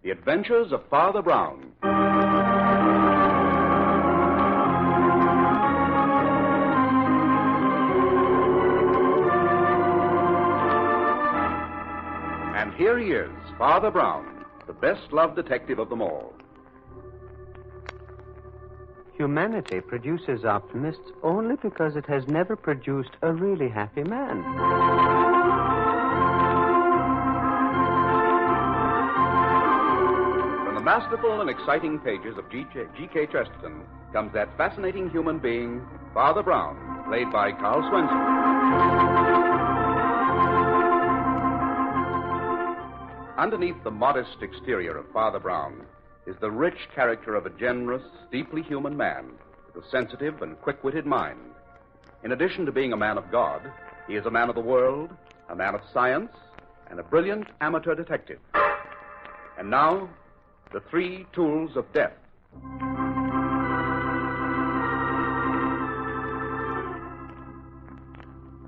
The Adventures of Father Brown. And here he is, Father Brown, the best-loved detective of them all. Humanity produces optimists only because it has never produced a really happy man. From the masterful and exciting pages of G.K. Chesterton comes that fascinating human being, Father Brown, played by Carl Swenson. Underneath the modest exterior of Father Brown is the rich character of a generous, deeply human man with a sensitive and quick-witted mind. In addition to being a man of God, he is a man of the world, a man of science, and a brilliant amateur detective. And now, the three tools of death.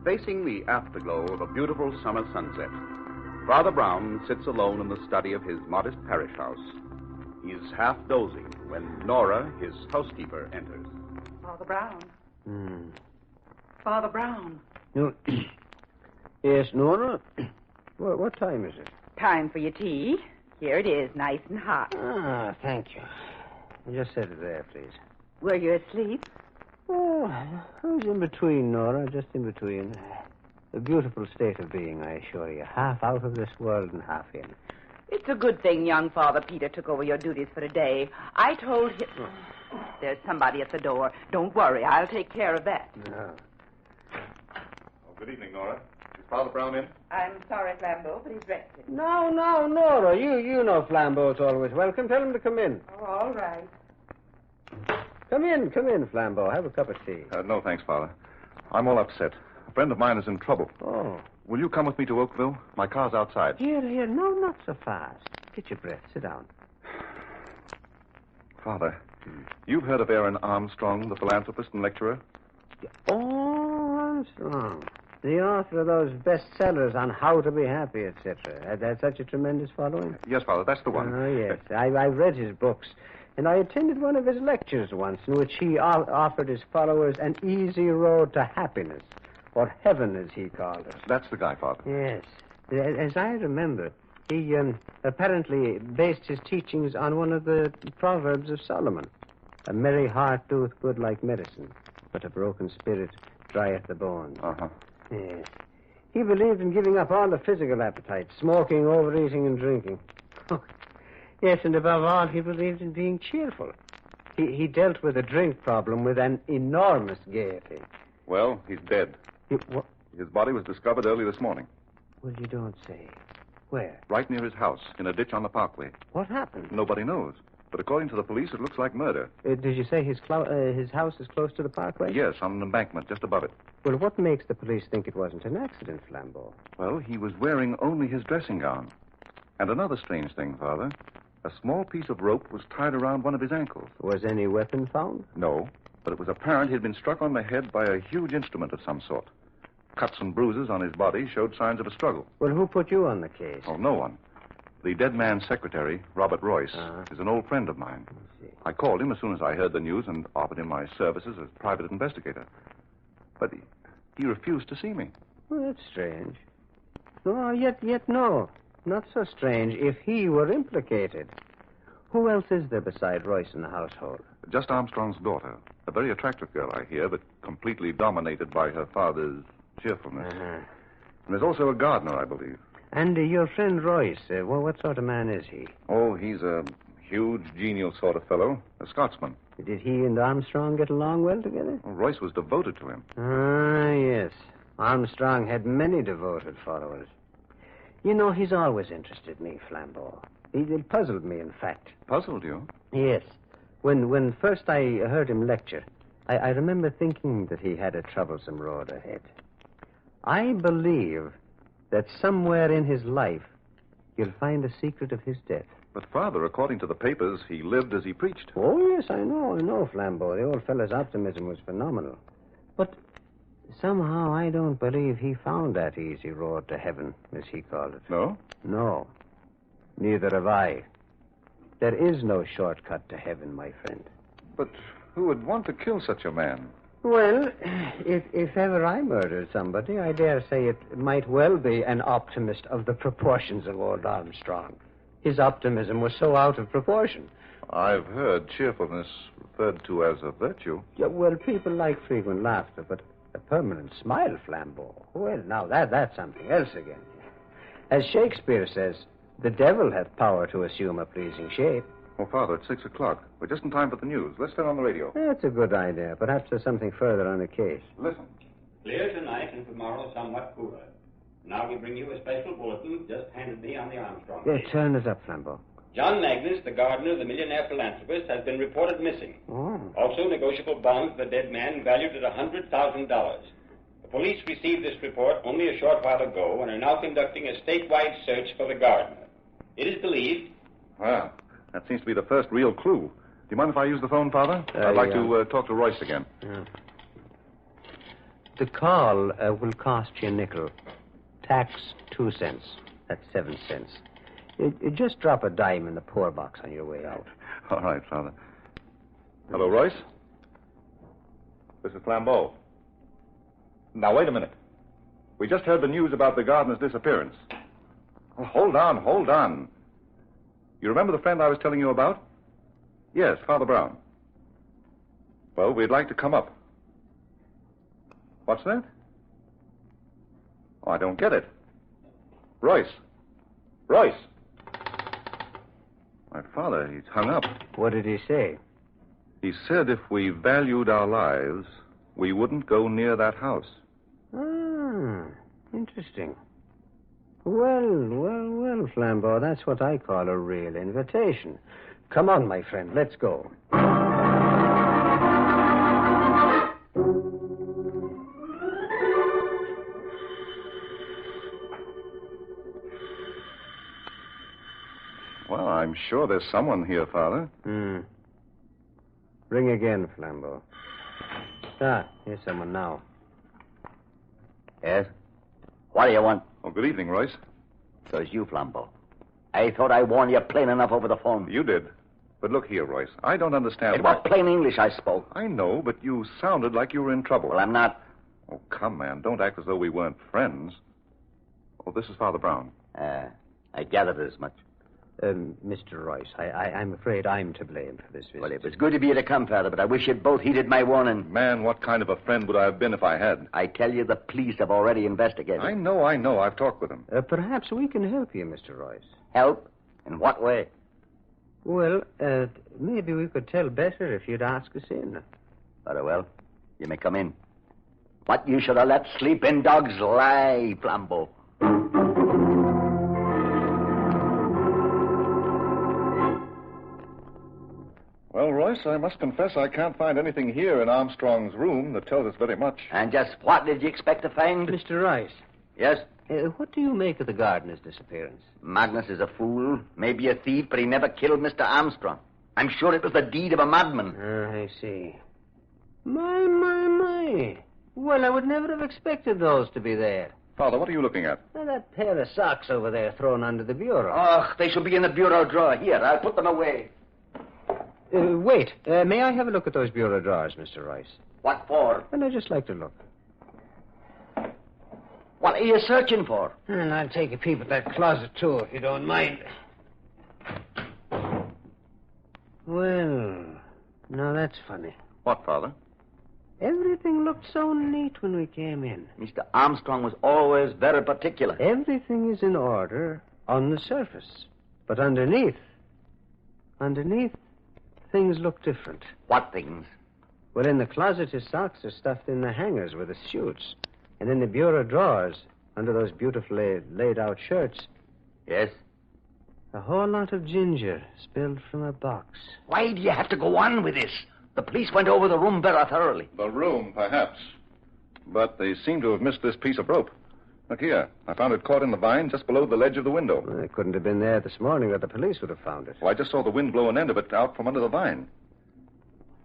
Facing the afterglow of a beautiful summer sunset, Father Brown sits alone in the study of his modest parish house. He is half dozing when Nora, his housekeeper, enters. Father Brown. Father Brown. No. Yes, Nora? What time is it? Time for your tea. Here it is, nice and hot. Ah, thank you. Just set it there, please. Were you asleep? Oh, I was in between, Nora, just in between. A beautiful state of being, I assure you. Half out of this world and half in. It's a good thing young Father Peter took over your duties for a day. I told him... There's somebody at the door. Don't worry, I'll take care of that. No. Oh, good evening, Nora. Is Father Brown in? I'm sorry, Flambeau, but he's rested. No, Nora. You know Flambeau's always welcome. Tell him to come in. Oh, all right. Come in, Flambeau. Have a cup of tea. No, thanks, Father. I'm all upset. A friend of mine is in trouble. Oh. Will you come with me to Oakville? My car's outside. Here. No, not so fast. Get your breath. Sit down. Father, you've heard of Aaron Armstrong, the philanthropist and lecturer? Oh, Armstrong. The author of those bestsellers on how to be happy, etc. Had such a tremendous following? Yes, Father, that's the one. Oh, yes. I've read his books. And I attended one of his lectures once in which he offered his followers an easy road to happiness. Or heaven, as he called it. That's the guy, Father. Yes. As I remember, he apparently based his teachings on one of the Proverbs of Solomon. A merry heart doeth good like medicine, but a broken spirit drieth the bones. Uh-huh. Yes. He believed in giving up all the physical appetites, smoking, overeating, and drinking. Oh, yes, and above all, he believed in being cheerful. He dealt with the drink problem with an enormous gaiety. Well, he's dead. What? His body was discovered early this morning. Well, you don't say. Where? Right near his house, in a ditch on the parkway. What happened? Nobody knows. But according to the police, it looks like murder. Did you say his house is close to the parkway? Yes, on an embankment just above it. Well, what makes the police think it wasn't an accident, Flambeau? Well, he was wearing only his dressing gown. And another strange thing, Father. A small piece of rope was tied around one of his ankles. Was any weapon found? No, but it was apparent he'd been struck on the head by a huge instrument of some sort. Cuts and bruises on his body showed signs of a struggle. Well, who put you on the case? Oh, no one. The dead man's secretary, Robert Royce, is an old friend of mine. I called him as soon as I heard the news and offered him my services as private investigator. But he refused to see me. Well, that's strange. No, yet no. Not so strange if he were implicated. Who else is there beside Royce in the household? Just Armstrong's daughter. A very attractive girl, I hear, but completely dominated by her father's cheerfulness. And there's also a gardener, I believe. And your friend Royce, what sort of man is he? Oh, he's a huge, genial sort of fellow. A Scotsman. Did he and Armstrong get along well together? Well, Royce was devoted to him. Ah, yes. Armstrong had many devoted followers. You know, he's always interested me, Flambeau. It puzzled me, in fact. Puzzled you? Yes. When first I heard him lecture, I remember thinking that he had a troublesome road ahead. I believe that somewhere in his life you'll find the secret of his death. But, Father, according to the papers, he lived as he preached. Oh, yes, I know, Flambeau. The old fellow's optimism was phenomenal. But somehow I don't believe he found that easy road to heaven, as he called it. No? No. Neither have I. There is no shortcut to heaven, my friend. But who would want to kill such a man? Well, if ever I murdered somebody, I dare say it might well be an optimist of the proportions of old Armstrong. His optimism was so out of proportion. I've heard cheerfulness referred to as a virtue. Yeah, well, people like frequent laughter, but a permanent smile, Flambeau. Well, now that's something else again. As Shakespeare says, the devil hath power to assume a pleasing shape. Oh, Father, it's 6 o'clock. We're just in time for the news. Let's turn on the radio. That's a good idea. Perhaps there's something further on the case. Listen. Clear tonight and tomorrow somewhat cooler. Now we bring you a special bulletin just handed me on the Armstrong case. Turn it up, Flambeau. John Magnus, the gardener, the millionaire philanthropist, has been reported missing. Oh. Also, negotiable bonds of the dead man valued at $100,000. The police received this report only a short while ago and are now conducting a statewide search for the gardener. It is believed... Well, that seems to be the first real clue. Do you mind if I use the phone, Father? I'd like to talk to Royce again. Yeah. The call will cost you a nickel. Tax 2 cents. That's 7 cents. Just drop a dime in the poor box on your way out. All right, Father. Hello, Royce? This is Flambeau. Now, wait a minute. We just heard the news about the gardener's disappearance. Oh, hold on. You remember the friend I was telling you about? Yes, Father Brown. Well, we'd like to come up. What's that? Oh, I don't get it. Royce. My father, he's hung up. What did he say? He said if we valued our lives, we wouldn't go near that house. Ah, interesting. Well, Flambeau, that's what I call a real invitation. Come on, my friend, let's go. Well, I'm sure there's someone here, Father. Ring again, Flambeau. Here's someone now. Yes? What do you want? Oh, good evening, Royce. So it's you, Flambeau. I thought I warned you plain enough over the phone. You did. But look here, Royce. I don't understand. It was plain English I spoke. I know, but you sounded like you were in trouble. Well, I'm not. Oh, come, man. Don't act as though we weren't friends. Oh, this is Father Brown. I gathered as much. Mr. Royce, I'm afraid I'm to blame for this visit. Well, it was good of you to come, Father, but I wish you'd both heeded my warning. Man, what kind of a friend would I have been if I had? I tell you, the police have already investigated. I know. I've talked with them. Perhaps we can help you, Mr. Royce. Help? In what way? Well, maybe we could tell better if you'd ask us in. Very well. You may come in. But you should have let sleeping dogs lie, Flambeau. Well, Royce, I must confess I can't find anything here in Armstrong's room that tells us very much. And just what did you expect to find? Mr. Royce. Yes? What do you make of the gardener's disappearance? Magnus is a fool, maybe a thief, but he never killed Mr. Armstrong. I'm sure it was the deed of a madman. I see. My. Well, I would never have expected those to be there. Father, what are you looking at? That pair of socks over there thrown under the bureau. Oh, they should be in the bureau drawer. Here, I'll put them away. Wait. May I have a look at those bureau drawers, Mr. Royce? What for? And I'd just like to look. What are you searching for? And I'll take a peep at that closet, too, if you don't mind. Well, now that's funny. What, Father? Everything looked so neat when we came in. Mr. Armstrong was always very particular. Everything is in order on the surface. But underneath, things look different. What things? Well, in the closet, his socks are stuffed in the hangers with his suits. And in the bureau drawers, under those beautifully laid-out shirts... Yes? A whole lot of ginger spilled from a box. Why do you have to go on with this? The police went over the room very thoroughly. The room, perhaps. But they seem to have missed this piece of rope. Look here. I found it caught in the vine just below the ledge of the window. Well, it couldn't have been there this morning, or the police would have found it. Well, I just saw the wind blow an end of it out from under the vine.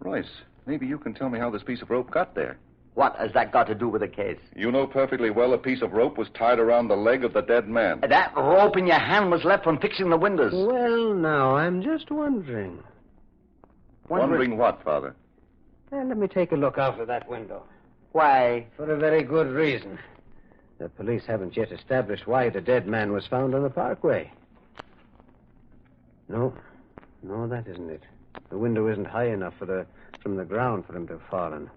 Royce, maybe you can tell me how this piece of rope got there. What has that got to do with the case? You know perfectly well a piece of rope was tied around the leg of the dead man. That rope in your hand was left from fixing the windows. Well, now, I'm just wondering. Wondering what, Father? Well, let me take a look out of that window. Why? For a very good reason. The police haven't yet established why the dead man was found on the parkway. No, that isn't it. The window isn't high enough from the ground for him to have fallen,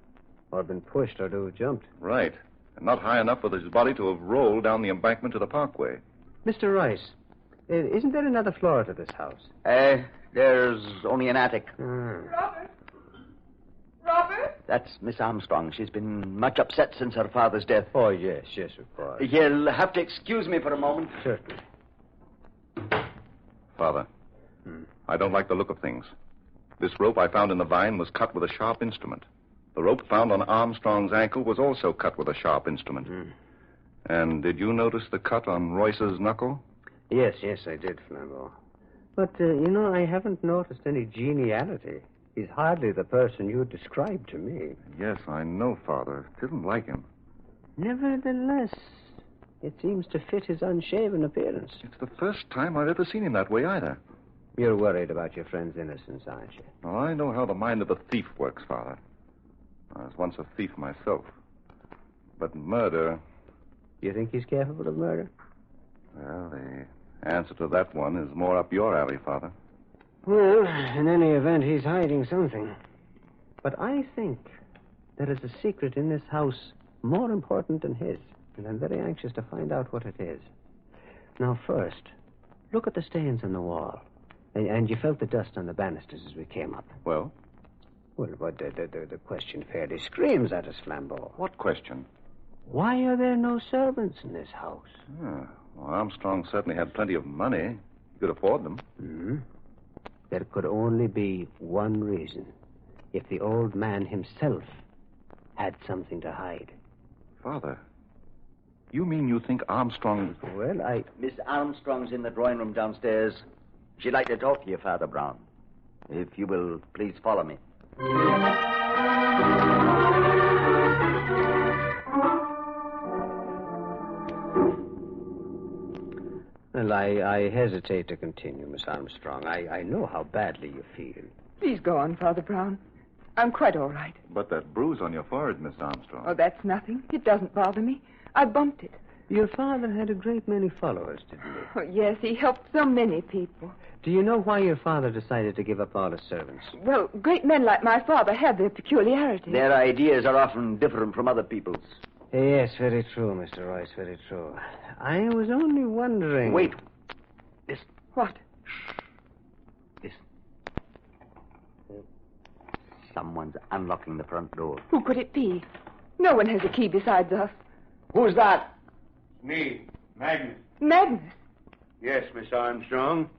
or been pushed, or to have jumped. Right. And not high enough for his body to have rolled down the embankment to the parkway. Mr. Royce, isn't there another floor to this house? There's only an attic. Robert? That's Miss Armstrong. She's been much upset since her father's death. Oh, yes, of course. You'll have to excuse me for a moment. Certainly. Father, I don't like the look of things. This rope I found in the vine was cut with a sharp instrument. The rope found on Armstrong's ankle was also cut with a sharp instrument. And did you notice the cut on Royce's knuckle? Yes, I did, Flambeau. But, I haven't noticed any geniality. He's hardly the person you described to me. Yes, I know, Father. Didn't like him. Nevertheless, it seems to fit his unshaven appearance. It's the first time I've ever seen him that way, either. You're worried about your friend's innocence, aren't you? Well, I know how the mind of a thief works, Father. I was once a thief myself. But murder... You think he's capable of murder? Well, the answer to that one is more up your alley, Father. Well, in any event, he's hiding something. But I think there is a secret in this house more important than his, and I'm very anxious to find out what it is. Now, first, look at the stains on the wall. And you felt the dust on the banisters as we came up. Well? Well, but the question fairly screams at us, Flambeau. What question? Why are there no servants in this house? Well, Armstrong certainly had plenty of money. He could afford them. There could only be one reason. If the old man himself had something to hide. Father, you mean you think Armstrong... Well, Miss Armstrong's in the drawing room downstairs. She'd like to talk to you, Father Brown. If you will, please follow me. Well, I hesitate to continue, Miss Armstrong. I know how badly you feel. Please go on, Father Brown. I'm quite all right. But that bruise on your forehead, Miss Armstrong... Oh, that's nothing. It doesn't bother me. I bumped it. Your father had a great many followers, didn't he? Oh, yes, he helped so many people. Do you know why your father decided to give up all his servants? Well, great men like my father have their peculiarities. Their ideas are often different from other people's. Yes, very true, Mr. Royce, very true. I was only wondering... Wait. Listen. What? Listen. Someone's unlocking the front door. Who could it be? No one has a key besides us. Who's that? Me, Magnus. Magnus? Yes, Miss Armstrong.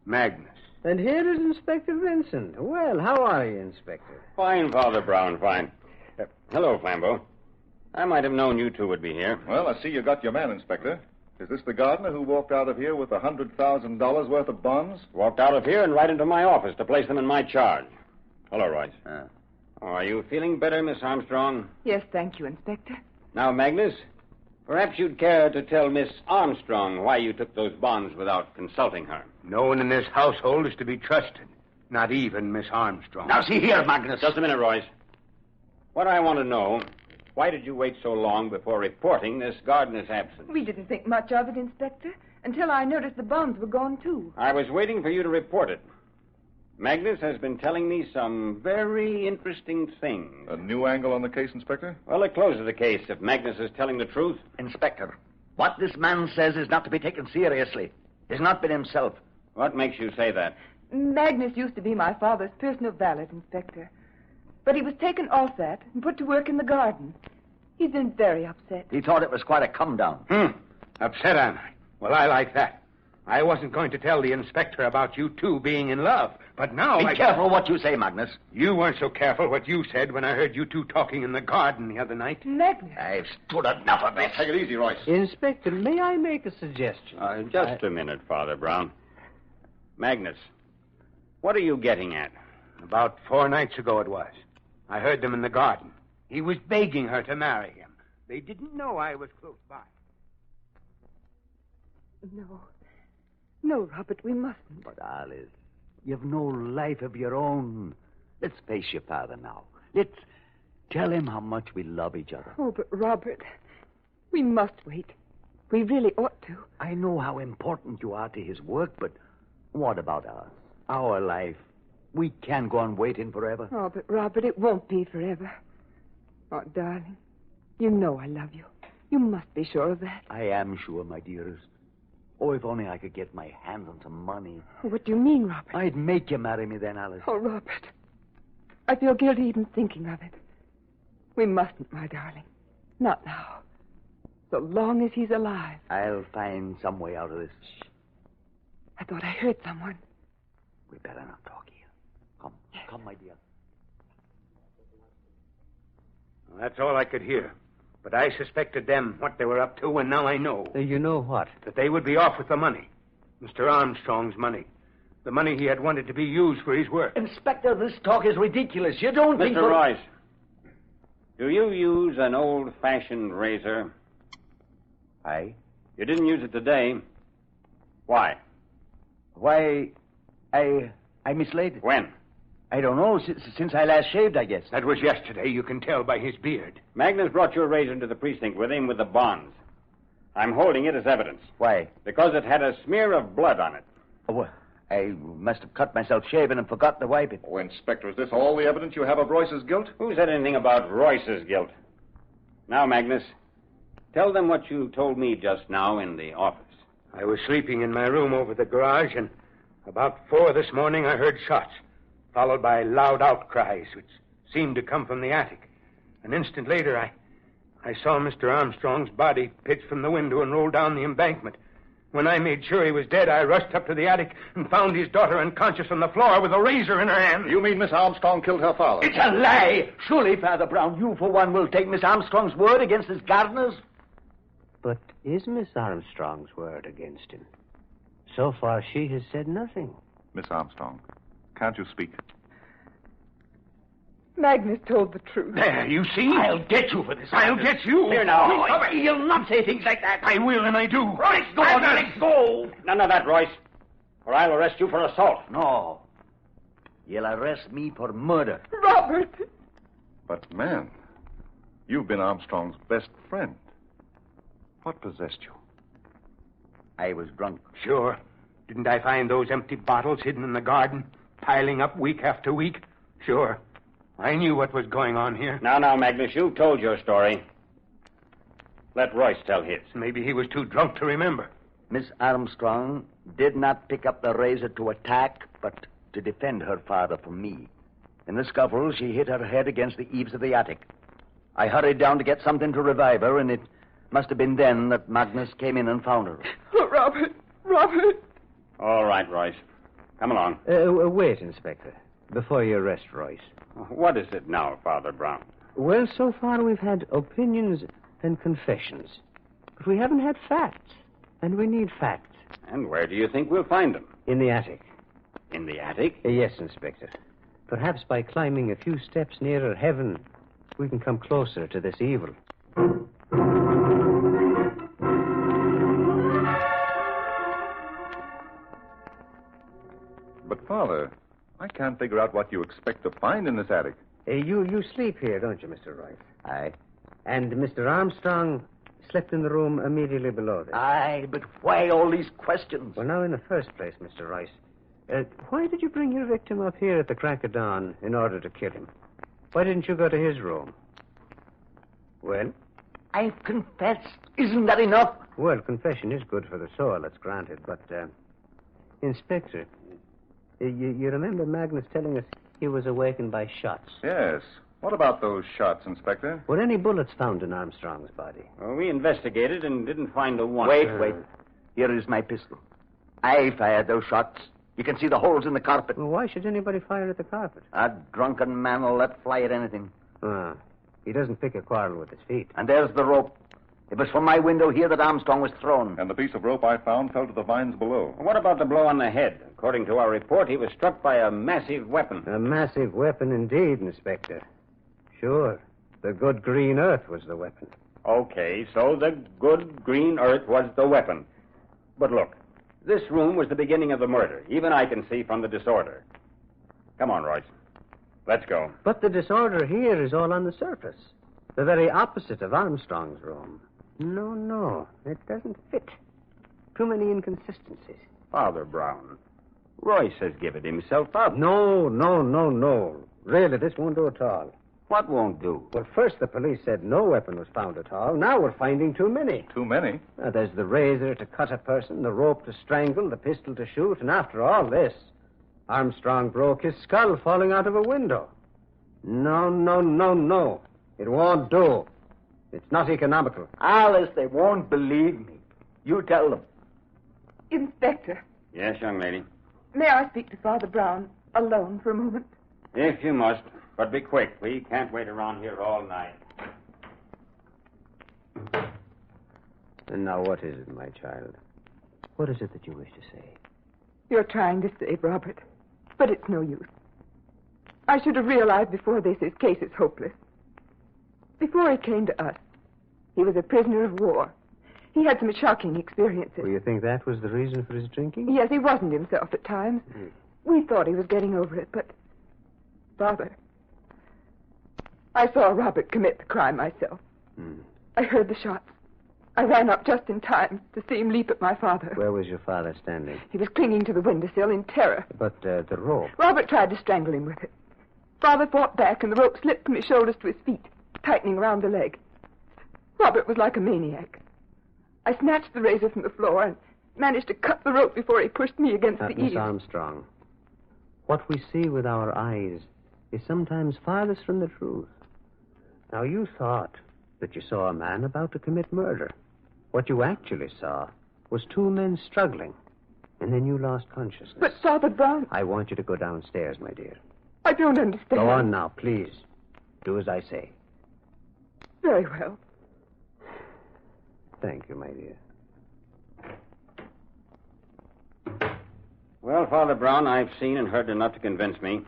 Magnus. And here is Inspector Vincent. Well, how are you, Inspector? Fine, Father Brown, fine. Hello, Flambeau. I might have known you two would be here. Well, I see you got your man, Inspector. Is this the gardener who walked out of here with $100,000 worth of bonds? Walked out of here and right into my office to place them in my charge. Hello, Royce. Are you feeling better, Miss Armstrong? Yes, thank you, Inspector. Now, Magnus, perhaps you'd care to tell Miss Armstrong why you took those bonds without consulting her. No one in this household is to be trusted. Not even Miss Armstrong. Now, see here, Magnus. Just a minute, Royce. What I want to know, why did you wait so long before reporting this gardener's absence? We didn't think much of it, Inspector, until I noticed the bonds were gone, too. I was waiting for you to report it. Magnus has been telling me some very interesting things. A new angle on the case, Inspector? Well, it closes the case if Magnus is telling the truth. Inspector, what this man says is not to be taken seriously. He's not been himself. What makes you say that? Magnus used to be my father's personal valet, Inspector. But he was taken off that and put to work in the garden. He's been very upset. He thought it was quite a come-down. Upset, am I? Well, I like that. I wasn't going to tell the inspector about you two being in love, but now Be careful what you say, Magnus. You weren't so careful what you said when I heard you two talking in the garden the other night. Magnus. I've stood enough of this. Take it easy, Royce. Inspector, may I make a suggestion? Just a minute, Father Brown. Magnus, what are you getting at? About 4 nights ago it was. I heard them in the garden. He was begging her to marry him. They didn't know I was close by. No. No, Robert, we mustn't. But, Alice, you've no life of your own. Let's face your father now. Let's tell him how much we love each other. Oh, but Robert, we must wait. We really ought to. I know how important you are to his work, but what about us? Our life? We can't go on waiting forever. Oh, but Robert, it won't be forever. Oh, darling, you know I love you. You must be sure of that. I am sure, my dearest. Oh, if only I could get my hands on some money. What do you mean, Robert? I'd make you marry me then, Alice. Oh, Robert, I feel guilty even thinking of it. We mustn't, my darling. Not now. So long as he's alive. I'll find some way out of this. Shh. I thought I heard someone. We better not talk here. Come. Yes. Come, my dear. Well, that's all I could hear. But I suspected them, what they were up to, and now I know. You know what? That they would be off with the money. Mr. Armstrong's money. The money he had wanted to be used for his work. Inspector, this talk is ridiculous. You don't think... Mr. Royce, do you use an old-fashioned razor? Aye. You didn't use it today. Why? Why, I mislaid. When? I don't know. Since I last shaved, I guess. That was yesterday. You can tell by his beard. Magnus brought your razor into the precinct with him with the bonds. I'm holding it as evidence. Why? Because it had a smear of blood on it. Oh, well, I must have cut myself shaving and forgot to wipe it. Oh, Inspector, is this all the evidence you have of Royce's guilt? Who said anything about Royce's guilt? Now, Magnus, tell them what you told me just now in the office. I was sleeping in my room over the garage, and about 4 this morning I heard shots, followed by loud outcries, which seemed to come from the attic. An instant later, I saw Mr. Armstrong's body pitch from the window and roll down the embankment. When I made sure he was dead, I rushed up to the attic and found his daughter unconscious on the floor with a razor in her hand. You mean Miss Armstrong killed her father? It's a lie! Surely, Father Brown, you for one will take Miss Armstrong's word against his gardener's? But is Miss Armstrong's word against him? So far, she has said nothing. Miss Armstrong, can't you speak? Magnus told the truth. There, you see? I'll get you for this. I'll get you. Here now. You'll not say things like that. I will, and I do. Royce, go on. Let go. None of that, Royce. Or I'll arrest you for assault. No. You'll arrest me for murder. Robert! But, man, you've been Armstrong's best friend. What possessed you? I was drunk. Sure. Didn't I find those empty bottles hidden in the garden, piling up week after week? Sure. I knew what was going on here. Now, Magnus, you've told your story. Let Royce tell his. Maybe he was too drunk to remember. Miss Armstrong did not pick up the razor to attack, but to defend her father from me. In the scuffle, she hit her head against the eaves of the attic. I hurried down to get something to revive her, and it must have been then that Magnus came in and found her. Oh, Robert! All right, Royce. Come along. Wait, Inspector, before you arrest Royce. What is it now, Father Brown? Well, so far we've had opinions and confessions. But we haven't had facts. And we need facts. And where do you think we'll find them? In the attic. In the attic? Yes, Inspector. Perhaps by climbing a few steps nearer heaven, we can come closer to this evil. But, Father, I can't figure out what you expect to find in this attic. You sleep here, don't you, Mr. Royce? Aye. And Mr. Armstrong slept in the room immediately below this. Aye, but why all these questions? Well, now, in the first place, Mr. Royce, why did you bring your victim up here at the crack of dawn in order to kill him? Why didn't you go to his room? Well? I've confessed. Isn't that enough? Well, confession is good for the soul, that's granted. But, Inspector, you remember Magnus telling us he was awakened by shots? Yes. What about those shots, Inspector? Were any bullets found in Armstrong's body? Well, we investigated and didn't find a one. Wait. Here is my pistol. I fired those shots. You can see the holes in the carpet. Well, why should anybody fire at the carpet? A drunken man will let fly at anything. He doesn't pick a quarrel with his feet. And there's the rope. It was from my window here that Armstrong was thrown. And the piece of rope I found fell to the vines below. What about the blow on the head? According to our report, he was struck by a massive weapon. A massive weapon indeed, Inspector. Sure. The good green earth was the weapon. Okay, so the good green earth was the weapon. But look, this room was the beginning of the murder. Even I can see from the disorder. Come on, Royce. Let's go. But the disorder here is all on the surface. The very opposite of Armstrong's room. No, it doesn't fit. Too many inconsistencies. Father Brown, Royce has given himself up. No. Really, this won't do at all. What won't do? Well, first the police said no weapon was found at all. Now we're finding too many. Too many? There's the razor to cut a person, the rope to strangle, the pistol to shoot, and after all this, Armstrong broke his skull falling out of a window. No. It won't do. It's not economical. Alice, they won't believe me. You tell them. Inspector, Yes, young lady. may I speak to Father Brown alone for a moment? If you must, but be quick. We can't wait around here all night. And now what is it, my child? What is it that you wish to say? You're trying to save Robert, but it's no use. I should have realized before this his case is hopeless. Before he came to us, he was a prisoner of war. He had some shocking experiences. Well, you think that was the reason for his drinking? Yes, he wasn't himself at times. We thought he was getting over it, but... Father, I saw Robert commit the crime myself. I heard the shots. I ran up just in time to see him leap at my father. Where was your father standing? He was clinging to the windowsill in terror. But the rope. Robert tried to strangle him with it. Father fought back, and the rope slipped from his shoulders to his feet, tightening around the leg. Robert was like a maniac. I snatched the razor from the floor and managed to cut the rope before he pushed me against the Miss eaves. Armstrong, what we see with our eyes is sometimes farthest from the truth. Now, you thought that you saw a man about to commit murder. What you actually saw was two men struggling, and then you lost consciousness. But Father Brown... I want you to go downstairs, my dear. I don't understand. Go on now, please. Do as I say. Very well. Thank you, my dear. Well, Father Brown, I've seen and heard enough to convince me.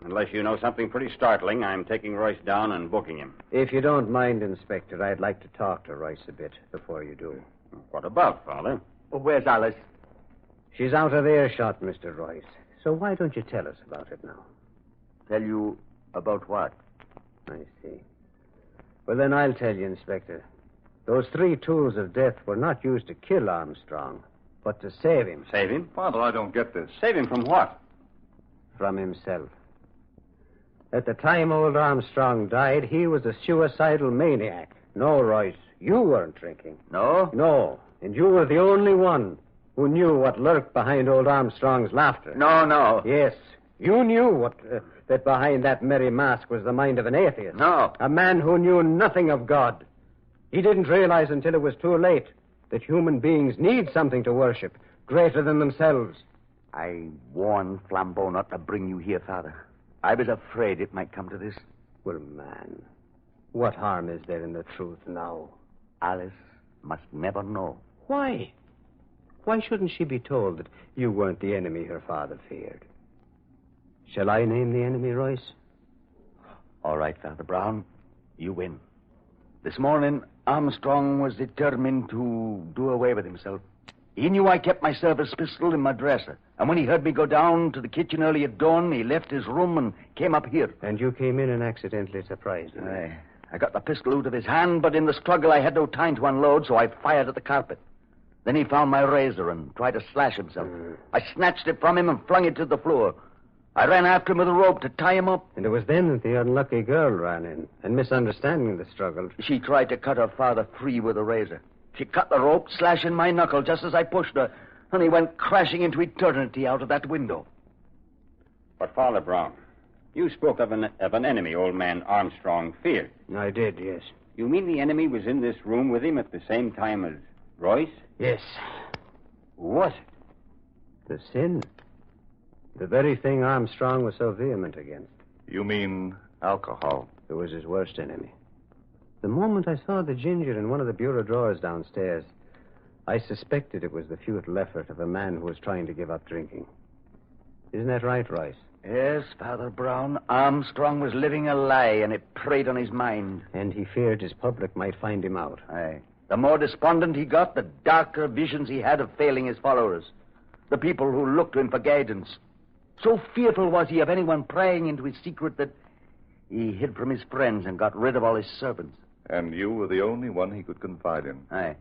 Unless you know something pretty startling, I'm taking Royce down and booking him. If you don't mind, Inspector, I'd like to talk to Royce a bit before you do. What about, Father? Oh, where's Alice? She's out of earshot, Mr. Royce. So why don't you tell us about it now? Tell you about what? I see. Well, then I'll tell you, Inspector. Those 3 tools of death were not used to kill Armstrong, but to save him. Save him? Father, I don't get this. Save him from what? From himself. At the time old Armstrong died, he was a suicidal maniac. No, Royce, you weren't drinking. No? No, and you were the only one who knew what lurked behind old Armstrong's laughter. No. Yes, you knew that behind that merry mask was the mind of an atheist. No. A man who knew nothing of God. He didn't realize until it was too late that human beings need something to worship greater than themselves. I warned Flambeau not to bring you here, Father. I was afraid it might come to this. Well, man, what harm is there in the truth now? Alice must never know. Why? Why shouldn't she be told that you weren't the enemy her father feared? Shall I name the enemy, Royce? All right, Father Brown. You win. This morning, Armstrong was determined to do away with himself. He knew I kept my service pistol in my dresser. And when he heard me go down to the kitchen early at dawn, he left his room and came up here. And you came in and accidentally surprised him. I got the pistol out of his hand, but in the struggle I had no time to unload, so I fired at the carpet. Then he found my razor and tried to slash himself. I snatched it from him and flung it to the floor. I ran after him with a rope to tie him up. And it was then that the unlucky girl ran in, and misunderstanding the struggle. She tried to cut her father free with a razor. She cut the rope, slashing my knuckle just as I pushed her, and he went crashing into eternity out of that window. But, Father Brown, you spoke of an enemy old man Armstrong feared. I did, yes. You mean the enemy was in this room with him at the same time as Royce? Yes. Who was it? The sin. The very thing Armstrong was so vehement against. You mean alcohol? It was his worst enemy. The moment I saw the ginger in one of the bureau drawers downstairs, I suspected it was the futile effort of a man who was trying to give up drinking. Isn't that right, Royce? Yes, Father Brown. Armstrong was living a lie, and it preyed on his mind. And he feared his public might find him out. Aye. The more despondent he got, the darker visions he had of failing his followers. The people who looked to him for guidance. So fearful was he of anyone prying into his secret that he hid from his friends and got rid of all his servants. And you were the only one he could confide in. Aye.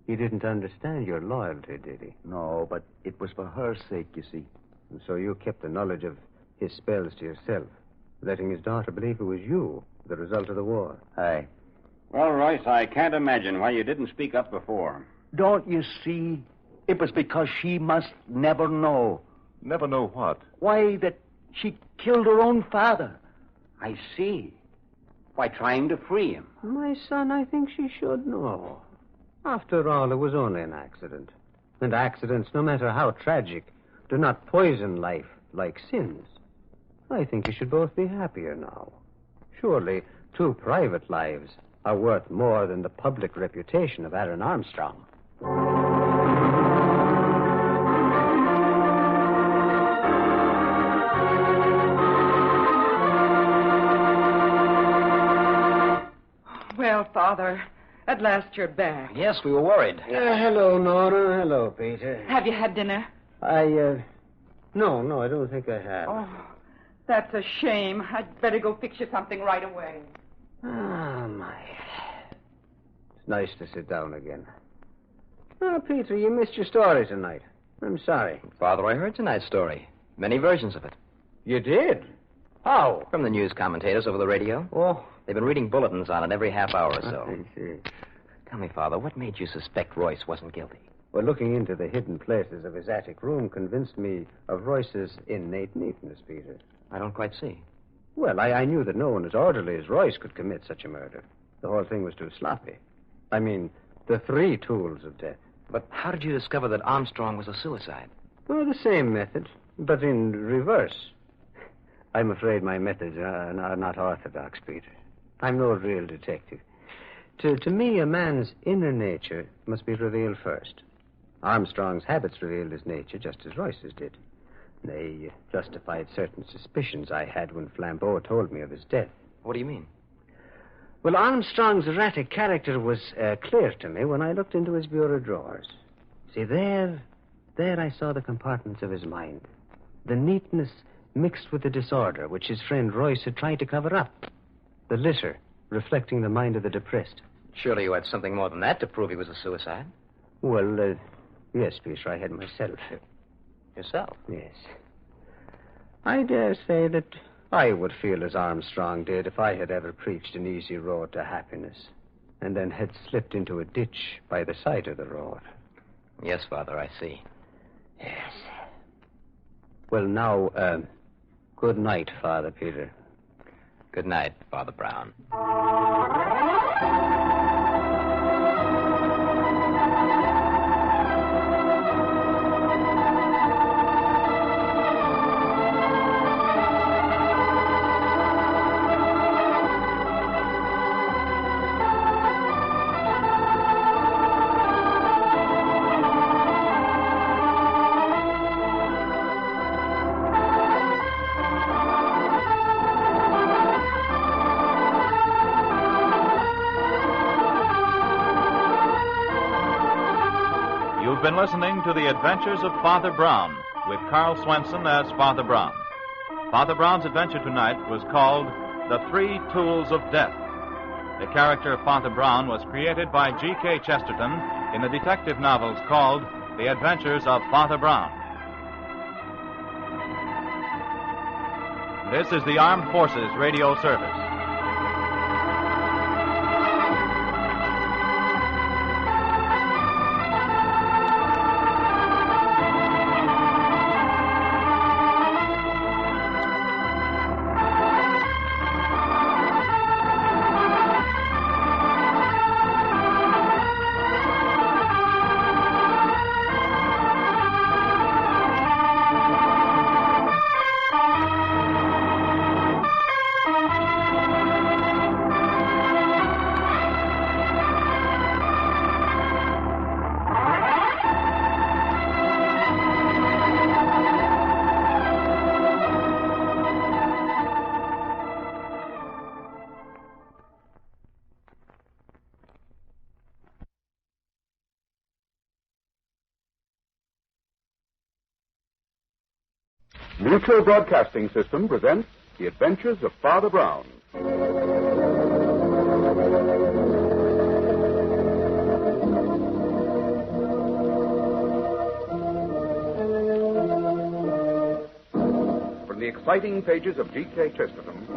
He didn't understand your loyalty, did he? No, but it was for her sake, you see. And so you kept the knowledge of his spells to yourself, letting his daughter believe it was you, the result of the war. Aye. Well, Royce, I can't imagine why you didn't speak up before. Don't you see? It was because she must never know. Never know what? Why, that she killed her own father. I see. By trying to free him. My son, I think she should know. After all, it was only an accident. And accidents, no matter how tragic, do not poison life like sins. I think you should both be happier now. Surely, 2 private lives are worth more than the public reputation of Aaron Armstrong. Well, Father, at last you're back. Yes, we were worried. Hello, Nora. Hello, Peter. Have you had dinner? No, I don't think I have. Oh, that's a shame. I'd better go fix you something right away. Ah, my. It's nice to sit down again. Oh, Peter, you missed your story tonight. I'm sorry. Father, I heard tonight's story. Many versions of it. You did? How? From the news commentators over the radio. Oh. They've been reading bulletins on it every half hour or so. I see. Tell me, Father, what made you suspect Royce wasn't guilty? Well, looking into the hidden places of his attic room convinced me of Royce's innate neatness, Peter. I don't quite see. Well, I knew that no one as orderly as Royce could commit such a murder. The whole thing was too sloppy. I mean, the 3 tools of death. But how did you discover that Armstrong was a suicide? Well, the same method, but in reverse. I'm afraid my methods are not orthodox, Peter. I'm no real detective. To me, a man's inner nature must be revealed first. Armstrong's habits revealed his nature just as Royce's did. They justified certain suspicions I had when Flambeau told me of his death. What do you mean? Well, Armstrong's erratic character was clear to me when I looked into his bureau drawers. See, there I saw the compartments of his mind. The neatness mixed with the disorder which his friend Royce had tried to cover up. The litter reflecting the mind of the depressed. Surely you had something more than that to prove he was a suicide. Well, yes, Peter, I had myself. Yourself? Yes. I dare say that I would feel as Armstrong did if I had ever preached an easy road to happiness and then had slipped into a ditch by the side of the road. Yes, Father, I see. Yes. Well, now, good night, Father Peter. Good night, Father Brown. You've been listening to The Adventures of Father Brown, with Carl Swenson as Father Brown. Father Brown's adventure tonight was called The 3 Tools of Death. The character of Father Brown was created by G.K. Chesterton in the detective novels called The Adventures of Father Brown. This is the Armed Forces Radio Service. Mutual Broadcasting System presents The Adventures of Father Brown. From the exciting pages of G.K. Chesterton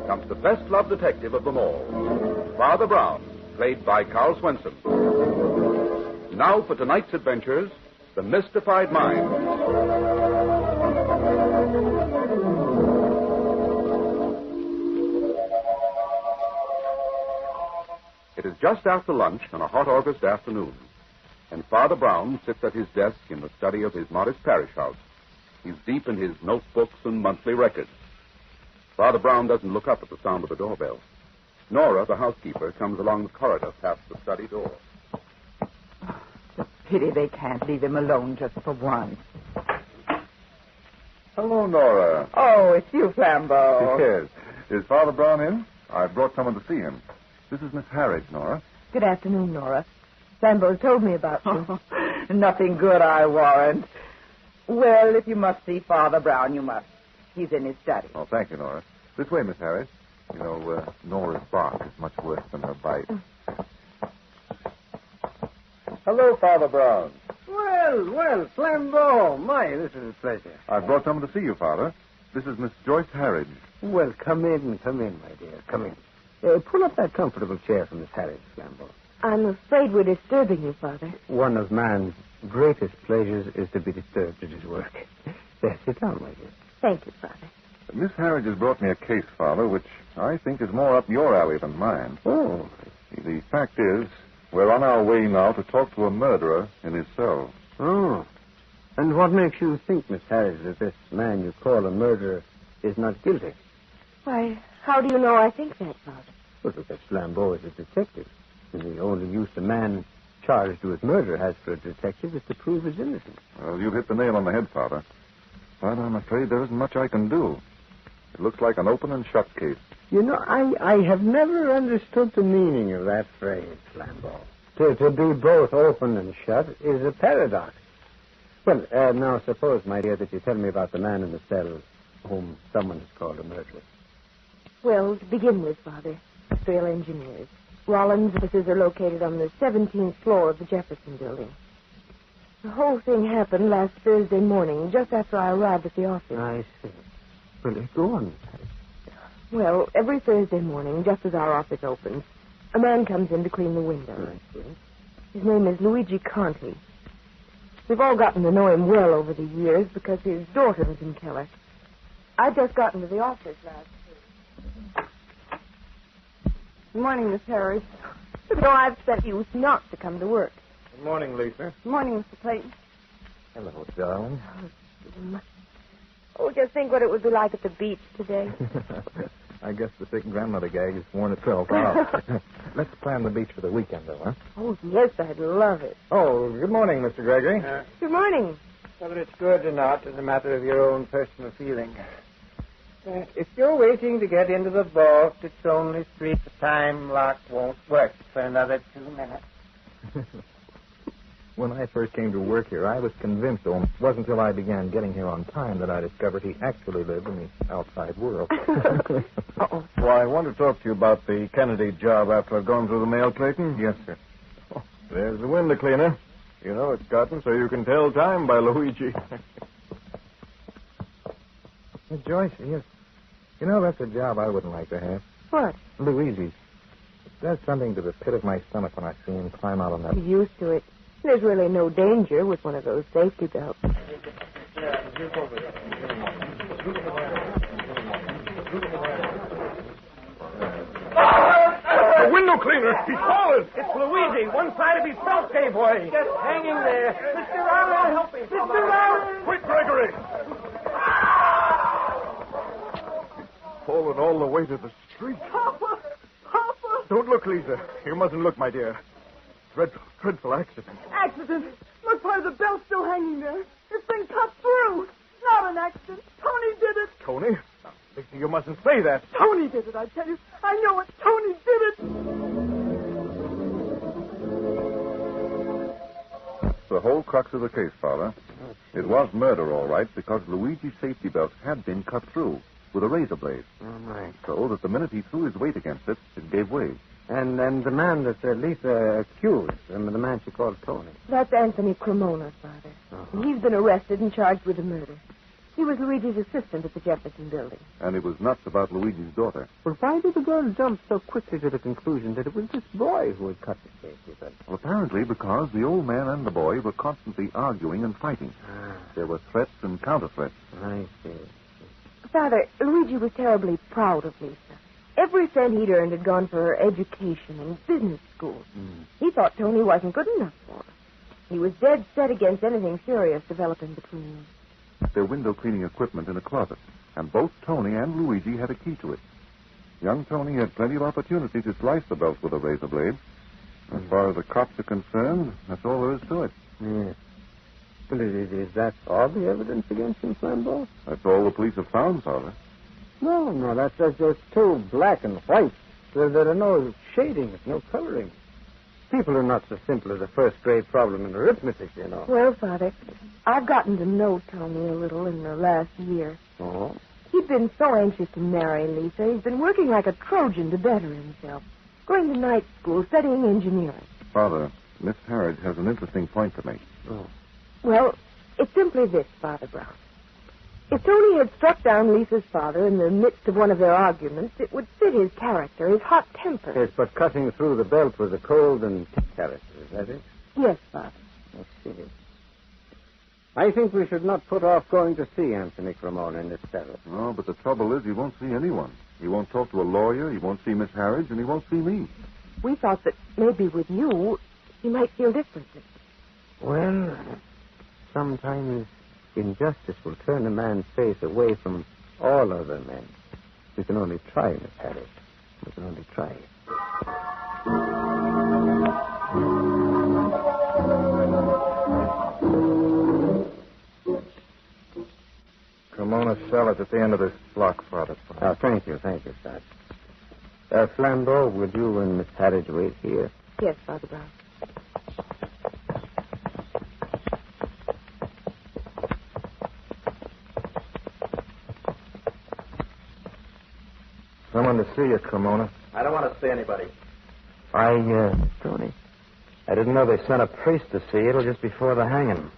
comes the best-loved detective of them all, Father Brown, played by Carl Swenson. Now for tonight's adventures, The Mystified Mind. It is just after lunch on a hot August afternoon, and Father Brown sits at his desk in the study of his modest parish house. He's deep in his notebooks and monthly records. Father Brown doesn't look up at the sound of the doorbell. Nora, the housekeeper, comes along the corridor past the study door. Pity they can't leave him alone just for once. Hello, Nora. Oh, it's you, Flambeau. Yes. Is Father Brown in? I brought someone to see him. This is Miss Harridge, Nora. Good afternoon, Nora. Flambeau told me about you. Nothing good, I warrant. Well, if you must see Father Brown, you must. He's in his study. Oh, thank you, Nora. This way, Miss Harridge. You know, Nora's bark is much worse than her bite. Hello, Father Brown. Well, Flambeau. My, this is a pleasure. I've brought someone to see you, Father. This is Miss Joyce Harridge. Well, come in, my dear. Come in. Pull up that comfortable chair for Miss Harris, Flambeau. I'm afraid we're disturbing you, Father. One of man's greatest pleasures is to be disturbed at his work. There, sit down, my dear. Thank you, Father. Miss Harridge has brought me a case, Father, which I think is more up your alley than mine. Oh. The fact is, we're on our way now to talk to a murderer in his cell. Oh. And what makes you think, Miss Harris, that this man you call a murderer is not guilty? Why, how do you know I think that, Father? Well, because Flambeau is a detective. And the only use a man charged with murder has for a detective is to prove his innocence. Well, you've hit the nail on the head, Father. But I'm afraid there isn't much I can do. It looks like an open and shut case. You know, I have never understood the meaning of that phrase, Flambeau. To be both open and shut is a paradox. Well, now suppose, my dear, that you tell me about the man in the cell whom someone has called a murderer. Well, to begin with, Father, Trail Engineers. Rollins' offices are located on the 17th floor of the Jefferson Building. The whole thing happened last Thursday morning, just after I arrived at the office. I see. Well, go on. Well, every Thursday morning, just as our office opens, a man comes in to clean the windows. I see. His name is Luigi Conti. We've all gotten to know him well over the years because his daughter was in Keller. I'd just gotten to the office last week. Good morning, Miss Harris. You know, I've sent you not to come to work. Good morning, Lisa. Good morning, Mr. Clayton. Hello, darling. Oh, just think what it would be like at the beach today. I guess the sick grandmother gag has worn itself out. Let's plan the beach for the weekend, though, huh? Oh, yes, I'd love it. Oh, good morning, Mr. Gregory. Good morning. Whether it's good or not is a matter of your own personal feeling. If you're waiting to get into the vault, it's only 3. The time lock won't work for another 2 minutes. When I first came to work here, I was convinced, though it wasn't until I began getting here on time that I discovered he actually lived in the outside world. Uh-oh. Well, I want to talk to you about the Kennedy job after I've gone through the mail, Clayton. Yes, sir. Oh, there's the window cleaner. You know it's gotten so you can tell time by Luigi. Joyce, yes. You know, that's a job I wouldn't like to have. What? Luigi's. It does something to the pit of my stomach when I see him climb out on that. I'm used to it. There's really no danger with one of those safety belts. The window cleaner! He's fallen! It's Luigi. One side of his belt gave way. Just hanging there. Mr. Rowley, help him. Mr. Rowley! Quick, Gregory! Fallen all the way to the street. Papa! Papa! Don't look, Lisa. You mustn't look, my dear. Dreadful accident. Accident! Look, part of the belt's still hanging there. It's been cut through. Not an accident. Tony did it. Tony? Now, Lisa, you mustn't say that. Tony did it, I tell you. I know it. Tony did it. That's the whole crux of the case, Father. It was murder, all right, because Luigi's safety belt had been cut through with a razor blade. Oh, my. So that the minute he threw his weight against it, it gave way. And the man that Lisa accused, the man she called Tony. That's Anthony Cremona, Father. Uh-huh. He's been arrested and charged with the murder. He was Luigi's assistant at the Jefferson building. And he was nuts about Luigi's daughter. Well, why did the girl jump so quickly to the conclusion that it was this boy who had cut the safety belt? Well, apparently because the old man and the boy were constantly arguing and fighting. There were threats and counter-threats. I see. Father, Luigi was terribly proud of Lisa. Every cent he'd earned had gone for her education and business school. He thought Tony wasn't good enough for her. He was dead set against anything serious developing between them. Their window cleaning equipment in a closet, and both Tony and Luigi had a key to it. Young Tony had plenty of opportunity to slice the belt with a razor blade. As far as the cops are concerned, that's all there is to it. Yes. But is that all the evidence against him, Flambeau? That's all the police have found, Father. No, that's just too black and white. There are no shadings, no coloring. People are not so simple as a first-grade problem in arithmetic, you know. Well, Father, I've gotten to know Tony a little in the last year. Oh? He'd been so anxious to marry Lisa. He's been working like a Trojan to better himself. Going to night school, studying engineering. Father, Miss Harridge has an interesting point to make. Oh. Well, it's simply this, Father Brown. If Tony had struck down Lisa's father in the midst of one of their arguments, it would fit his character, his hot temper. Yes, but cutting through the belt was a cold and character, is that it? Yes, Father. I see. I think we should not put off going to see Anthony Cremona in this cell. No, but the trouble is he won't see anyone. He won't talk to a lawyer, he won't see Miss Harridge, and he won't see me. We thought that maybe with you, he might feel differently. Well, sometimes injustice will turn a man's face away from all other men. We can only try, Miss Harris. We can only try. Cremona cell is at the end of this block, Father. Oh, thank you, Sarge. Flambeau, would you and Miss Harris wait here? Yes, Father Brown. Someone to see you, Cremona. I don't want to see anybody. Tony, I didn't know they sent a priest to see you just before the hanging.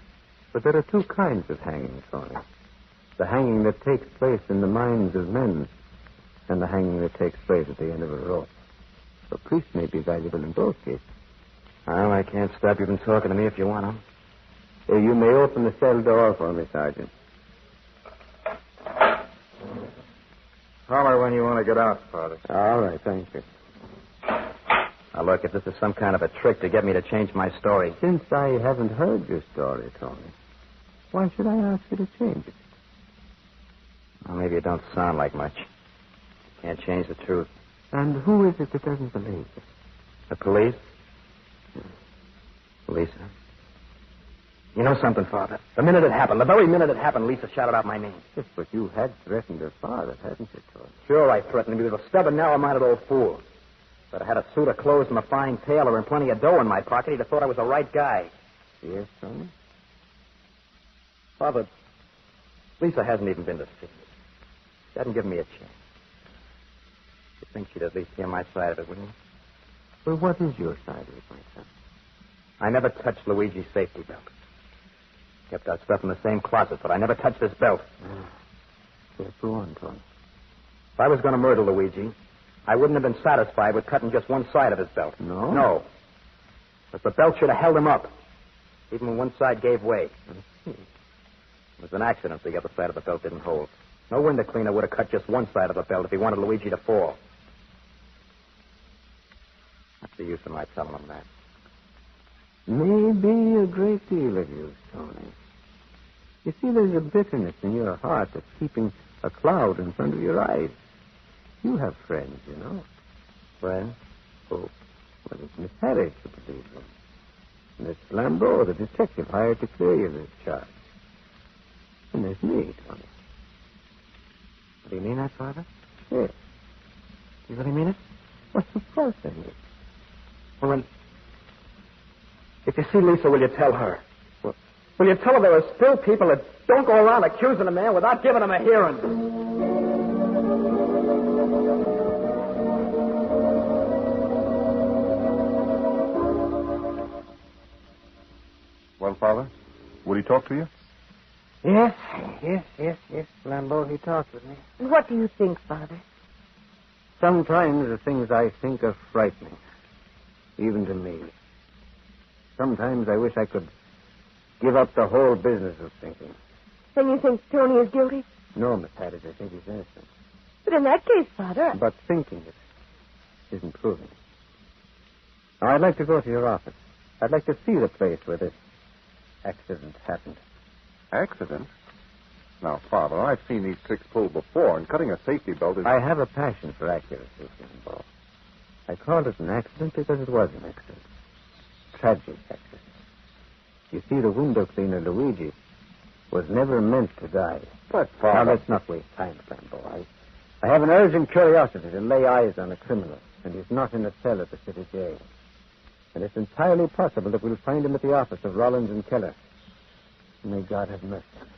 But there are two kinds of hanging, Tony. The hanging that takes place in the minds of men, and the hanging that takes place at the end of a rope. A priest may be valuable in both cases. Well, I can't stop you from talking to me if you want to. You may open the cell door for me, Sergeant. Holler when you want to get out, Father. All right, thank you. Now, look, if this is some kind of a trick to get me to change my story. Since I haven't heard your story, Tony, why should I ask you to change it? Well, maybe it don't sound like much. Can't change the truth. And who is it that doesn't believe it? The police? Lisa. You know something, Father? The minute it happened, the very minute it happened, Lisa shouted out my name. Yes, but you had threatened her father, hadn't you, Tony? Sure, I threatened him. He was a stubborn, narrow-minded old fool. But I had a suit of clothes from a fine tailor and plenty of dough in my pocket. He'd have thought I was the right guy. Yes, Tony? Father, Lisa hasn't even been to see me. She hasn't given me a chance. You think she'd at least hear my side of it, wouldn't you? Well, what is your side of it, my son? I never touched Luigi's safety belt. Kept our stuff in the same closet, but I never touched his belt. Yes, go on, Tony. If I was going to murder Luigi, I wouldn't have been satisfied with cutting just one side of his belt. No? No. But the belt should have held him up, even when one side gave way. It was an accident the other side of the belt didn't hold. No window cleaner would have cut just one side of the belt if he wanted Luigi to fall. What's the use of my telling him that? Maybe a great deal of use, Tony. You see, there's a bitterness in your heart that's keeping a cloud in front of your eyes. You have friends, you know. Friends? Oh, well, it's Miss Harris, the policeman. Miss Flambeau, the detective hired to clear you this charge. And there's me, Tony. Do you mean that, Father? Yes. You really mean it? What's the first thing? Well, then, if you see Lisa, will you tell her? Will you tell her there are still people that don't go around accusing a man without giving him a hearing? Well, Father, would he talk to you? Yes, Flambeau, he talked with me. What do you think, Father? Sometimes the things I think are frightening, even to me. Sometimes I wish I could give up the whole business of thinking. Then you think Tony is guilty? No, Miss Haddis, I think he's innocent. But in that case, Father... But thinking it isn't proving it. Now, I'd like to go to your office. I'd like to see the place where this accident happened. Accident? Now, Father, I've seen these tricks pulled before, and cutting a safety belt is... I have a passion for accuracy, Flambeau. I called it an accident because it was an accident. Tragic accident. You see, the window cleaner, Luigi, was never meant to die. But, Father... Now, let's not waste time, Flambeau. I have an urgent curiosity to lay eyes on a criminal, and he's not in a cell at the city jail. And it's entirely possible that we'll find him at the office of Rollins and Keller. May God have mercy on us.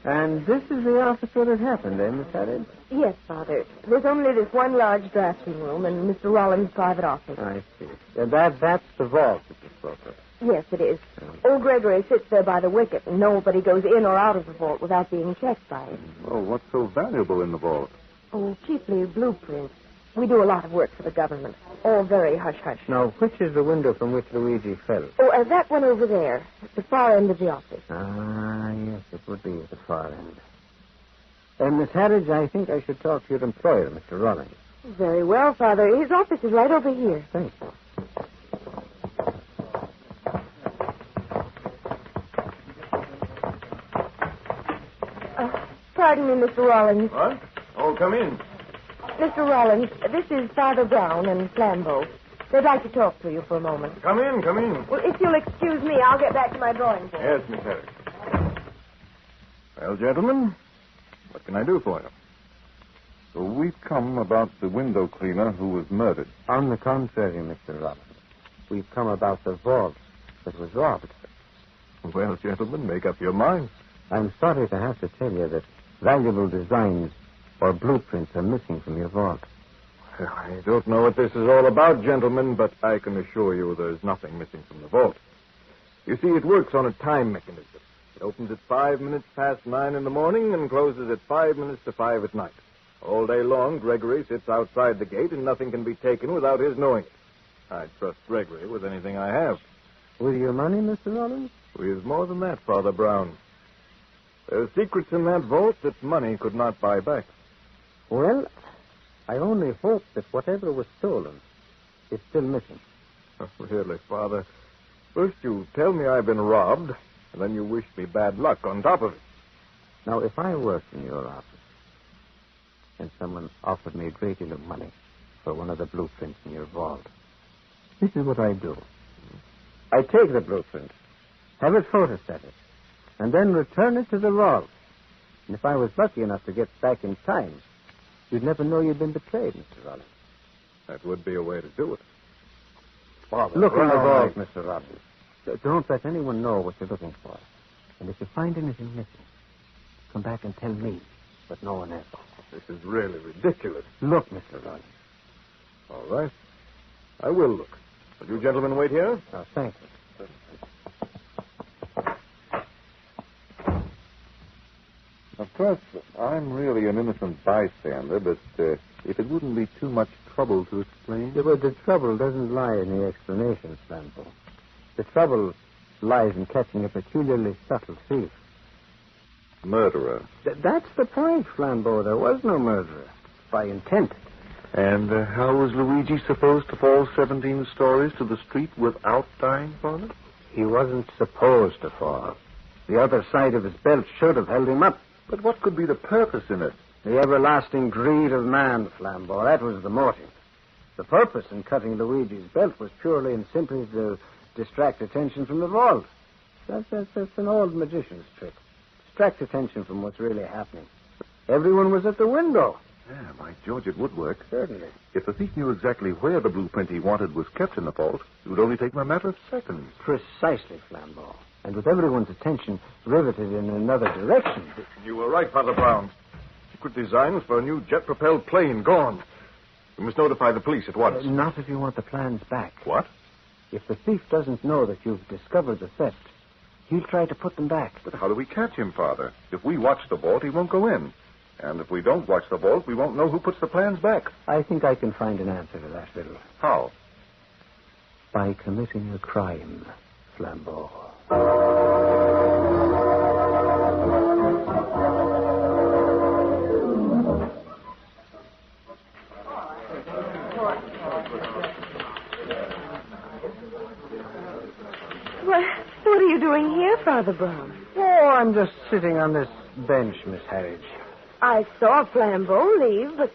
And this is the office where it happened, eh, Miss Haddis? Yes, Father. There's only this one large drafting room and Mr. Rollins' private office. I see. That's the vault that you spoke of. Yes, it is. Old Gregory sits there by the wicket, and nobody goes in or out of the vault without being checked by it. Oh, what's so valuable in the vault? Oh, chiefly blueprints. We do a lot of work for the government. All very hush-hush. Now, which is the window from which Luigi fell? Oh, that one over there, at the far end of the office. Ah, yes, it would be at the far end. Miss Haddis, I think I should talk to your employer, Mr. Rollins. Very well, Father. His office is right over here. Thank you. Pardon me, Mr. Rollins. What? Oh, come in. Mr. Rollins, this is Father Brown and Flambeau. They'd like to talk to you for a moment. Come in. Well, if you'll excuse me, I'll get back to my drawing board. Yes, Miss Harris. Well, gentlemen, what can I do for you? So we've come about the window cleaner who was murdered. On the contrary, Mr. Rollins, we've come about the vault that was robbed. Well, gentlemen, make up your minds. I'm sorry to have to tell you that valuable designs or blueprints are missing from your vault. I don't know what this is all about, gentlemen, but I can assure you there's nothing missing from the vault. You see, it works on a time mechanism. It opens at 5 minutes past 9 in the morning and closes at 5 minutes to 5 at night. All day long, Gregory sits outside the gate, and nothing can be taken without his knowing it. I trust Gregory with anything I have. With your money, Mr. Rollins? With more than that, Father Brown. There are secrets in that vault that money could not buy back. Well, I only hope that whatever was stolen is still missing. Oh, really, Father? First you tell me I've been robbed, and then you wish me bad luck on top of it. Now, if I worked in your office and someone offered me a great deal of money for one of the blueprints in your vault, this is what I do. I take the blueprint, have it photostated, and then return it to the vault. And if I was lucky enough to get back in time, you'd never know you'd been betrayed, Mr. Rollins. That would be a way to do it. Father, look in the vault, Mr. Rollins. Don't let anyone know what you're looking for. And if you find anything missing, come back and tell me, but no one else. This is really ridiculous. Look, Mr. Rollins. All right. I will look. Will you gentlemen wait here? Oh, thank you. Of course, I'm really an innocent bystander, but if it wouldn't be too much trouble to explain... Yeah, but the trouble doesn't lie in the explanation, Flambeau. The trouble lies in catching a peculiarly subtle thief. Murderer. That's the point, Flambeau. There was no murderer. By intent. And how was Luigi supposed to fall 17 stories to the street without dying, Father? He wasn't supposed to fall. The other side of his belt should have held him up. But what could be the purpose in it? The everlasting greed of man, Flambeau. That was the motive. The purpose in cutting Luigi's belt was purely and simply to distract attention from the vault. That's an old magician's trick. Distract attention from what's really happening. Everyone was at the window. Yeah, by George, it would work. Certainly. If the thief knew exactly where the blueprint he wanted was kept in the vault, it would only take him a matter of seconds. Precisely, Flambeau. And with everyone's attention riveted in another direction. You were right, Father Brown. Secret designs for a new jet-propelled plane gone. We must notify the police at once. Not if you want the plans back. What? If the thief doesn't know that you've discovered the theft, he'll try to put them back. But how do we catch him, Father? If we watch the vault, he won't go in. And if we don't watch the vault, we won't know who puts the plans back. I think I can find an answer to that riddle. How? By committing a crime, Flambeau. What are you doing here, Father Brown? Oh, I'm just sitting on this bench, Miss Harridge. I saw Flambeau leave, but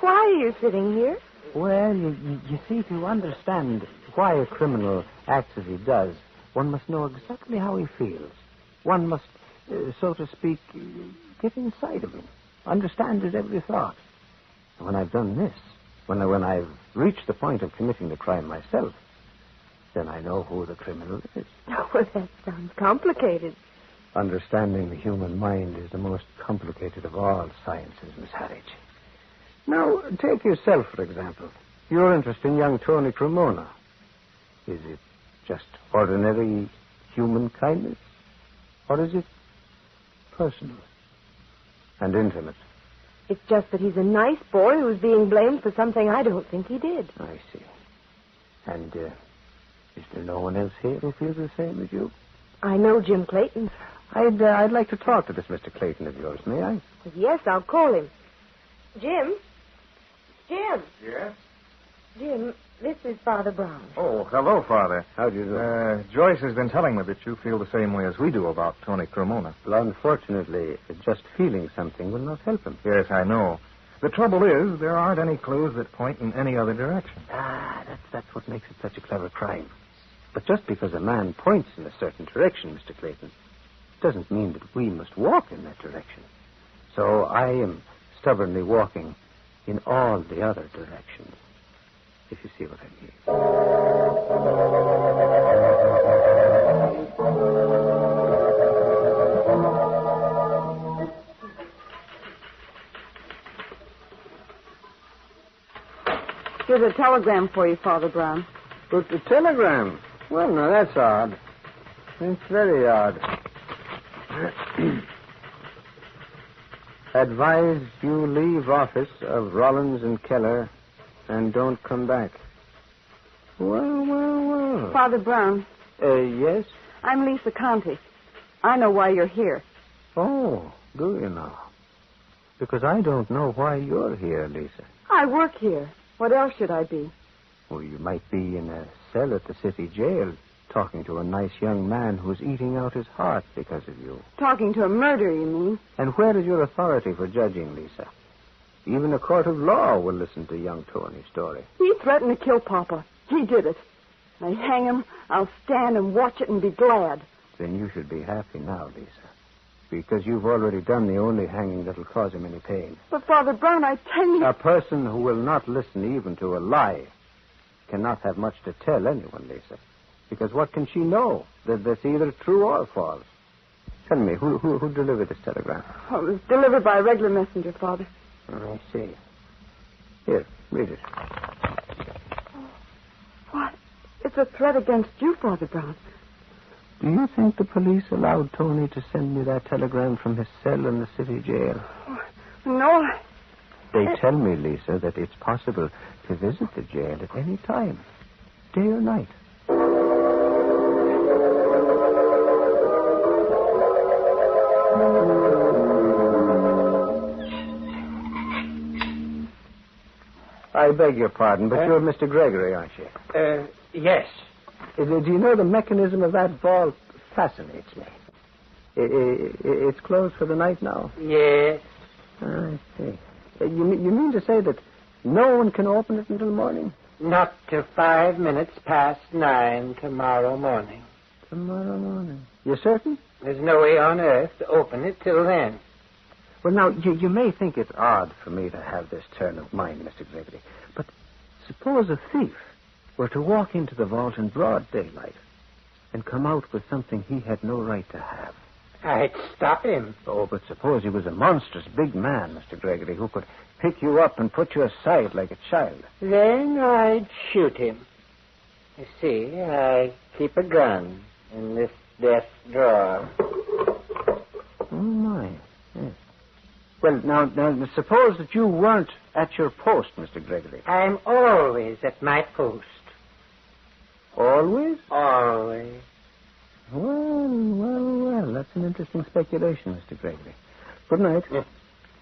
why are you sitting here? Well, you see, to understand why a criminal acts as he does, one must know exactly how he feels. One must, so to speak, get inside of him, understand his every thought. And when I've done this, when I've reached the point of committing the crime myself, then I know who the criminal is. Oh, well, that sounds complicated. Understanding the human mind is the most complicated of all sciences, Miss Harridge. Now, take yourself, for example. Your interest in young Tony Cremona. Is it just ordinary human kindness? Or is it personal and intimate? It's just that he's a nice boy who's being blamed for something I don't think he did. I see. And is there no one else here who feels the same as you? I know Jim Clayton. I'd like to talk to this Mr. Clayton of yours, may I? Yes, I'll call him. Jim? Jim? Yes? Jim, this is Father Brown. Oh, hello, Father. How do you do? Joyce has been telling me that you feel the same way as we do about Tony Cremona. Well, unfortunately, just feeling something will not help him. Yes, I know. The trouble is, there aren't any clues that point in any other direction. That's what makes it such a clever crime. But just because a man points in a certain direction, Mr. Clayton, doesn't mean that we must walk in that direction. So I am stubbornly walking in all the other directions, if you see what I mean. Here's a telegram for you, Father Brown. But the telegram? Well, now, that's odd. It's very odd. Advise you leave office of Rollins and Keller and don't come back. Well. Father Brown. Yes? I'm Lisa Conte. I know why you're here. Oh, do you now? Because I don't know why you're here, Lisa. I work here. What else should I be? Well, you might be in a cell at the city jail, talking to a nice young man who's eating out his heart because of you. Talking to a murderer, you mean? And where is your authority for judging, Lisa? Even a court of law will listen to young Tony's story. He threatened to kill Papa. He did it. They hang him, I'll stand and watch it and be glad. Then you should be happy now, Lisa. Because you've already done the only hanging that'll cause him any pain. But, Father Brown, I tell you... A person who will not listen even to a lie cannot have much to tell anyone, Lisa. Because what can she know? That's either true or false. Tell me, who delivered this telegram? Oh, it was delivered by a regular messenger, Father. Oh, I see. Here, read it. What? It's a threat against you, Father Brown. Do you think the police allowed Tony to send me that telegram from his cell in the city jail? No. They tell me, Lisa, that it's possible to visit the jail at any time, day or night. I beg your pardon, but you're Mr. Gregory, aren't you? Yes. Do you know the mechanism of that vault fascinates me? It's closed for the night now? Yes. I see. You mean to say that no one can open it until morning? Not till 5 minutes past 9 tomorrow morning. Tomorrow morning. You certain? There's no way on earth to open it till then. Well, now, you may think it odd for me to have this turn of mind, Mr. Gregory, but suppose a thief were to walk into the vault in broad daylight and come out with something he had no right to have. I'd stop him. Oh, but suppose he was a monstrous big man, Mr. Gregory, who could pick you up and put you aside like a child. Then I'd shoot him. You see, I keep a gun in this desk drawer. Oh, my. Yes. Well, now, suppose that you weren't at your post, Mr. Gregory. I'm always at my post. Always? Always. Well, that's an interesting speculation, Mr. Gregory. Good night. Yes.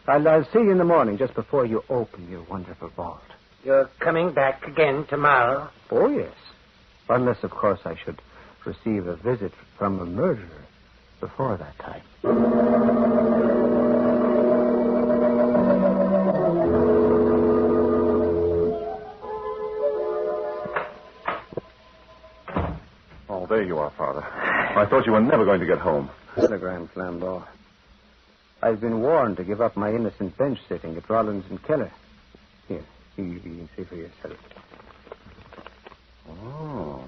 I'll see you in the morning, just before you open your wonderful vault. You're coming back again tomorrow? Oh, yes. Unless, of course, I should receive a visit from a murderer before that time. Oh, there you are, Father. I thought you were never going to get home. Telegram, Flambeau. I've been warned to give up my innocent bench sitting at Rollins and Keller. Here, you can see for yourself. Oh,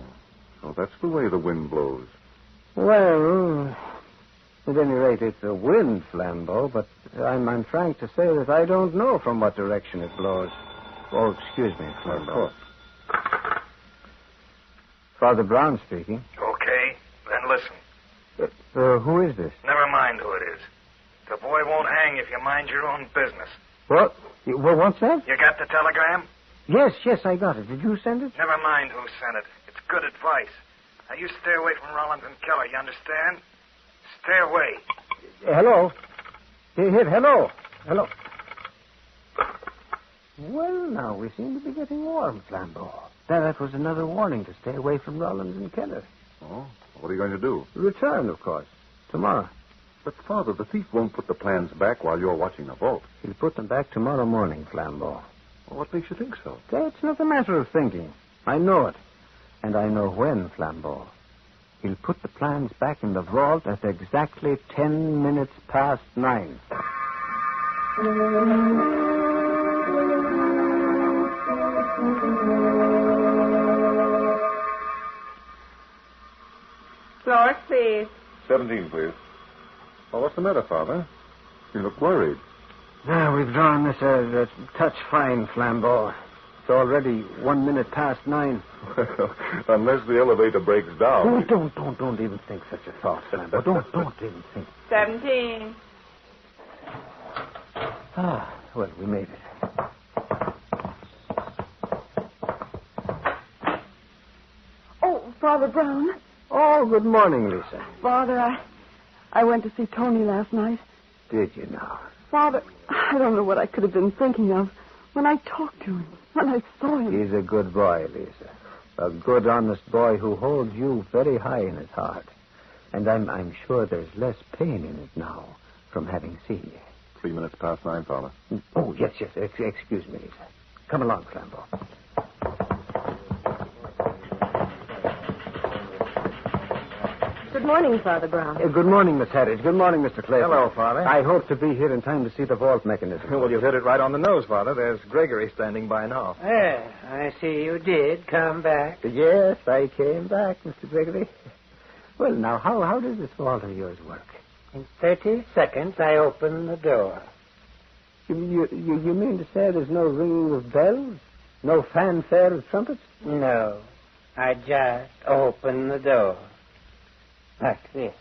so that's the way the wind blows. Well, at any rate, it's a wind, Flambeau, but I'm frank to say that I don't know from what direction it blows. Oh, excuse me, Flambeau. Father Brown speaking. Okay, then listen. Who is this? Never mind who it is. The boy won't hang if you mind your own business. What? Well, what's that? You got the telegram? Yes, I got it. Did you send it? Never mind who sent it. It's good advice. Now, you stay away from Rollins and Keller, you understand? Stay away. Hello? Hello? Well, now, we seem to be getting warm, Flambeau. That was another warning to stay away from Rollins and Keller. Oh? What are you going to do? Return, of course. Tomorrow. But, Father, the thief won't put the plans back while you're watching the vault. He'll put them back tomorrow morning, Flambeau. Well, what makes you think so? That's not a matter of thinking. I know it. And I know when, Flambeau. He'll put the plans back in the vault at exactly 10 minutes past 9. Floor, please. 17, please. Oh, what's the matter, Father? You look worried. We've drawn this a touch fine, Flambeau. It's already 1 minute past 9. Unless the elevator breaks down. Don't even think such a thought, Flambeau. Don't even think. 17. Well, we made it. Oh, Father Brown. Oh, good morning, Lisa. Father, I went to see Tony last night. Did you now? Father, I don't know what I could have been thinking of when I talked to him, when I saw him. He's a good boy, Lisa. A good, honest boy who holds you very high in his heart. And I'm sure there's less pain in it now from having seen you. 3 minutes past 9, Father. Oh, yes. Excuse me, Lisa. Come along, Flambeau. Good morning, Father Brown. Good morning, Miss Harris. Good morning, Mr. Clayton. Hello, Father. I hope to be here in time to see the vault mechanism. Well, you've hit it right on the nose, Father. There's Gregory standing by now. I see you did come back. Yes, I came back, Mr. Gregory. Well, now, how does this vault of yours work? In 30 seconds, I open the door. You mean to say there's no ringing of bells? No fanfare of trumpets? No. I just open the door. Like this.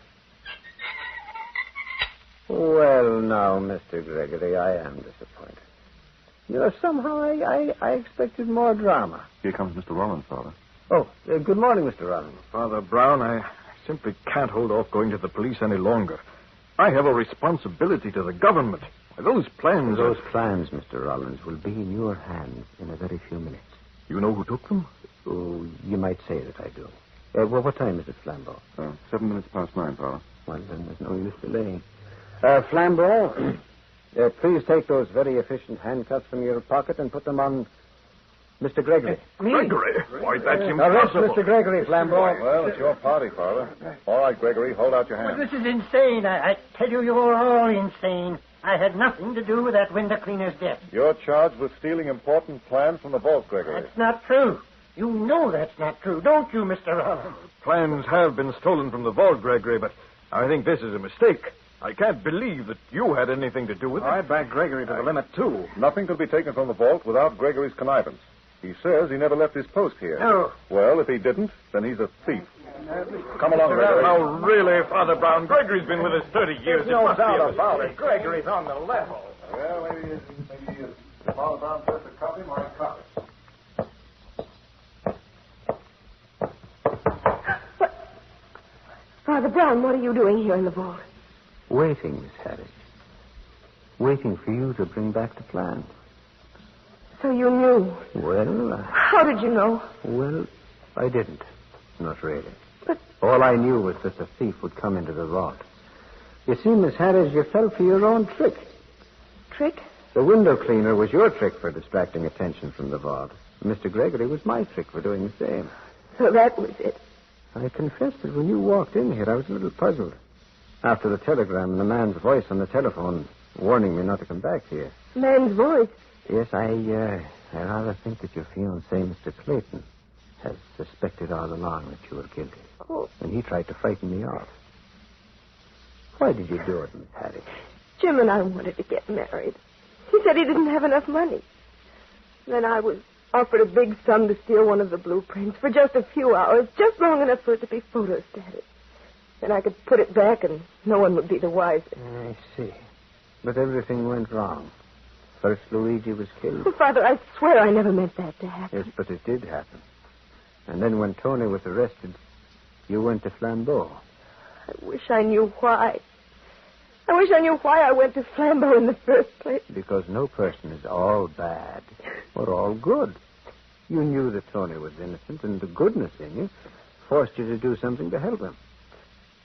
Well, now, Mr. Gregory, I am disappointed. You know, somehow I expected more drama. Here comes Mr. Rollins, Father. Oh, good morning, Mr. Rollins. Father Brown, I simply can't hold off going to the police any longer. I have a responsibility to the government. Those plans... Those plans, Mr. Rollins, will be in your hands in a very few minutes. You know who took them? Oh, you might say that I do. Well, what time is it, Flambeau? 7 minutes past 9, Father. Well, then there's no use delaying. Flambeau, please take those very efficient handcuffs from your pocket and put them on Mr. Gregory. Gregory? Why, that's Arrest impossible. Mr. Gregory, Flambeau. Well, it's your party, Father. All right, Gregory, hold out your hand. This is insane. I tell you, you're all insane. I had nothing to do with that window cleaner's death. You're charged with stealing important plans from the vault, Gregory. That's not true. You know that's not true, don't you, Mr. Rollins? Plans have been stolen from the vault, Gregory, but I think this is a mistake. I can't believe that you had anything to do with it. I back Gregory to the limit, too. Nothing could be taken from the vault without Gregory's connivance. He says he never left his post here. No. Well, if he didn't, then he's a thief. Come along, Gregory. Now, really, Father Brown, Gregory's been with us 30 years. There's no doubt about it. Gregory's on the level. Well, maybe he is. Father Brown says to copy my copy. Father Brown, what are you doing here in the vault? Waiting, Miss Harris. Waiting for you to bring back the plan. So you knew. Well, How did you know? Well, I didn't. Not really. But... All I knew was that the thief would come into the vault. You see, Miss Harris, you fell for your own trick. Trick? The window cleaner was your trick for distracting attention from the vault. Mr. Gregory was my trick for doing the same. So that was it. I confess that when you walked in here, I was a little puzzled. After the telegram and the man's voice on the telephone warning me not to come back here. Man's voice? Yes, I rather think that your fiancé, Mr. Clayton, has suspected all along that you were guilty. Oh. And he tried to frighten me off. Why did you do it, Miss Hattie? Jim and I wanted to get married. He said he didn't have enough money. Then I was offered a big sum to steal one of the blueprints for just a few hours, just long enough for it to be photostated. Then I could put it back and no one would be the wiser. I see. But everything went wrong. First Luigi was killed. Oh, Father, I swear I never meant that to happen. Yes, but it did happen. And then when Tony was arrested, you went to Flambeau. I wish I knew why. I wish I knew why I went to Flambeau in the first place. Because no person is all bad or all good. You knew that Tony was innocent, and the goodness in you forced you to do something to help him.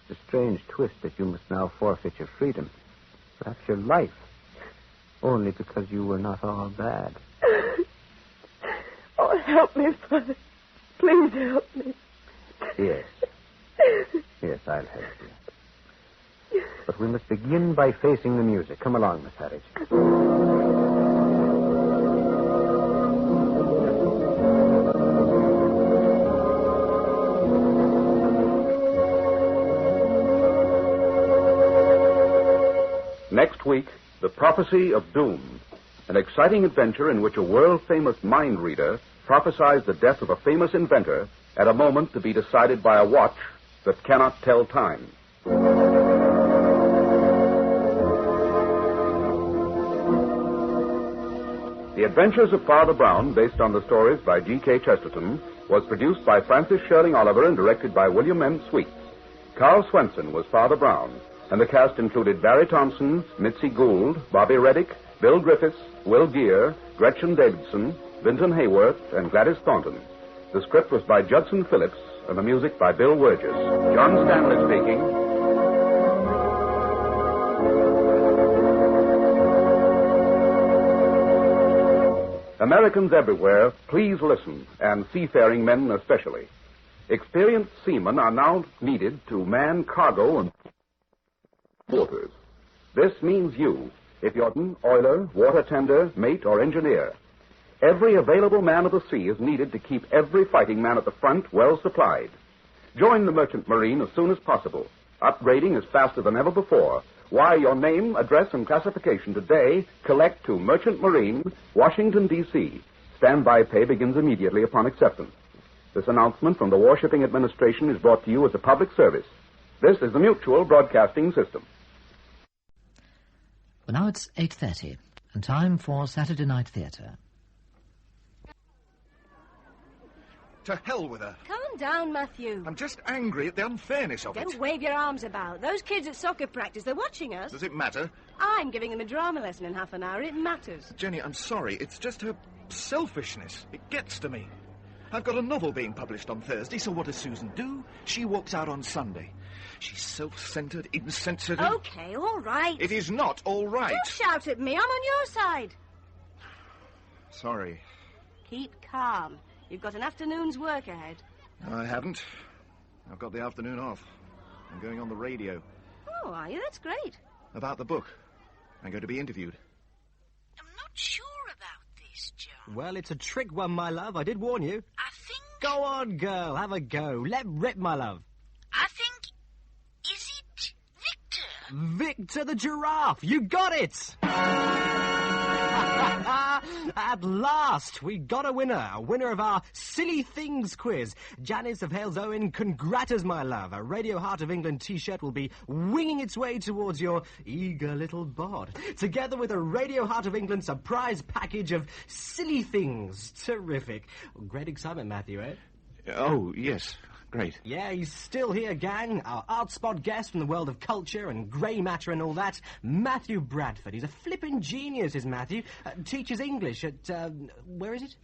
It's a strange twist that you must now forfeit your freedom, perhaps your life, only because you were not all bad. Oh, help me, Father. Please help me. Yes. Yes, I'll help you. But we must begin by facing the music. Come along, Miss Harris. Next week, The Prophecy of Doom, an exciting adventure in which a world-famous mind reader prophesies the death of a famous inventor at a moment to be decided by a watch that cannot tell time. The Adventures of Father Brown, based on the stories by G.K. Chesterton, was produced by Francis Sherling Oliver and directed by William M. Sweets. Carl Swenson was Father Brown, and the cast included Barry Thompson, Mitzi Gould, Bobby Reddick, Bill Griffiths, Will Geer, Gretchen Davidson, Vinton Hayworth, and Gladys Thornton. The script was by Judson Phillips, and the music by Bill Wurgis. John Stanley speaking. Americans everywhere, please listen, and seafaring men especially. Experienced seamen are now needed to man cargo and waters. This means you, if you're an oiler, water tender, mate, or engineer. Every available man of the sea is needed to keep every fighting man at the front well supplied. Join the Merchant Marine as soon as possible. Upgrading is faster than ever before. Why, your name, address, and classification today collect to Merchant Marine, Washington, D.C. Standby pay begins immediately upon acceptance. This announcement from the Warshipping Administration is brought to you as a public service. This is the Mutual Broadcasting System. Well, now it's 8:30, and time for Saturday Night Theater. To hell with her. Calm down, Matthew. I'm just angry at the unfairness of Don't it. wave your arms about. Those kids at soccer practice, they're watching us. Does it matter? I'm giving them a drama lesson in half an hour. It matters. Jenny, I'm sorry. It's just her selfishness. It gets to me. I've got a novel being published on Thursday, so what does Susan do? She walks out on Sunday. She's self-centered, insensitive. Okay, all right. It is not all right. Don't shout at me. I'm on your side. Sorry. keep calm. You've got an afternoon's work ahead. I haven't. I've got the afternoon off. I'm going on the radio. Oh, are you? That's great. About the book. I'm going to be interviewed. I'm not sure about this, John. Well, it's a trick one, my love. I did warn you. I think... Go on, girl. Have a go. Let rip, my love. I think... Is it Victor? Victor the giraffe. You got it. At last, we got a winner of our Silly Things quiz. Janice of Hales Owen, congratas, my love. A Radio Heart of England T-shirt will be winging its way towards your eager little bod, together with a Radio Heart of England surprise package of Silly Things. Terrific. Great excitement, Matthew, eh? Oh, yes. Great. Yeah, he's still here, gang. Our art spot guest from the world of culture and grey matter and all that. Matthew Bradford. He's a flippin' genius, is Matthew. Teaches English at, where is it?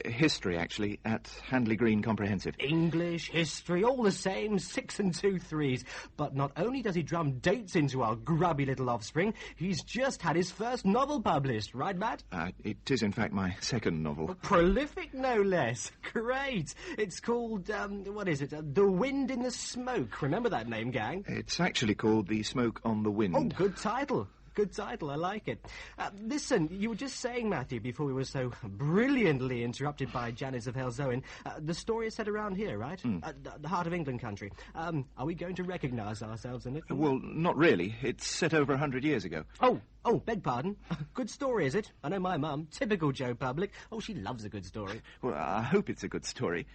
History, actually, at Handley Green Comprehensive. English, history, all the same, 6 and 2 3s. But not only does he drum dates into our grubby little offspring, he's just had his first novel published, right, Matt? It is, in fact, my second novel. Prolific, no less. Great. It's called, what is it? The Wind in the Smoke. Remember that name, gang? It's actually called The Smoke on the Wind. Oh, good title. Good title. I like it. Listen, you were just saying, Matthew, before we were so brilliantly interrupted by Janice of Hales Owen, the story is set around here, right? The Heart of England country. Are we going to recognise ourselves in it? Well, not really. It's set over 100 years ago. Oh, beg pardon. Good story, is it? I know my mum. Typical Joe Public. Oh, she loves a good story. Well, I hope it's a good story.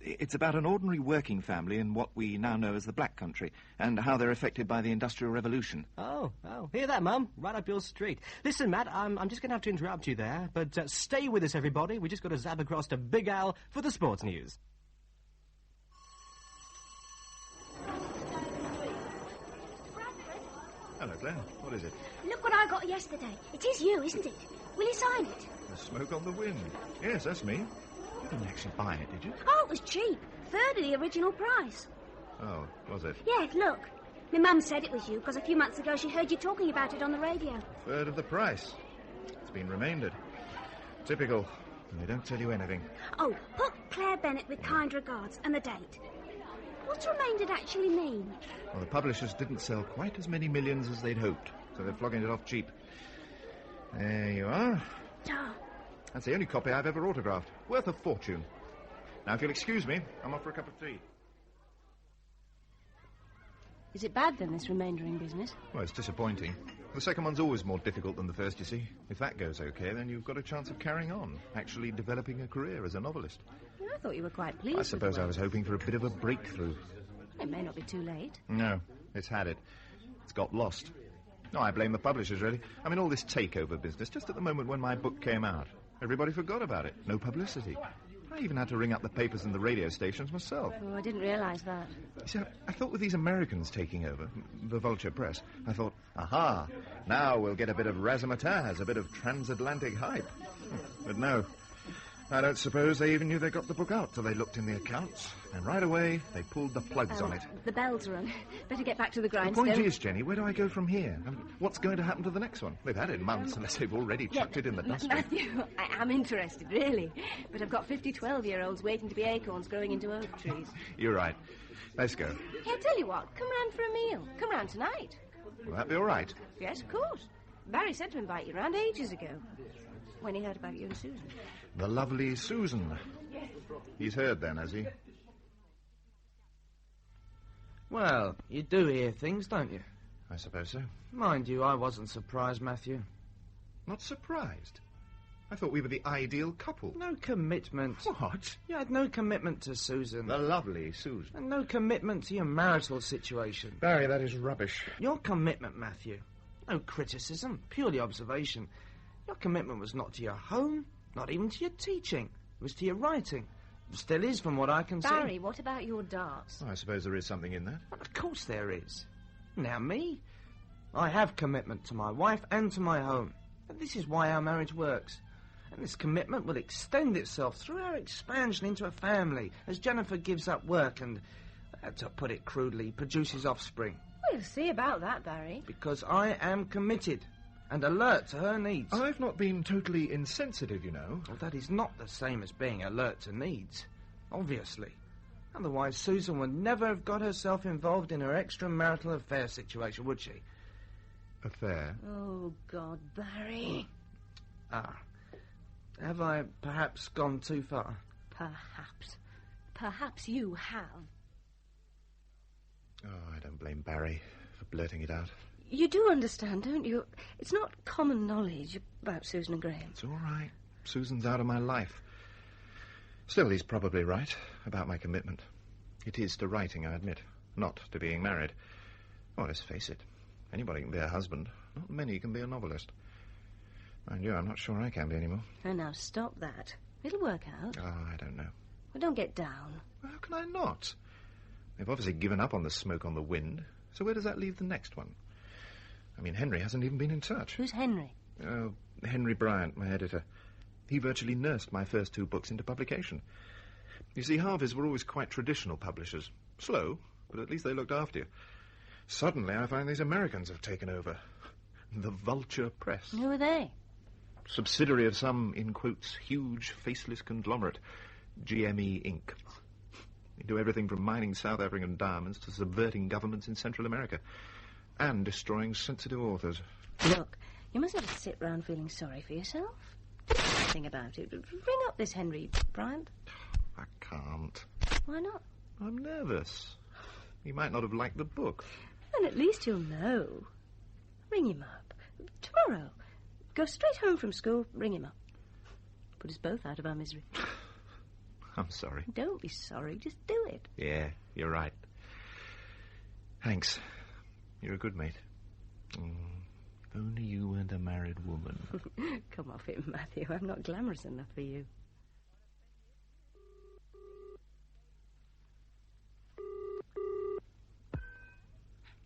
It's about an ordinary working family in what we now know as the Black Country, and how they're affected by the Industrial Revolution. Oh, hear that, Mum? Right up your street. Listen, Matt, I'm just going to have to interrupt you there, but stay with us, everybody. We just got to zap across to Big Al for the sports news. Hello, Claire. What is it? Look what I got yesterday. It is you, isn't it? Will you sign it? The Smoke on the Wind. Yes, that's me. You didn't actually buy it, did you? Oh, it was cheap. Third of the original price. Oh, was it? Yeah, look. My mum said it was you because a few months ago she heard you talking about it on the radio. Third of the price. It's been remaindered. Typical. They don't tell you anything. Oh, put Claire Bennett with kind regards and the date. What's remaindered actually mean? Well, the publishers didn't sell quite as many millions as they'd hoped, so they're flogging it off cheap. There you are. Oh. That's the only copy I've ever autographed. Worth a fortune. Now, if you'll excuse me, I'm off for a cup of tea. Is it bad, then, this remaindering business? Well, it's disappointing. The second one's always more difficult than the first, you see. If that goes okay, then you've got a chance of carrying on, actually developing a career as a novelist. Well, I thought you were quite pleased. I suppose I was hoping for a bit of a breakthrough. It may not be too late. No, it's had it. It's got lost. No, I blame the publishers, really. I mean, all this takeover business, just at the moment when my book came out. Everybody forgot about it. No publicity. I even had to ring up the papers and the radio stations myself. Oh, I didn't realise that. You see, I thought with these Americans taking over, the Vulture Press, I thought, aha, now we'll get a bit of razzmatazz, a bit of transatlantic hype. But no, I don't suppose they even knew they got the book out till they looked in the accounts. And right away, they pulled the plugs on it. The bell's rung. Better get back to the The grindstone. point is, Jenny, where do I go from here? I mean, what's going to happen to the next one? They've had it months, unless they've already chucked it in the dustbin. Matthew, I am interested, really. But I've got 50 12-year-olds waiting to be acorns growing into oak trees. You're right. Let's go. Hey, I tell you what, come round for a meal. Come round tonight. Will that be all right? Yes, of course. Barry said to invite you round ages ago, when he heard about you and Susan. The lovely Susan. He's heard then, has he? Well, you do hear things, don't you? I suppose so. Mind you, I wasn't surprised, Matthew. Not surprised? I thought we were the ideal couple. No commitment. What? You had no commitment to Susan. The lovely Susan. And no commitment to your marital situation. Barry, that is rubbish. Your commitment, Matthew. No criticism, purely observation. Your commitment was not to your home, not even to your teaching. It was to your writing. It still is, from what I can see. Barry, what about your darts? Oh, I suppose there is something in that. Well, of course there is. Now me, I have commitment to my wife and to my home. And this is why our marriage works. And this commitment will extend itself through our expansion into a family as Jennifer gives up work and, to put it crudely, produces offspring. We'll see about that, Barry. Because I am committed. and alert to her needs. I've not been totally insensitive, you know. Well, that is not the same as being alert to needs, obviously. Otherwise, Susan would never have got herself involved in her extramarital affair situation, would she? Affair? Oh, God, Barry. Have I perhaps gone too far? Perhaps. Perhaps you have. Oh, I don't blame Barry for blurting it out. You do understand, don't you? It's not common knowledge about Susan and Graham. It's all right. Susan's out of my life. Still, he's probably right about my commitment. It is to writing, I admit, not to being married. Well, let's face it. Anybody can be a husband. Not many can be a novelist. Mind you, I'm not sure I can be anymore. Oh, now stop that. It'll work out. Oh, I don't know. Well, don't get down. Well, how can I not? They've obviously given up on the smoke on the wind. So where does that leave the next one? I mean, Henry hasn't even been in touch. Who's Henry? Oh, Henry Bryant, my editor. He virtually nursed my first 2 books into publication. You see, Harvey's were always quite traditional publishers. Slow, but at least they looked after you. Suddenly, I find these Americans have taken over. The Vulture Press. Who are they? Subsidiary of some, in quotes, huge, faceless conglomerate. GME Inc. They do everything from mining South African diamonds to subverting governments in Central America. And destroying sensitive authors. Look, you mustn't just sit round feeling sorry for yourself. Do something about it. Ring up this Henry Bryant. I can't. Why not? I'm nervous. He might not have liked the book. And at least you'll know. Ring him up. Tomorrow. Go straight home from school, ring him up. Put us both out of our misery. I'm sorry. Don't be sorry, just do it. Yeah, you're right. Thanks. You're a good mate. If only you weren't a married woman. Come off it, Matthew. I'm not glamorous enough for you.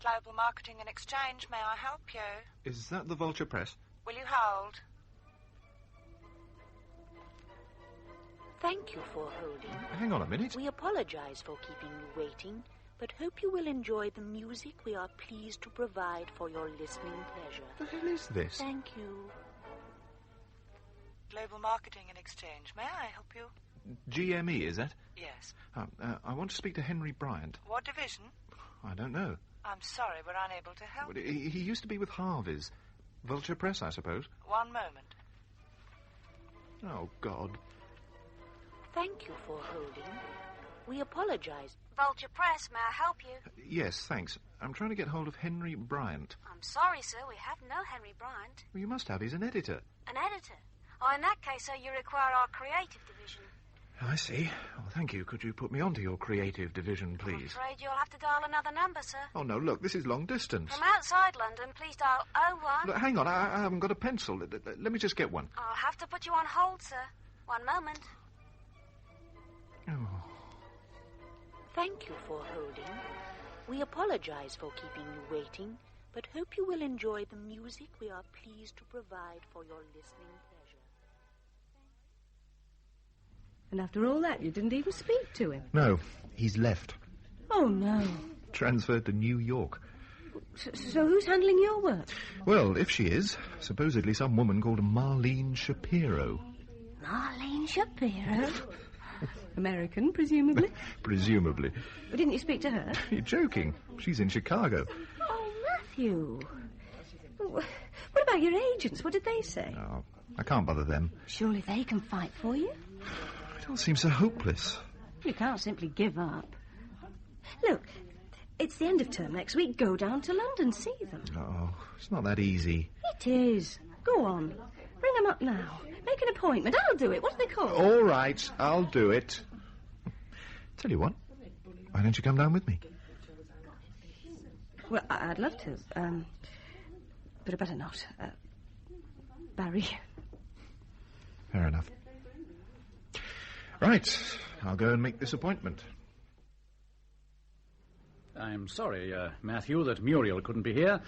Global Marketing and Exchange, may I help you? Is that the Vulture Press? Will you hold? Thank you for holding. Hang on a minute. We apologize for keeping you waiting, but hope you will enjoy the music we are pleased to provide for your listening pleasure. What the hell is this? Thank you. Global Marketing and Exchange, may I help you? GME, is that? Yes. I want to speak to Henry Bryant. What division? I don't know. I'm sorry, we're unable to help. But he used to be with Harvey's. Vulture Press, I suppose. One moment. Oh, God. Thank you for holding. We apologize. Vulture Press, may I help you? Yes, thanks. I'm trying to get hold of Henry Bryant. I'm sorry, sir, we have no Henry Bryant. Well, you must have. He's an editor. An editor? Oh, in that case, sir, you require our creative division. I see. Well, thank you. Could you put me onto your creative division, please? I'm afraid you'll have to dial another number, sir. Oh, no, look, this is long distance. From outside London, please dial 01... Look, hang on, I haven't got a pencil. Let me just get one. I'll have to put you on hold, sir. One moment. Oh. Thank you for holding. We apologize for keeping you waiting, but hope you will enjoy the music we are pleased to provide for your listening pleasure. And after all that, you didn't even speak to him. No, he's left. Oh, no. Transferred to New York. So who's handling your work? Well, if she is, supposedly some woman called Marlene Shapiro. Marlene Shapiro? American, presumably? Presumably. But didn't you speak to her? You're joking. She's in Chicago. Oh, Matthew. What about your agents? What did they say? Oh, I can't bother them. Surely they can fight for you? It all seems so hopeless. You can't simply give up. Look, it's the end of term next week. Go down to London, see them. Oh, it's not that easy. It is. Go on. Ring them up now. Make an appointment. I'll do it. What do they call it? All right, I'll do it. Tell you what, why don't you come down with me? Well, I'd love to. But I better not. Barry. Fair enough. Right, I'll go and make this appointment. I'm sorry, Matthew, that Muriel couldn't be here,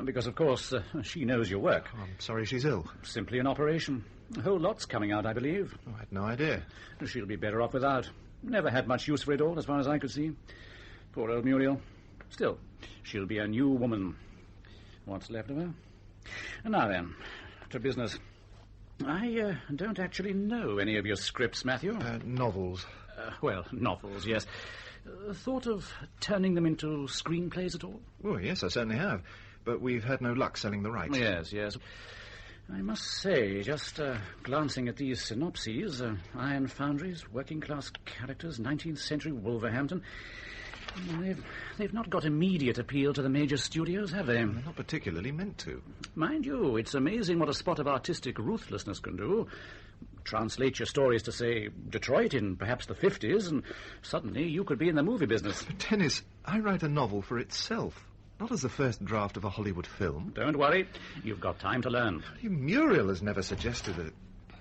because, of course, she knows your work. Oh, I'm sorry she's ill. Simply an operation. A whole lot's coming out, I believe. Oh, I had no idea. She'll be better off without. Never had much use for it all, as far as I could see. Poor old Muriel. Still, she'll be a new woman. What's left of her? Now then, to business. I don't actually know any of your scripts, Matthew. Novels. Well, novels, yes. Thought of turning them into screenplays at all? Oh, yes, I certainly have. But we've had no luck selling the rights. Yes. I must say, just glancing at these synopses, iron foundries, working-class characters, 19th century Wolverhampton, they've not got immediate appeal to the major studios, have they? They're not particularly meant to. Mind you, it's amazing what a spot of artistic ruthlessness can do. Translate your stories to, say, Detroit in perhaps the 50s, and suddenly you could be in the movie business. But, Dennis, I write a novel for itself. Not as the first draft of a Hollywood film. Don't worry. You've got time to learn. Muriel has never suggested that...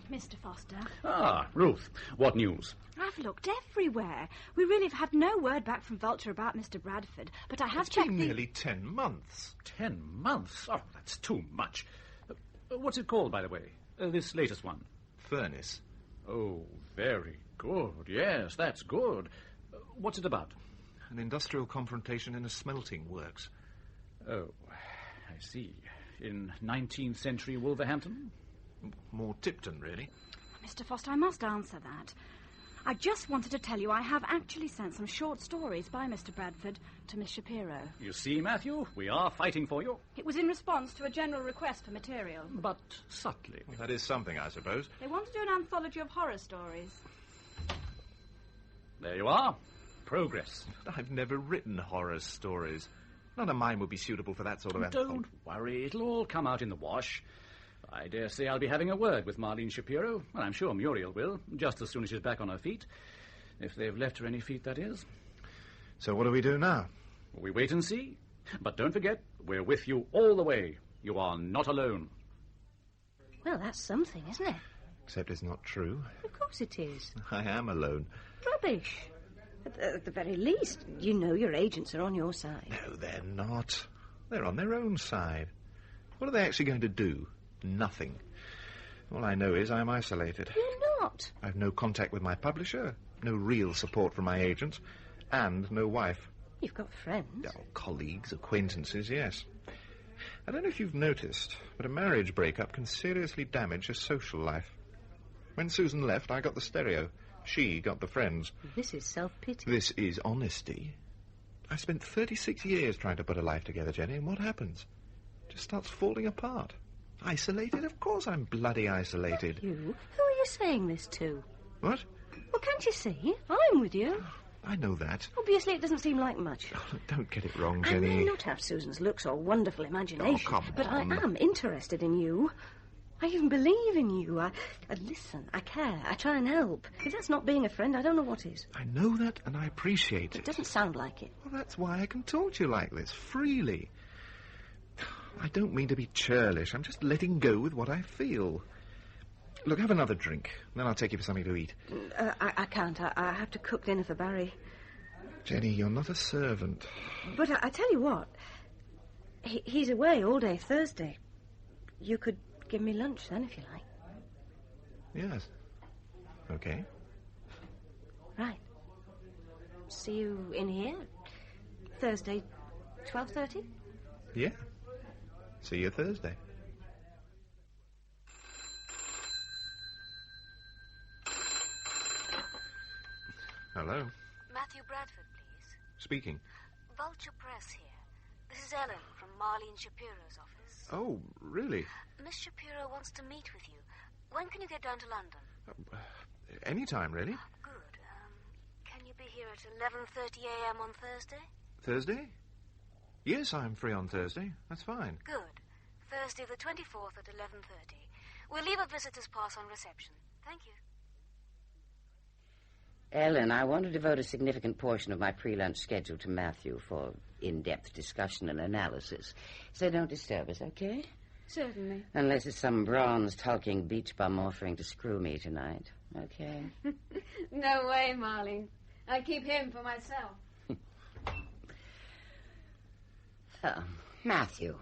Mr. Foster. Ah, Ruth. What news? I've looked everywhere. We really have had no word back from Vulture about Mr. Bradford, but I have It's been nearly 10 months. 10 months? Oh, that's too much. What's it called, by the way? This latest one? Furnace. Oh, very good. Yes, that's good. What's it about? An industrial confrontation in a smelting works. Oh, I see. In 19th century Wolverhampton? More Tipton, really. Mr. Foster, I must answer that. I just wanted to tell you I have actually sent some short stories by Mr. Bradford to Miss Shapiro. You see, Matthew, we are fighting for you. It was in response to a general request for material. But subtly. Well, that is something, I suppose. They want to do an anthology of horror stories. There you are. Progress. I've never written horror stories. None of mine would be suitable for that sort of... Don't worry. It'll all come out in the wash. I dare say I'll be having a word with Marlene Shapiro, and I'm sure Muriel will, just as soon as she's back on her feet. If they've left her any feet, that is. So what do we do now? We wait and see. But don't forget, we're with you all the way. You are not alone. Well, that's something, isn't it? Except it's not true. Of course it is. I am alone. Rubbish. At the very least, you know your agents are on your side. No, they're not. They're on their own side. What are they actually going to do? Nothing. All I know is I'm isolated. You're not. I've no contact with my publisher, no real support from my agents, and no wife. You've got friends. Oh, colleagues, acquaintances, yes. I don't know if you've noticed, but a marriage breakup can seriously damage a social life. When Susan left, I got the stereo. She got the friends. This is self-pity. This is honesty. I spent 36 years trying to put a life together, Jenny, and what happens? It just starts falling apart. Isolated? Of course I'm bloody isolated. You? Who are you saying this to? What? Well, can't you see? I'm with you. I know that. Obviously, it doesn't seem like much. Oh, don't get it wrong, I Jenny. may not have Susan's looks or wonderful imagination, come but on. I am interested in you. I even believe in you. I listen, I care, I try and help. If that's not being a friend, I don't know what is. I know that, and I appreciate it. It doesn't sound like it. Well, that's why I can talk to you like this, freely. I don't mean to be churlish. I'm just letting go with what I feel. Look, have another drink, then I'll take you for something to eat. I can't. I have to cook dinner for Barry. Jenny, you're not a servant. But I tell you what, he's away all day Thursday. You could give me lunch then, if you like. Yes. Okay. Right. See you in here Thursday, 12:30? Yeah. See you Thursday. Hello. Matthew Bradford, please. Speaking. Vulture Press here. This is Ellen from Marlene Shapiro's office. Oh, really? Miss Shapiro wants to meet with you. When can you get down to London? Anytime, really. Good. Can you be here at 11:30 a.m. on Thursday? Thursday? Yes, I'm free on Thursday. That's fine. Good. Thursday the 24th at 11:30. We'll leave a visitor's pass on reception. Thank you. Ellen, I want to devote a significant portion of my pre-lunch schedule to Matthew for in-depth discussion and analysis. So don't disturb us, okay? Certainly. Unless it's some bronzed, hulking beach bum offering to screw me tonight. Okay? No way, Marlene. I keep him for myself. Matthew.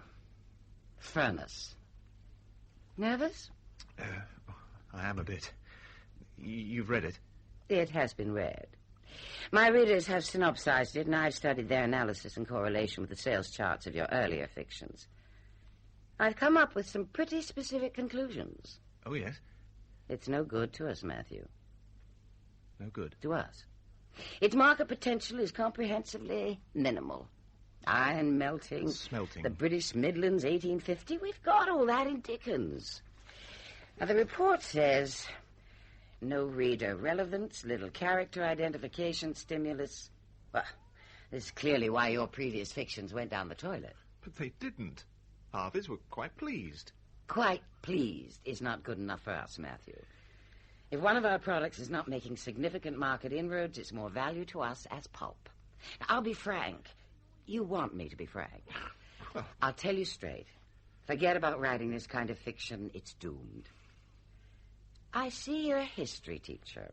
Furnace. Nervous? I am a bit. You've read it? It has been read. My readers have synopsized it, and I've studied their analysis in correlation with the sales charts of your earlier fictions. I've come up with some pretty specific conclusions. Oh, yes? It's no good to us, Matthew. No good? To us. Its market potential is comprehensively minimal. Iron melting. Smelting. The British Midlands, 1850. We've got all that in Dickens. Now, the report says no reader relevance, little character identification, stimulus. Well, this is clearly why your previous fictions went down the toilet. But they didn't. Harveys were quite pleased. Quite pleased is not good enough for us, Matthew. If one of our products is not making significant market inroads, it's more value to us as pulp. Now, I'll be frank. You want me to be frank. Well, I'll tell you straight. Forget about writing this kind of fiction. It's doomed. I see you're a history teacher.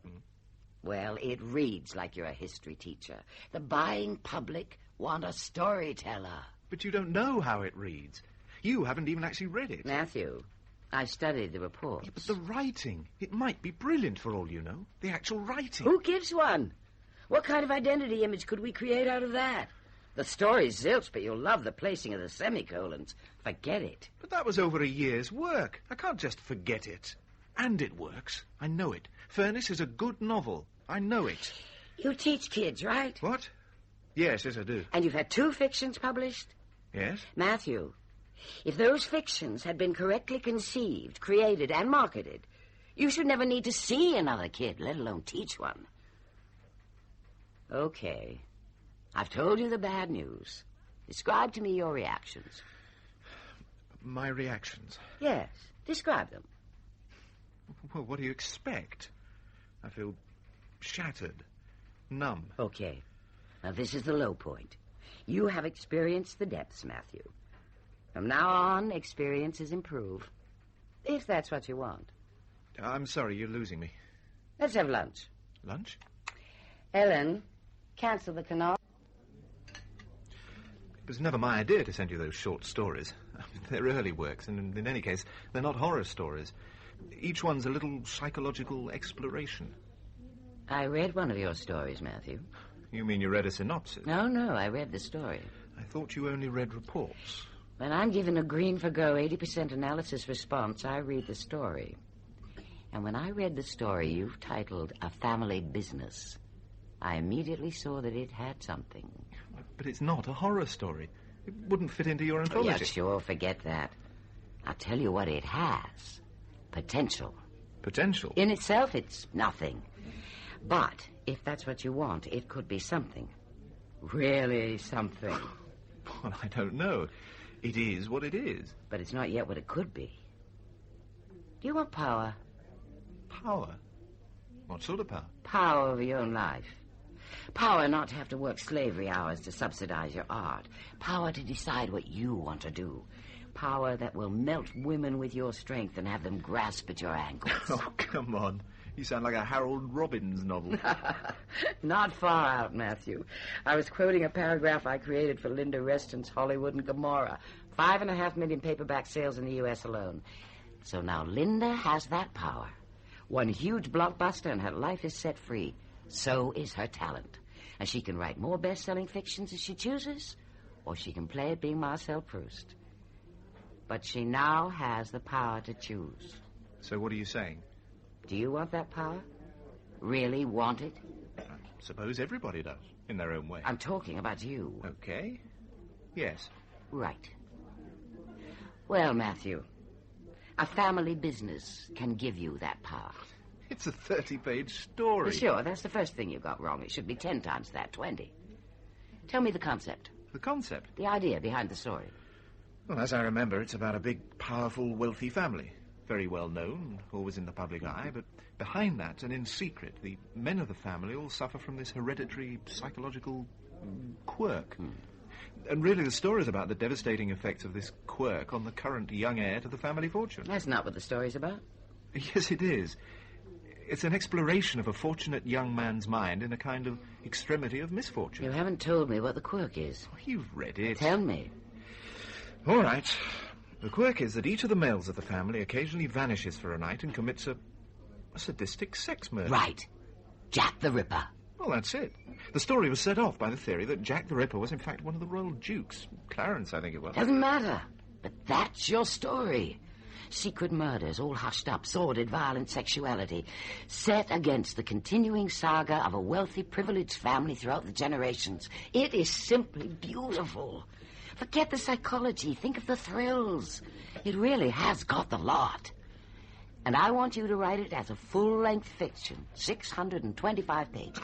Well, it reads like you're a history teacher. The buying public want a storyteller. But you don't know how it reads. You haven't even actually read it. Matthew, I studied the reports. Yeah, but the writing, it might be brilliant for all you know. The actual writing. Who gives one? What kind of identity image could we create out of that? The story's zilch, but you'll love the placing of the semicolons. Forget it. But that was over a year's work. I can't just forget it. And it works. I know it. Furnace is a good novel. I know it. You teach kids, right? What? Yes, I do. And you've had 2 fictions published? Yes. Matthew, if those fictions had been correctly conceived, created, and marketed, you should never need to see another kid, let alone teach one. Okay. I've told you the bad news. Describe to me your reactions. My reactions? Yes. Describe them. Well, what do you expect? I feel shattered, numb. Okay. Now, this is the low point. You have experienced the depths, Matthew. From now on, experiences improve. If that's what you want. I'm sorry, you're losing me. Let's have lunch. Lunch? Ellen, cancel the canal. It was never my idea to send you those short stories. They're early works, and in any case, they're not horror stories. Each one's a little psychological exploration. I read one of your stories, Matthew. You mean you read a synopsis? No, I read the story. I thought you only read reports. When I'm given a green for go 80% analysis response, I read the story. And when I read the story you've titled A Family Business, I immediately saw that it had something. But it's not a horror story. It wouldn't fit into your anthology. Yeah, sure, forget that. I'll tell you what it has. Potential. Potential? In itself, it's nothing. But if that's what you want, it could be something. Really something. Well, I don't know. It is what it is. But it's not yet what it could be. Do you want power? Power? What sort of power? Power over your own life. Power not to have to work slavery hours to subsidize your art. Power to decide what you want to do. Power that will melt women with your strength and have them grasp at your ankles. Oh, come on. You sound like a Harold Robbins novel. Not far out, Matthew. I was quoting a paragraph I created for Linda Reston's Hollywood and Gomorrah. 5.5 million paperback sales in the U.S. alone. So now Linda has that power. One huge blockbuster and her life is set free. So is her talent. And she can write more best-selling fictions as she chooses, or she can play at being Marcel Proust. But she now has the power to choose. So what are you saying? Do you want that power? Really want it? I suppose everybody does, in their own way. I'm talking about you. Okay. Yes. Right. Well, Matthew, a family business can give you that power. It's a 30-page story. Well, sure, that's the first thing you got wrong. It should be 10 times that, 20. Tell me the concept. The concept? The idea behind the story. Well, as I remember, it's about a big, powerful, wealthy family. Very well known, always in the public eye, but behind that and in secret, the men of the family all suffer from this hereditary psychological quirk. And really the story is about the devastating effects of this quirk on the current young heir to the family fortune. That's not what the story's about. Yes, it is. It's an exploration of a fortunate young man's mind in a kind of extremity of misfortune. You haven't told me what the quirk is. Oh, you've read it. Tell me. All right. The quirk is that each of the males of the family occasionally vanishes for a night and commits a sadistic sex murder. Right. Jack the Ripper. Well, that's it. The story was set off by the theory that Jack the Ripper was in fact one of the royal dukes. Clarence, I think it was. Doesn't matter. But that's your story. Secret murders, all hushed up, sordid, violent sexuality, set against the continuing saga of a wealthy, privileged family throughout the generations. It is simply beautiful. Forget the psychology. Think of the thrills. It really has got the lot. And I want you to write it as a full-length fiction, 625 pages.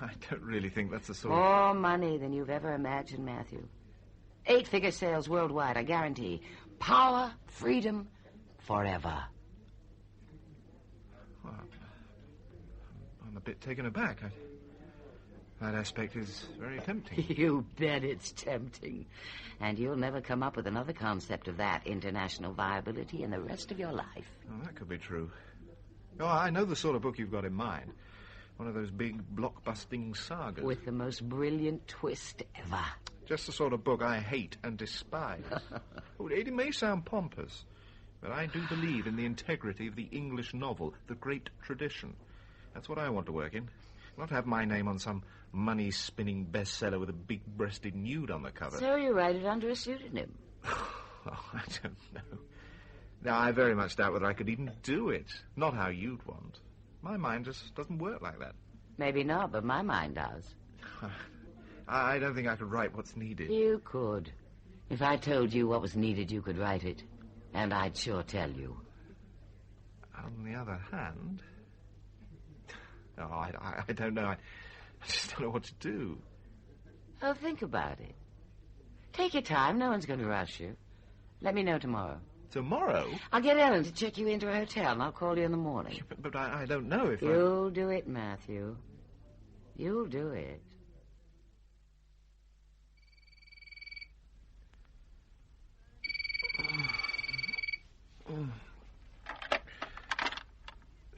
I don't really think that's the sort of... More money than you've ever imagined, Matthew. 8-figure sales worldwide, I guarantee. Power, freedom, forever. Well, I'm a bit taken aback. That aspect is very tempting. You bet it's tempting. And you'll never come up with another concept of that international viability in the rest of your life. Oh, that could be true. Oh, I know the sort of book you've got in mind. One of those big, blockbusting sagas. With the most brilliant twist ever. Just the sort of book I hate and despise. Oh, it may sound pompous, but I do believe in the integrity of the English novel, the great tradition. That's what I want to work in. Not have my name on some money-spinning bestseller with a big-breasted nude on the cover. So you write it under a pseudonym? Oh, I don't know. Now, I very much doubt whether I could even do it. Not how you'd want. My mind just doesn't work like that. Maybe not, but my mind does. I don't think I could write what's needed. You could. If I told you what was needed, you could write it. And I'd sure tell you. On the other hand... Oh, I don't know. I just don't know what to do. Oh, think about it. Take your time. No one's going to rush you. Let me know tomorrow. Tomorrow? I'll get Ellen to check you into a hotel, and I'll call you in the morning. Yeah, but I don't know if You'll do it, Matthew. You'll do it.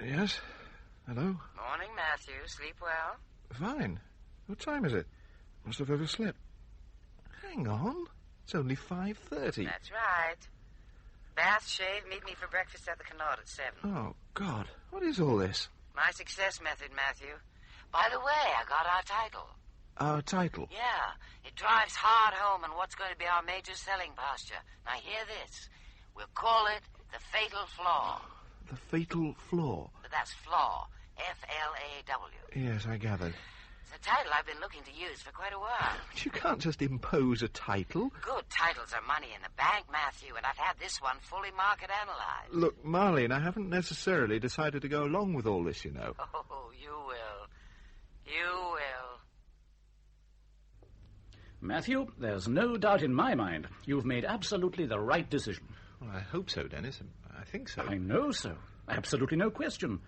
Yes? Hello? Morning, Matthew. Sleep well? Fine. What time is it? Must have overslept. Hang on. It's only 5:30. That's right. Bath, shave, meet me for breakfast at the Connaught at 7. Oh, God. What is all this? My success method, Matthew. By the way, I got our title. Our title? Yeah. It drives hard home on what's going to be our major selling posture. Now, hear this. We'll call it The Fatal Flaw. The Fatal Flaw? But that's flaw. F-L-A-W. Yes, I gathered. It's a title I've been looking to use for quite a while. But you can't just impose a title. Good titles are money in the bank, Matthew, and I've had this one fully market analyzed. Look, Marlene, I haven't necessarily decided to go along with all this, you know. Oh, you will. You will. Matthew, there's no doubt in my mind you've made absolutely the right decision. Well, I hope so, Dennis. I think so. I know so. Absolutely no question.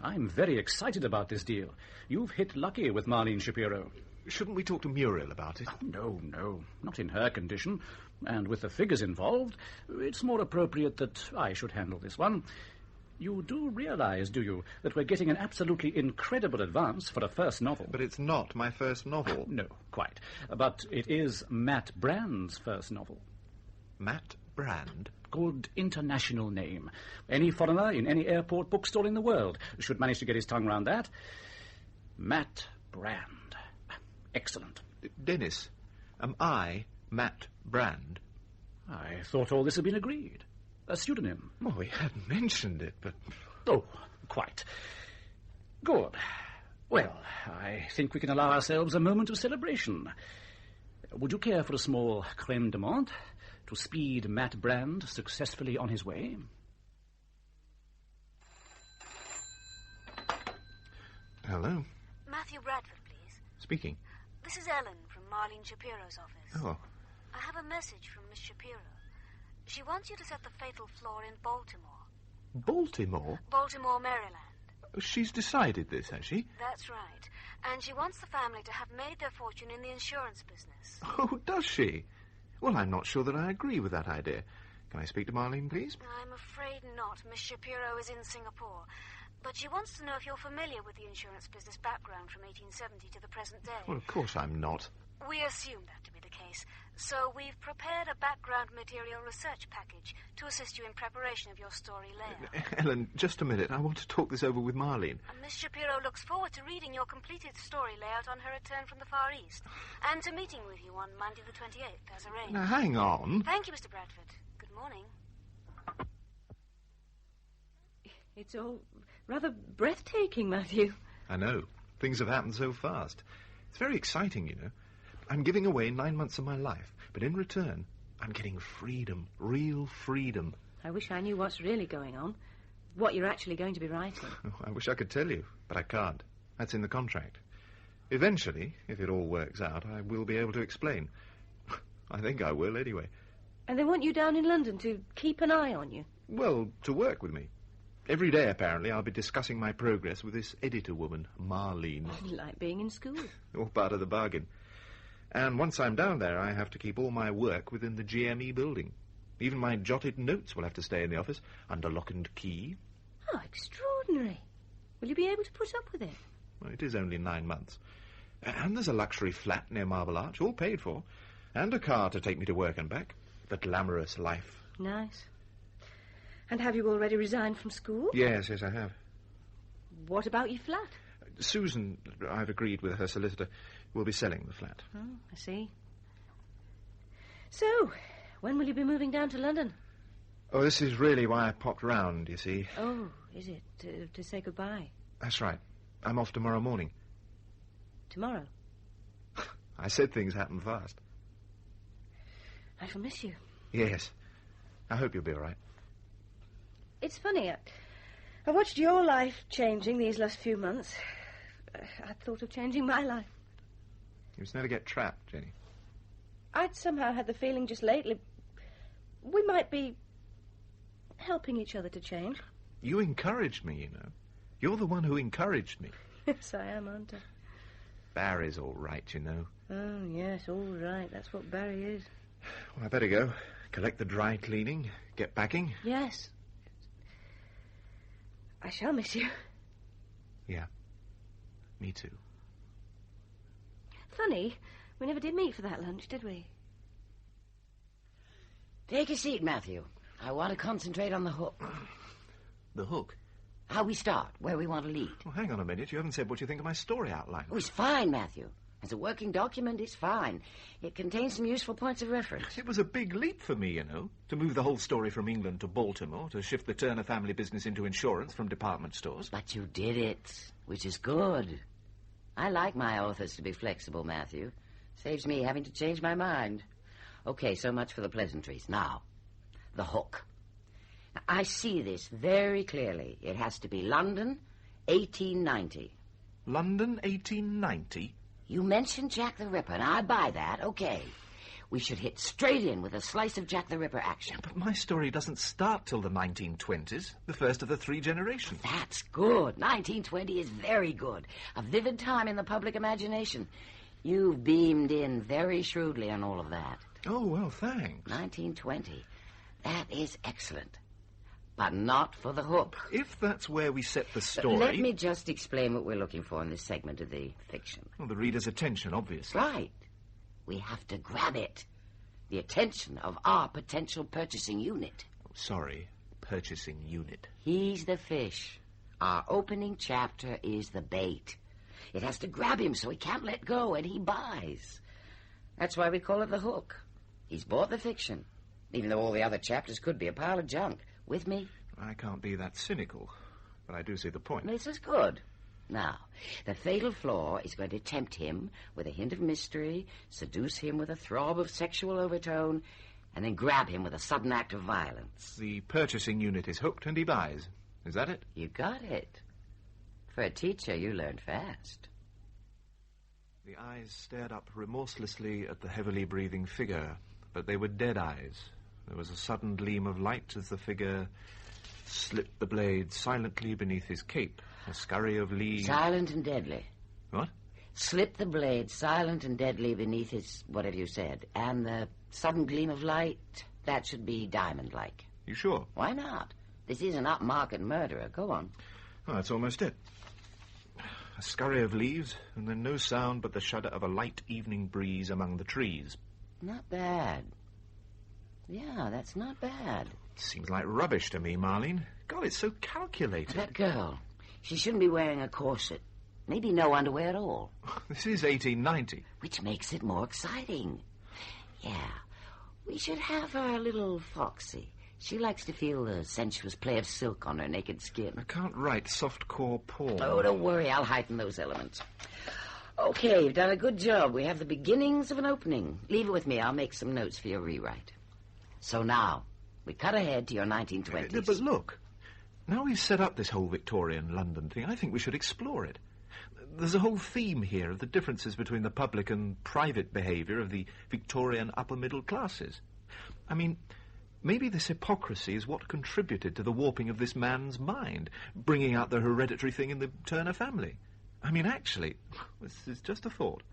I'm very excited about this deal. You've hit lucky with Marlene Shapiro. Shouldn't we talk to Muriel about it? Oh, no. Not in her condition. And with the figures involved, it's more appropriate that I should handle this one. You do realize, do you, that we're getting an absolutely incredible advance for a first novel? But it's not my first novel. No, quite. But it is Matt Brand's first novel. Matt Brand? Good international name. Any foreigner in any airport bookstore in the world should manage to get his tongue round that. Matt Brand. Excellent. Dennis, am I Matt Brand? I thought all this had been agreed. A pseudonym. Oh, we hadn't mentioned it, but... Oh, quite. Good. Well, I think we can allow ourselves a moment of celebration. Would you care for a small crème de menthe to speed Matt Brand successfully on his way? Hello. Matthew Bradford, please. Speaking. This is Ellen from Marlene Shapiro's office. Oh. I have a message from Miss Shapiro. She wants you to set the fatal flaw in Baltimore. Baltimore? Baltimore, Maryland. She's decided this, has she? That's right. And she wants the family to have made their fortune in the insurance business. Oh, does she? Well, I'm not sure that I agree with that idea. Can I speak to Marlene, please? I'm afraid not. Miss Shapiro is in Singapore. But she wants to know if you're familiar with the insurance business background from 1870 to the present day. Well, of course I'm not. We assume that to be the case. So we've prepared a background material research package to assist you in preparation of your story layout. Ellen, just a minute. I want to talk this over with Marlene. And Miss Shapiro looks forward to reading your completed story layout on her return from the Far East and to meeting with you on Monday the 28th, as arranged. Now, hang on. Thank you, Mr. Bradford. Goodbye. Good morning. It's all rather breathtaking, Matthew. I know. Things have happened so fast. It's very exciting, you know. I'm giving away 9 months of my life, but in return, I'm getting freedom, real freedom. I wish I knew what's really going on, what you're actually going to be writing. Oh, I wish I could tell you, but I can't. That's in the contract. Eventually, if it all works out, I will be able to explain. I think I will, anyway. And they want you down in London to keep an eye on you? Well, to work with me. Every day, apparently, I'll be discussing my progress with this editor woman, Marlene. Like being in school. All part of the bargain. And once I'm down there, I have to keep all my work within the GME building. Even my jotted notes will have to stay in the office, under lock and key. Oh, extraordinary. Will you be able to put up with it? Well, it is only 9 months. And there's a luxury flat near Marble Arch, all paid for. And a car to take me to work and back. The glamorous life. Nice. And have you already resigned from school? Yes, I have. What about your flat? Susan, I've agreed with her solicitor, will be selling the flat. Oh, I see. So, when will you be moving down to London? Oh, this is really why I popped round, you see. Oh, is it? To say goodbye? That's right. I'm off tomorrow morning. Tomorrow? I said things happen fast. I shall miss you. Yes. I hope you'll be all right. It's funny. I watched your life changing these last few months. I thought of changing my life. You must never get trapped, Jenny. I'd somehow had the feeling just lately we might be helping each other to change. You encouraged me, you know. You're the one who encouraged me. Yes, I am, aren't I? Barry's all right, you know. Oh, yes, all right. That's what Barry is. Well, I better go. Collect the dry cleaning. Get packing. Yes. I shall miss you. Yeah. Me too. Funny, we never did meet for that lunch, did we? Take a seat, Matthew. I want to concentrate on the hook. The hook? How we start, where we want to lead. Well, hang on a minute. You haven't said what you think of my story outline. Oh, it's fine, Matthew. As a working document, it's fine. It contains some useful points of reference. It was a big leap for me, you know, to move the whole story from England to Baltimore, to shift the Turner family business into insurance from department stores. But you did it, which is good. I like my authors to be flexible, Matthew. Saves me having to change my mind. Okay, so much for the pleasantries. Now, the hook. Now, I see this very clearly. It has to be London, 1890. London, 1890? You mentioned Jack the Ripper, and I buy that. Okay. We should hit straight in with a slice of Jack the Ripper action. But my story doesn't start till the 1920s, the first of the 3 generations. That's good. 1920 is very good. A vivid time in the public imagination. You've beamed in very shrewdly on all of that. Oh, well, thanks. 1920. That is excellent. But not for the hook. If that's where we set the story... Let me just explain what we're looking for in this segment of the fiction. Well, the reader's attention, obviously. Right. We have to grab it. The attention of our potential purchasing unit. Oh, sorry, purchasing unit. He's the fish. Our opening chapter is the bait. It has to grab him so he can't let go, and he buys. That's why we call it the hook. He's bought the fiction, even though all the other chapters could be a pile of junk. With me? I can't be that cynical, but I do see the point. This is good. Now, the fatal flaw is going to tempt him with a hint of mystery, seduce him with a throb of sexual overtone, and then grab him with a sudden act of violence. The purchasing unit is hooked and he buys. Is that it? You got it. For a teacher, you learned fast. The eyes stared up remorselessly at the heavily breathing figure, but they were dead eyes. There was a sudden gleam of light as the figure slipped the blade silently beneath his cape. A scurry of leaves... Silent and deadly. What? Slip the blade silent and deadly beneath his... whatever you said. And the sudden gleam of light, that should be diamond-like. You sure? Why not? This is an upmarket murderer. Go on. Oh, that's almost it. A scurry of leaves, and then no sound but the shudder of a light evening breeze among the trees. Not bad. Yeah, that's not bad. Seems like rubbish to me, Marlene. God, it's so calculated. That girl, she shouldn't be wearing a corset. Maybe no underwear at all. This is 1890. Which makes it more exciting. Yeah. We should have our little Foxy. She likes to feel the sensuous play of silk on her naked skin. I can't write soft-core porn. Oh, don't worry. I'll heighten those elements. Okay, you've done a good job. We have the beginnings of an opening. Leave it with me. I'll make some notes for your rewrite. So now, we cut ahead to your 1920s. But look, now we've set up this whole Victorian London thing, I think we should explore it. There's a whole theme here of the differences between the public and private behaviour of the Victorian upper-middle classes. I mean, maybe this hypocrisy is what contributed to the warping of this man's mind, bringing out the hereditary thing in the Turner family. I mean, actually, this is just a thought,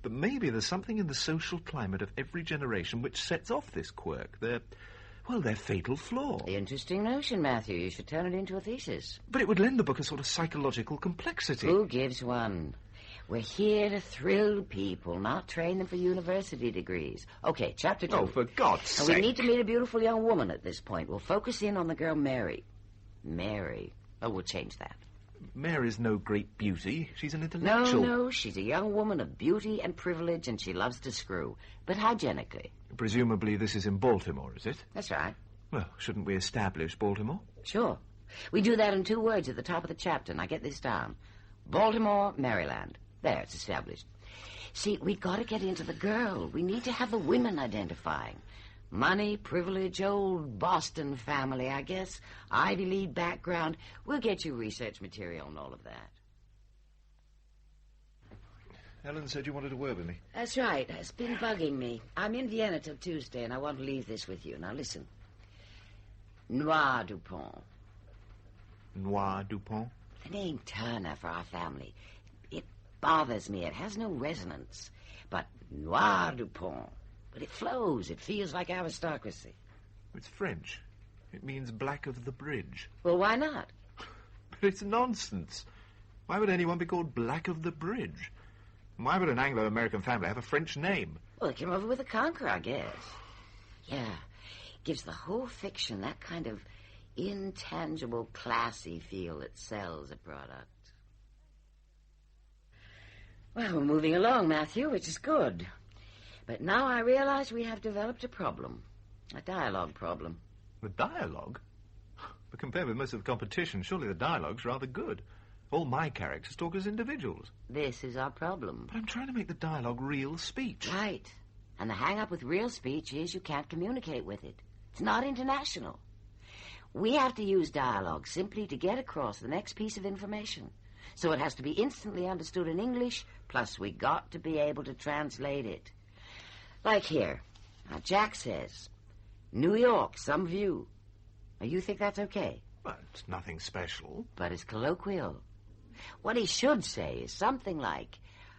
but maybe there's something in the social climate of every generation which sets off this quirk, their fatal flaw. Interesting notion, Matthew. You should turn it into a thesis. But it would lend the book a sort of psychological complexity. Who gives one? We're here to thrill people, not train them for university degrees. Okay, chapter 2. Oh, for God's sake. We need to meet a beautiful young woman at this point. We'll focus in on the girl Mary. Mary. Oh, we'll change that. Mary's no great beauty. She's an intellectual. No, she's a young woman of beauty and privilege, and she loves to screw, but hygienically. Presumably this is in Baltimore, is it? That's right. Well, shouldn't we establish Baltimore? Sure. We do that in 2 words at the top of the chapter. Now get this down. Baltimore, Maryland. There, it's established. See, we got to get into the girl. We need to have the women identifying. Money, privilege, old Boston family, I guess. Ivy League background. We'll get you research material and all of that. Helen said you wanted a word with me. That's right. It's been bugging me. I'm in Vienna till Tuesday, and I want to leave this with you. Now, listen. Noir Dupont. Noir Dupont? The name Turner for our family. It bothers me. It has no resonance. But Noir Dupont. But it flows. It feels like aristocracy. It's French. It means black of the bridge. Well, why not? But it's nonsense. Why would anyone be called black of the bridge? Why would an Anglo-American family have a French name? Well, it came over with the Conqueror, I guess. Yeah. Gives the whole fiction that kind of intangible, classy feel that sells a product. Well, we're moving along, Matthew, which is good. But now I realize we have developed a problem. A dialogue problem. The dialogue? But compared with most of the competition, surely the dialogue's rather good. All my characters talk as individuals. This is our problem. But I'm trying to make the dialogue real speech. Right. And the hang-up with real speech is you can't communicate with it. It's not international. We have to use dialogue simply to get across the next piece of information. So it has to be instantly understood in English, plus we got to be able to translate it. Like here. Now, Jack says, New York, some view. Now, you think that's okay? Well, it's nothing special. But it's colloquial. What he should say is something like,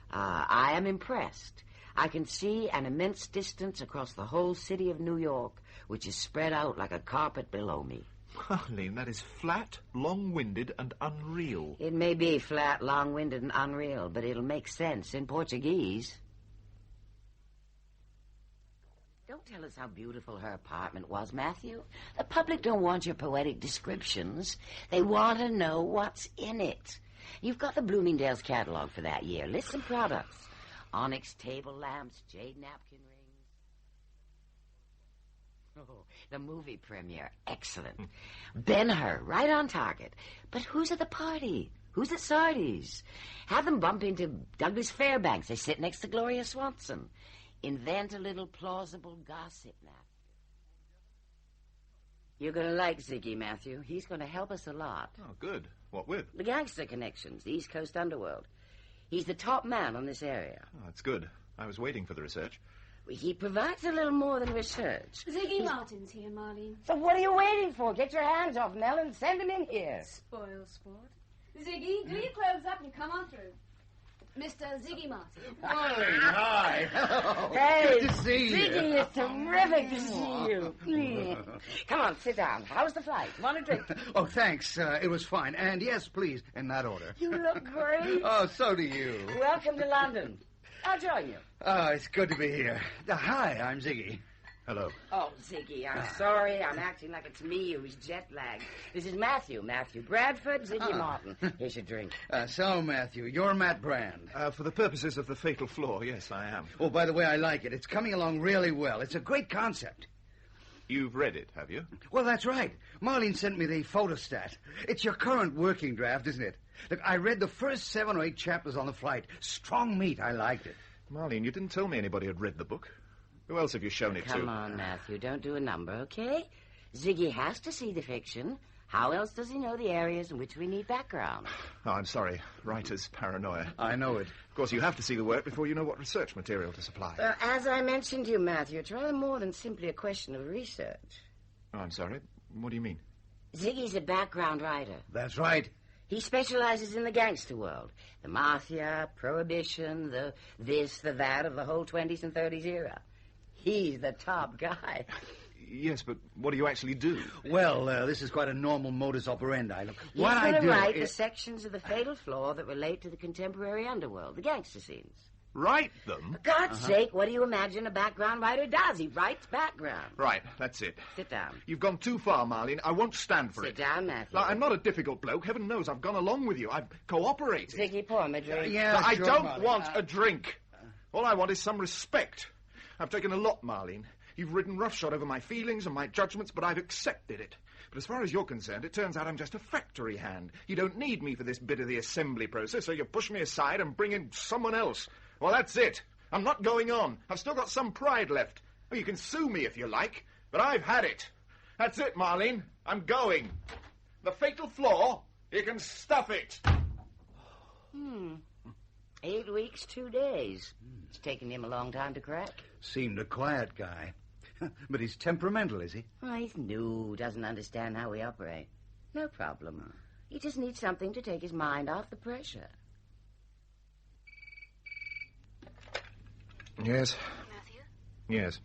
I am impressed. I can see an immense distance across the whole city of New York, which is spread out like a carpet below me. Arlene, that is flat, long-winded, and unreal. It may be flat, long-winded, and unreal, but it'll make sense in Portuguese. Don't tell us how beautiful her apartment was, Matthew. The public don't want your poetic descriptions. They want to know what's in it. You've got the Bloomingdale's catalog for that year. List some products. Onyx table lamps, jade napkin rings. Oh, the movie premiere. Excellent. Ben-Hur, right on target. But who's at the party? Who's at Sardi's? Have them bump into Douglas Fairbanks. They sit next to Gloria Swanson. Invent a little plausible gossip, Matthew. You're going to like Ziggy, Matthew. He's going to help us a lot. Oh, good. What with? The gangster connections, the East Coast underworld. He's the top man on this area. Oh, that's good. I was waiting for the research. He provides a little more than research. Ziggy Martin's here, Marlene. So what are you waiting for? Get your hands off Nell and send him in here. Spoil sport. Ziggy, do your clothes up and come on through. Mr. Ziggy Martin. Marlene, hi. Hey, good to see you. Ziggy, it's terrific to see you. Come on, sit down. How's the flight? Want a drink? Oh, thanks. It was fine. And yes, please, in that order. You look great. Oh, so do you. Welcome to London. I'll join you. Oh, it's good to be here. Hi, I'm Ziggy. Hello. Oh, Ziggy, I'm sorry. I'm acting like it's me who's jet-lagged. This is Matthew Bradford, Ziggy Martin. Here's your drink. So, Matthew, you're Matt Brand. For the purposes of the Fatal Flaw, yes, I am. Oh, by the way, I like it. It's coming along really well. It's a great concept. You've read it, have you? Well, that's right. Marlene sent me the photostat. It's your current working draft, isn't it? Look, I read the first 7 or 8 chapters on the flight. Strong meat. I liked it. Marlene, you didn't tell me anybody had read the book. Who else have you shown it to? Come on, Matthew, don't do a number, okay? Ziggy has to see the fiction. How else does he know the areas in which we need background? Oh, I'm sorry. Writer's paranoia. I know it. Of course, you have to see the work before you know what research material to supply. As I mentioned to you, Matthew, it's rather more than simply a question of research. Oh, I'm sorry. What do you mean? Ziggy's a background writer. That's right. He specializes in the gangster world. The mafia, prohibition, the this, the that of the whole 20s and 30s era. He's the top guy. Yes, but what do you actually do? Well, this is quite a normal modus operandi. Look, He's what I do write is... the sections of the Fatal Flaw that relate to the contemporary underworld, the gangster scenes. Write them? For God's sake, what do you imagine a background writer does? He writes background. Right, that's it. Sit down. You've gone too far, Marlene. I won't stand for it. Sit down, Matthew. I'm not a difficult bloke. Heaven knows I've gone along with you. I've cooperated. Ziggy, pour me a drink. I don't want a drink. All I want is some respect. I've taken a lot, Marlene. You've ridden roughshod over my feelings and my judgments, but I've accepted it. But as far as you're concerned, it turns out I'm just a factory hand. You don't need me for this bit of the assembly process, so you push me aside and bring in someone else. Well, that's it. I'm not going on. I've still got some pride left. Oh, you can sue me if you like, but I've had it. That's it, Marlene. I'm going. The Fatal Flaw, you can stuff it. 8 weeks, 2 days. It's taken him a long time to crack. Seemed a quiet guy. But he's temperamental, is he? Oh, he's new, doesn't understand how we operate. No problem. He just needs something to take his mind off the pressure. Yes. Matthew? Yes. Is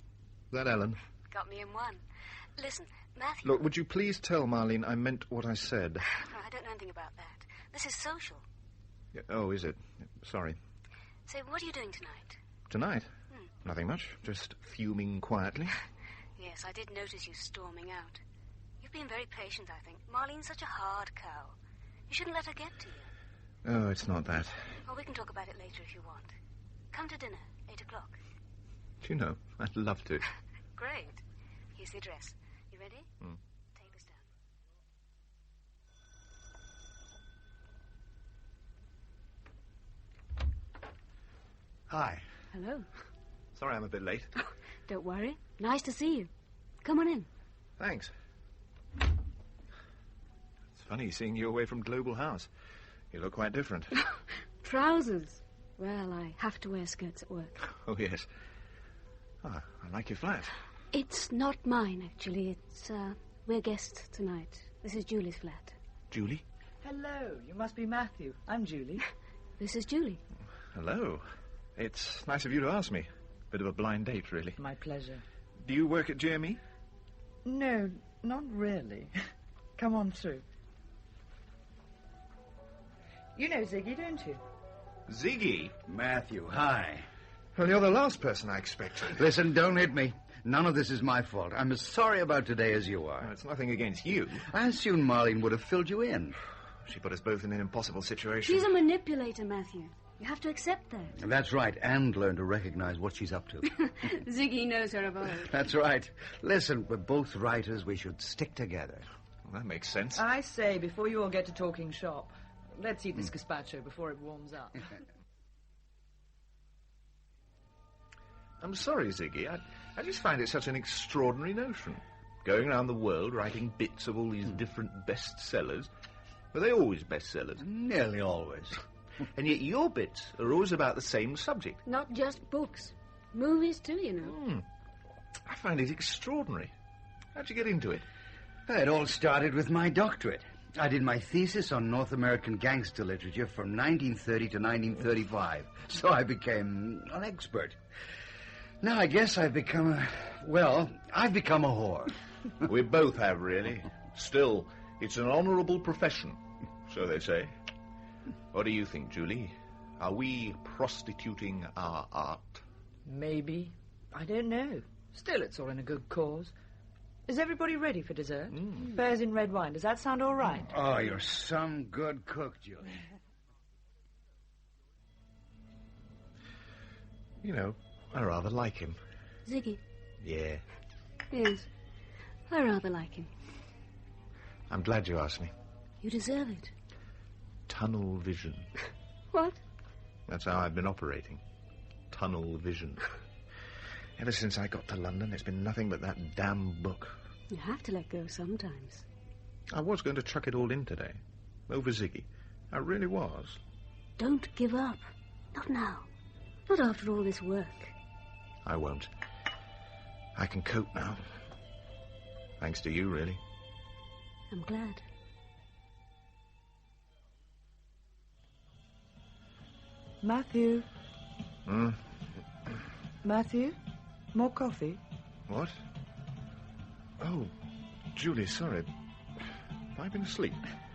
that Ellen? Got me in one. Listen, Matthew... Look, would you please tell Marlene I meant what I said? I don't know anything about that. This is social. Oh, is it? Sorry. Say, what are you doing tonight? Tonight? Nothing much. Just fuming quietly. Yes, I did notice you storming out. You've been very patient, I think. Marlene's such a hard cow. You shouldn't let her get to you. Oh, it's not that. Well, we can talk about it later if you want. Come to dinner, 8 o'clock. Do you know, I'd love to. Great. Here's the address. You ready? Take this down. Hi. Hello. Sorry I'm a bit late. Don't worry. Nice to see you. Come on in. Thanks. It's funny seeing you away from Global House. You look quite different. Trousers. Well, I have to wear skirts at work. Oh, yes. Ah, I like your flat. It's not mine, actually. It's, we're guests tonight. This is Julie's flat. Julie? Hello, you must be Matthew. I'm Julie. This is Julie. Hello. It's nice of you to ask me. Bit of a blind date, really. My pleasure. Do you work at GME? No, not really. Come on through. You know Ziggy, don't you? Ziggy? Matthew, hi. Well, you're the last person I expected. Listen, don't hit me. None of this is my fault. I'm as sorry about today as you are. Well, it's nothing against you. I assumed Marlene would have filled you in. She put us both in an impossible situation. She's a manipulator, Matthew. You have to accept that. That's right, and learn to recognize what she's up to. Ziggy knows her of old. That's right. Listen, we're both writers. We should stick together. Well, that makes sense. I say, before you all get to talking shop, let's eat this gazpacho before it warms up. I'm sorry, Ziggy. I just find it such an extraordinary notion. Going around the world writing bits of all these different bestsellers. Were they always bestsellers? Nearly always. And yet your bits are always about the same subject. Not just books. Movies, too, you know. I find it extraordinary. How'd you get into it? It all started with my doctorate. I did my thesis on North American gangster literature from 1930 to 1935. So I became an expert. Now I guess I've become a whore. We both have, really. Still, it's an honourable profession, so they say. What do you think, Julie? Are we prostituting our art? Maybe. I don't know. Still, it's all in a good cause. Is everybody ready for dessert? Pears in red wine. Does that sound all right? Oh, you're some good cook, Julie. You know, I rather like him. Ziggy? Yeah. Yes. I rather like him. I'm glad you asked me. You deserve it. Tunnel vision. What? That's how I've been operating. Tunnel vision. Ever since I got to London, it's been nothing but that damn book. You have to let go sometimes. I was going to chuck it all in today. Over Ziggy. I really was. Don't give up. Not now. Not after all this work. I won't. I can cope now. Thanks to you, really. I'm glad. Matthew. Hmm? Matthew? More coffee? What? Oh, Julie, sorry. Have I been asleep?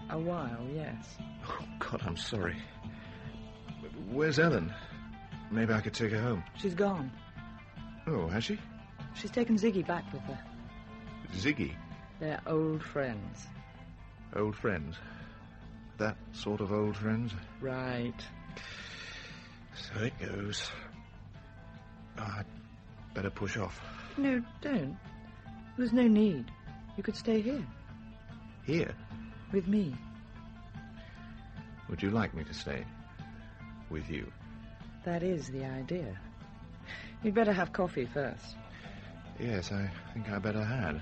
A while, yes. Oh, God, I'm sorry. Where's Ellen? Maybe I could take her home. She's gone. Oh, has she? She's taken Ziggy back with her. Ziggy? They're old friends. Old friends? That sort of old friends? Right. So it goes. Oh, I'd better push off. No, don't. There's no need. You could stay here. Here? With me. Would you like me to stay? With you? That is the idea. You'd better have coffee first. Yes, I think I better had.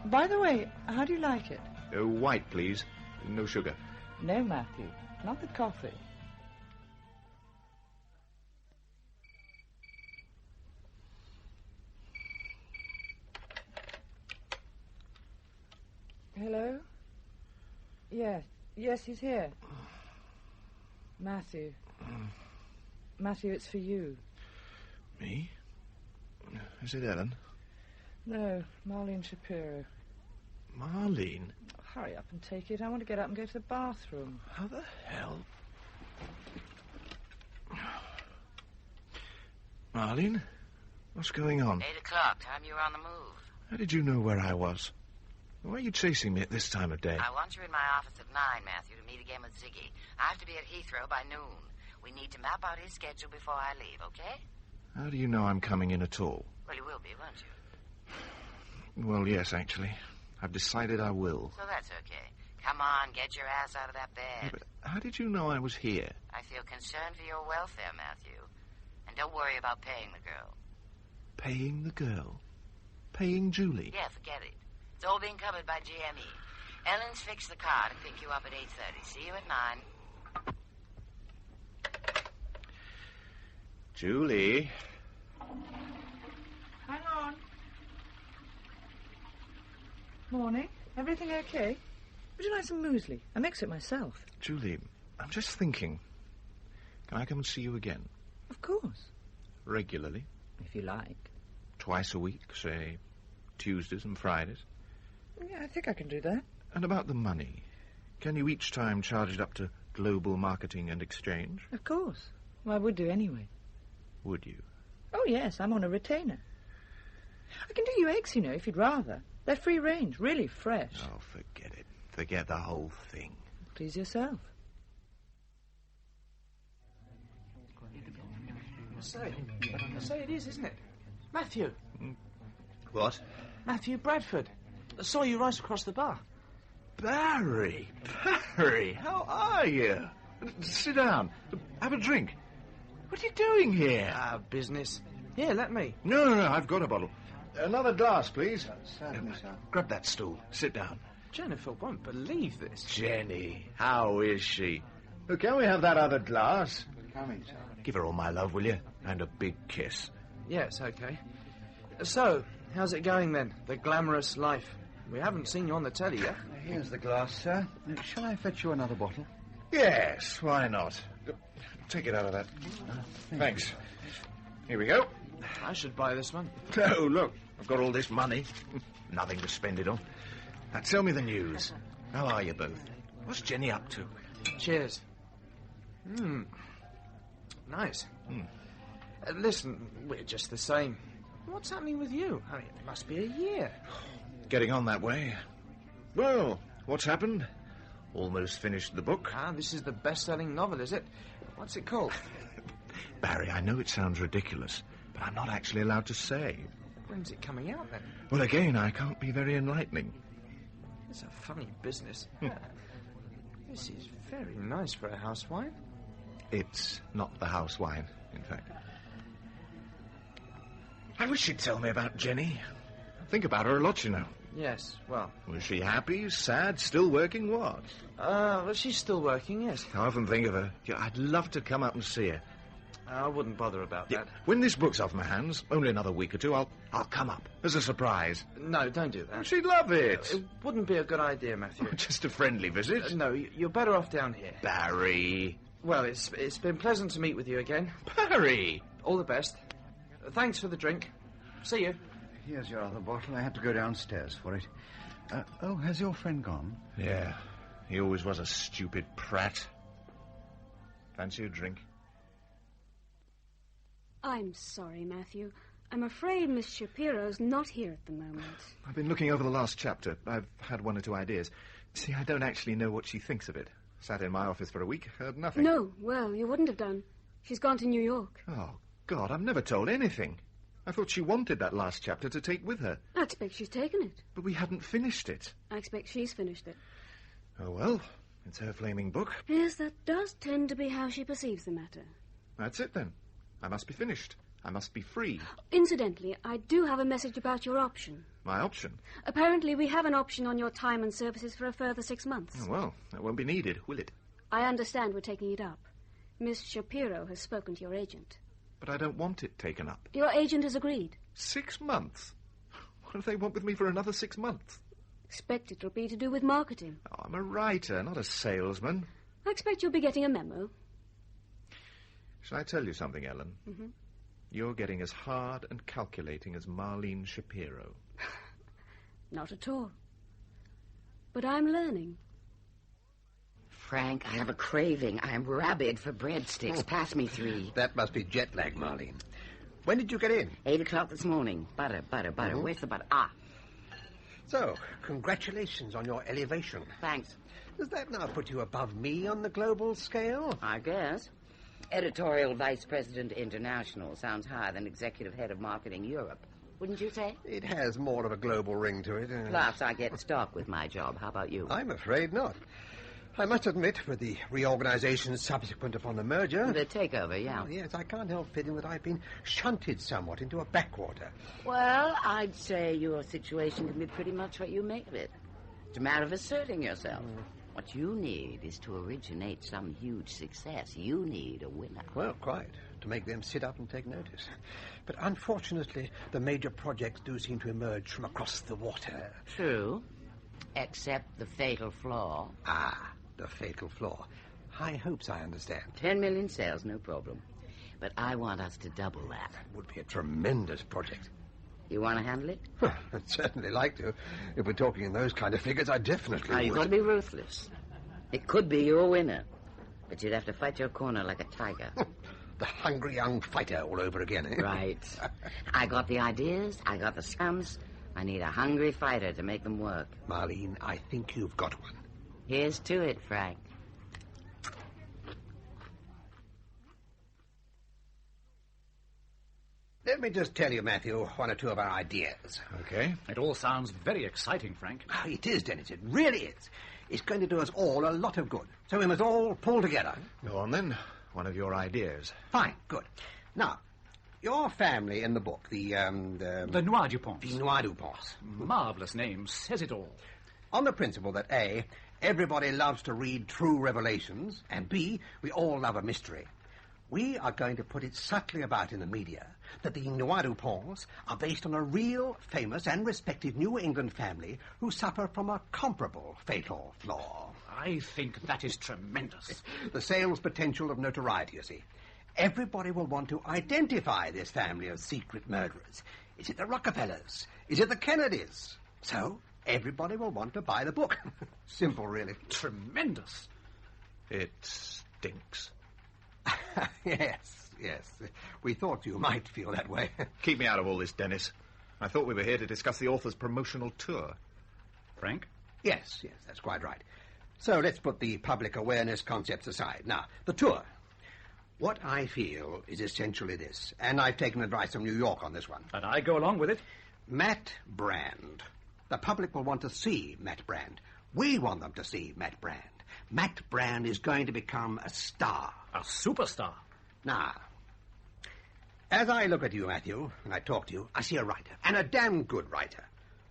By the way, how do you like it? White, please. No sugar. No, Matthew. Not the coffee. Hello? Yes, he's here. Matthew. Matthew, it's for you. Me? Is it Ellen? No, Marlene Shapiro. Marlene? Hurry up and take it. I want to get up and go to the bathroom. How the hell? Marlene? What's going on? 8 o'clock, time you were on the move. How did you know where I was? Why are you chasing me at this time of day? I want you in my office at 9, Matthew, to meet again with Ziggy. I have to be at Heathrow by noon. We need to map out his schedule before I leave, okay? How do you know I'm coming in at all? Well, you will be, won't you? Well, yes, actually. I've decided I will. So that's okay. Come on, get your ass out of that bed. Yeah, but how did you know I was here? I feel concerned for your welfare, Matthew. And don't worry about paying the girl. Paying the girl? Paying Julie? Yeah, forget it. It's all being covered by GME. Ellen's fixed the car to pick you up at 8:30. See you at 9. Julie? Hang on. Morning. Everything okay? Would you like some muesli? I mix it myself. Julie, I'm just thinking. Can I come and see you again? Of course. Regularly? If you like. Twice a week, say Tuesdays and Fridays? Yeah, I think I can do that. And about the money? Can you each time charge it up to global marketing and exchange? Of course. Well, I would do anyway. Would you? Oh, yes, I'm on a retainer. I can do you eggs, you know, if you'd rather. They're free range, really fresh. Oh, forget it. Forget the whole thing. Please yourself. Say it is, isn't it? Matthew. What? Matthew Bradford. I saw you right across the bar. Barry, how are you? Sit down. Have a drink. What are you doing here? Business. Yeah, let me. No, I've got a bottle. Another glass, please. Grab that stool. Sit down. Jennifer won't believe this. Jenny, how is she? Can we have that other glass? Coming, sir. Give her all my love, will you? And a big kiss. Yes, okay. So, how's it going then? The glamorous life. We haven't seen you on the telly yet. Here's the glass, sir. Shall I fetch you another bottle? Yes, why not? Take it out of that. Thanks. Here we go. I should buy this one. Oh, look, I've got all this money. Nothing to spend it on. Now, tell me the news. How are you both? What's Jenny up to? Cheers. Nice. Listen, we're just the same. What's happening with you? I mean, it must be a year. Getting on that way. Well, what's happened? Almost finished the book. Ah, this is the best-selling novel, is it? What's it called? Barry, I know it sounds ridiculous, but I'm not actually allowed to say. When's it coming out, then? Well, again, I can't be very enlightening. It's a funny business. This is very nice for a house wine. It's not the house wine, in fact. I wish you'd tell me about Jenny. I think about her a lot, you know. Yes, well... Was she happy, sad, still working, what? Well, she's still working, yes. I often think of her. I'd love to come up and see her. I wouldn't bother about that. When this book's off my hands, only another week or two, I'll come up as a surprise. No, don't do that. She'd love it. It wouldn't be a good idea, Matthew. Just a friendly visit. No, you're better off down here. Barry. Well, it's been pleasant to meet with you again. Barry! All the best. Thanks for the drink. See you. Here's your other bottle. I had to go downstairs for it. Has your friend gone? Yeah. He always was a stupid prat. Fancy a drink? I'm sorry, Matthew. I'm afraid Miss Shapiro's not here at the moment. I've been looking over the last chapter. I've had one or two ideas. See, I don't actually know what she thinks of it. Sat in my office for a week, heard nothing. No, well, you wouldn't have done. She's gone to New York. Oh, God, I've never told anything. I thought she wanted that last chapter to take with her. I expect she's taken it. But we hadn't finished it. I expect she's finished it. Oh, well, it's her flaming book. Yes, that does tend to be how she perceives the matter. That's it, then. I must be finished. I must be free. Incidentally, I do have a message about your option. My option? Apparently, we have an option on your time and services for a further 6 months. Oh, well, that won't be needed, will it? I understand we're taking it up. Miss Shapiro has spoken to your agent. But I don't want it taken up. Your agent has agreed. 6 months? What do they want with me for another 6 months? Expect it'll be to do with marketing. Oh, I'm a writer, not a salesman. I expect you'll be getting a memo. Shall I tell you something, Ellen? Mm-hmm. You're getting as hard and calculating as Marlene Shapiro. Not at all. But I'm learning. Frank, I have a craving. I am rabid for breadsticks. Pass me 3. That must be jet lag, Marlene. When did you get in? 8 o'clock this morning. Butter. Mm-hmm. Where's the butter? Ah. So, congratulations on your elevation. Thanks. Does that now put you above me on the global scale? I guess. Editorial Vice President International sounds higher than Executive Head of Marketing Europe. Wouldn't you say? It has more of a global ring to it. Plus, I get stock with my job. How about you? I'm afraid not. I must admit, with the reorganization subsequent upon the merger... The takeover, yeah. Oh, yes, I can't help feeling that I've been shunted somewhat into a backwater. Well, I'd say your situation can be pretty much what you make of it. It's a matter of asserting yourself. What you need is to originate some huge success. You need a winner. Well, quite. To make them sit up and take notice. But unfortunately, the major projects do seem to emerge from across the water. True. Except the fatal flaw. Ah, the fatal flaw. High hopes, I understand. 10 million sales, no problem. But I want us to double that. That would be a tremendous project. You want to handle it? I'd certainly like to. If we're talking in those kind of figures, I definitely would. You've got to be ruthless. It could be your winner, but you'd have to fight your corner like a tiger. The hungry young fighter all over again, eh? Right. I got the ideas, I got the sums. I need a hungry fighter to make them work. Marlene, I think you've got one. Here's to it, Frank. Let me just tell you, Matthew, one or two of our ideas. Okay. It all sounds very exciting, Frank. Oh, it is, Dennis. It really is. It's going to do us all a lot of good. So we must all pull together. Go on, then. One of your ideas. Fine. Good. Now, your family in the book, the Noir Duponts. The Noir Duponts. Marvellous name. Says it all. On the principle that, A, everybody loves to read true revelations, and B, we all love a mystery. We are going to put it subtly about in the media that the Noir Duponts are based on a real, famous and respected New England family who suffer from a comparable fatal flaw. I think that is tremendous. The sales potential of notoriety, you see. Everybody will want to identify this family of secret murderers. Is it the Rockefellers? Is it the Kennedys? So, everybody will want to buy the book. Simple, really. Tremendous. It stinks. Yes. yes. We thought you might feel that way. Keep me out of all this, Dennis. I thought we were here to discuss the author's promotional tour. Frank? Yes, that's quite right. So let's put the public awareness concepts aside. Now, the tour. What I feel is essentially this, and I've taken advice from New York on this one. And I go along with it. Matt Brand. The public will want to see Matt Brand. We want them to see Matt Brand. Matt Brand is going to become a star. A superstar. Now, as I look at you, Matthew, and I talk to you, I see a writer, and a damn good writer.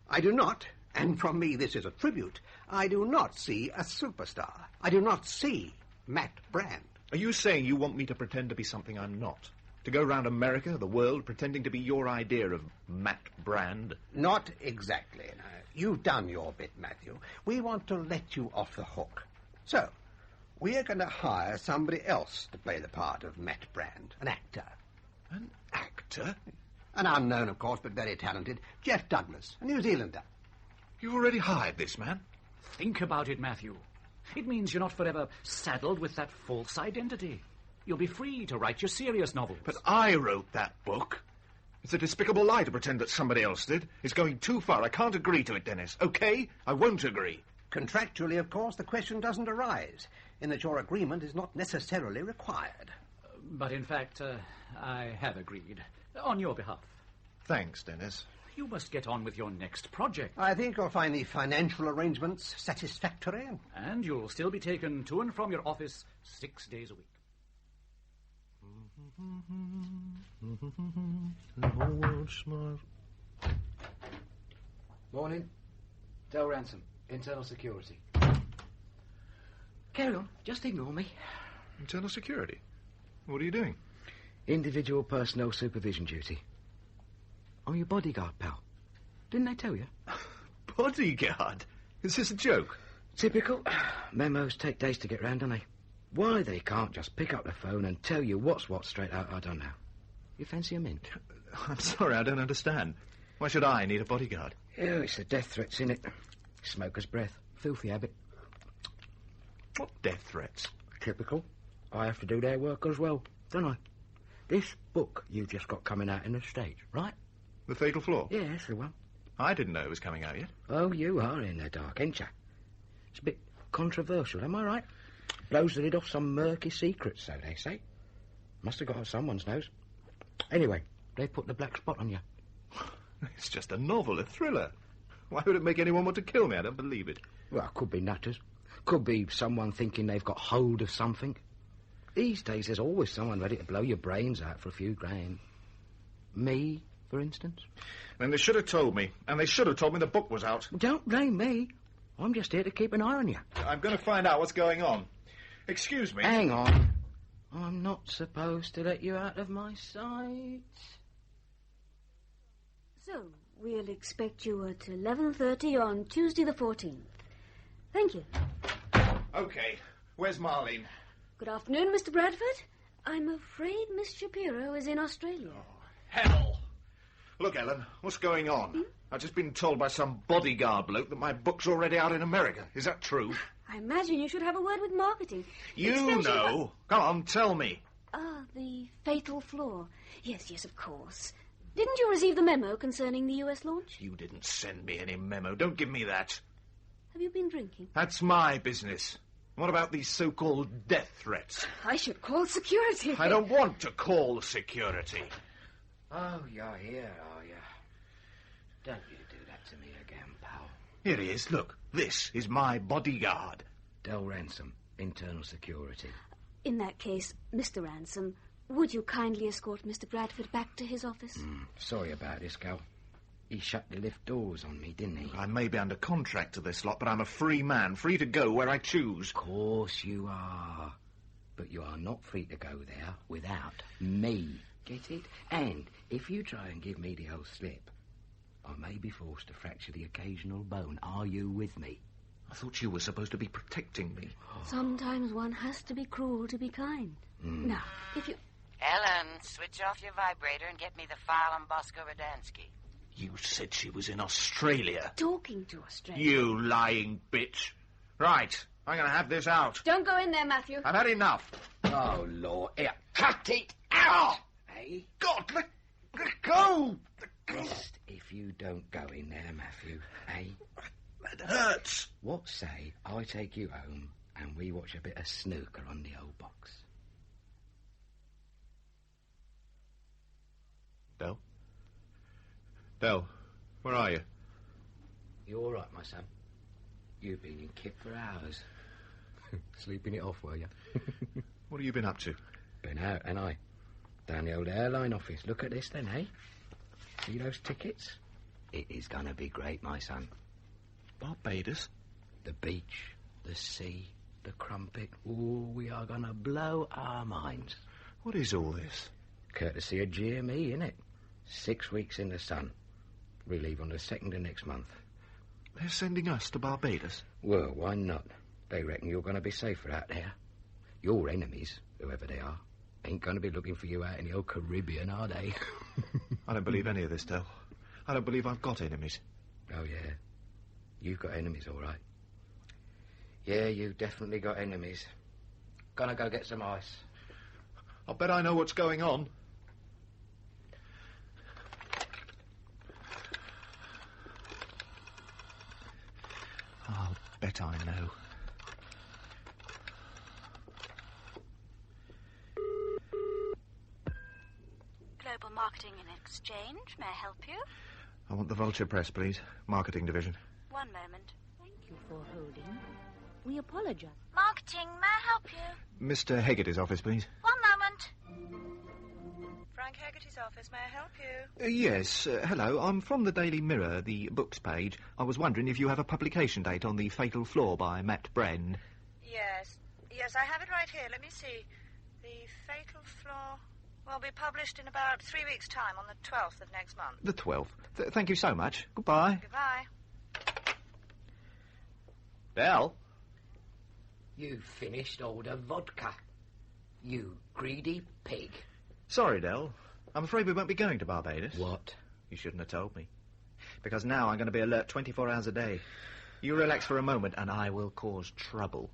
I do not, and from me this is a tribute, I do not see a superstar. I do not see Matt Brand. Are you saying you want me to pretend to be something I'm not? To go round America, the world, pretending to be your idea of Matt Brand? Not exactly. No. You've done your bit, Matthew. We want to let you off the hook. So, we are going to hire somebody else to play the part of Matt Brand, an actor. An actor? An unknown, of course, but very talented. Jeff Douglas, a New Zealander. You've already hired this man? Think about it, Matthew. It means you're not forever saddled with that false identity. You'll be free to write your serious novels. But I wrote that book. It's a despicable lie to pretend that somebody else did. It's going too far. I can't agree to it, Dennis. Okay? I won't agree. Contractually, of course, the question doesn't arise, in that your agreement is not necessarily required. But in fact, I have agreed. On your behalf. Thanks, Dennis. You must get on with your next project. I think you'll find the financial arrangements satisfactory. And you'll still be taken to and from your office 6 days a week. Morning. Del Ransom, Internal Security. Carry on. Just ignore me. Internal Security? What are you doing? Individual personnel supervision duty. I'm your bodyguard, pal. Didn't they tell you? Bodyguard? Is this a joke? Typical. Memos take days to get round, don't they? Why they can't just pick up the phone and tell you what's what straight out, I don't know. You fancy a mint? I'm sorry, I don't understand. Why should I need a bodyguard? Oh, it's the death threats, innit? Smoker's breath. Filthy habit. What death threats? Typical. I have to do their work as well, don't I? This book you've just got coming out in the States, right? The Fatal Flaw? Yeah, that's the one. I didn't know it was coming out yet. Oh, you are in the dark, ain't you? It's a bit controversial, am I right? Blows the lid off some murky secrets, so they say. Must have got on someone's nose. Anyway, they put the black spot on you. It's just a novel, a thriller. Why would it make anyone want to kill me? I don't believe it. Well, could be nutters. Could be someone thinking they've got hold of something. These days, there's always someone ready to blow your brains out for a few grand. Me, for instance. Then they should have told me. And they should have told me the book was out. Don't blame me. I'm just here to keep an eye on you. I'm going to find out what's going on. Excuse me. Hang on. I'm not supposed to let you out of my sight. So, we'll expect you at 11:30 on Tuesday the 14th. Thank you. Okay. Where's Marlene? Good afternoon, Mr. Bradford. I'm afraid Miss Shapiro is in Australia. Hell! Look, Ellen, what's going on? I've just been told by some bodyguard bloke that my book's already out in America. Is that true? I imagine you should have a word with marketing. You know. Come on, tell me. The Fatal Flaw. Yes, of course. Didn't you receive the memo concerning the U.S. launch? You didn't send me any memo. Don't give me that. Have you been drinking? That's my business. What about these so-called death threats? I should call security. I don't want to call security. Oh, you're here, are you? Don't you do that to me again, pal. Here he is. Look, this is my bodyguard. Del Ransom, Internal Security. In that case, Mr. Ransom, would you kindly escort Mr. Bradford back to his office? Sorry about this, Gal. He shut the lift doors on me, didn't he? I may be under contract to this lot, but I'm a free man, free to go where I choose. Of course you are. But you are not free to go there without me. Get it? And if you try and give me the old slip, I may be forced to fracture the occasional bone. Are you with me? I thought you were supposed to be protecting me. Sometimes one has to be cruel to be kind. Now, if you... Ellen, switch off your vibrator and get me the file on Bosco Radansky. You said she was in Australia. Talking to Australia. You lying bitch. Right, I'm going to have this out. Don't go in there, Matthew. I've had enough. Oh, Lord. Here, cut it out! Hey? God, let go! Just if you don't go in there, Matthew, eh? That hurts. What say I take you home and we watch a bit of snooker on the old box? Del? Del, where are you? You all right, my son? You've been in kit for hours. Sleeping it off, were you? What have you been up to? Been out, and I. Down the old airline office. Look at this, then, eh? See those tickets? It is going to be great, my son. Barbados? The beach, the sea, the crumpet. Oh, we are going to blow our minds. What is all this? Courtesy of GME, innit? 6 weeks in the sun. We leave on the 2nd of next month. They're sending us to Barbados? Well, why not? They reckon you're going to be safer out there. Your enemies, whoever they are, ain't going to be looking for you out in the old Caribbean, are they? I don't believe any of this, Del. I don't believe I've got enemies. Oh, yeah. You've got enemies, all right. Yeah, you've definitely got enemies. Gonna go get some ice. I'll bet I know what's going on. I'll bet I know. Global Marketing and Exchange, may I help you? I want the Vulture Press, please. Marketing division. One moment. Thank you for holding. We apologize. Marketing, may I help you? Mr. Hegarty's office, please. One moment. Frank Haggerty's office, may I help you? Yes, hello. I'm from the Daily Mirror, the books page. I was wondering if you have a publication date on The Fatal Flaw by Matt Brand. Yes, I have it right here. Let me see. The Fatal Flaw will be published in about 3 weeks' time, on the 12th of next month. The 12th. Thank you so much. Goodbye. Goodbye. Del? You finished all the vodka. You greedy pig. Sorry, Del. I'm afraid we won't be going to Barbados. What? You shouldn't have told me. Because now I'm going to be alert 24 hours a day. You relax for a moment and I will cause trouble.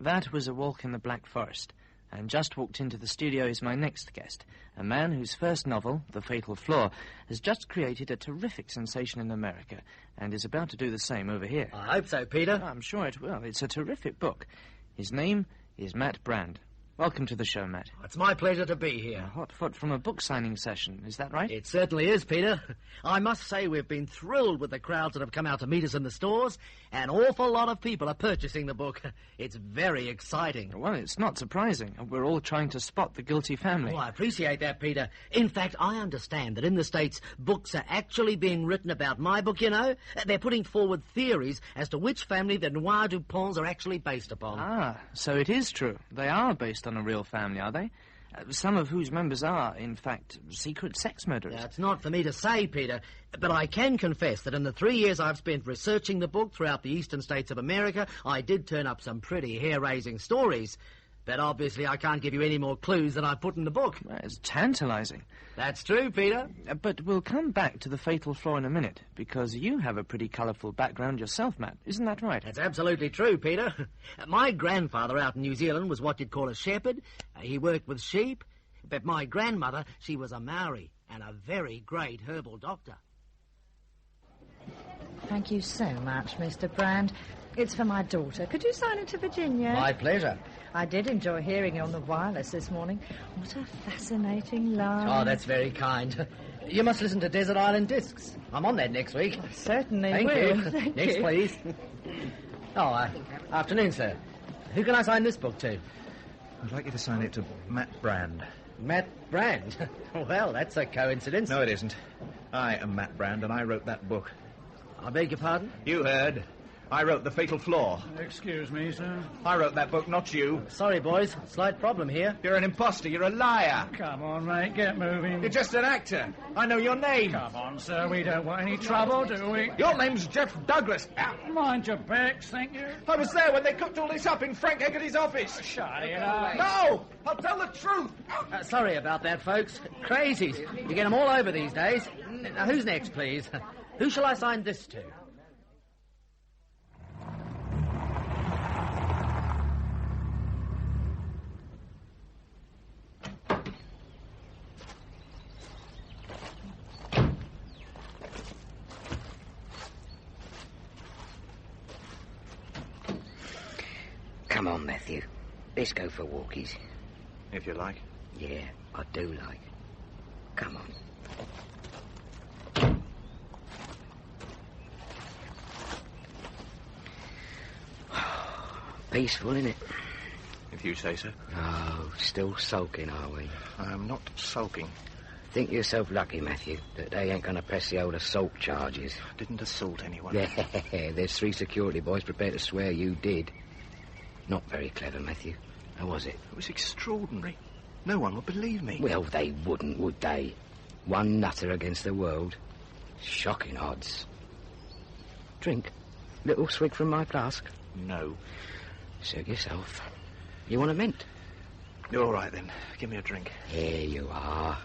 That was A Walk in the Black Forest, and just walked into the studio is my next guest, a man whose first novel, The Fatal Flaw, has just created a terrific sensation in America, and is about to do the same over here. I hope so, Peter. I'm sure it will. It's a terrific book. His name is Matt Brand. Welcome to the show, Matt. It's my pleasure to be here. A hot foot from a book signing session, is that right? It certainly is, Peter. I must say we've been thrilled with the crowds that have come out to meet us in the stores. An awful lot of people are purchasing the book. It's very exciting. Well, it's not surprising. We're all trying to spot the guilty family. Oh, I appreciate that, Peter. In fact, I understand that in the States, books are actually being written about my book, you know. They're putting forward theories as to which family the Noir Duponts are actually based upon. Ah, so it is true. They are based on a real family, are they? Some of whose members are, in fact, secret sex murderers. That's not for me to say, Peter, but I can confess that in the 3 years I've spent researching the book throughout the eastern states of America, I did turn up some pretty hair-raising stories. But obviously I can't give you any more clues than I put in the book. Well, it's tantalizing. That's true, Peter. But we'll come back to The Fatal Flaw in a minute, because you have a pretty colourful background yourself, Matt. Isn't that right? That's absolutely true, Peter. My grandfather out in New Zealand was what you'd call a shepherd. He worked with sheep. But my grandmother, she was a Maori and a very great herbal doctor. Thank you so much, Mr. Brand. It's for my daughter. Could you sign it to Virginia? My pleasure. I did enjoy hearing you on the wireless this morning. What a fascinating line. Oh, that's very kind. You must listen to Desert Island Discs. I'm on that next week. I certainly Thank will. you. Thank Next, you. please. Afternoon, sir. Who can I sign this book to? I'd like you to sign it to Matt Brand. Matt Brand? Well, that's a coincidence. No, it isn't. I am Matt Brand, and I wrote that book. I beg your pardon? You heard. I wrote The Fatal Flaw. Excuse me, sir. I wrote that book, not you. Sorry, boys. Slight problem here. You're an imposter. You're a liar. Come on, mate. Get moving. You're just an actor. I know your name. Come on, sir. We don't want any trouble, do we? Your name's Jeff Douglas. Mind your backs, thank you. I was there when they cooked all this up in Frank Haggerty's office. Shut it up. No! I'll tell the truth. Sorry about that, folks. Crazies. You get them all over these days. Now, who's next, please? Who shall I sign this to? Come on, Matthew. Let's go for walkies. If you like. Yeah, I do like. Come on. Peaceful, innit? If you say so. Oh, still sulking, are we? I am not sulking. Think yourself lucky, Matthew, that they ain't going to press the old assault charges. Didn't assault anyone. Yeah, there's 3 security boys prepared to swear you did. Not very clever, Matthew. How was it? It was extraordinary. No one would believe me. Well, they wouldn't, would they? One nutter against the world. Shocking odds. Drink. Little swig from my flask. No. Suit yourself. You want a mint? You're all right, then. Give me a drink. Here you are.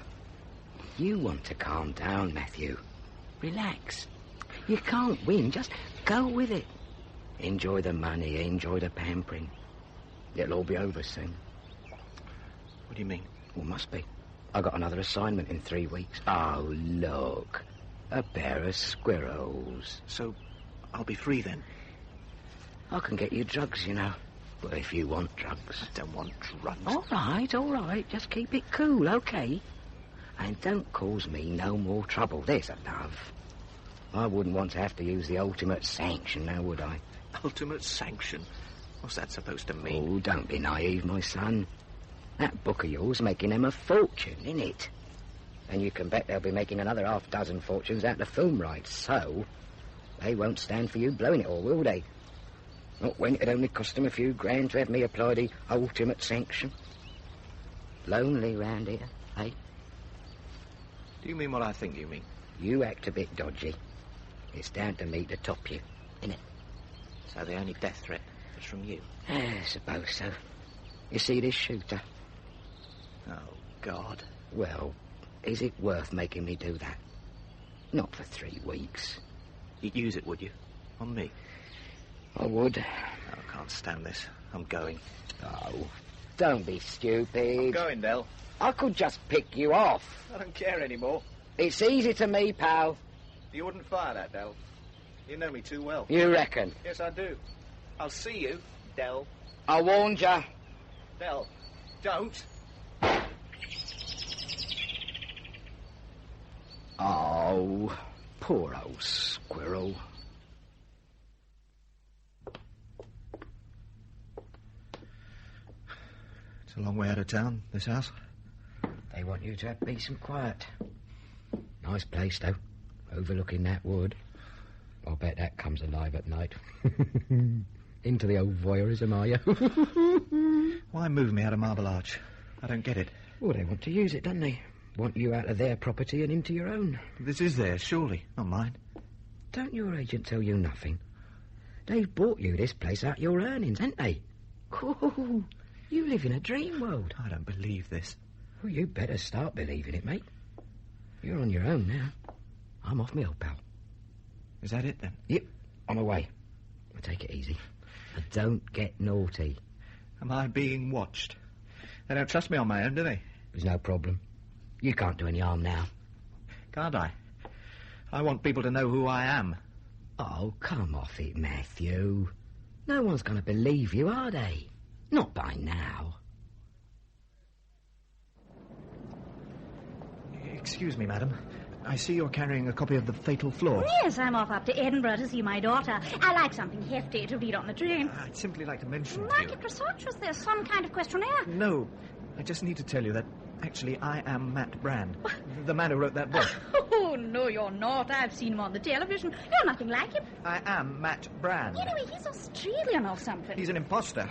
You want to calm down, Matthew. Relax. You can't win. Just go with it. Enjoy the money. Enjoy the pampering. It'll all be over soon. What do you mean? Well, must be. I got another assignment in 3 weeks. Oh, look. A pair of squirrels. So, I'll be free then? I can get you drugs, you know. Well, if you want drugs. I don't want drugs. All right. Just keep it cool, OK? And don't cause me no more trouble. There's a love. I wouldn't want to have to use the ultimate sanction, now would I? Ultimate sanction? What's that supposed to mean? Oh, don't be naive, my son. That book of yours making them a fortune, innit? And you can bet they'll be making another 6 fortunes out of film rights, so they won't stand for you blowing it all, will they? Not when it'd only cost them a few grand to have me apply the ultimate sanction. Lonely round here, eh? Do you mean what I think you mean? You act a bit dodgy. It's down to me to top you, innit? So the only death threat is from you? I suppose so. You see this shooter? Oh, God. Well, is it worth making me do that? Not for 3 weeks. You'd use it, would you? On me? I would. Oh, I can't stand this. I'm going. Oh, don't be stupid. I'm going, Del. I could just pick you off. I don't care anymore. It's easy to me, pal. You wouldn't fire that, Del. You know me too well. You reckon? Yes, I do. I'll see you, Del. I warned you. Del, don't. Oh, poor old squirrel. It's a long way out of town, this house. They want you to have peace and quiet. Nice place, though. Overlooking that wood. I'll bet that comes alive at night. Into the old voyeurism, are you? Why move me out of Marble Arch? I don't get it. Well, they want to use it, don't they? Want you out of their property and into your own. This is theirs, surely, not mine. Don't your agent tell you nothing? They've bought you this place out your earnings, haven't they? Cool. You live in a dream world. I don't believe this. Well, you better start believing it, mate. You're on your own now. I'm off my old pal. Is that it, then? Yep, I'm away. Well, take it easy. And don't get naughty. Am I being watched? They don't trust me on my own, do they? There's no problem. You can't do any harm now. Can't I? I want people to know who I am. Oh, come off it, Matthew. No one's going to believe you, are they? Not by now. Excuse me, madam. I see you're carrying a copy of The Fatal Flaw. Yes, I'm off up to Edinburgh to see my daughter. I like something hefty to read on the train. I'd simply like to mention to Like you... it research, was there some kind of questionnaire? No, I just need to tell you that, actually, I am Matt Brand, the man who wrote that book. Oh, no, you're not. I've seen him on the television. You're nothing like him. I am Matt Brand. Anyway, he's Australian or something. He's an imposter.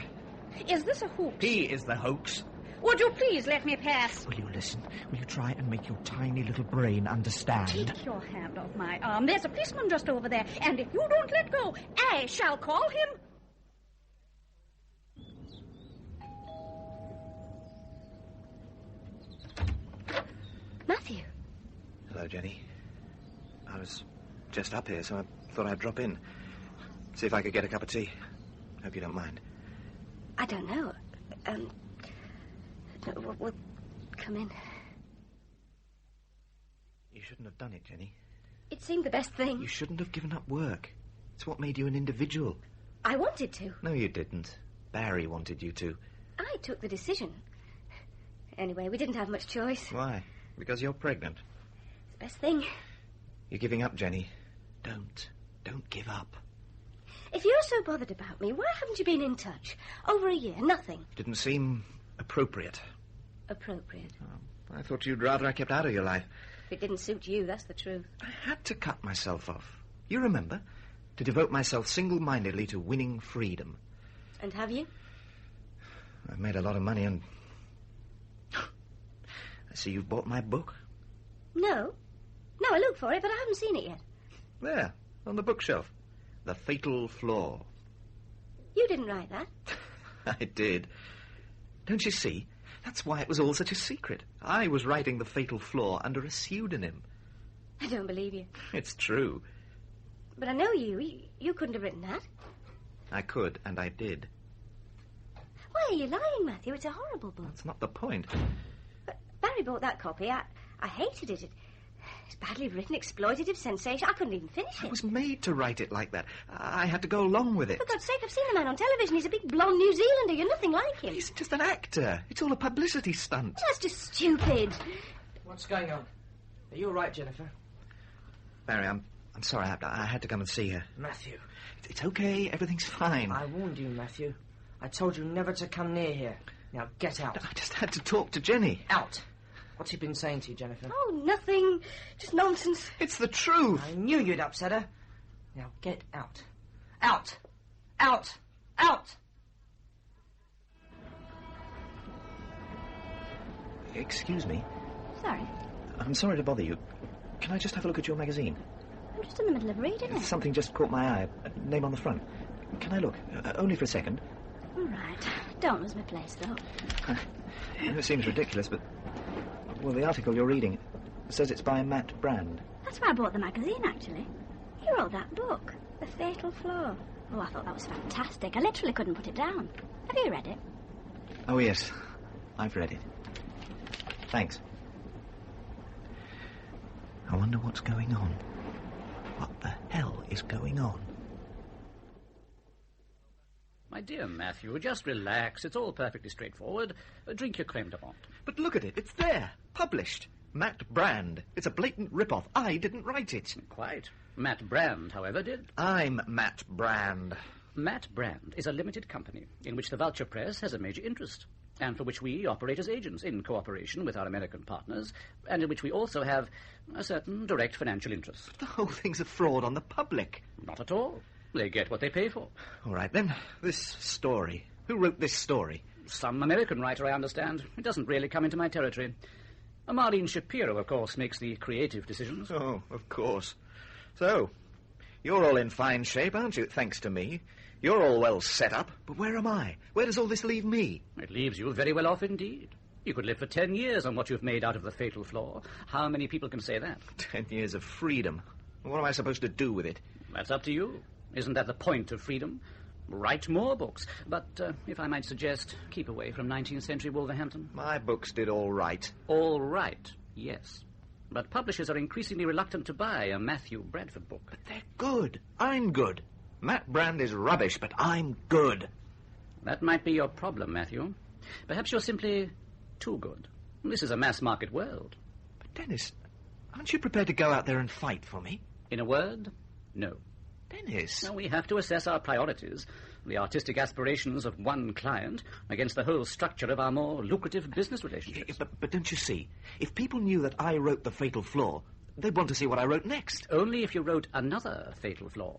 Is this a hoax? He is the hoax. Would you please let me pass? Will you listen? Will you try and make your tiny little brain understand? Take your hand off my arm. There's a policeman just over there, and if you don't let go, I shall call him. Matthew. Hello, Jenny. I was just up here, so I thought I'd drop in. See if I could get a cup of tea. Hope you don't mind. I don't know. We'll come in. You shouldn't have done it, Jenny. It seemed the best thing. You shouldn't have given up work. It's what made you an individual. I wanted to. No, you didn't. Barry wanted you to. I took the decision. Anyway, we didn't have much choice. Why? Because you're pregnant. It's the best thing. You're giving up, Jenny. Don't give up. If you're so bothered about me, why haven't you been in touch? Over a year, nothing. Didn't seem appropriate. Appropriate. Oh, I thought you'd rather I kept out of your life. It didn't suit you, that's the truth. I had to cut myself off. You remember? To devote myself single-mindedly to winning freedom. And have you? I've made a lot of money and... I see you've bought my book. No. No, I looked for it, but I haven't seen it yet. There, on the bookshelf. The Fatal Flaw. You didn't write that. I did. Don't you see? That's why it was all such a secret. I was writing The Fatal Flaw under a pseudonym. I don't believe you. It's true. But I know you. You couldn't have written that. I could, and I did. Why are you lying, Matthew? It's a horrible book. That's not the point. But Barry bought that copy. I hated it. It's badly written, exploitative, sensation. I couldn't even finish it. I was made to write it like that. I had to go along with it. For God's sake, I've seen the man on television. He's a big blonde New Zealander. You're nothing like him. He's just an actor. It's all a publicity stunt. Well, that's just stupid. What's going on? Are you all right, Jennifer? Barry, I'm sorry. I had to come and see her. Matthew. It's okay. Everything's fine. I warned you, Matthew. I told you never to come near here. Now, get out. I just had to talk to Jenny. Out. What's he been saying to you, Jennifer? Oh, nothing. Just nonsense. It's the truth. I knew you'd upset her. Now, get out. Out. Out. Out. Excuse me. Sorry. I'm sorry to bother you. Can I just have a look at your magazine? I'm just in the middle of reading it. Something just caught my eye. Name on the front. Can I look? Only for a second. All right. Don't lose my place, though. It seems ridiculous, but... Well, the article you're reading says it's by Matt Brand. That's why I bought the magazine, actually. He wrote that book, The Fatal Flaw. Oh, I thought that was fantastic. I literally couldn't put it down. Have you read it? Oh, yes. I've read it. Thanks. I wonder what's going on. What the hell is going on? My dear Matthew, just relax. It's all perfectly straightforward. Drink your creme de menthe. But look at it. It's there. Published. Matt Brand. It's a blatant rip-off. I didn't write it. Quite. Matt Brand, however, did. I'm Matt Brand. Matt Brand is a limited company in which the Vulture Press has a major interest, and for which we operate as agents in cooperation with our American partners, and in which we also have a certain direct financial interest. The whole thing's a fraud on the public. Not at all. They get what they pay for. All right, then. This story. Who wrote this story? Some American writer, I understand. It doesn't really come into my territory. Marlene Shapiro, of course, makes the creative decisions. Oh, of course. So, you're all in fine shape, aren't you, thanks to me? You're all well set up, but where am I? Where does all this leave me? It leaves you very well off indeed. You could live for 10 years on what you've made out of The Fatal Flaw. How many people can say that? 10 years of freedom. What am I supposed to do with it? That's up to you. Isn't that the point of freedom? Write more books. But, if I might suggest, keep away from 19th century Wolverhampton. My books did all right. All right, yes. But publishers are increasingly reluctant to buy a Matthew Bradford book. But they're good. I'm good. Matt Brand is rubbish, but I'm good. That might be your problem, Matthew. Perhaps you're simply too good. This is a mass-market world. But, Dennis, aren't you prepared to go out there and fight for me? In a word, no. Dennis. Now, we have to assess our priorities, the artistic aspirations of one client against the whole structure of our more lucrative business relationships. But don't you see? If people knew that I wrote The Fatal Flaw, they'd want to see what I wrote next. Only if you wrote another Fatal Flaw.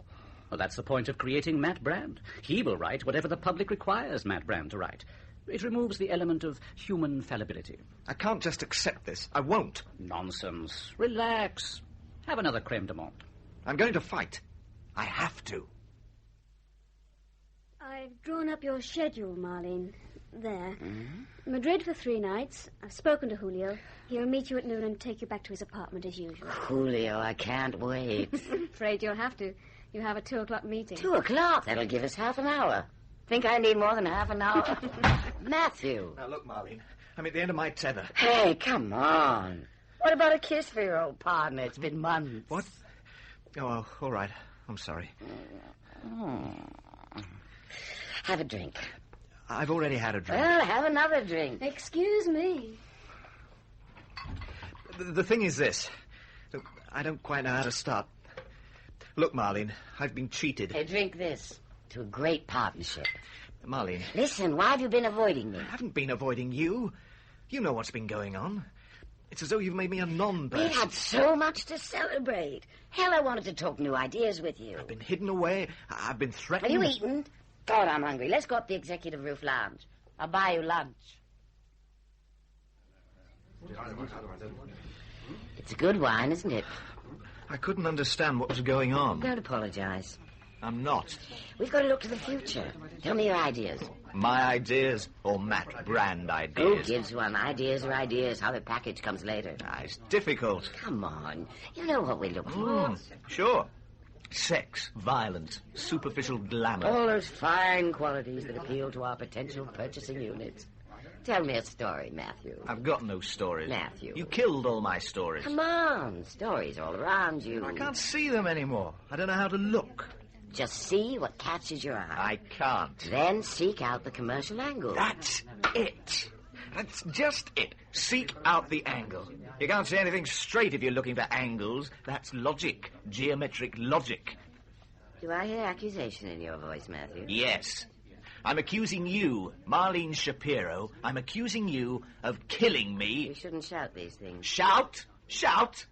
Well, that's the point of creating Matt Brand. He will write whatever the public requires Matt Brand to write. It removes the element of human fallibility. I can't just accept this. I won't. Nonsense. Relax. Have another creme de menthe. I'm going to fight. I have to. I I've drawn up your schedule, Marlene. There. Madrid for 3 nights. I've spoken to Julio. He'll meet you at noon and take you back to his apartment as usual. Julio, I can't wait. Afraid you'll have to. You have a 2 o'clock meeting. 2 o'clock? That'll give us half an hour. Think I need more than half an hour? Matthew. Now, look, Marlene, I'm at the end of my tether. Hey, come on. What about a kiss for your old partner? It's been months. What? Oh, all right. I'm sorry. Have a drink. I've already had a drink. Well, have another drink. Excuse me. The thing is this. I don't quite know how to start. Look, Marlene, I've been cheated. Hey, drink this. To a great partnership. Marlene. Listen, why have you been avoiding me? I haven't been avoiding you. You know what's been going on. It's as though you've made me a non-person. We had so much to celebrate. Hell, I wanted to talk new ideas with you. I've been hidden away. I've been threatened. Have you eaten? God, I'm hungry. Let's go up the executive roof lounge. I'll buy you lunch. It's a good wine, isn't it? I couldn't understand what was going on. Don't apologize. I'm not. We've got to look to the future. Tell me your ideas. My ideas or Matt Brand Who ideas? gives one? Ideas are ideas. How the package comes later. It's difficult. Come on. You know what we look for. Sure. Sex, violence, superficial glamour. All those fine qualities that appeal to our potential purchasing units. Tell me a story, Matthew. I've got no stories. Matthew. You killed all my stories. Come on. Stories all around you. I can't see them anymore. I don't know how to look. Just see what catches your eye. I can't. Then seek out the commercial angle. That's it. That's just it. Seek out the angle. You can't see anything straight if you're looking for angles. That's logic. Geometric logic. Do I hear accusation in your voice, Matthew? Yes. I'm accusing you, Marlene Shapiro, I'm accusing you of killing me. You shouldn't shout these things. Shout? Shout?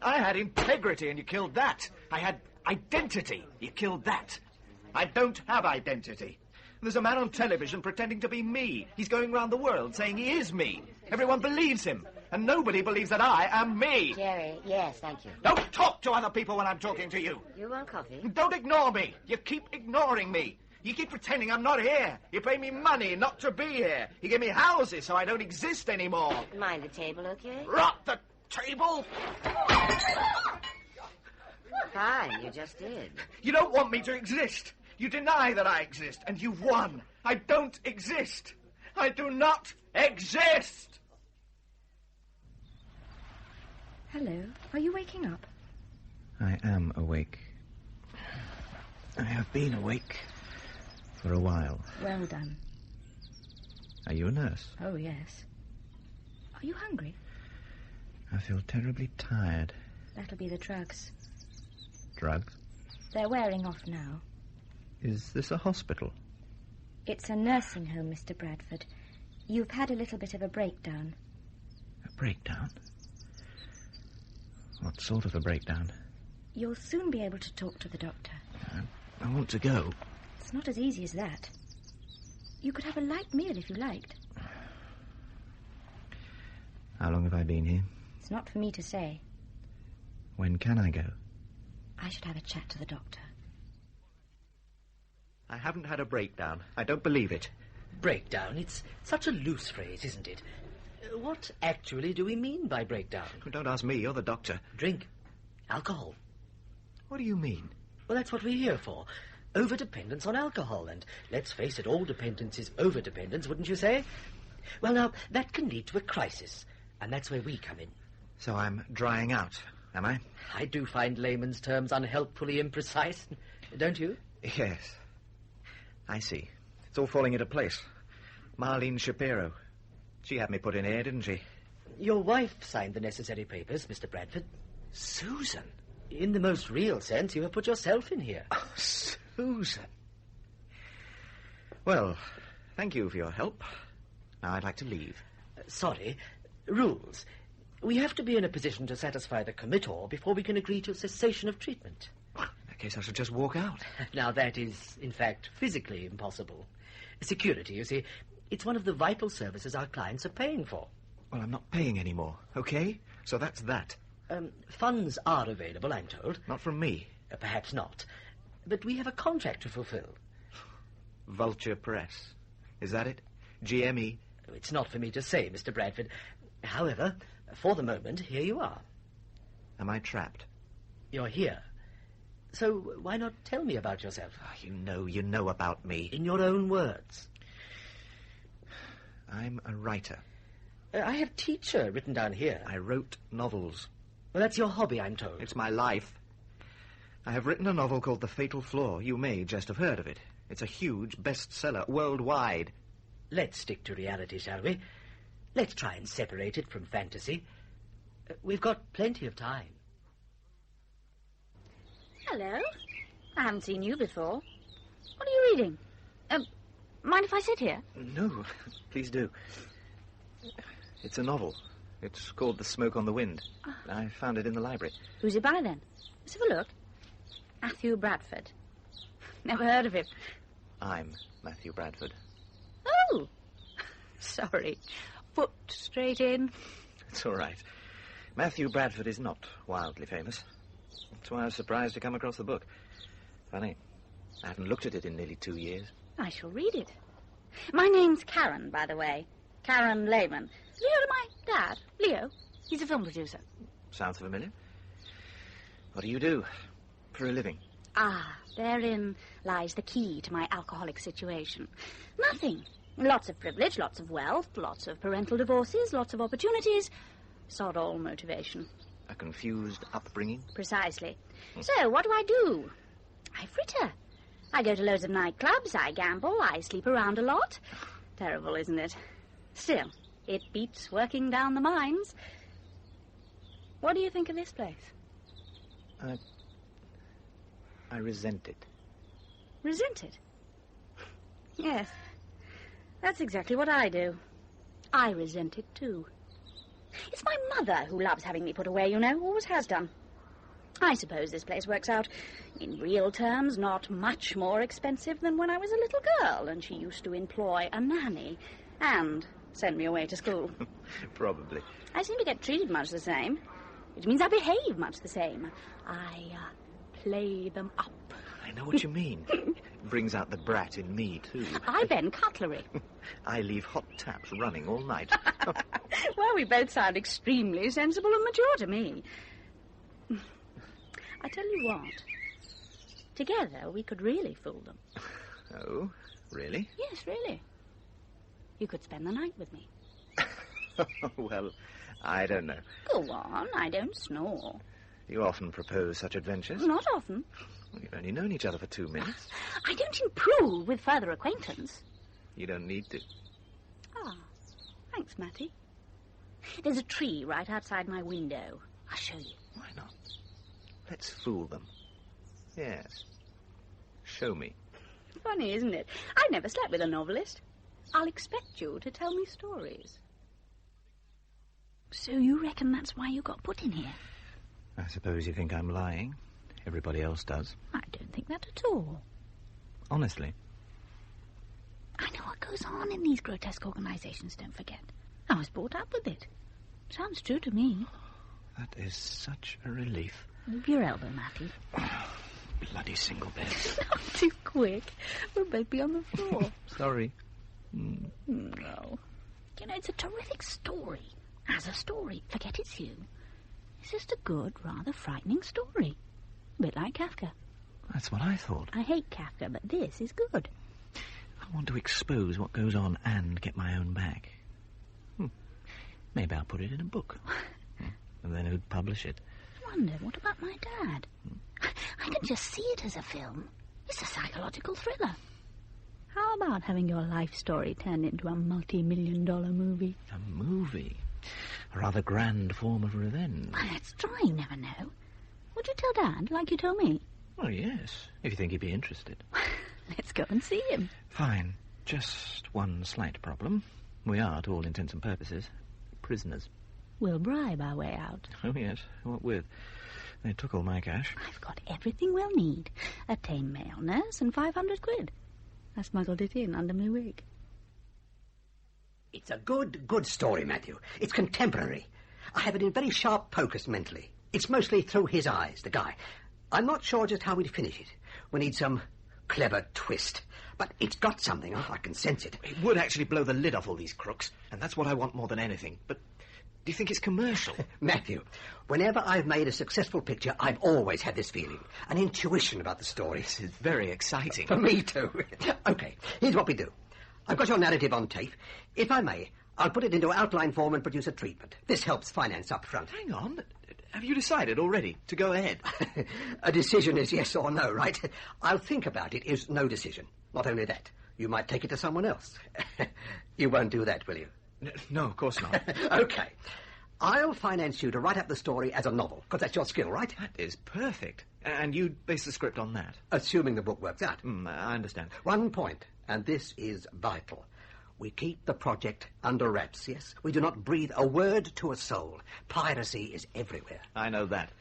I had integrity and you killed that. I had identity. You killed that. I don't have identity. There's a man on television pretending to be me. He's going around the world saying he is me. Everyone believes him. And nobody believes that I am me. Jerry, yes, thank you. Don't talk to other people when I'm talking to you. You want coffee? Don't ignore me. You keep ignoring me. You keep pretending I'm not here. You pay me money not to be here. You give me houses so I don't exist anymore. Mind the table, okay? Rot the table. Fine, you just did. You don't want me to exist. You deny that I exist, and you've won. I don't exist. I do not exist. Hello. Are you waking up? I am awake. I have been awake for a while. Well done. Are you a nurse? Oh, yes. Are you hungry? I feel terribly tired. That'll be the drugs. Drugs? They're wearing off now. Is this a hospital? It's a nursing home, Mr. Bradford. You've had a little bit of a breakdown. A breakdown? What sort of a breakdown? You'll soon be able to talk to the doctor. I want to go. It's not as easy as that. You could have a light meal if you liked. How long have I been here? It's not for me to say. When can I go? I should have a chat to the doctor. I haven't had a breakdown. I don't believe it. Breakdown? It's such a loose phrase, isn't it? What actually do we mean by breakdown? Don't ask me. You're the doctor. Drink. Alcohol. What do you mean? Well, that's what we're here for. Overdependence on alcohol. And let's face it, all dependence is overdependence, wouldn't you say? Well, now, that can lead to a crisis. And that's where we come in. So I'm drying out, am I? I do find layman's terms unhelpfully imprecise. Don't you? Yes. I see. It's all falling into place. Marlene Shapiro. She had me put in here, didn't she? Your wife signed the necessary papers, Mr. Bradford. Susan? In the most real sense, you have put yourself in here. Oh, Susan. Well, thank you for your help. Now I'd like to leave. Sorry. Rules. We have to be in a position to satisfy the committor before we can agree to a cessation of treatment. In that case, I should just walk out. Now, that is, in fact, physically impossible. Security, you see, it's one of the vital services our clients are paying for. Well, I'm not paying anymore, okay? So that's that. Funds are available, I'm told. Not from me. Perhaps not. But we have a contract to fulfill. Vulture Press. Is that it? GME? It's not for me to say, Mr. Bradford. However, for the moment, here you are. Am I trapped? You're here. So why not tell me about yourself? You know about me. In your own words. I'm a writer. I have teacher written down here. I wrote novels. Well, that's your hobby, I'm told. It's my life. I have written a novel called The Fatal Flaw. You may just have heard of it. It's a huge bestseller worldwide. Let's stick to reality, shall we? Let's try and separate it from fantasy. We've got plenty of time. Hello. I haven't seen you before. What are you reading? Mind if I sit here? No, please do. It's a novel. It's called The Smoke on the Wind. I found it in the library. Who's it by, then? Let's have a look. Matthew Bradford. Never heard of him. I'm Matthew Bradford. Oh! Sorry. Foot straight in. It's all right. Matthew Bradford is not wildly famous. That's why I was surprised to come across the book. Funny. I haven't looked at it in nearly 2 years. I shall read it. My name's Karen, by the way. Karen Lehman. Have you heard of my dad, Leo? He's a film producer. Sounds familiar. What do you do for a living? Therein lies the key to my alcoholic situation. Nothing. Lots of privilege, lots of wealth, lots of parental divorces, lots of opportunities. Sod all motivation. A confused upbringing? Precisely. So, what do? I fritter. I go to loads of nightclubs, I gamble, I sleep around a lot. Terrible, isn't it? Still, it beats working down the mines. What do you think of this place? I resent it. Resent it? Yes. That's exactly what I do. I resent it, too. It's my mother who loves having me put away, you know. Always has done. I suppose this place works out, in real terms, not much more expensive than when I was a little girl and she used to employ a nanny and send me away to school. Probably. I seem to get treated much the same, which means I behave much the same. I play them up. I know what you mean. It brings out the brat in me, too. I bend cutlery. I leave hot taps running all night. Well, we both sound extremely sensible and mature to me. I tell you what. Together, we could really fool them. Oh, really? Yes, really. You could spend the night with me. Well, I don't know. Go on, I don't snore. You often propose such adventures? Not often. Well, you've only known each other for 2 minutes. I don't improve with further acquaintance. You don't need to. Thanks, Matty. There's a tree right outside my window. I'll show you. Why not? Let's fool them. Yes. Show me. Funny, isn't it? I've never slept with a novelist. I'll expect you to tell me stories. So you reckon that's why you got put in here? I suppose you think I'm lying. Everybody else does. I don't think that at all. Honestly. I know what goes on in these grotesque organizations, don't forget. I was brought up with it. Sounds true to me. That is such a relief. Move your elbow, Matty. Bloody single bed. Not too quick. We'll both be on the floor. Sorry. No. You know, it's a terrific story. As a story. Forget it's you. It's just a good, rather frightening story. A bit like Kafka. That's what I thought. I hate Kafka, but this is good. I want to expose what goes on and get my own back. Maybe I'll put it in a book. And then who'd publish it? I wonder, what about my dad? I can just see it as a film. It's a psychological thriller. How about having your life story turned into a multi-million-dollar movie? A movie? A rather grand form of revenge. Well, let's try, you never know. Would you tell Dad, like you told me? Oh, yes, if you think he'd be interested. Let's go and see him. Fine. Just one slight problem. We are, to all intents and purposes, prisoners. We'll bribe our way out. Oh, yes. What with? They took all my cash. I've got everything we'll need. A tame male nurse and 500 quid. I smuggled it in under my wig. It's a good story, Matthew. It's contemporary. I have it in very sharp focus mentally. It's mostly through his eyes, the guy. I'm not sure just how we'd finish it. We need some clever twist. But it's got something. I can sense it. It would actually blow the lid off all these crooks, and that's what I want more than anything. But do you think it's commercial? Matthew, whenever I've made a successful picture, I've always had this feeling. An intuition about the story. This is very exciting. For me, too. OK, here's what we do. I've got your narrative on tape. If I may, I'll put it into outline form and produce a treatment. This helps finance up front. Hang on. Have you decided already to go ahead? A decision is yes or no, right? I'll think about it is no decision. Not only that, you might take it to someone else. You won't do that, will you? No, of course not. OK. I'll finance you to write up the story as a novel, because that's your skill, right? That is perfect. And you'd base the script on that? Assuming the book works out. I understand. One point, and this is vital. We keep the project under wraps, yes? We do not breathe a word to a soul. Piracy is everywhere. I know that.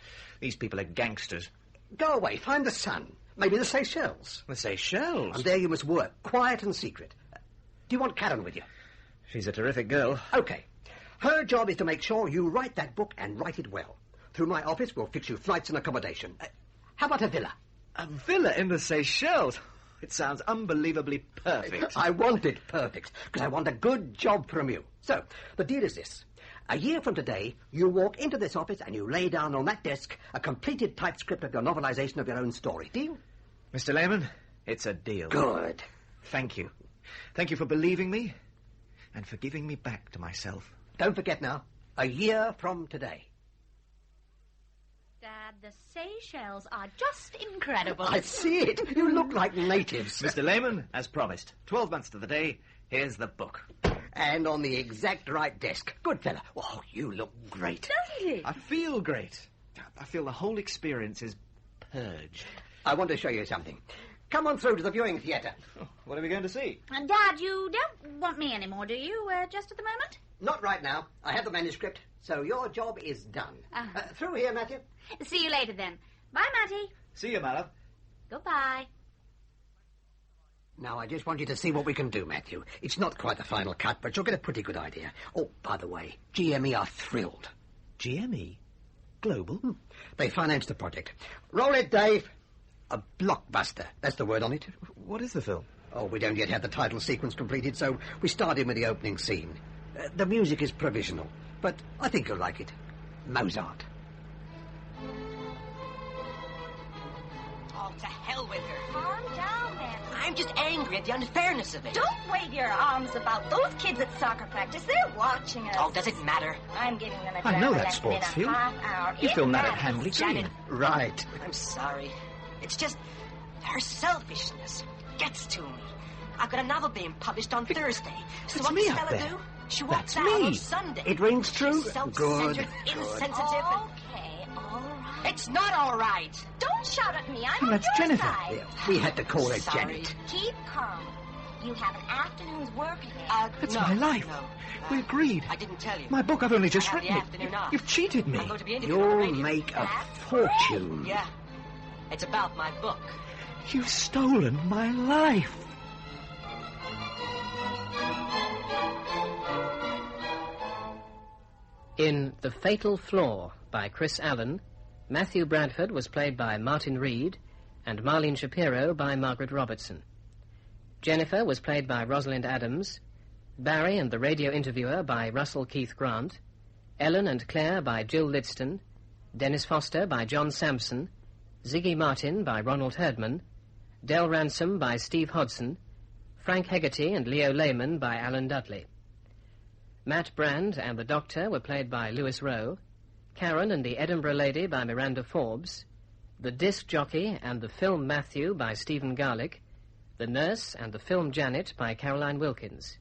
These people are gangsters. Go away, find the sun. Maybe the Seychelles. The Seychelles? And there you must work, quiet and secret. Do you want Karen with you? She's a terrific girl. OK. Her job is to make sure you write that book and write it well. Through my office, we'll fix you flights and accommodation. How about a villa? A villa in the Seychelles? It sounds unbelievably perfect. I want it perfect, because I want a good job from you. So, the deal is this. A year from today, you walk into this office and you lay down on that desk a completed typescript of your novelisation of your own story. Deal? Mr. Lehman, it's a deal. Good. Thank you. Thank you for believing me and for giving me back to myself. Don't forget now, a year from today. Dad, the Seychelles are just incredible. I see it. You look like natives. Mr. Lehman, as promised, 12 months to the day, here's the book. And on the exact right desk. Good fella. Oh, you look great. Doesn't he? I feel great. I feel the whole experience is purged. I want to show you something. Come on through to the viewing theatre. Oh, what are we going to see? And Dad, you don't want me anymore, do you, just at the moment? Not right now. I have the manuscript, so your job is done. Through here, Matthew. See you later, then. Bye, Matty. See you, Mallow. Goodbye. Now, I just want you to see what we can do, Matthew. It's not quite the final cut, but you'll get a pretty good idea. Oh, by the way, GME are thrilled. GME? Global? They financed the project. Roll it, Dave. A blockbuster. That's the word on it. What is the film? Oh, we don't yet have the title sequence completed, so we start in with the opening scene. The music is provisional, but I think you'll like it. Mozart. Oh, to hell with her. Calm down, man. I'm just angry at the unfairness of it. Don't wave your arms about. Those kids at soccer practice, they're watching us. Oh, does it matter? I'm giving them a I know driver that lesson sports in a field. half hour. You It filmed that at matters. Handley Janet. Green. Right. I'm sorry. It's just her selfishness gets to me. I've got a novel being published on Thursday. So It's what me does up Stella there. do? She That's walks out me. on Sunday. It rings true. She's self-centered, Good. insensitive. Okay, all right. It's not all right. Don't shout at me. I'm Oh, on that's your Jennifer. side. Yeah, we had to call her Sorry. Janet. Keep calm. You have an afternoon's work ahead. That's No, my life. no. We agreed. I didn't tell you. My book, I've only just I have written the it. afternoon off. You've cheated me. I'm going to be interviewed on the You'll radio. make a fortune. Yeah. It's about my book. You've stolen my life. In The Fatal Flaw by Chris Allen, Matthew Bradford was played by Martin Reed and Marlene Shapiro by Margaret Robertson. Jennifer was played by Rosalind Adams, Barry and the radio interviewer by Russell Keith Grant, Ellen and Claire by Jill Lidston, Dennis Foster by John Sampson, Ziggy Martin by Ronald Herdman, Del Ransom by Steve Hodson, Frank Hegarty and Leo Lehman by Alan Dudley. Matt Brand and the Doctor were played by Lewis Rowe, Karen and the Edinburgh Lady by Miranda Forbes, the Disc Jockey and the Film Matthew by Stephen Garlick, the Nurse and the Film Janet by Caroline Wilkins,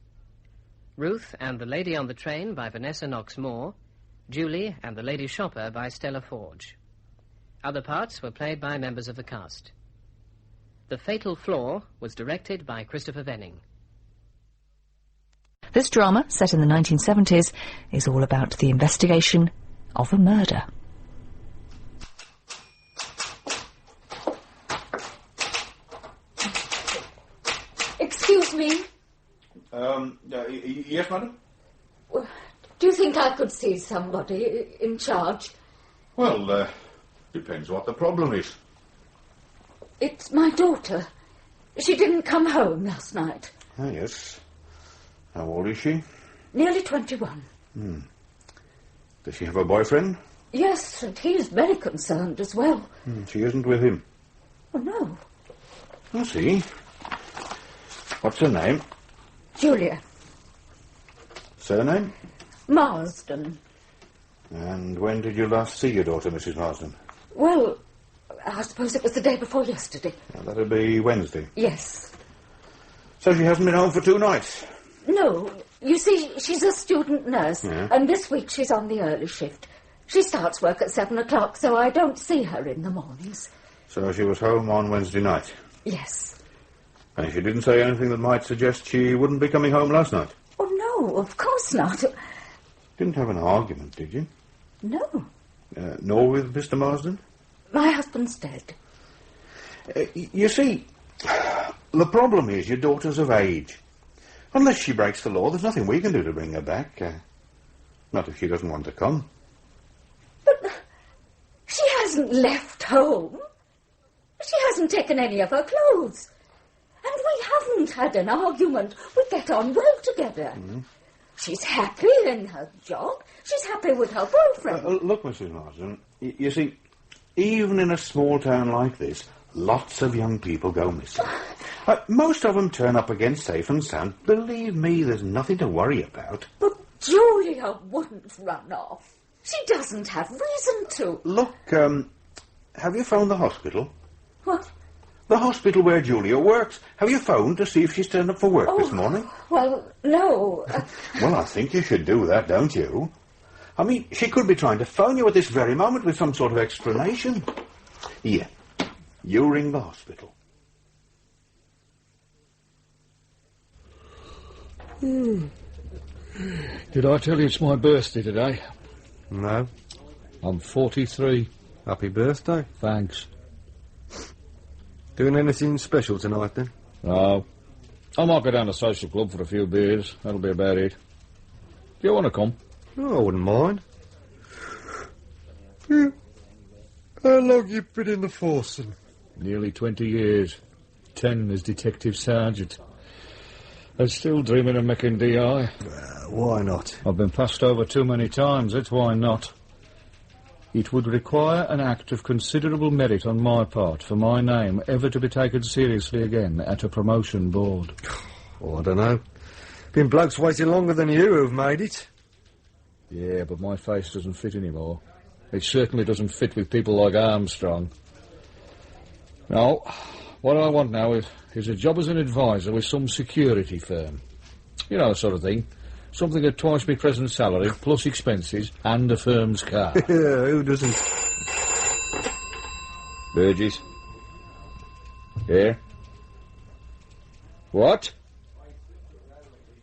Ruth and the Lady on the Train by Vanessa Knox-Moore, Julie and the Lady Shopper by Stella Forge. Other parts were played by members of the cast. The Fatal Flaw was directed by Christopher Venning. This drama, set in the 1970s, is all about the investigation of a murder. Excuse me. Yes, madam? Do you think I could see somebody in charge? Well, depends what the problem is. It's my daughter. She didn't come home last night. Oh, yes. How old is she? Nearly 21. Does she have a boyfriend? Yes, and he's very concerned as well. She isn't with him. Oh, no. I see. What's her name? Julia. Surname? Marsden. And when did you last see your daughter, Mrs. Marsden? Well, I suppose it was the day before yesterday. That'd be Wednesday. Yes. So she hasn't been home for 2 nights? No. You see, she's a student nurse, and this week she's on the early shift. She starts work at 7 o'clock, so I don't see her in the mornings. So she was home on Wednesday night? Yes. And she didn't say anything that might suggest she wouldn't be coming home last night? Oh, no, of course not. Didn't have an argument, did you? No. Nor with Mr. Marsden? My husband's dead. You see, the problem is your daughter's of age. Unless she breaks the law, there's nothing we can do to bring her back. Not if she doesn't want to come. But she hasn't left home. She hasn't taken any of her clothes. And we haven't had an argument. We get on well together. She's happy in her job. She's happy with her boyfriend. Look, Mrs. Marsden, you see, even in a small town like this, lots of young people go missing. Most of them turn up again safe and sound. Believe me, there's nothing to worry about. But Julia wouldn't run off. She doesn't have reason to. Look, have you phoned the hospital? What? The hospital where Julia works. Have you phoned to see if she's turned up for work this morning? Well, no. Well, I think you should do that, don't you? I mean, she could be trying to phone you at this very moment with some sort of explanation. Here, you ring the hospital. Did I tell you it's my birthday today? No. I'm 43. Happy birthday. Thanks. Doing anything special tonight, then? No. I might go down to the social club for a few beers. That'll be about it. Do you want to come? Oh, I wouldn't mind. Yeah. How long you been in the force, then? Nearly 20 years. 10 as detective sergeant. I'm still dreaming of making DI. Why not? I've been passed over too many times, that's why not. It would require an act of considerable merit on my part for my name ever to be taken seriously again at a promotion board. Oh, I don't know. Been blokes waiting longer than you who've made it. Yeah, but my face doesn't fit anymore. It certainly doesn't fit with people like Armstrong. No, what I want now is a job as an advisor with some security firm. You know, the sort of thing. Something at twice my present salary, plus expenses, and a firm's car. Yeah, who doesn't? Burgess. Yeah? What?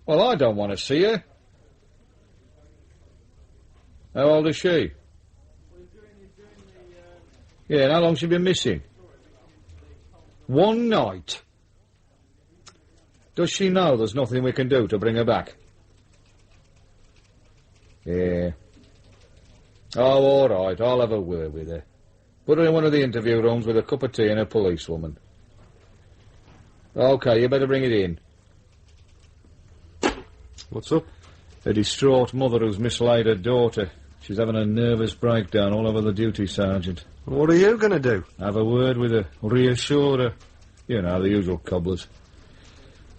Well, I don't want to see her. How old is she? Yeah, and how long's she been missing? 1 night. Does she know there's nothing we can do to bring her back? Yeah. Oh, all right, I'll have a word with her. Put her in one of the interview rooms with a cup of tea and a policewoman. OK, you better bring it in. What's up? A distraught mother who's mislaid her daughter. She's having a nervous breakdown all over the duty sergeant. What are you going to do? Have a word with her, reassure her. You know, the usual cobblers.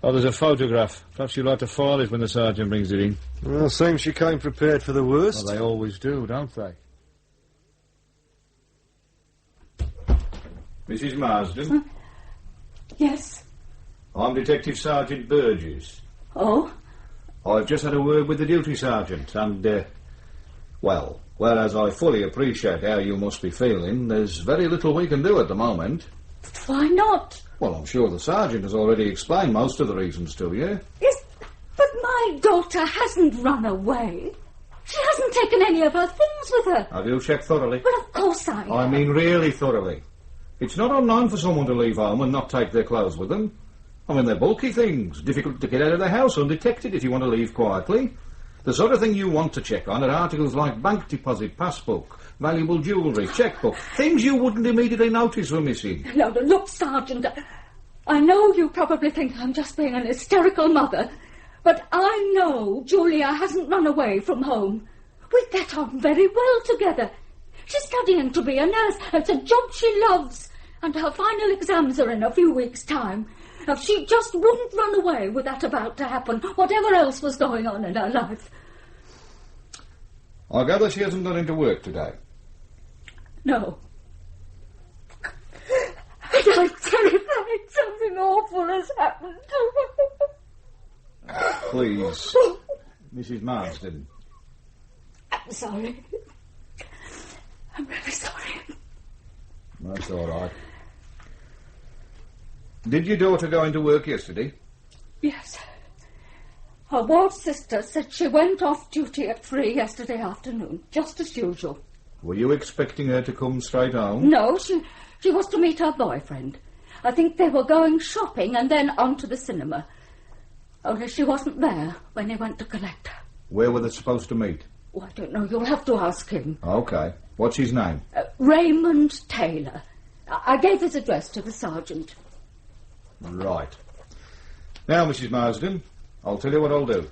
Oh, there's a photograph. Perhaps you'd like to file it when the sergeant brings it in. Well, seems she came prepared for the worst. Well, they always do, don't they? Mrs. Marsden? Yes. I'm Detective Sergeant Burgess. Oh? I've just had a word with the duty sergeant, and, well, whereas I fully appreciate how you must be feeling, there's very little we can do at the moment. Why not? Well, I'm sure the sergeant has already explained most of the reasons to you. Yes, but my daughter hasn't run away. She hasn't taken any of her things with her. Have you checked thoroughly? Well, of course I have. I mean really thoroughly. It's not unknown for someone to leave home and not take their clothes with them. I mean, they're bulky things, difficult to get out of the house undetected if you want to leave quietly. The sort of thing you want to check on are articles like bank deposit, passbook, valuable jewellery, chequebook, things you wouldn't immediately notice were missing. No, look, Sergeant, I know you probably think I'm just being an hysterical mother, but I know Julia hasn't run away from home. We get on very well together. She's studying to be a nurse. It's a job she loves, and her final exams are in a few weeks' time. If she just wouldn't run away with that about to happen, whatever else was going on in her life. I gather she hasn't gone into work today. No. And I'm terrified something awful has happened to her. Please, Mrs. Marsden. I'm sorry. I'm really sorry. That's all right. Did your daughter go into work yesterday? Yes. Her ward sister said she went off duty at 3 yesterday afternoon, just as usual. Were you expecting her to come straight home? No, she was to meet her boyfriend. I think they were going shopping and then on to the cinema. Only she wasn't there when he went to collect her. Where were they supposed to meet? Oh, I don't know. You'll have to ask him. OK. What's his name? Raymond Taylor. I gave his address to the sergeant. Right. Now, Mrs. Marsden, I'll tell you what I'll do.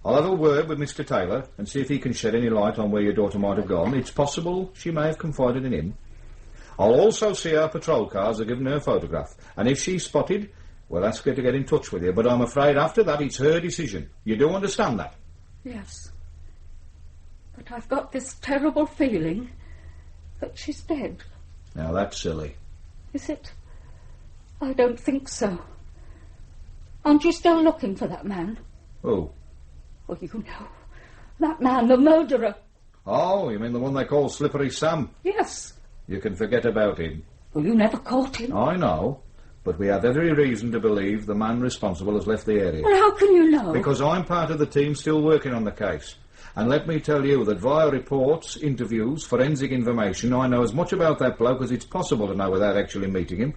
I'll have a word with Mr. Taylor and see if he can shed any light on where your daughter might have gone. It's possible she may have confided in him. I'll also see our patrol cars are giving her a photograph. And if she's spotted, we'll ask her to get in touch with you. But I'm afraid after that it's her decision. You do understand that? Yes. But I've got this terrible feeling that she's dead. Now, that's silly. Is it? I don't think so. Aren't you still looking for that man? Who? Oh, you know. That man, the murderer. Oh, you mean the one they call Slippery Sam? Yes. You can forget about him. Well, you never caught him. I know. But we have every reason to believe the man responsible has left the area. Well, how can you know? Because I'm part of the team still working on the case. And let me tell you that via reports, interviews, forensic information, I know as much about that bloke as it's possible to know without actually meeting him.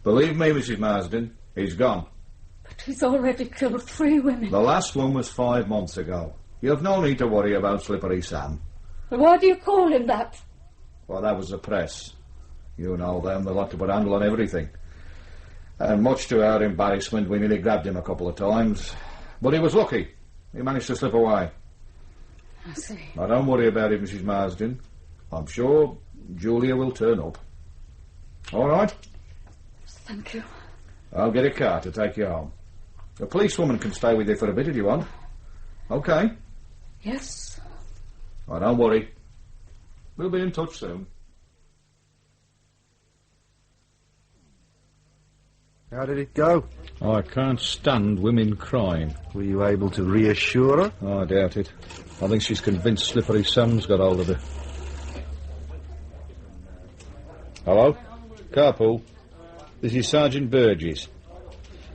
Believe me, Mrs. Marsden, he's gone. But he's already killed 3 women. The last one was 5 months ago. You've no need to worry about Slippery Sam. Well, why do you call him that? Well, that was the press. You know them, they like to put a handle on everything. And much to our embarrassment, we nearly grabbed him a couple of times. But he was lucky. He managed to slip away. I see. Now, don't worry about it, Mrs. Marsden. I'm sure Julia will turn up. All right? Thank you. I'll get a car to take you home. A policewoman can stay with you for a bit if you want. OK? Yes. Oh, don't worry. We'll be in touch soon. How did it go? I can't stand women crying. Were you able to reassure her? Oh, I doubt it. I think she's convinced Slippery Sam's got hold of her. Hello? Carpool. This is Sergeant Burgess.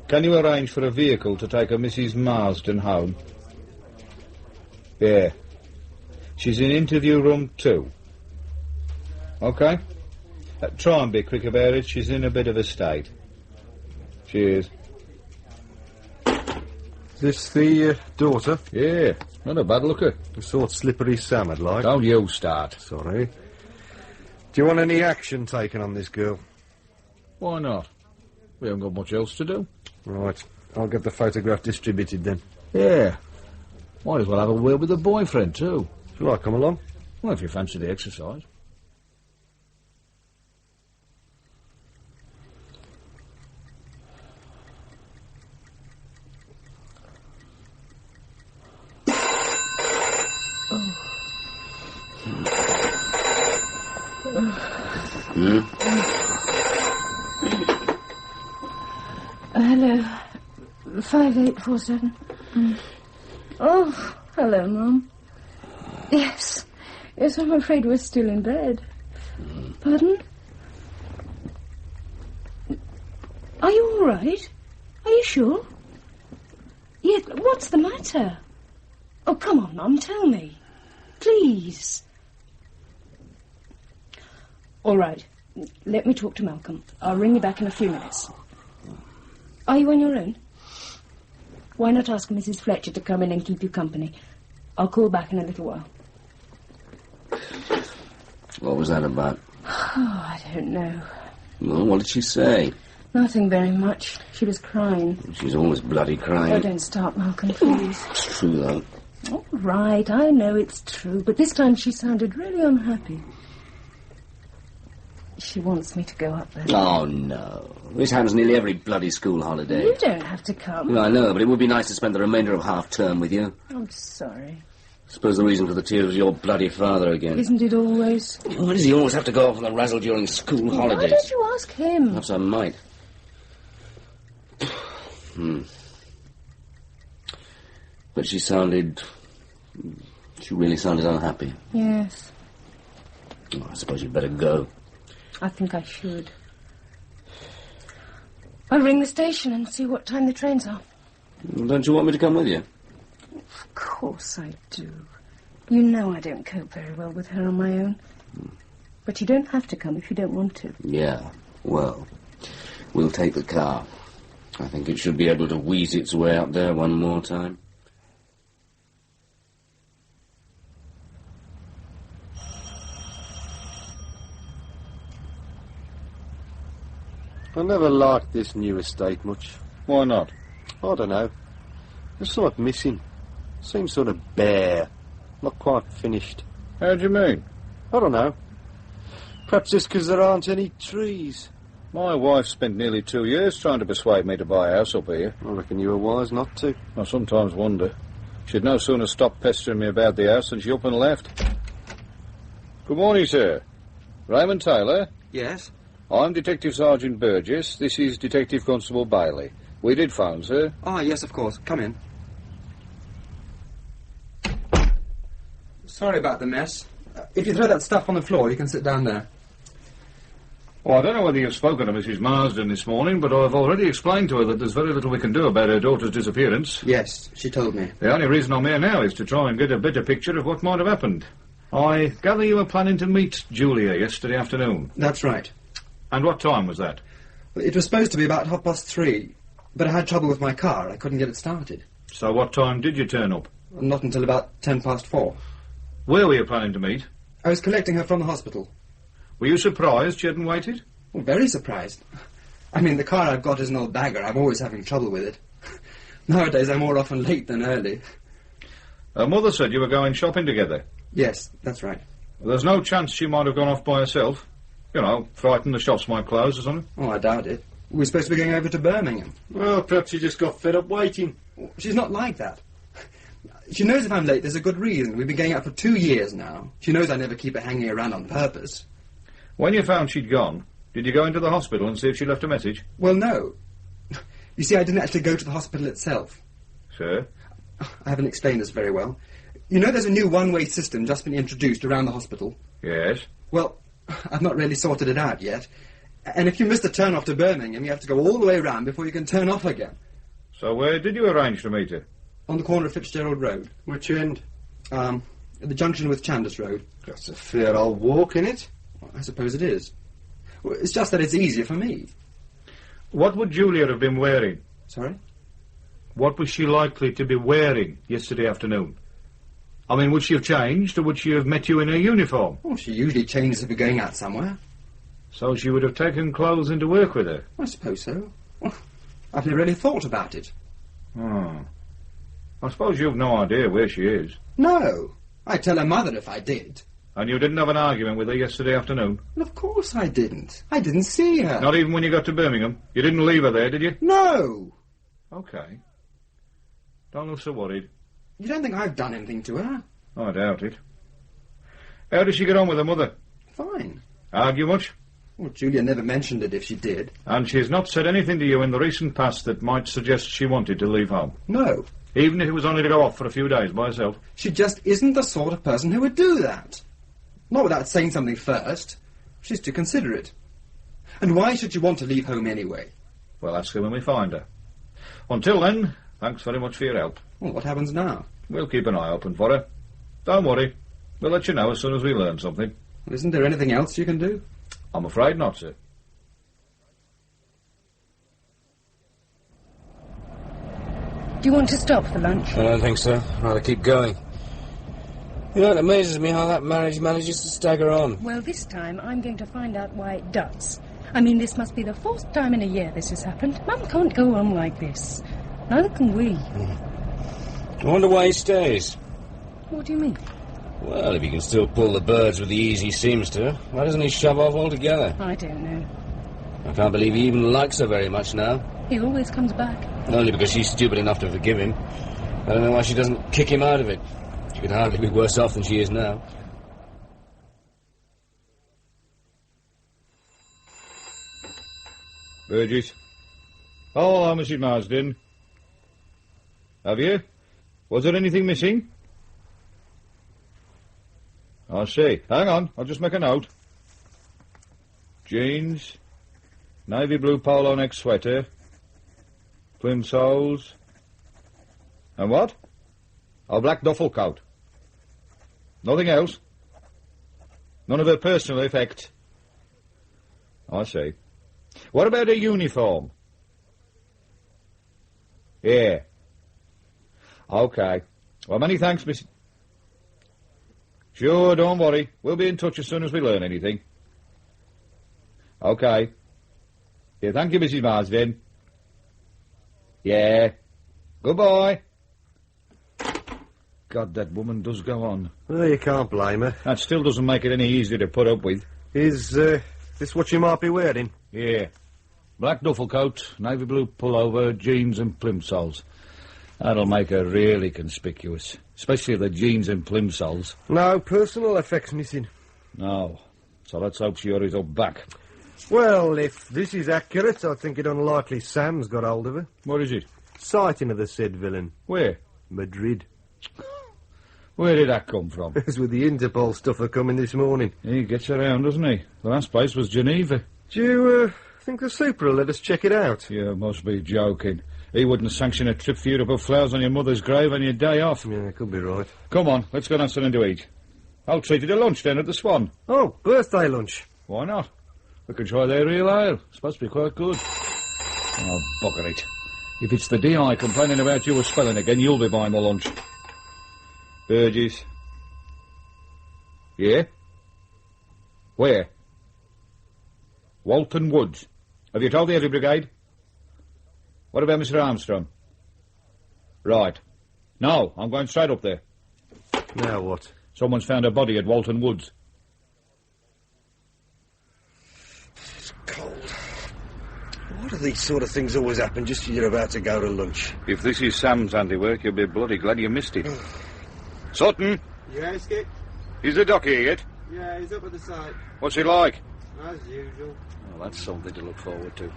Can you arrange for a vehicle to take a Mrs. Marsden home? Yeah. She's in interview room 2. OK? Try and be quick about it. She's in a bit of a state. Cheers. Is this the daughter? Yeah, not a bad looker. The sort Slippery Sam would like. Don't you start. Sorry. Do you want any action taken on this girl? Why not? We haven't got much else to do. Right. I'll get the photograph distributed then. Yeah. Might as well have a word with the boyfriend, too. Shall I come along? Well, if you fancy the exercise. Hello. 5847. Oh, hello, Mum. Yes. Yes, I'm afraid we're still in bed. Pardon? Are you all right? Are you sure? Yes, what's the matter? Oh, come on, Mum, tell me. Please. All right. Let me talk to Malcolm. I'll ring you back in a few minutes. Are you on your own? Why not ask Mrs. Fletcher to come in and keep you company? I'll call back in a little while. What was that about? Oh, I don't know. Well, what did she say? Nothing very much. She was crying. She's always bloody crying. Oh, don't start, Malcolm, please. It's true, though. All right, I know it's true, but this time she sounded really unhappy. She wants me to go up there. Oh, no. This happens nearly every bloody school holiday. You don't have to come. Well, I know, but it would be nice to spend the remainder of half-term with you. I'm sorry. Suppose the reason for the tears was your bloody father again. Isn't it always? Why does he always have to go off on the razzle during school holidays? Why don't you ask him? Perhaps I might. But she really sounded unhappy. Yes. Oh, I suppose you'd better go. I think I should. I'll ring the station and see what time the trains are. Don't you want me to come with you? Of course I do. You know I don't cope very well with her on my own. But you don't have to come if you don't want to. Yeah, well, we'll take the car. I think it should be able to wheeze its way out there one more time. I never liked this new estate much. Why not? I don't know. There's something missing. Seems sort of bare. Not quite finished. How do you mean? I don't know. Perhaps just because there aren't any trees. My wife spent nearly 2 years trying to persuade me to buy a house up here. I reckon you were wise not to. I sometimes wonder. She'd no sooner stopped pestering me about the house than she up and left. Good morning, sir. Raymond Taylor? Yes? I'm Detective Sergeant Burgess. This is Detective Constable Bailey. We did phone, sir. Ah, yes, of course. Come in. Sorry about the mess. If you throw that stuff on the floor, you can sit down there. Well, I don't know whether you've spoken to Mrs. Marsden this morning, but I've already explained to her that there's very little we can do about her daughter's disappearance. Yes, she told me. The only reason I'm here now is to try and get a better picture of what might have happened. I gather you were planning to meet Julia yesterday afternoon. That's right. And what time was that? Well, it was supposed to be about 3:30, but I had trouble with my car. I couldn't get it started. So what time did you turn up? Not until about 4:10. Where were you planning to meet? I was collecting her from the hospital. Were you surprised she hadn't waited? Well, very surprised. I mean, the car I've got is an old bagger. I'm always having trouble with it. Nowadays, I'm more often late than early. Her mother said you were going shopping together. Yes, that's right. Well, there's no chance she might have gone off by herself. You know, frightened the shops might close or something. Oh, I doubt it. We're supposed to be going over to Birmingham. Well, perhaps she just got fed up waiting. She's not like that. She knows if I'm late, there's a good reason. We've been going out for 2 years now. She knows I never keep her hanging around on purpose. When you found she'd gone, did you go into the hospital and see if she left a message? Well, no. You see, I didn't actually go to the hospital itself. Sir? I haven't explained this very well. You know there's a new one-way system just been introduced around the hospital? Yes. Well, I've not really sorted it out yet. And if you miss the turn-off to Birmingham, you have to go all the way around before you can turn off again. So where did you arrange to meet her? On the corner of Fitzgerald Road. Which end? At the junction with Chandos Road. That's a fair old walk, innit? Well, I suppose it is. Well, it's just that it's easier for me. What would Julia have been wearing? Sorry? What was she likely to be wearing yesterday afternoon? I mean, would she have changed, or would she have met you in her uniform? Well, she usually changes if we're going out somewhere. So she would have taken clothes into work with her? I suppose so. Well, I've never really thought about it. Oh. I suppose you've no idea where she is. No. I'd tell her mother if I did. And you didn't have an argument with her yesterday afternoon? Well, of course I didn't. I didn't see her. Not even when you got to Birmingham? You didn't leave her there, did you? No. OK. Don't look so worried. You don't think I've done anything to her? I doubt it. How does she get on with her mother? Fine. Argue much? Well, Julia never mentioned it if she did. And she's not said anything to you in the recent past that might suggest she wanted to leave home? No. Even if it was only to go off for a few days by herself? She just isn't the sort of person who would do that. Not without saying something first. She's too considerate. And why should she want to leave home anyway? Well, ask her when we find her. Until then, thanks very much for your help. Well, what happens now? We'll keep an eye open for her. Don't worry. We'll let you know as soon as we learn something. Well, isn't there anything else you can do? I'm afraid not, sir. Do you want to stop for lunch? I don't think so. I'd rather keep going. You know, it amazes me how that marriage manages to stagger on. Well, this time I'm going to find out why it does. I mean, this must be the 4th time in a year this has happened. Mum can't go on like this. Neither can we. I wonder why he stays. What do you mean? Well, if he can still pull the birds with the ease he seems to, why doesn't he shove off altogether? I don't know. I can't believe he even likes her very much now. He always comes back. Only because she's stupid enough to forgive him. I don't know why she doesn't kick him out of it. She could hardly be worse off than she is now. Burgess. Oh, hello, Mrs. Marsden. Have you? Was there anything missing? I see. Hang on, I'll just make a note. Jeans, navy blue polo neck sweater, plimsolls, and what? A black duffel coat. Nothing else? None of her personal effects? I see. What about a uniform? Yeah. OK. Well, many thanks, Miss... Sure, don't worry. We'll be in touch as soon as we learn anything. OK. Yeah, thank you, Mrs. Marsden. Yeah. Goodbye. God, that woman does go on. Well, you can't blame her. That still doesn't make it any easier to put up with. Is this what you might be wearing? Yeah. Black duffel coat, navy blue pullover, jeans and plimsolls. That'll make her really conspicuous. Especially the jeans and plimsolls. No personal effects missing. No. So let's hope she hurries up back. Well, if this is accurate, I think it unlikely Sam's got hold of her. What is it? Sighting of the said villain. Where? Madrid. Where did that come from? It was with the Interpol stuffer coming this morning. He gets around, doesn't he? The last place was Geneva. Do you think the super will let us check it out? You must be joking. He wouldn't sanction a trip for you to put flowers on your mother's grave on your day off. Yeah, could be right. Come on, let's go and have something to eat. I'll treat you to lunch then at the Swan. Oh, birthday lunch. Why not? We can try their real ale. It's supposed to be quite good. Oh, bugger it. If it's the DI complaining about your spelling again, you'll be buying the lunch. Burgess. Yeah? Where? Walton Woods. Have you told the Heavy Brigade? What about Mr. Armstrong? Right. No, I'm going straight up there. Now what? Someone's found a body at Walton Woods. It's cold. Why do these sort of things always happen just as you're about to go to lunch? If this is Sam's handiwork, you'll be bloody glad you missed it. Sutton? Yeah, Skip? Is the doc here yet? Yeah, he's up at the site. What's he like? As usual. Well, that's something to look forward to.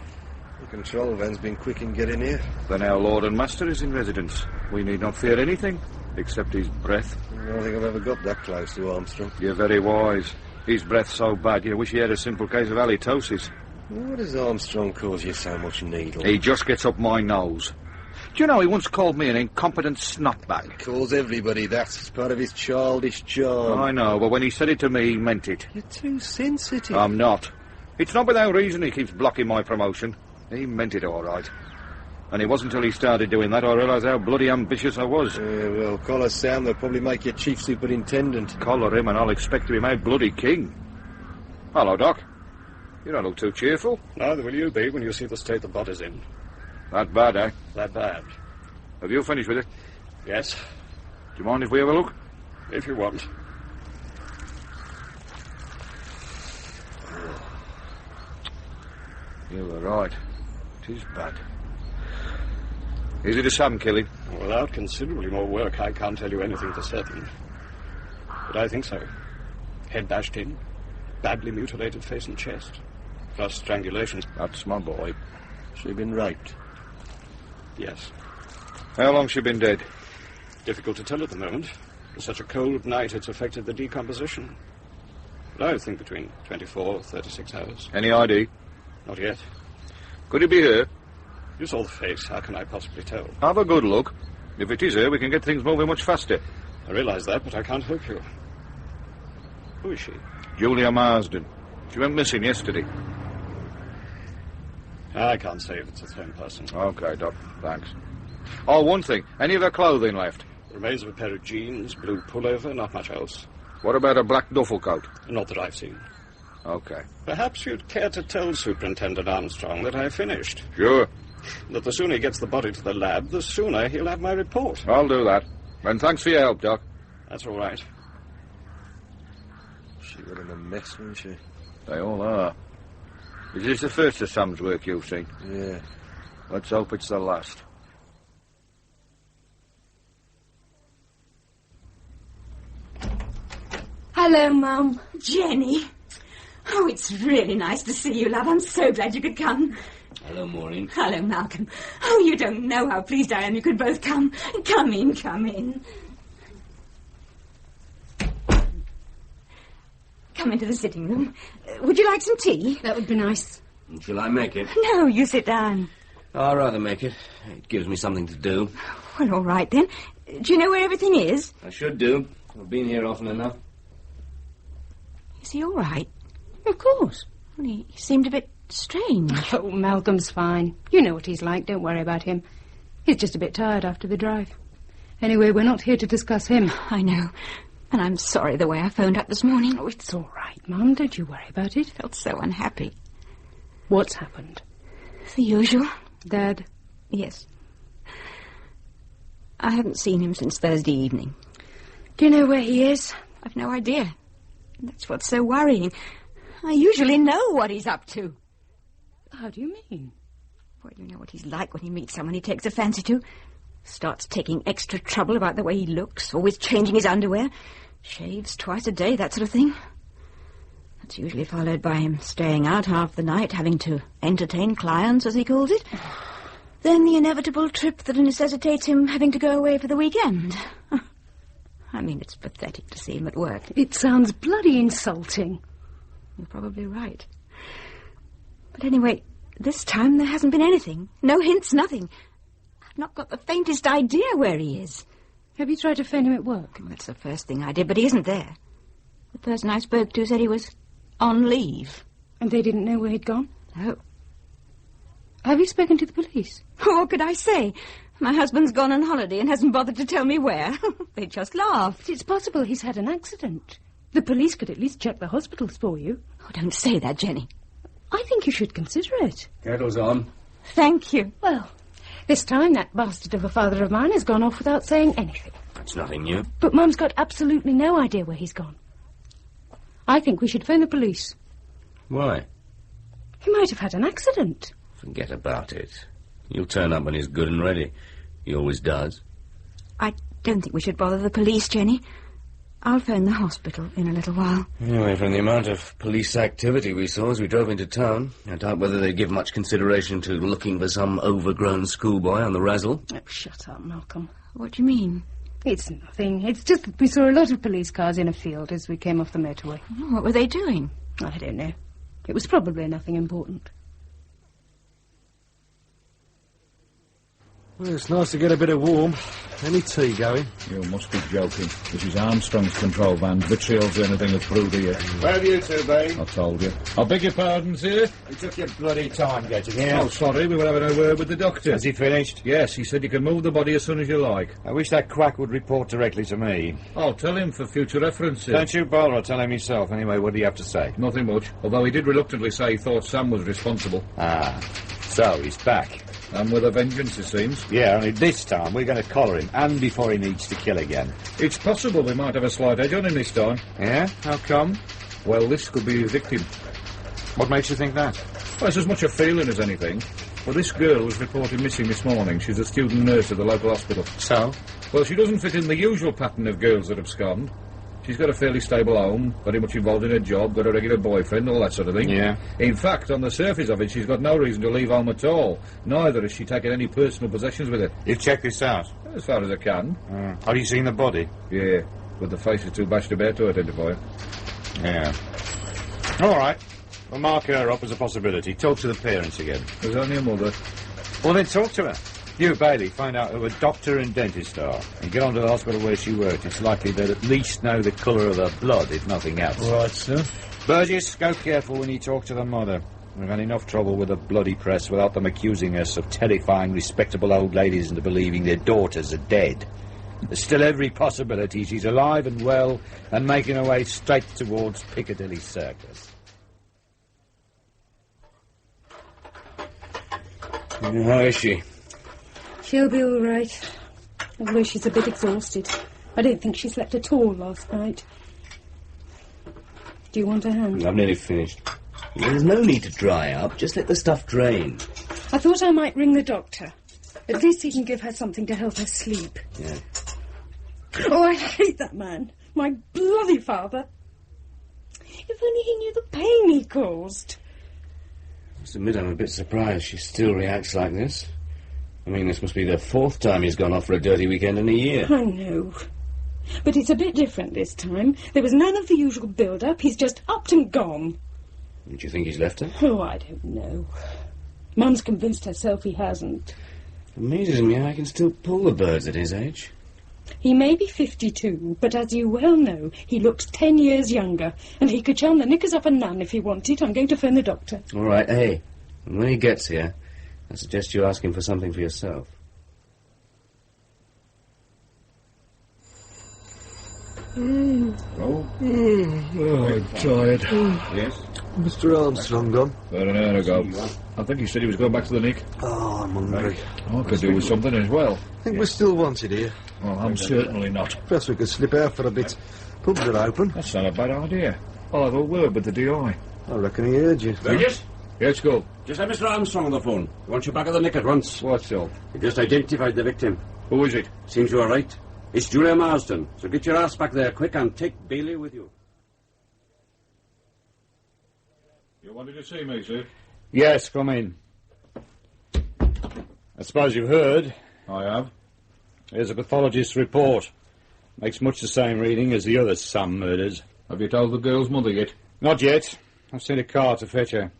The control van's been quick in getting here. Then our Lord and Master is in residence. We need not fear anything, except his breath. I don't think I've ever got that close to Armstrong. You're very wise. His breath's so bad, you wish he had a simple case of halitosis. Why does Armstrong cause you so much needle? He just gets up my nose. Do you know, he once called me an incompetent snotbag. He calls everybody that. It's part of his childish charm. I know, but when he said it to me, he meant it. You're too sensitive. I'm not. It's not without reason he keeps blocking my promotion. He meant it all right. And it wasn't until he started doing that I realised how bloody ambitious I was. Yeah, well, collar Sam, they'll probably make you chief superintendent. Collar him and I'll expect to be made bloody king. Hello, Doc. You don't look too cheerful. Neither will you be when you see the state the body's in. That bad, eh? That bad. Have you finished with it? Yes. Do you mind if we have a look? If you want. You were right. It is bad. Is it a Sam killing? Without considerably more work, I can't tell you anything for certain. But I think so. Head bashed in, badly mutilated face and chest, plus strangulation. That's my boy. She been raped? Yes. How long's she been dead? Difficult to tell at the moment. For such a cold night, it's affected the decomposition. But I think between 24, 36 hours. Any ID? Not yet. Could it be her? You saw the face. How can I possibly tell? Have a good look. If it is her, we can get things moving much faster. I realise that, but I can't help you. Who is she? Julia Marsden. She went missing yesterday. I can't say if it's the same person. OK, Doc. Thanks. Oh, one thing. Any of her clothing left? Remains of a pair of jeans, blue pullover, not much else. What about a black duffel coat? Not that I've seen. Okay. Perhaps you'd care to tell Superintendent Armstrong that I finished. Sure. That the sooner he gets the body to the lab, the sooner he'll have my report. I'll do that. And thanks for your help, Doc. That's all right. She was in a mess, wasn't she? They all are. Is this the first of Sam's work you've seen? Yeah. Let's hope it's the last. Hello, Mum. Jenny. Oh, it's really nice to see you, love. I'm so glad you could come. Hello, Maureen. Hello, Malcolm. Oh, you don't know how pleased I am you could both come. Come in, come in. Come into the sitting room. Would you like some tea? That would be nice. Shall I make it? No, you sit down. I'd rather make it. It gives me something to do. Well, all right, then. Do you know where everything is? I should do. I've been here often enough. Is he all right? Of course. Well, he seemed a bit strange. Oh, Malcolm's fine. You know what he's like. Don't worry about him. He's just a bit tired after the drive. Anyway, we're not here to discuss him. I know. And I'm sorry the way I phoned up this morning. Oh, it's all right, Mum. Don't you worry about it. Felt so unhappy. What's happened? The usual. Dad? Yes. I haven't seen him since Thursday evening. Do you know where he is? I've no idea. That's what's so worrying. I usually know what he's up to. How do you mean? Well, you know what he's like when he meets someone he takes a fancy to. Starts taking extra trouble about the way he looks, always changing his underwear, shaves twice a day, that sort of thing. That's usually followed by him staying out half the night, having to entertain clients, as he calls it. Then the inevitable trip that necessitates him having to go away for the weekend. I mean, it's pathetic to see him at work. It sounds bloody insulting. You're probably right. But anyway, this time there hasn't been anything. No hints, nothing. I've not got the faintest idea where he is. Have you tried to phone him at work? Well, that's the first thing I did, but he isn't there. The person I spoke to said he was on leave. And they didn't know where he'd gone? No. Have you spoken to the police? What could I say? My husband's gone on holiday and hasn't bothered to tell me where. They just laughed. It's possible he's had an accident. The police could at least check the hospitals for you. Oh, don't say that, Jenny. I think you should consider it. Kettle's on. Thank you. Well, this time that bastard of a father of mine has gone off without saying anything. That's nothing new. But Mum's got absolutely no idea where he's gone. I think we should phone the police. Why? He might have had an accident. Forget about it. He'll turn up when he's good and ready. He always does. I don't think we should bother the police, Jenny. I'll phone the hospital in a little while. Anyway, from the amount of police activity we saw as we drove into town, I doubt whether they'd give much consideration to looking for some overgrown schoolboy on the razzle. Oh, shut up, Malcolm. What do you mean? It's nothing. It's just that we saw a lot of police cars in a field as we came off the motorway. Oh, what were they doing? I don't know. It was probably nothing important. Well, it's nice to get a bit of warm. Any tea going? You must be joking. This is Armstrong's control van. Vitriol's the only thing that's brewed here. Where have you two been? I told you. I beg your pardon, sir. You took your bloody time getting here. Oh, sorry, we were having a word with the doctor. Has he finished? Yes, he said you can move the body as soon as you like. I wish that quack would report directly to me. I'll tell him for future reference, sir. Don't you bother, I'll tell him yourself. Anyway, what do you have to say? Nothing much, although he did reluctantly say he thought Sam was responsible. Ah, so he's back. And with a vengeance, it seems. Yeah, only this time we're going to collar him, and before he needs to kill again. It's possible we might have a slight edge on him this time. Yeah? How come? Well, this could be his victim. What makes you think that? Well, it's as much a feeling as anything. Well, this girl was reported missing this morning. She's a student nurse at the local hospital. So? Well, she doesn't fit in the usual pattern of girls that abscond. She's got a fairly stable home, very much involved in her job, got a regular boyfriend, all that sort of thing. Yeah. In fact, on the surface of it, she's got no reason to leave home at all. Neither has she taken any personal possessions with her. You've checked this out? As far as I can. Have you seen the body? Yeah, but the face is too bashed about to identify her. Yeah. All right. We'll mark her up as a possibility. Talk to the parents again. There's only a mother. Well, then talk to her. You, Bailey, find out who a doctor and dentist are, and get on to the hospital where she worked. It's likely they'd at least know the colour of her blood, if nothing else. Right, sir. Burgess, go careful when you talk to the mother. We've had enough trouble with the bloody press without them accusing us of terrifying respectable old ladies into believing their daughters are dead. There's still every possibility she's alive and well and making her way straight towards Piccadilly Circus. How is she? She'll be all right. Although she's a bit exhausted. I don't think she slept at all last night. Do you want a hand? I've nearly finished. There's no need to dry up. Just let the stuff drain. I thought I might ring the doctor. At least he can give her something to help her sleep. Yeah. Oh, I hate that man. My bloody father. If only he knew the pain he caused. I must admit I'm a bit surprised she still reacts like this. I mean, this must be the 4th time he's gone off for a dirty weekend in a year. I know. But it's a bit different this time. There was none of the usual build-up. He's just upped and gone. Do you think he's left her? Oh, I don't know. Mum's convinced herself he hasn't. Amazes me how I can still pull the birds at his age. He may be 52, but as you well know, he looks 10 years younger, and he could charm the knickers off a nun if he wanted. I'm going to phone the doctor. All right, hey, when he gets here, I suggest you ask him for something for yourself. Oh, I'm tired. Yes? Mr. Armstrong gone? About an hour ago. I think he said he was going back to the Nick. Oh, I'm hungry. I could do with something as well. Think we're still wanted here? Well, I'm certainly not. Perhaps we could slip out for a bit. Pubs are open. That's not a bad idea. I'll have a word with the DI. I reckon he heard you. Burgess? Yes, go. Just have Mr. Armstrong on the phone. He wants you back at the Nick at once. What so? He just identified the victim. Who is it? Seems you are right. It's Julia Marsden. So get your ass back there quick and take Bailey with you. You wanted to see me, sir? Yes, come in. I suppose you've heard. I have. Here's a pathologist's report. Makes much the same reading as the other Sam murders. Have you told the girl's mother yet? Not yet. I've sent a car to fetch her.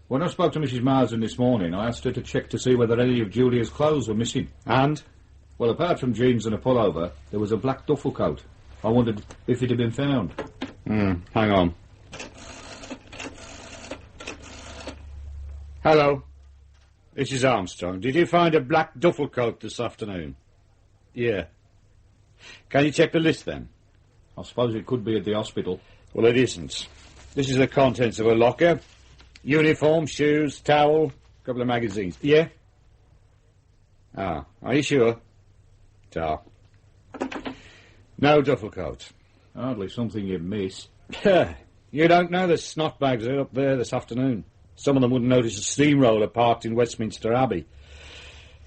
When I spoke to Mrs. Marsden this morning, I asked her to check to see whether any of Julia's clothes were missing. And? Well, apart from jeans and a pullover, there was a black duffel coat. I wondered if it had been found. Hang on. Hello. This is Armstrong. Did you find a black duffel coat this afternoon? Yeah. Can you check the list, then? I suppose it could be at the hospital. Well, it isn't. This is the contents of a locker. Uniform, shoes, towel, couple of magazines. Yeah? Ah, are you sure? Ta. No duffel coat. Hardly something you'd miss. You don't know the snot bags are up there this afternoon. Some of them wouldn't notice a steamroller parked in Westminster Abbey.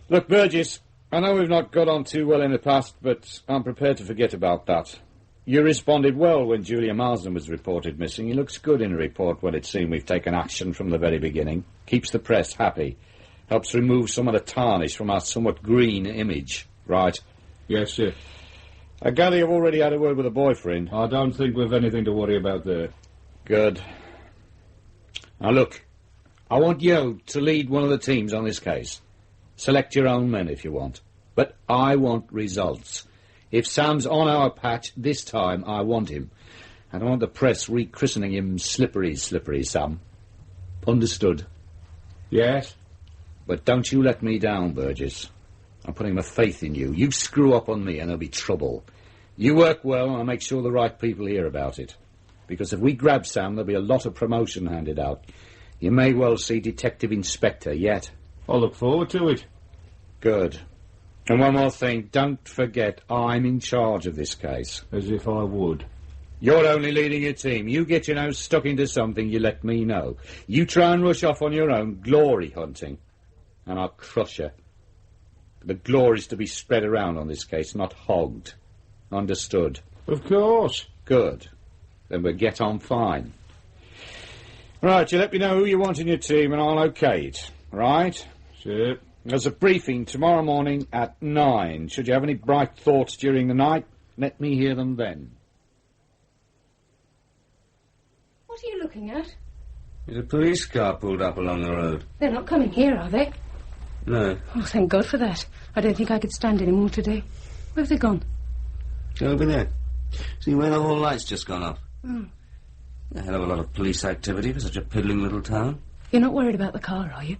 Look, Burgess, I know we've not got on too well in the past, but I'm prepared to forget about that. You responded well when Julia Marsden was reported missing. He looks good in a report when it's seen we've taken action from the very beginning. Keeps the press happy. Helps remove some of the tarnish from our somewhat green image. Right? Yes, sir. I gather you've already had a word with a boyfriend. I don't think we've anything to worry about there. Good. Now, look. I want you to lead one of the teams on this case. Select your own men if you want. But I want results. If Sam's on our patch this time, I want him. I don't want the press rechristening him Slippery Sam. Understood? Yes. But don't you let me down, Burgess. I'm putting my faith in you. You screw up on me and there'll be trouble. You work well and I'll make sure the right people hear about it. Because if we grab Sam, there'll be a lot of promotion handed out. You may well see Detective Inspector yet. I'll look forward to it. Good. And one more thing, don't forget I'm in charge of this case. As if I would. You're only leading your team. You get your nose stuck into something, you let me know. You try and rush off on your own, glory hunting. And I'll crush you. The glory's to be spread around on this case, not hogged. Understood? Of course. Good. Then we'll get on fine. Right, you let me know who you want in your team and I'll okay it. Right? Sure. There's a briefing tomorrow morning at 9. Should you have any bright thoughts during the night, let me hear them then. What are you looking at? There's a police car pulled up along the road. They're not coming here, are they? No. Oh, thank God for that. I don't think I could stand any more today. Where have they gone? Over there. See where the whole light's just gone off? Oh. A hell of a lot of police activity for such a piddling little town. You're not worried about the car, are you?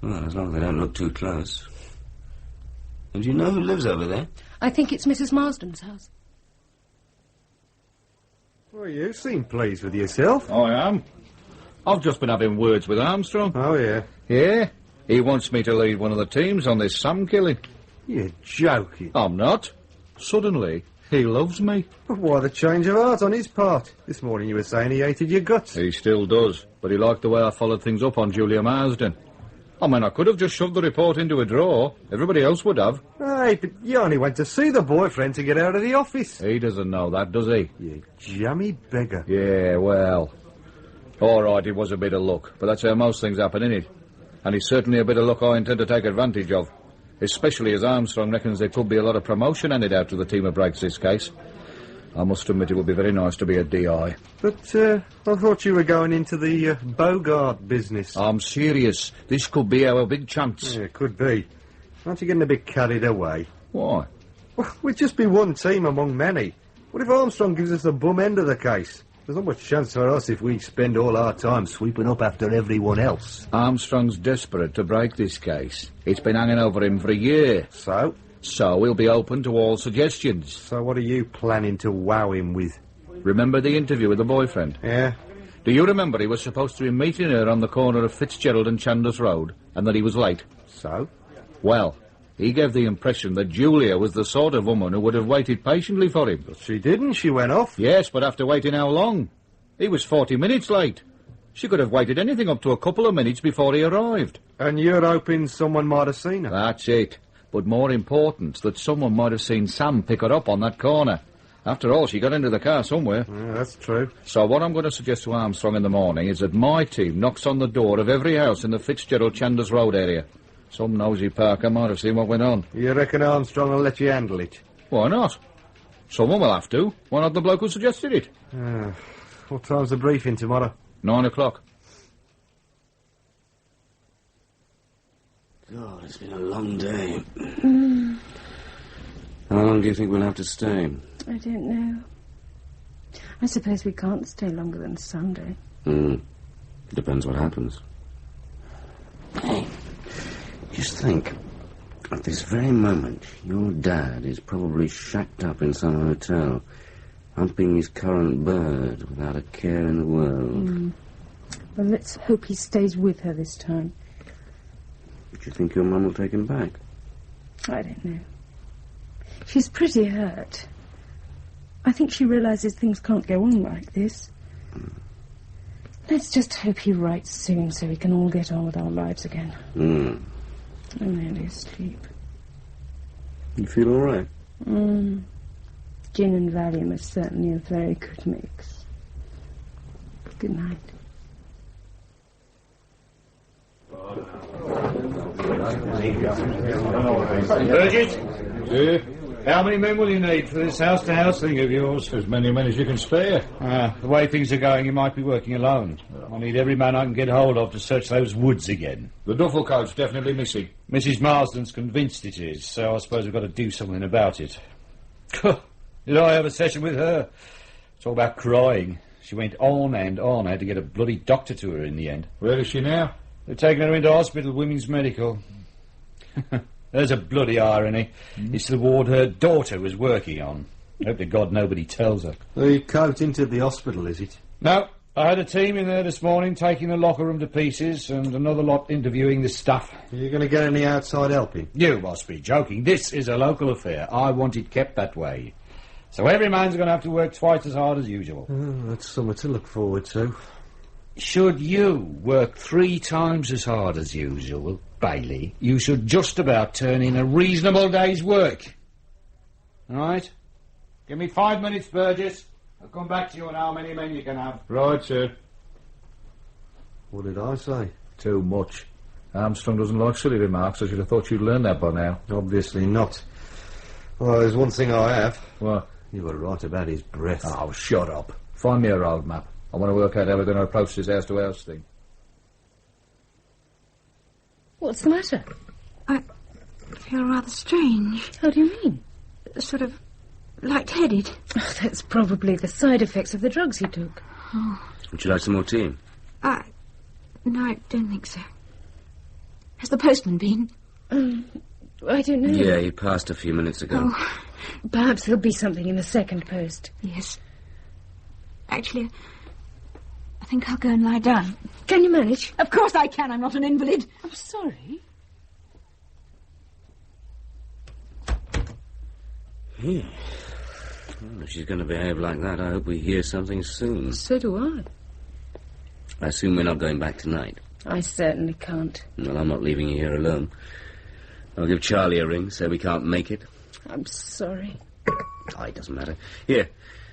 Well, as long as they don't look too close. And do you know who lives over there? I think it's Mrs. Marsden's house. Well, you seem pleased with yourself. I am. I've just been having words with Armstrong. Oh, yeah. Yeah? He wants me to lead one of the teams on this Sam killing. You're joking. I'm not. Suddenly, he loves me. But why the change of heart on his part? This morning you were saying he hated your guts. He still does, but he liked the way I followed things up on Julia Marsden. I mean, I could have just shoved the report into a drawer. Everybody else would have. Hey, but you only went to see the boyfriend to get out of the office. He doesn't know that, does he? You jammy beggar. Yeah, well... All right, it was a bit of luck, but that's how most things happen, innit? And it's certainly a bit of luck I intend to take advantage of. Especially as Armstrong reckons there could be a lot of promotion handed out to the team who breaks this case. I must admit it would be very nice to be a DI. But, I thought you were going into the Bogart business. I'm serious. This could be our big chance. Yeah, it could be. Aren't you getting a bit carried away? Why? Well, we'd just be one team among many. What if Armstrong gives us the bum end of the case? There's not much chance for us if we spend all our time sweeping up after everyone else. Armstrong's desperate to break this case. It's been hanging over him for a year. So? So we'll be open to all suggestions. So what are you planning to wow him with? Remember the interview with the boyfriend? Yeah. Do you remember he was supposed to be meeting her on the corner of Fitzgerald and Chandos Road, and that he was late? So? Well, he gave the impression that Julia was the sort of woman who would have waited patiently for him. But she didn't. She went off. Yes, but after waiting how long? He was 40 minutes late. She could have waited anything up to a couple of minutes before he arrived. And you're hoping someone might have seen her? That's it. But more important, that someone might have seen Sam pick her up on that corner. After all, she got into the car somewhere. Yeah, that's true. So what I'm going to suggest to Armstrong in the morning is that my team knocks on the door of every house in the Fitzgerald Chandos Road area. Some nosy Parker might have seen what went on. You reckon Armstrong will let you handle it? Why not? Someone will have to. Why not the bloke who suggested it? What time's the briefing tomorrow? 9 o'clock. God, it's been a long day. How long do you think we'll have to stay? I don't know. I suppose we can't stay longer than Sunday. Depends what happens. Hey, just think. At this very moment, your dad is probably shacked up in some hotel, humping his current bird without a care in the world. Well, let's hope he stays with her this time. Do you think your mum will take him back? I don't know. She's pretty hurt. I think she realises things can't go on like this. Let's just hope he writes soon so we can all get on with our lives again. I'm nearly asleep. You feel all right? Gin and Valium is certainly a very good mix. Good night. Burgess? Yeah? How many men will you need for this house-to-house thing of yours? As many men as you can spare. The way things are going, you might be working alone. I need every man I can get hold of to search those woods again. The duffel coat's definitely missing. Mrs. Marsden's convinced it is, so I suppose we've got to do something about it. Did I have a session with her? It's all about crying. She went on and on. I had to get a bloody doctor to her in the end. Where is she now? They're taking her into hospital, Women's Medical. There's a bloody irony. It's the ward her daughter was working on. Hope to God nobody tells her. The coat into the hospital, is it? No. I had a team in there this morning taking the locker room to pieces and another lot interviewing the staff. Are you going to get any outside helping? You must be joking. This is a local affair. I want it kept that way. So every man's going to have to work twice as hard as usual. That's something to look forward to. Should you work 3 times as hard as usual, Bailey, you should just about turn in a reasonable day's work. All right? Give me 5 minutes, Burgess. I'll come back to you on how many men you can have. Right, sir. What did I say? Too much. Armstrong doesn't like silly remarks. I should have thought you'd learned that by now. Obviously not. Well, there's one thing I have. What? You were right about his breath. Oh, shut up. Find me a road map. I want to work out how we're going to approach this house-to-house thing. What's the matter? I feel rather strange. How do you mean? Sort of light-headed. Oh, that's probably the side effects of the drugs he took. Oh. Would you like some more tea? No, I don't think so. Has the postman been? I don't know. Yeah, he passed a few minutes ago. Oh. Perhaps there'll be something in the second post. Yes. Actually, I think I'll go and lie down. Can you manage? Of course I can. I'm not an invalid. I'm sorry. Well, if she's going to behave like that, I hope we hear something soon. So do I. I assume we're not going back tonight. I certainly can't. Well, I'm not leaving you here alone. I'll give Charlie a ring, say we can't make it. I'm sorry. Oh, it doesn't matter. Here,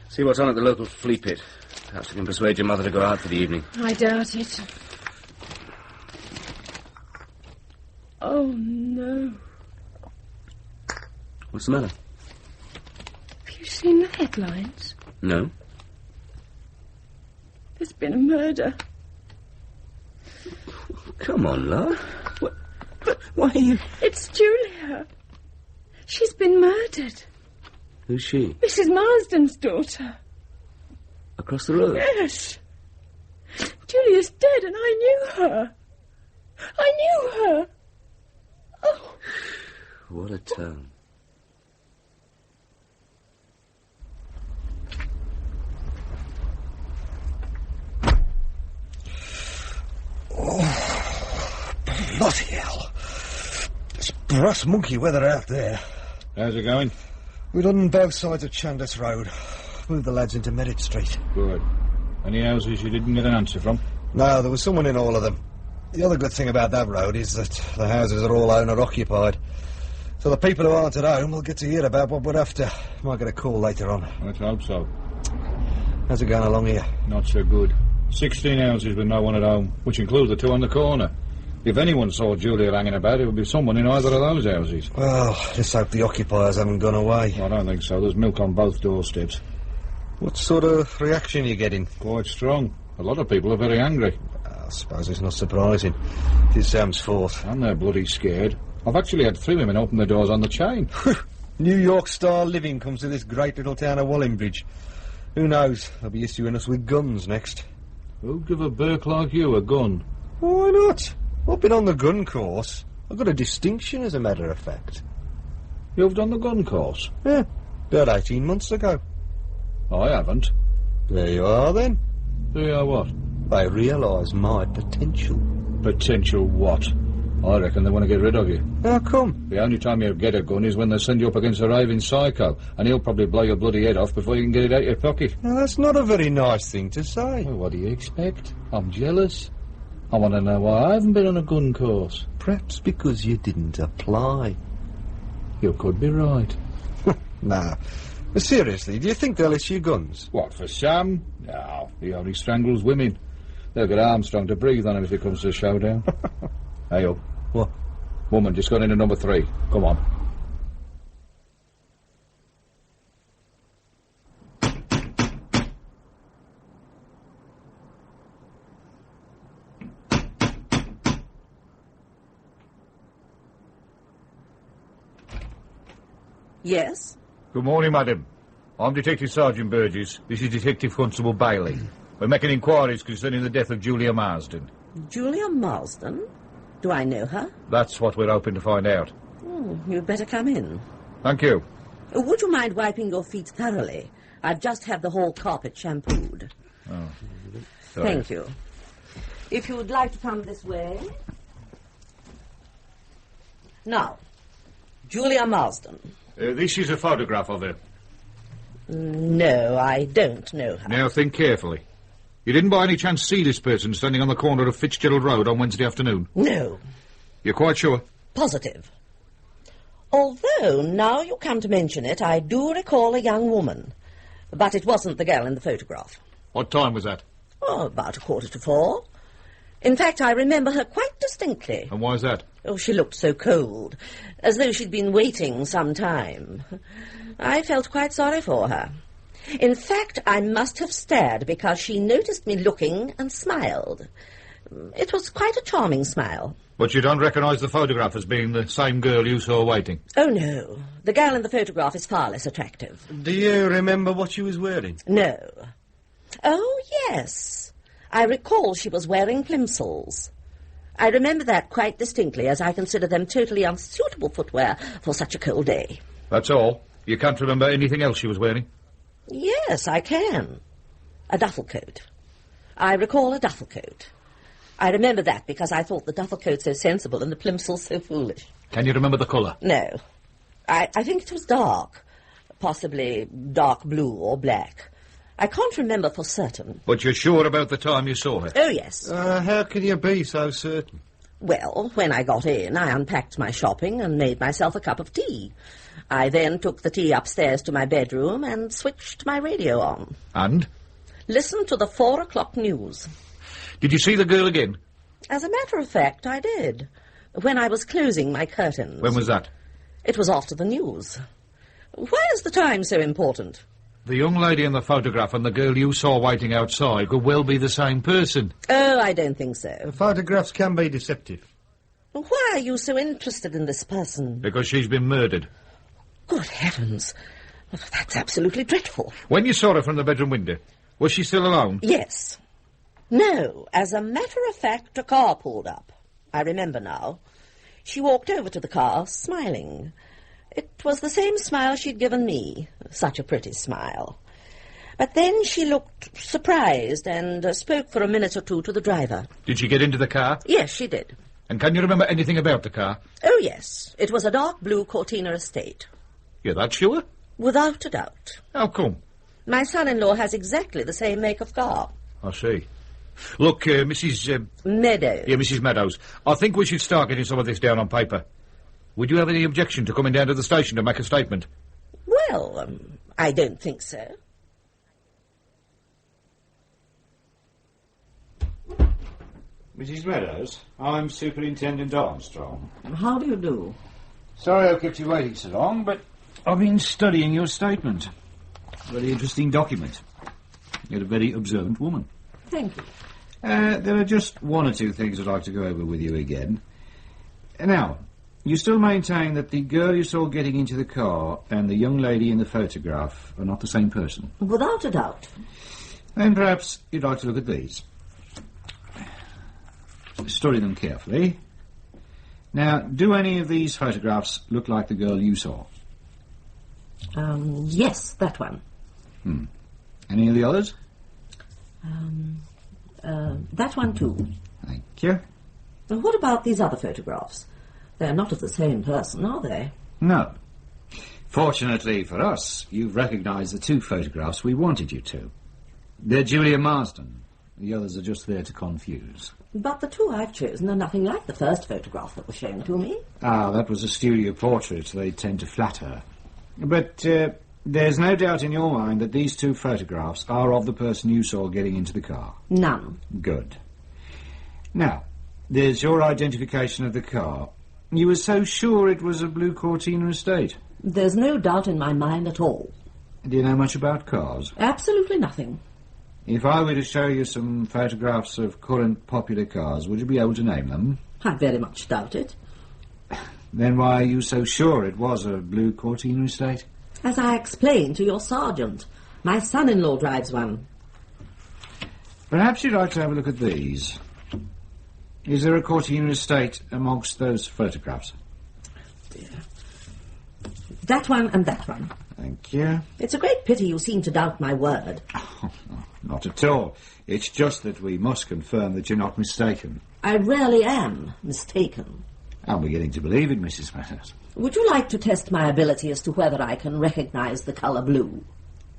see what's on at the local flea pit. Perhaps we can persuade your mother to go out for the evening. I doubt it. Oh, no. What's the matter? Have you seen the headlines? No. There's been a murder. Come on, love. Why are you... It's Julia. She's been murdered. Who's she? Mrs. Marsden's daughter. Across the road? Yes. Julia's dead and I knew her. I knew her. Oh. What a tone. Oh, bloody hell. It's brass monkey weather out there. How's it going? We're on both sides of Chandos Road. Moved the lads into Merritt Street. Good. Any houses you didn't get an answer from? No, there was someone in all of them. The other good thing about that road is that the houses are all owner-occupied. So the people who aren't at home will get to hear about what we're after. Might get a call later on. Let's hope so. How's it going along here? Not so good. 16 houses with no one at home, which includes the two on the corner. If anyone saw Julia hanging about, it would be someone in either of those houses. Well, let's hope the occupiers haven't gone away. I don't think so. There's milk on both doorsteps. What sort of reaction are you getting? Quite strong. A lot of people are very angry. I suppose it's not surprising. It is Sam's fault. And they're bloody scared. I've actually had 3 women open the doors on the chain. New York-style living comes to this great little town of Wallingbridge. Who knows? They'll be issuing us with guns next. Who'd give a Burke like you a gun? Why not? I've been on the gun course. I've got a distinction, as a matter of fact. You've done the gun course? Yeah, about 18 months ago. I haven't. There you are, then. There you are what? They realise my potential. Potential what? I reckon they want to get rid of you. How come? The only time you get a gun is when they send you up against a raving psycho, and he'll probably blow your bloody head off before you can get it out your pocket. Now, that's not a very nice thing to say. Well, what do you expect? I'm jealous. I want to know why I haven't been on a gun course. Perhaps because you didn't apply. You could be right. Nah. But seriously, do you think they'll issue guns? What, for Sam? No, he only strangles women. They'll get Armstrong to breathe on him if it comes to a showdown. Hey, up. What? Woman, just got into number 3. Come on. Yes? Good morning, madam. I'm Detective Sergeant Burgess. This is Detective Constable Bailey. We're making inquiries concerning the death of Julia Marsden. Julia Marsden? Do I know her? That's what we're hoping to find out. Oh, you'd better come in. Thank you. Would you mind wiping your feet thoroughly? I've just had the hall carpet shampooed. Oh. Sorry. Thank you. If you would like to come this way. Now, Julia Marsden. This is a photograph of her. No, I don't know her. Now, think carefully. You didn't by any chance see this person standing on the corner of Fitzgerald Road on Wednesday afternoon? No. You're quite sure? Positive. Although, now you come to mention it, I do recall a young woman. But it wasn't the girl in the photograph. What time was that? Oh, about 3:45. In fact, I remember her quite distinctly. And why is that? Oh, she looked so cold, as though she'd been waiting some time. I felt quite sorry for her. In fact, I must have stared because she noticed me looking and smiled. It was quite a charming smile. But you don't recognise the photograph as being the same girl you saw waiting? Oh, no. The girl in the photograph is far less attractive. Do you remember what she was wearing? No. Oh, yes. I recall she was wearing plimsolls. I remember that quite distinctly, as I consider them totally unsuitable footwear for such a cold day. That's all? You can't remember anything else she was wearing? Yes, I can. A duffel coat. I recall a duffel coat. I remember that because I thought the duffel coat so sensible and the plimsoll so foolish. Can you remember the colour? No. I think it was dark. Possibly dark blue or black. I can't remember for certain. But you're sure about the time you saw her? Oh, yes. How can you be so certain? Well, when I got in, I unpacked my shopping and made myself a cup of tea. I then took the tea upstairs to my bedroom and switched my radio on. And? Listened to the 4 o'clock news. Did you see the girl again? As a matter of fact, I did. When I was closing my curtains. When was that? It was after the news. Why is the time so important? The young lady in the photograph and the girl you saw waiting outside could well be the same person. Oh, I don't think so. The photographs can be deceptive. Why are you so interested in this person? Because she's been murdered. Good heavens. That's absolutely dreadful. When you saw her from the bedroom window, was she still alone? Yes. No, as a matter of fact, a car pulled up. I remember now. She walked over to the car, smiling. It was the same smile she'd given me. Such a pretty smile. But then she looked surprised and spoke for a minute or two to the driver. Did she get into the car? Yes, she did. And can you remember anything about the car? Oh, yes. It was a dark blue Cortina estate. You're that sure? Without a doubt. How come? My son-in-law has exactly the same make of car. I see. Look, Mrs... Meadows. Yeah, Mrs. Meadows. I think we should start getting some of this down on paper. Would you have any objection to coming down to the station to make a statement? Well, I don't think so. Mrs. Meadows, I'm Superintendent Armstrong. How do you do? Sorry I've kept you waiting so long, but I've been studying your statement. Very interesting document. You're a very observant woman. Thank you. There are just one or two things I'd like to go over with you again. Now, you still maintain that the girl you saw getting into the car and the young lady in the photograph are not the same person? Without a doubt. Then perhaps you'd like to look at these. Study them carefully. Now, do any of these photographs look like the girl you saw? Yes, that one. Any of the others? That one too. Thank you. And what about these other photographs? They're not of the same person, are they? No. Fortunately for us, you've recognised the two photographs we wanted you to. They're Julia Marsden. The others are just there to confuse. But the two I've chosen are nothing like the first photograph that was shown to me. Ah, that was a studio portrait. They tend to flatter. But there's no doubt in your mind that these two photographs are of the person you saw getting into the car? None. Good. Now, there's your identification of the car. You were so sure it was a blue Cortina estate? There's no doubt in my mind at all. Do you know much about cars? Absolutely nothing. If I were to show you some photographs of current popular cars, would you be able to name them? I very much doubt it. Then why are you so sure it was a blue Cortina estate? As I explained to your sergeant, my son-in-law drives one. Perhaps you'd like to have a look at these. Is there a Cortina estate amongst those photographs? Dear. That one and that one. Thank you. It's a great pity you seem to doubt my word. Oh, not at all. It's just that we must confirm that you're not mistaken. I rarely am mistaken. I'm beginning to believe it, Mrs. Meadows. Would you like to test my ability as to whether I can recognise the colour blue?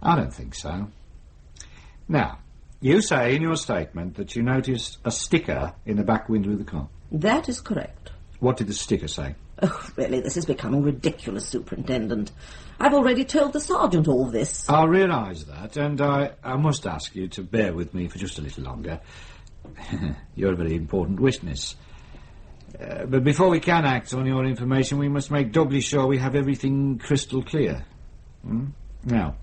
I don't think so. Now, you say in your statement that you noticed a sticker in the back window of the car. That is correct. What did the sticker say? Oh, really, this is becoming ridiculous, Superintendent. I've already told the sergeant all this. I realise that, and I must ask you to bear with me for just a little longer. You're a very important witness. But before we can act on your information, we must make doubly sure we have everything crystal clear. Now,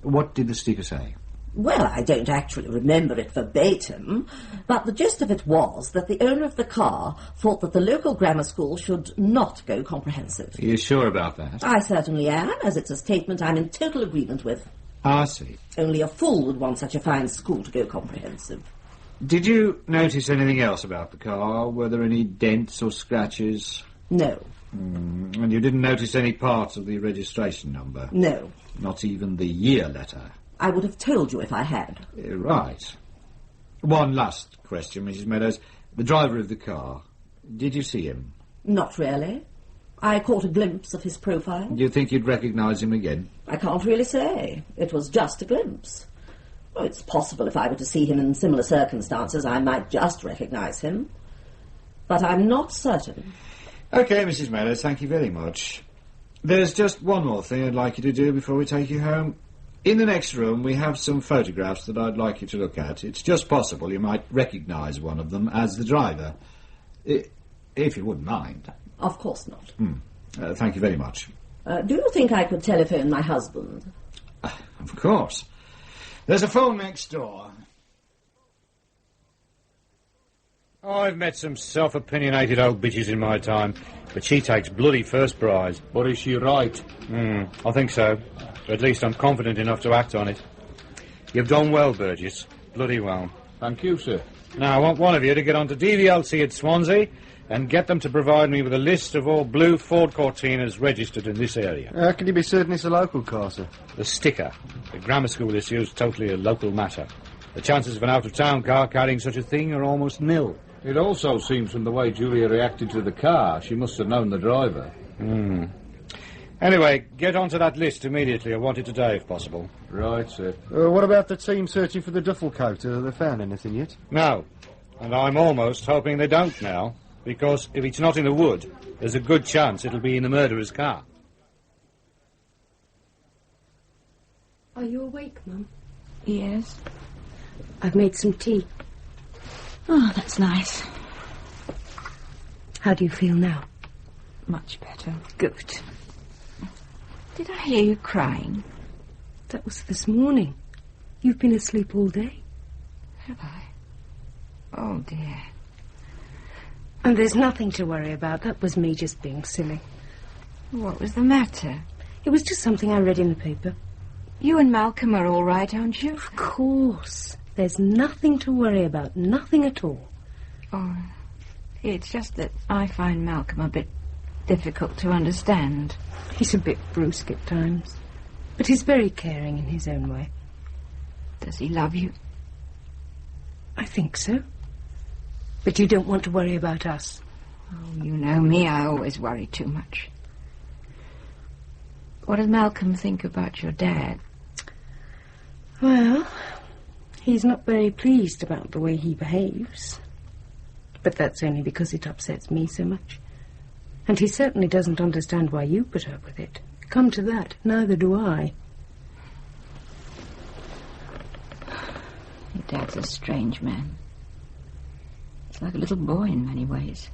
what did the sticker say? Well, I don't actually remember it verbatim, but the gist of it was that the owner of the car thought that the local grammar school should not go comprehensive. Are you sure about that? I certainly am, as it's a statement I'm in total agreement with. I see. Only a fool would want such a fine school to go comprehensive. Did you notice anything else about the car? Were there any dents or scratches? No. And you didn't notice any parts of the registration number? No. Not even the year letter? I would have told you if I had. Right. One last question, Mrs. Meadows. The driver of the car, did you see him? Not really. I caught a glimpse of his profile. Do you think you'd recognise him again? I can't really say. It was just a glimpse. Well, it's possible if I were to see him in similar circumstances, I might just recognise him. But I'm not certain. OK, Mrs. Meadows, thank you very much. There's just one more thing I'd like you to do before we take you home. In the next room, we have some photographs that I'd like you to look at. It's just possible you might recognise one of them as the driver. If you wouldn't mind. Of course not. Thank you very much. Do you think I could telephone my husband? Of course. There's a phone next door. I've met some self-opinionated old bitches in my time, but she takes bloody first prize. But is she right? I think so. Or at least I'm confident enough to act on it. You've done well, Burgess. Bloody well. Thank you, sir. Now, I want one of you to get on to DVLC at Swansea and get them to provide me with a list of all blue Ford Cortinas registered in this area. How can you be certain it's a local car, sir? The sticker. The grammar school issue is totally a local matter. The chances of an out-of-town car carrying such a thing are almost nil. It also seems from the way Julia reacted to the car, she must have known the driver. Anyway, get onto that list immediately. I want it today, if possible. Right, sir. What about the team searching for the duffel coat? Have they found anything yet? No. And I'm almost hoping they don't now, because if it's not in the wood, there's a good chance it'll be in the murderer's car. Are you awake, Mum? Yes. I've made some tea. Oh, that's nice. How do you feel now? Much better. Good. Did I hear you crying? That was this morning. You've been asleep all day. Have I? Oh, dear. And there's nothing to worry about. That was me just being silly. What was the matter? It was just something I read in the paper. You and Malcolm are all right, aren't you? Of course. There's nothing to worry about. Nothing at all. Oh, it's just that I find Malcolm a bit difficult to understand. He's a bit brusque at times. But he's very caring in his own way. Does he love you? I think so. But you don't want to worry about us. Oh, you know me, I always worry too much. What does Malcolm think about your dad? Well, he's not very pleased about the way he behaves. But that's only because it upsets me so much. And he certainly doesn't understand why you put up with it. Come to that, neither do I. Your dad's a strange man. He's like a little boy in many ways.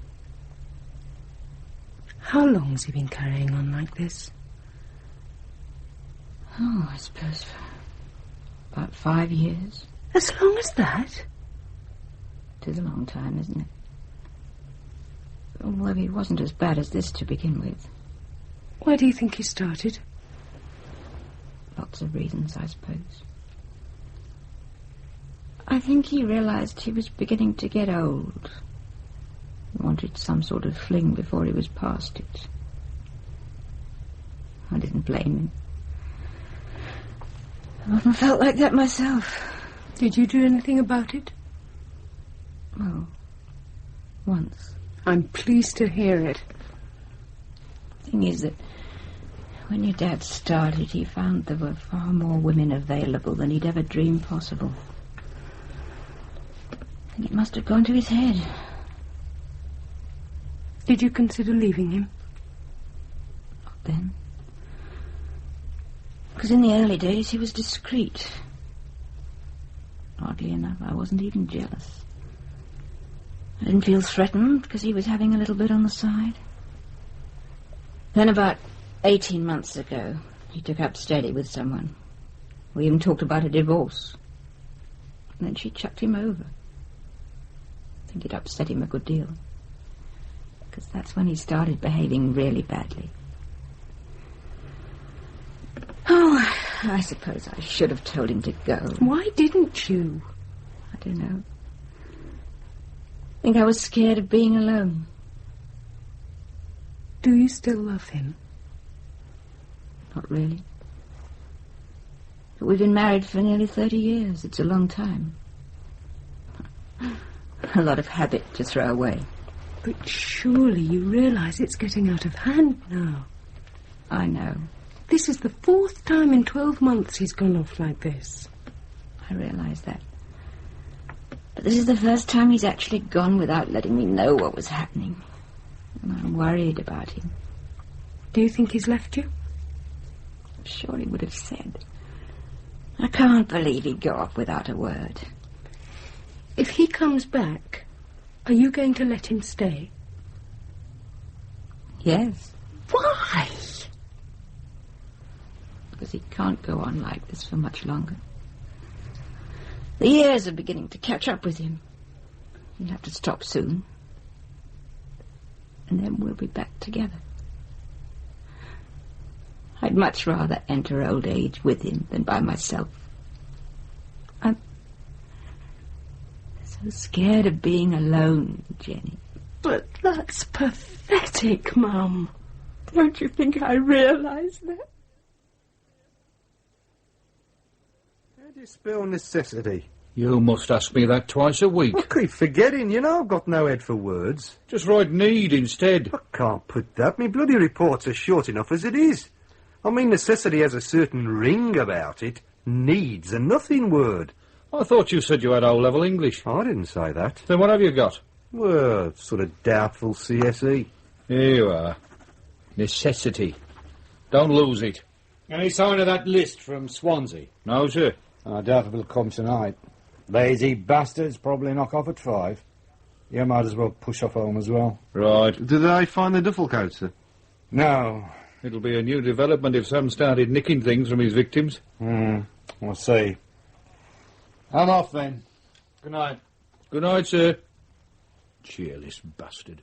How long's he been carrying on like this? Oh, I suppose for about 5 years. As long as that? It is a long time, isn't it? Although he wasn't as bad as this to begin with. Why do you think he started? Lots of reasons, I suppose. I think he realized he was beginning to get old. He wanted some sort of fling before he was past it. I didn't blame him. I often felt like that myself. Did you do anything about it? Oh, once. I'm pleased to hear it. The thing is that when your dad started, he found there were far more women available than he'd ever dreamed possible. I think it must have gone to his head. Did you consider leaving him? Not then. Because in the early days he was discreet. Oddly enough, I wasn't even jealous. I didn't feel threatened because he was having a little bit on the side. Then about 18 months ago, he took up steady with someone. We even talked about a divorce. And then she chucked him over. I think it upset him a good deal. Because that's when he started behaving really badly. Oh, I suppose I should have told him to go. Why didn't you? I don't know. I think I was scared of being alone. Do you still love him? Not really. But we've been married for nearly 30 years. It's a long time. A lot of habit to throw away. But surely you realise it's getting out of hand now. I know. This is the 4th time in 12 months he's gone off like this. I realise that. But this is the first time he's actually gone without letting me know what was happening. And I'm worried about him. Do you think he's left you? I'm sure he would have said. I can't believe he'd go off without a word. If he comes back, are you going to let him stay? Yes. Why? Because he can't go on like this for much longer. The years are beginning to catch up with him. He'll have to stop soon. And then we'll be back together. I'd much rather enter old age with him than by myself. I'm so scared of being alone, Jenny. But that's pathetic, Mum. Don't you think I realise that? How do you spell necessity? You must ask me that twice a week. I keep forgetting, you know I've got no head for words. Just write need instead. I can't put that. Me bloody reports are short enough as it is. I mean, necessity has a certain ring about it. Needs a nothing word. I thought you said you had O-level English. I didn't say that. Then what have you got? Well, sort of doubtful CSE. Here you are. Necessity. Don't lose it. Any sign of that list from Swansea? No, sir. I doubt it'll come tonight. Lazy bastards probably knock off at 5. You might as well push off home as well. Right. Did they find the duffel coat, sir? No. It'll be a new development if Sam started nicking things from his victims. We'll see. I'm off then. Good night. Good night, sir. Cheerless bastard.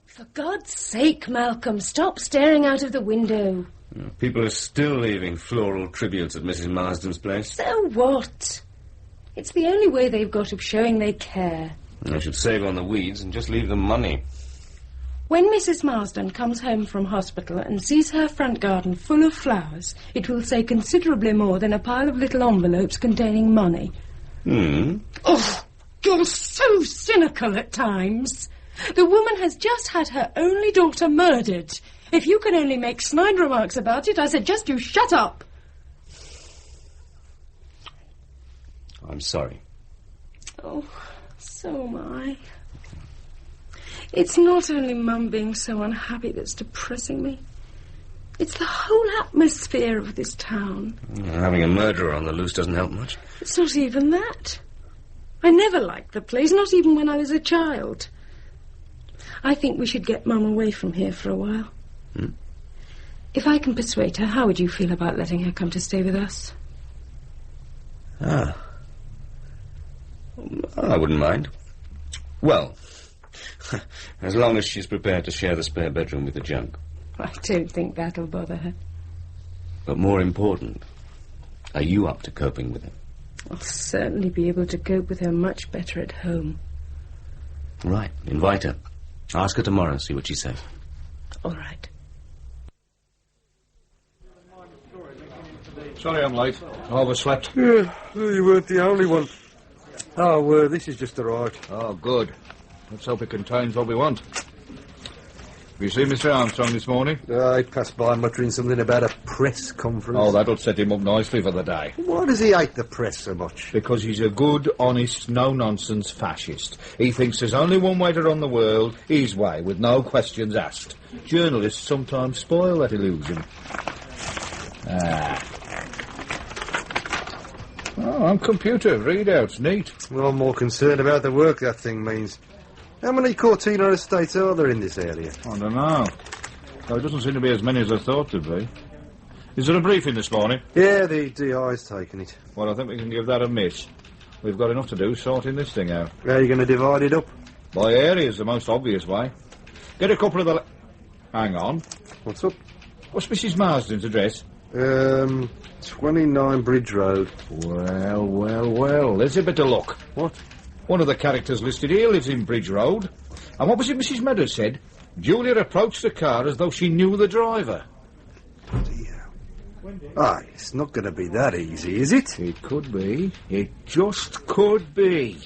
For God's sake, Malcolm, stop staring out of the window. People are still leaving floral tributes at Mrs. Marsden's place. So what? It's the only way they've got of showing they care. I should save on the weeds and just leave them money. When Mrs. Marsden comes home from hospital and sees her front garden full of flowers, it will say considerably more than a pile of little envelopes containing money. Oh, you're so cynical at times. The woman has just had her only daughter murdered. If you can only make snide remarks about it, I suggest you shut up. I'm sorry. Oh, so am I. It's not only Mum being so unhappy that's depressing me. It's the whole atmosphere of this town. Having a murderer on the loose doesn't help much. It's not even that. I never liked the place, not even when I was a child. I think we should get Mum away from here for a while. If I can persuade her, how would you feel about letting her come to stay with us? I wouldn't mind. Well, as long as she's prepared to share the spare bedroom with the junk. I don't think that'll bother her. But more important, are you up to coping with it? I'll certainly be able to cope with her much better at home. Right, invite her. Ask her tomorrow, see what she says. All right. Sorry I'm late. I overslept. Yeah, you weren't the only one. Oh, this is just arrived. Oh, good. Let's hope it contains what we want. Have you seen Mr. Armstrong this morning? I passed by muttering something about a press conference. Oh, that'll set him up nicely for the day. Why does he hate the press so much? Because he's a good, honest, no-nonsense fascist. He thinks there's only one way to run the world, his way, with no questions asked. Journalists sometimes spoil that illusion. Oh, on computer, readouts, neat. Well, I'm more concerned about the work that thing means. How many Cortina estates are there in this area? I don't know. There doesn't seem to be as many as I thought there'd be. Is there a briefing this morning? Yeah, the DI's taken it. Well, I think we can give that a miss. We've got enough to do sorting this thing out. How are you going to divide it up? By areas, the most obvious way. Get a couple of the... Hang on. What's up? What's Mrs. Marsden's address? 29 Bridge Road. Well. There's a bit of luck. What? One of the characters listed here lives in Bridge Road. And what was it Mrs. Meadows said? Julia approached the car as though she knew the driver. Bloody hell. Ah, it's not going to be that easy, is it? It could be. It just could be.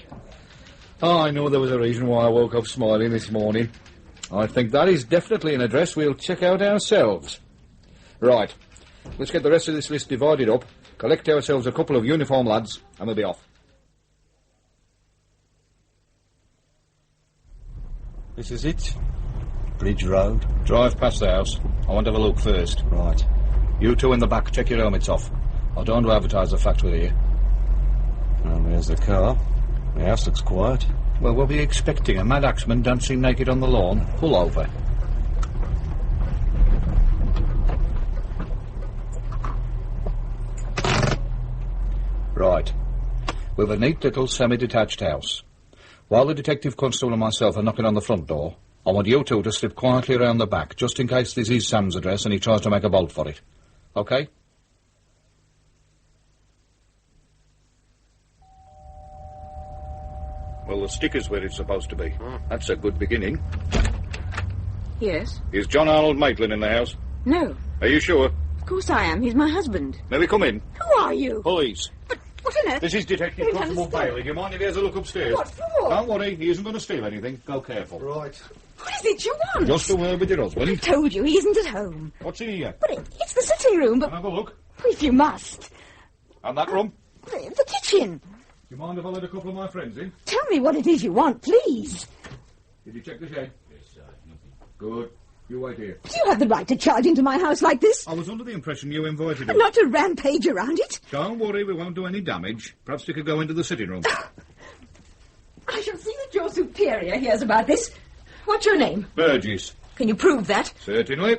I know there was a reason why I woke up smiling this morning. I think that is definitely an address we'll check out ourselves. Right. Let's get the rest of this list divided up, collect ourselves a couple of uniform lads, and we'll be off. This is it? Bridge Road? Drive past the house. I want to have a look first. Right. You two in the back, take your helmets off. I don't want to advertise the fact with you. Well, there's the car. The house looks quiet. Well, we'll be expecting a mad axeman dancing naked on the lawn. Pull over. Right. We've a neat little semi-detached house. While the detective constable and myself are knocking on the front door, I want you two to slip quietly around the back, just in case this is Sam's address and he tries to make a bolt for it. OK? Well, the sticker's where it's supposed to be. That's a good beginning. Yes? Is John Arnold Maitland in the house? No. Are you sure? Of course I am. He's my husband. May we come in? Who are you? Police. But what on earth? This is Detective Constable Bailey. Do you mind if he has a look upstairs? What for? Don't worry, he isn't going to steal anything. Go careful. Right. What is it you want? Just a word with your husband. I told you, he isn't at home. What's in here? But it's the sitting room, but... Have a look. If you must. And that room? The kitchen. Do you mind if I let a couple of my friends in? Tell me what it is you want, please. Did you check the shed? Yes, sir. Good. You wait here. Do you have the right to charge into my house like this? I was under the impression you invited us. Not to rampage around it. Don't worry, we won't do any damage. Perhaps we could go into the sitting room. I shall see that your superior hears about this. What's your name? Burgess. Can you prove that? Certainly.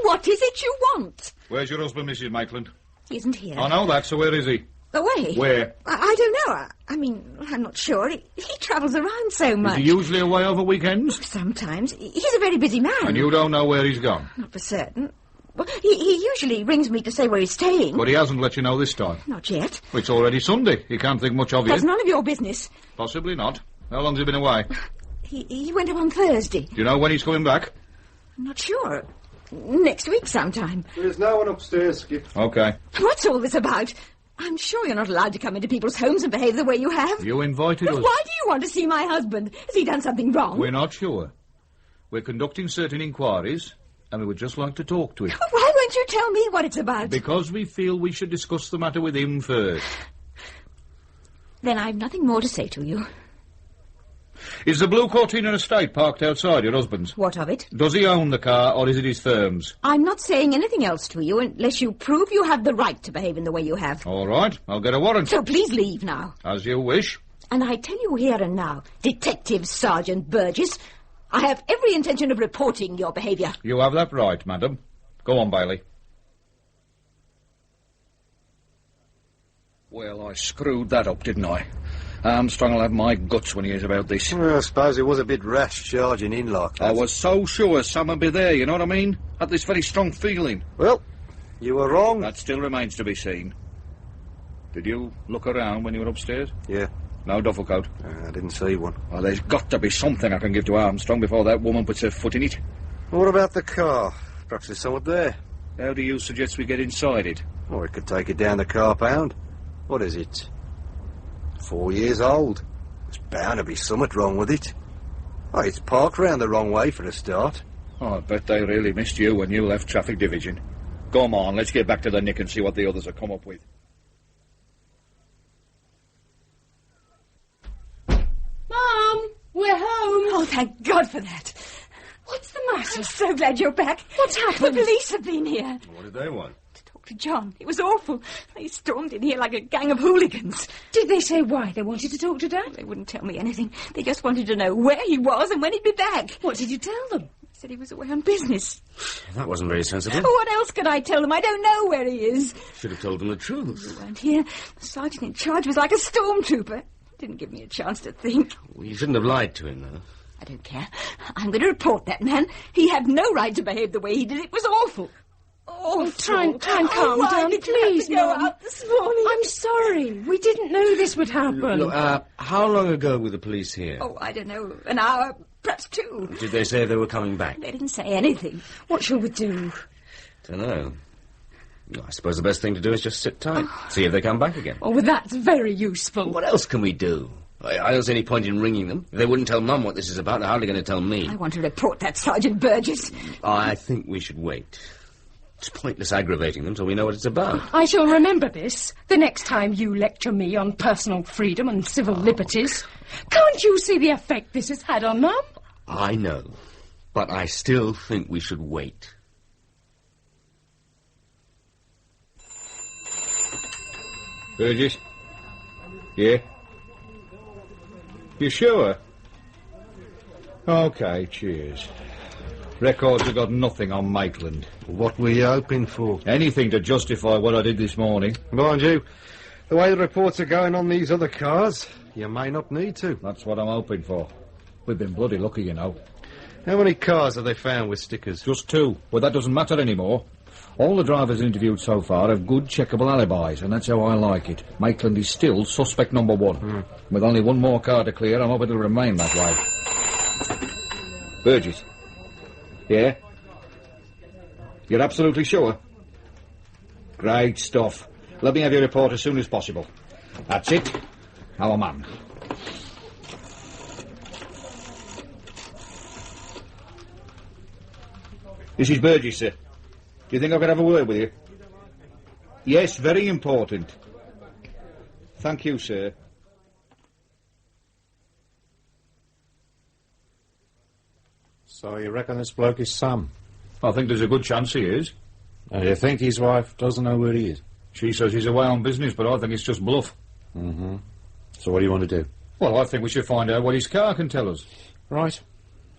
What is it you want? Where's your husband, Mrs. Maitland? He isn't here. I know that, so where is he? Away. Where? I don't know. I mean, I'm not sure. He travels around so much. Is he usually away over weekends? Sometimes. He's a very busy man. And you don't know where he's gone? Not for certain. Well, he usually rings me to say where he's staying. But he hasn't let you know this time? Not yet. It's already Sunday. He can't think much of you. That's none of your business. Possibly not. How long's he been away? He went up on Thursday. Do you know when he's coming back? I'm not sure. Next week sometime. There's no one upstairs, Skip. OK. What's all this about? I'm sure you're not allowed to come into people's homes and behave the way you have. You invited us. Why do you want to see my husband? Has he done something wrong? We're not sure. We're conducting certain inquiries, and we would just like to talk to him. Why won't you tell me what it's about? Because we feel we should discuss the matter with him first. Then I've nothing more to say to you. Is the Blue Cortina estate parked outside your husband's? What of it? Does he own the car, or is it his firm's? I'm not saying anything else to you unless you prove you have the right to behave in the way you have. All right, I'll get a warrant. So please leave now. As you wish. And I tell you here and now, Detective Sergeant Burgess, I have every intention of reporting your behaviour. You have that right, madam. Go on, Bailey. Well, I screwed that up, didn't I? Armstrong will have my guts when he hears about this. Well, I suppose it was a bit rash charging in like that. I was so sure Sam would be there, you know what I mean? Had this very strong feeling. Well, you were wrong. That still remains to be seen. Did you look around when you were upstairs? Yeah. No duffel coat? I didn't see one. Well, there's got to be something I can give to Armstrong before that woman puts her foot in it. What about the car? Perhaps there's someone there. How do you suggest we get inside it? Or it could take it down the car pound. What is it? 4 years old. There's bound to be something wrong with it. Oh, it's parked round the wrong way for a start. Oh, I bet they really missed you when you left traffic division. Come on, let's get back to the nick and see what the others have come up with. Mom, we're home. Oh, thank God for that. What's the matter? I'm so glad you're back. What's happened? The police have been here. What did they want? To John. It was awful. They stormed in here like a gang of hooligans. Did they say why they wanted to talk to Dad? They wouldn't tell me anything. They just wanted to know where he was and when he'd be back. What did you tell them? He said he was away on business. That wasn't very sensible. What else could I tell them? I don't know where he is. Should have told them the truth. You weren't here. The sergeant in charge was like a stormtrooper. Didn't give me a chance to think. Well, you shouldn't have lied to him, though. I don't care. I'm going to report that man. He had no right to behave the way he did. It was awful. Oh, try and calm down, please, Mum. Out this morning? I'm sorry. We didn't know this would happen. Look, how long ago were the police here? Oh, I don't know. An hour, perhaps 2. Did they say they were coming back? They didn't say anything. What shall we do? Dunno. I suppose the best thing to do is just sit tight. See if they come back again. Oh, well, that's very useful. What else can we do? I don't see any point in ringing them. If they wouldn't tell Mum what this is about, they're hardly going to tell me. I want to report that Sergeant Burgess. I think we should wait. It's pointless aggravating them till we know what it's about. I shall remember this the next time you lecture me on personal freedom and civil liberties. Can't you see the effect this has had on Mum? I know, but I still think we should wait. Burgess? Yeah? You sure? OK, cheers. Records have got nothing on Maitland. What were you hoping for? Anything to justify what I did this morning. Mind you, the way the reports are going on these other cars, you may not need to. That's what I'm hoping for. We've been bloody lucky, you know. How many cars have they found with stickers? Just 2, but that doesn't matter anymore. All the drivers interviewed so far have good, checkable alibis, and that's how I like it. Maitland is still suspect number 1. With only one more car to clear, I'm hoping it'll remain that way. Burgess? Yeah? You're absolutely sure? Great stuff. Let me have your report as soon as possible. That's it. Our man. This is Burgess, sir. Do you think I could have a word with you? Yes, very important. Thank you, sir. So you reckon this bloke is Sam? I think there's a good chance he is. And you think his wife doesn't know where he is? She says he's away on business, but I think it's just bluff. Mm-hmm. So what do you want to do? Well, I think we should find out what his car can tell us. Right.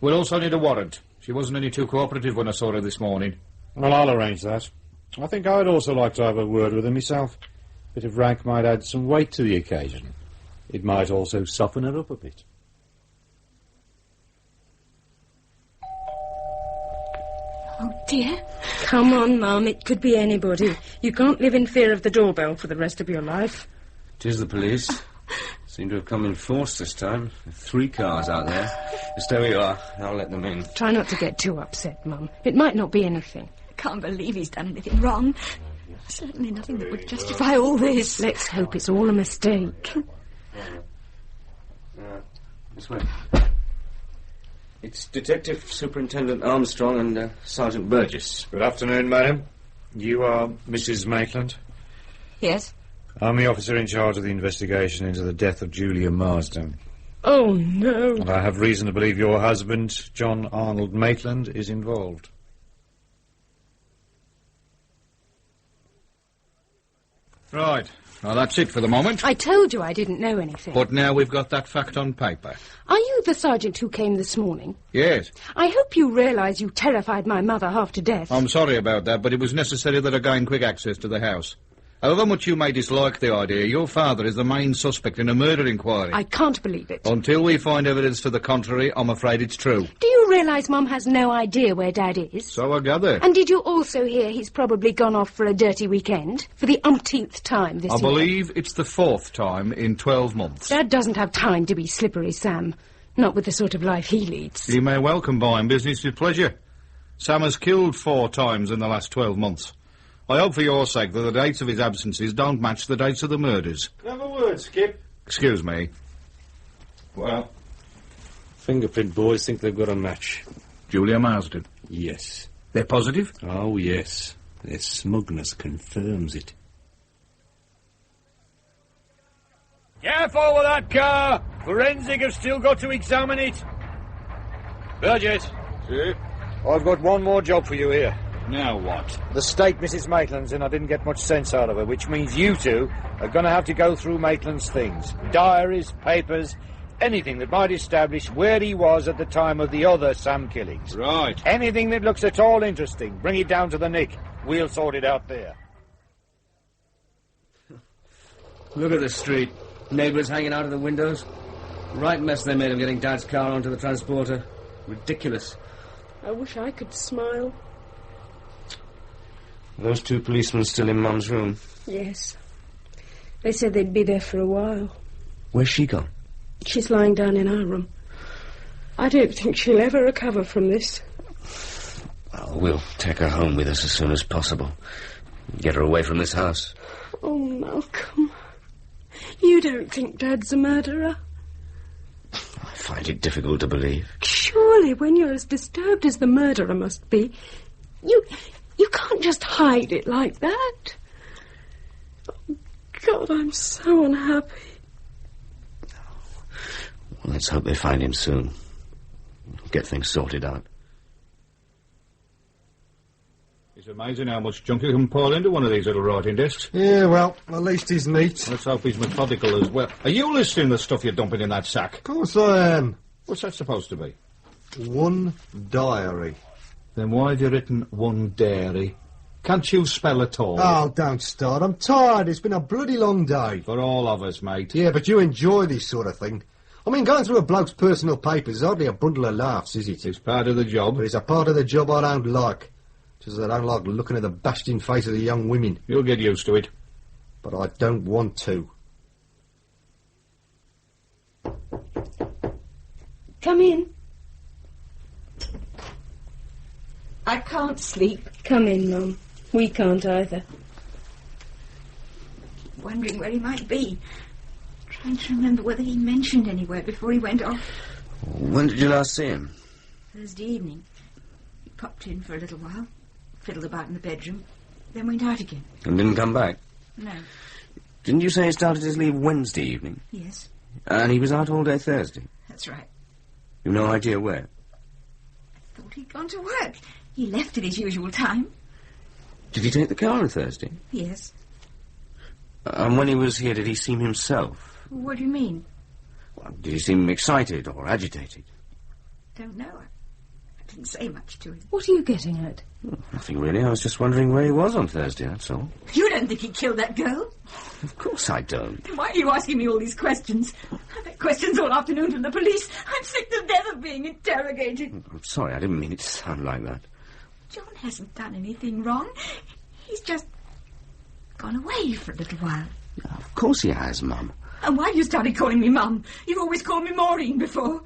We'll also need a warrant. She wasn't any too cooperative when I saw her this morning. Well, I'll arrange that. I think I'd also like to have a word with her myself. A bit of rank might add some weight to the occasion. It might also soften her up a bit. Oh, dear. Come on, Mum. It could be anybody. You can't live in fear of the doorbell for the rest of your life. It is the police. Seem to have come in force this time. 3 cars out there. Just there we are. I'll let them in. Try not to get too upset, Mum. It might not be anything. I can't believe he's done anything wrong. Certainly nothing that would justify all this. Let's hope it's all a mistake. This way. It's Detective Superintendent Armstrong and Sergeant Burgess. Good afternoon, madam. You are Mrs. Maitland? Yes. I'm the officer in charge of the investigation into the death of Julia Marsden. Oh, no. And I have reason to believe your husband, John Arnold Maitland, is involved. Right. Well, that's it for the moment. I told you I didn't know anything. But now we've got that fact on paper. Are you the sergeant who came this morning? Yes. I hope you realise you terrified my mother half to death. I'm sorry about that, but it was necessary that I gain quick access to the house. However much you may dislike the idea, your father is the main suspect in a murder inquiry. I can't believe it. Until we find evidence to the contrary, I'm afraid it's true. Do you realise Mum has no idea where Dad is? So I gather. And did you also hear he's probably gone off for a dirty weekend? For the umpteenth time this year? I believe it's the 4th time in 12 months. Dad doesn't have time to be slippery, Sam. Not with the sort of life he leads. You may well combine business with pleasure. Sam has killed 4 times in the last 12 months. I hope for your sake that the dates of his absences don't match the dates of the murders. Have a word, Skip. Excuse me. Well, fingerprint boys think they've got a match. Julia Marsden? Yes. They're positive? Oh, yes. Their smugness confirms it. Careful with that car! Forensic have still got to examine it. Burgess. Sir? I've got one more job for you here. Now what? The state Mrs. Maitland's in, I didn't get much sense out of her, which means you two are going to have to go through Maitland's things. Diaries, papers, anything that might establish where he was at the time of the other Sam killings. Right. Anything that looks at all interesting, bring it down to the Nick. We'll sort it out there. Look at the street. Neighbours hanging out of the windows. Right mess they made of getting Dad's car onto the transporter. Ridiculous. I wish I could smile. Those 2 policemen still in Mum's room? Yes. They said they'd be there for a while. Where's she gone? She's lying down in our room. I don't think she'll ever recover from this. Well, we'll take her home with us as soon as possible. Get her away from this house. Oh, Malcolm. You don't think Dad's a murderer? I find it difficult to believe. Surely, when you're as disturbed as the murderer must be, you can't just hide it like that. Oh, God, I'm so unhappy. Well, let's hope they find him soon. Get things sorted out. It's amazing how much junk you can pour into one of these little writing desks. Yeah, well, at least he's neat. Let's hope he's methodical as well. Are you listening to the stuff you're dumping in that sack? Of course I am. What's that supposed to be? One diary. Then why have you written one dairy? Can't you spell at all? Oh, don't start. I'm tired. It's been a bloody long day. For all of us, mate. Yeah, but you enjoy this sort of thing. I mean, going through a bloke's personal papers is hardly a bundle of laughs, is it? It's part of the job. But it's a part of the job I don't like. Just as I don't like looking at the bashed-in face of the young women. You'll get used to it. But I don't want to. Come in. I can't sleep. Come in, Mum. We can't either. Wondering where he might be. Trying to remember whether he mentioned anywhere before he went off. When did you last see him? Thursday evening. He popped in for a little while, fiddled about in the bedroom, then went out again. And didn't come back? No. Didn't you say he started his leave Wednesday evening? Yes. And he was out all day Thursday? That's right. You've no idea where? I thought he'd gone to work. He left at his usual time. Did he take the car on Thursday? Yes. And when he was here, did he seem himself? What do you mean? Well, did he seem excited or agitated? Don't know. I didn't say much to him. What are you getting at? Nothing really. I was just wondering where he was on Thursday, that's all. You don't think he killed that girl? Of course I don't. Then why are you asking me all these questions? I've had questions all afternoon from the police. I'm sick to death of being interrogated. I'm sorry, I didn't mean it to sound like that. John hasn't done anything wrong. He's just gone away for a little while. Of course he has, Mum. And why have you started calling me Mum? You've always called me Maureen before.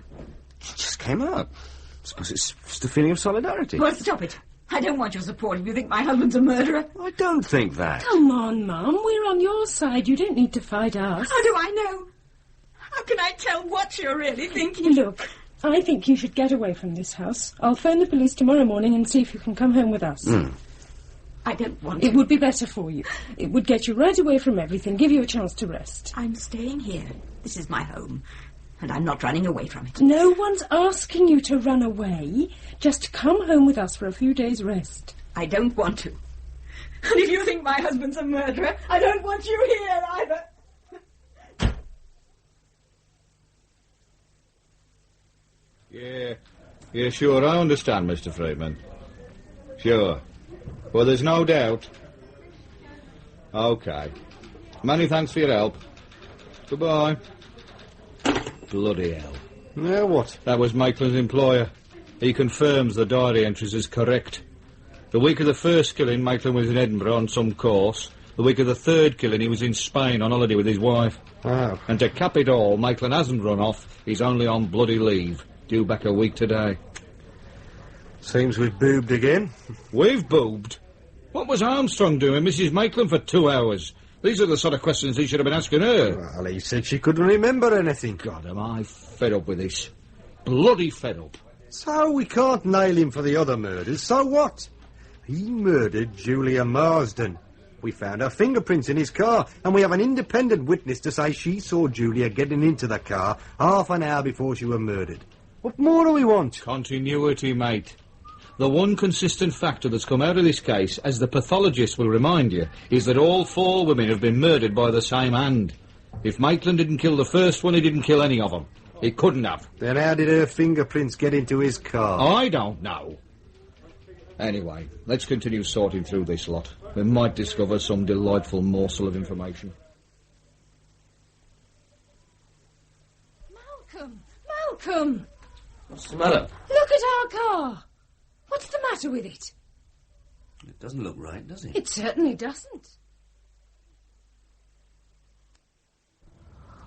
It just came out. I suppose it's just a feeling of solidarity. Well, stop it. I don't want your support if you think my husband's a murderer. I don't think that. Come on, Mum. We're on your side. You don't need to fight us. How do I know? How can I tell what you're really thinking? Look, I think you should get away from this house. I'll phone the police tomorrow morning and see if you can come home with us. I don't want to. It would be better for you. It would get you right away from everything, give you a chance to rest. I'm staying here. This is my home. And I'm not running away from it. No one's asking you to run away. Just come home with us for a few days' rest. I don't want to. And if you think my husband's a murderer, I don't want you here either. Yeah, sure, I understand, Mr. Freeman. Sure. Well, there's no doubt. OK. Many thanks for your help. Goodbye. Bloody hell. Yeah, what? That was Maitland's employer. He confirms the diary entries is correct. The week of the first killing, Maitland was in Edinburgh on some course. The week of the third killing, he was in Spain on holiday with his wife. Oh. And to cap it all, Maitland hasn't run off. He's only on bloody leave. Due back a week today. Seems we've boobed again. We've boobed? What was Armstrong doing, Mrs. Maitland, for 2 hours? These are the sort of questions he should have been asking her. Well, he said she couldn't remember anything. God, am I fed up with this. Bloody fed up. So we can't nail him for the other murders, so what? He murdered Julia Marsden. We found her fingerprints in his car, and we have an independent witness to say she saw Julia getting into the car half an hour before she was murdered. What more do we want? Continuity, mate. The one consistent factor that's come out of this case, as the pathologist will remind you, is that all 4 women have been murdered by the same hand. If Maitland didn't kill the first one, he didn't kill any of them. He couldn't have. Then how did her fingerprints get into his car? I don't know. Anyway, let's continue sorting through this lot. We might discover some delightful morsel of information. Malcolm! What's the matter? Look at our car! What's the matter with it? It doesn't look right, does it? It certainly doesn't.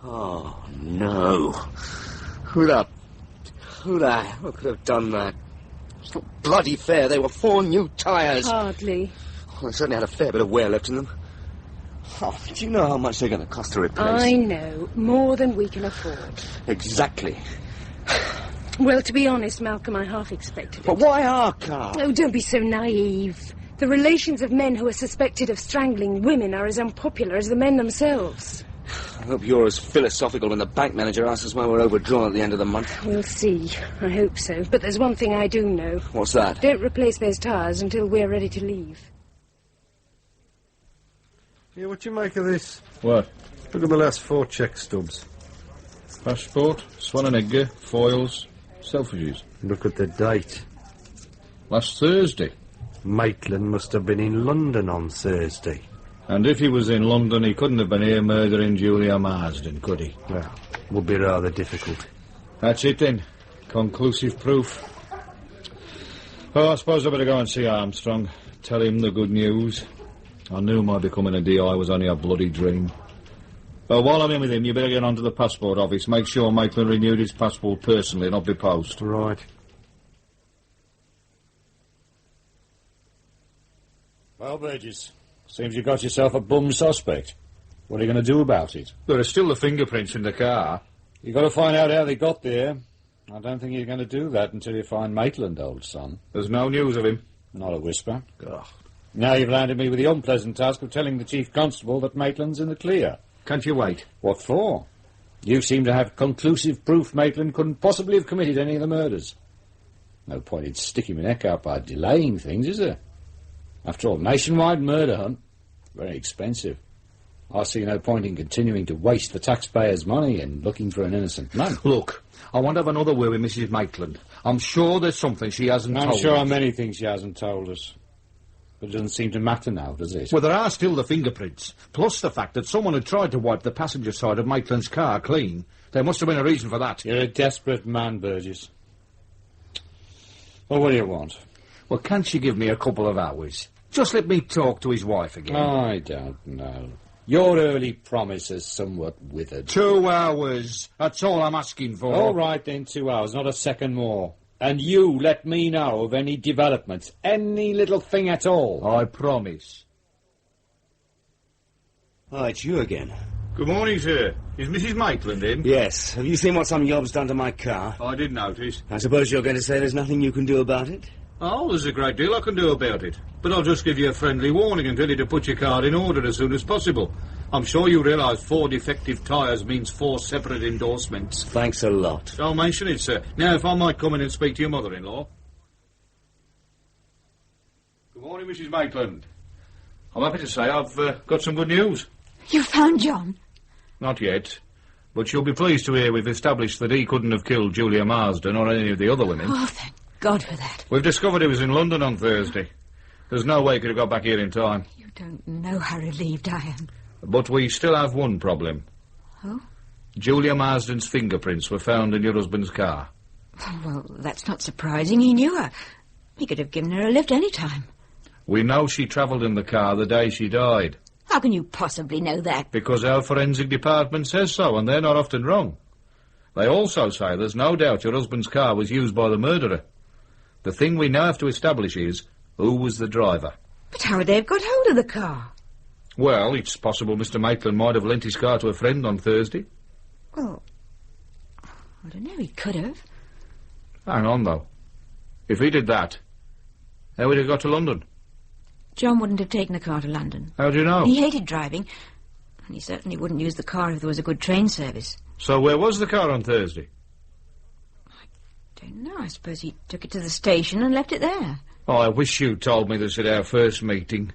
Oh, no. Who could have done that? It's not bloody fair. They were 4 new tyres. Hardly. Well, they certainly had a fair bit of wear left in them. Oh, do you know how much they're going to cost to replace? I know. More than we can afford. Exactly. Well, to be honest, Malcolm, I half expected it. But why our car? Oh, don't be so naive. The relations of men who are suspected of strangling women are as unpopular as the men themselves. I hope you're as philosophical when the bank manager asks us why we're overdrawn at the end of the month. We'll see. I hope so. But there's one thing I do know. What's that? Don't replace those tyres until we're ready to leave. Yeah, what do you make of this? What? Look at the last 4 cheque stubs. Passport, Swan and Edgar, foils, Selfridges. Look at the date. Last Thursday. Maitland must have been in London on Thursday. And if he was in London, he couldn't have been here murdering Julia Marsden, could he? Well, would be rather difficult. That's it, then. Conclusive proof. Oh, I suppose I better go and see Armstrong. Tell him the good news. I knew my becoming a DI was only a bloody dream. But while I'm in with him, you better get on to the passport office. Make sure Maitland renewed his passport personally, not by post. Right. Well, Burgess, seems you got yourself a bum suspect. What are you going to do about it? There are still the fingerprints in the car. You've got to find out how they got there. I don't think you're going to do that until you find Maitland, old son. There's no news of him. Not a whisper. Ugh. Now you've landed me with the unpleasant task of telling the Chief Constable that Maitland's in the clear. Can't you wait? What for? You seem to have conclusive proof Maitland couldn't possibly have committed any of the murders. No point in sticking my neck out by delaying things, is there? After all, nationwide murder hunt, very expensive. I see no point in continuing to waste the taxpayers' money and looking for an innocent man. Look, I want to have another word with Mrs. Maitland. I'm sure there's something she hasn't told us. I'm sure many things she hasn't told us. But it doesn't seem to matter now, does it? Well, there are still the fingerprints, plus the fact that someone had tried to wipe the passenger side of Maitland's car clean. There must have been a reason for that. You're a desperate man, Burgess. Well, what do you want? Well, can't she give me a couple of hours? Just let me talk to his wife again. I don't know. Your early promise has somewhat withered. 2 hours. That's all I'm asking for. All right, then, 2 hours, not a second more. And you let me know of any developments, any little thing at all. I promise. Oh, it's you again. Good morning, sir. Is Mrs. Maitland in? Yes. Have you seen what some yob's done to my car? I did notice. I suppose you're going to say there's nothing you can do about it? Oh, there's a great deal I can do about it. But I'll just give you a friendly warning and tell you to put your car in order as soon as possible. I'm sure you realise 4 defective tyres means 4 separate endorsements. Thanks a lot. Don't mention it, sir. Now, if I might come in and speak to your mother-in-law. Good morning, Mrs. Maitland. I'm happy to say I've got some good news. You found John? Not yet. But you'll be pleased to hear we've established that he couldn't have killed Julia Marsden or any of the other women. Oh, thank God for that. We've discovered he was in London on Thursday. There's no way he could have got back here in time. You don't know how relieved I am. But we still have one problem. Oh? Julia Marsden's fingerprints were found in your husband's car. Well, that's not surprising. He knew her. He could have given her a lift any time. We know she travelled in the car the day she died. How can you possibly know that? Because our forensic department says so, and they're not often wrong. They also say there's no doubt your husband's car was used by the murderer. The thing we now have to establish is who was the driver. But how would they have got hold of the car? Well, it's possible Mr. Maitland might have lent his car to a friend on Thursday. Well, I don't know, he could have. Hang on, though. If he did that, how would he have got to London? John wouldn't have taken the car to London. How do you know? He hated driving, and he certainly wouldn't use the car if there was a good train service. So where was the car on Thursday? I don't know. I suppose he took it to the station and left it there. Oh, I wish you'd told me this at our first meeting.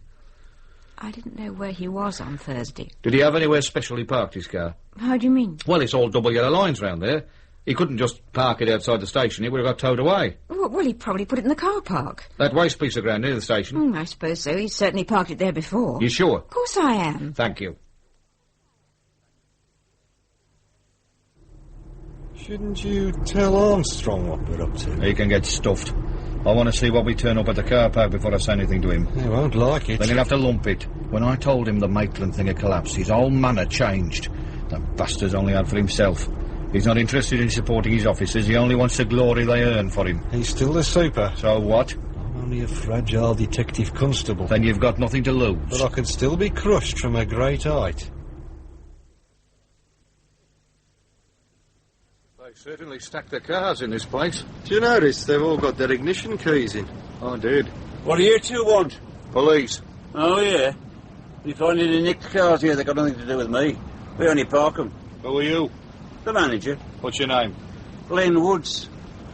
I didn't know where he was on Thursday. Did he have anywhere specially parked his car? How do you mean? Well, it's all double yellow lines round there. He couldn't just park it outside the station. It would have got towed away. Well, he probably put it in the car park. That waste piece of ground near the station? I suppose so. He's certainly parked it there before. You sure? Of course I am. Thank you. Shouldn't you tell Armstrong what we're up to? He can get stuffed. I want to see what we turn up at the car park before I say anything to him. He won't like it. Then he'll have to lump it. When I told him the Maitland thing had collapsed, his whole manner changed. That bastard's only out for himself. He's not interested in supporting his officers. He only wants the glory they earn for him. He's still the super. So what? I'm only a fragile detective constable. Then you've got nothing to lose. But I can still be crushed from a great height. They certainly stacked the cars in this place. Do you notice they've all got their ignition keys in? I did. What do you two want? Police. Oh, yeah? You find any nicked cars here that got nothing to do with me? We only park them. Who are you? The manager. What's your name? Len Woods.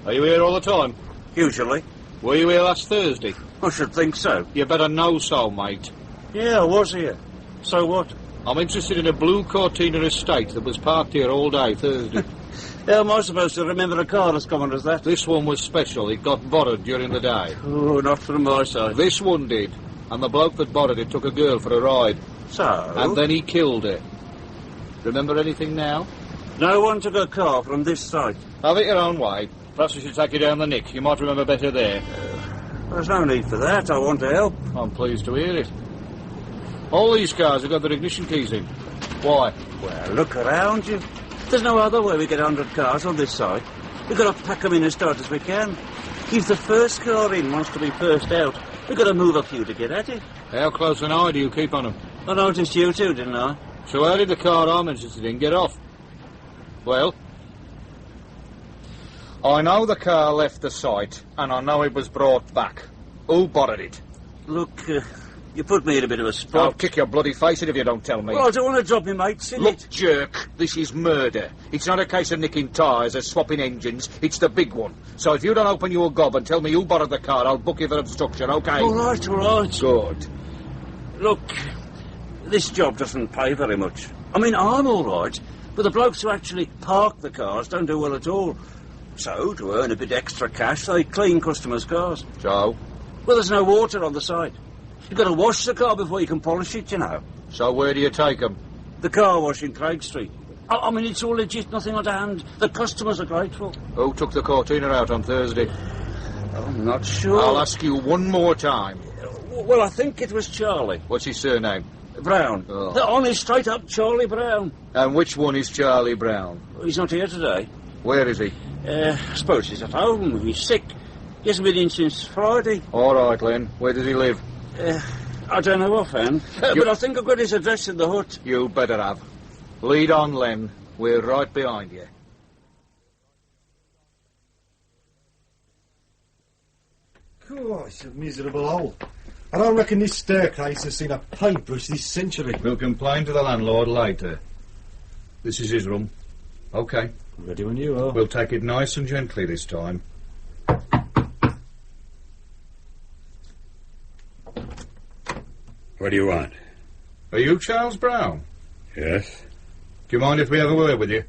Are you here all the time? Usually. Were you here last Thursday? I should think so. You better know so, mate. Yeah, I was here. So what? I'm interested in a blue Cortina estate that was parked here all day Thursday. How am I supposed to remember a car as common as that? This one was special. It got borrowed during the day. Oh, not from my side. This one did. And the bloke that borrowed it took a girl for a ride. So? And then he killed her. Remember anything now? No one took a car from this site. Have it your own way. Perhaps we should take you down the nick. You might remember better there. There's no need for that. I want to help. I'm pleased to hear it. All these cars have got their ignition keys in. Why? Well, look around you. There's no other way we get 100 cars on this site. We've got to pack them in as tight as we can. If the first car in wants to be first out, we've got to move a few to get at it. How close an eye do you keep on them? I noticed you too, didn't I? So how did the car I'm interested in get off? Well, I know the car left the site, and I know it was brought back. Who borrowed it? Look, you put me in a bit of a spot. I'll kick your bloody face in if you don't tell me. Well, I don't want to drop you, mate. Silly. Look, jerk, this is murder. It's not a case of nicking tyres or swapping engines. It's the big one. So if you don't open your gob and tell me who borrowed the car, I'll book you for obstruction, OK? All right, all right. Good. Look, this job doesn't pay very much. I mean, I'm all right, but the blokes who actually park the cars don't do well at all. So, to earn a bit extra cash, they clean customers' cars. So? Well, there's no water on the site. You've got to wash the car before you can polish it, you know. So where do you take them? The car wash in Craig Street. I mean, it's all legit, nothing underhand. The customers are grateful. Who took the Cortina out on Thursday? I'm not sure. I'll ask you one more time. Well, I think it was Charlie. What's his surname? Brown. Oh. The honest, straight-up Charlie Brown. And which one is Charlie Brown? He's not here today. Where is he? I suppose he's at home. He's sick. He hasn't been in since Friday. All right, Len. Where does he live? I don't know offhand. But I think I've got his address in the hut. You better have. Lead on, Len. We're right behind you. Oh, it's a miserable hole. I don't reckon this staircase has seen a paintbrush this century. We'll complain to the landlord later. This is his room. OK. Ready when you are. We'll take it nice and gently this time. What do you want? Are you Charles Brown? Yes. Do you mind if we have a word with you?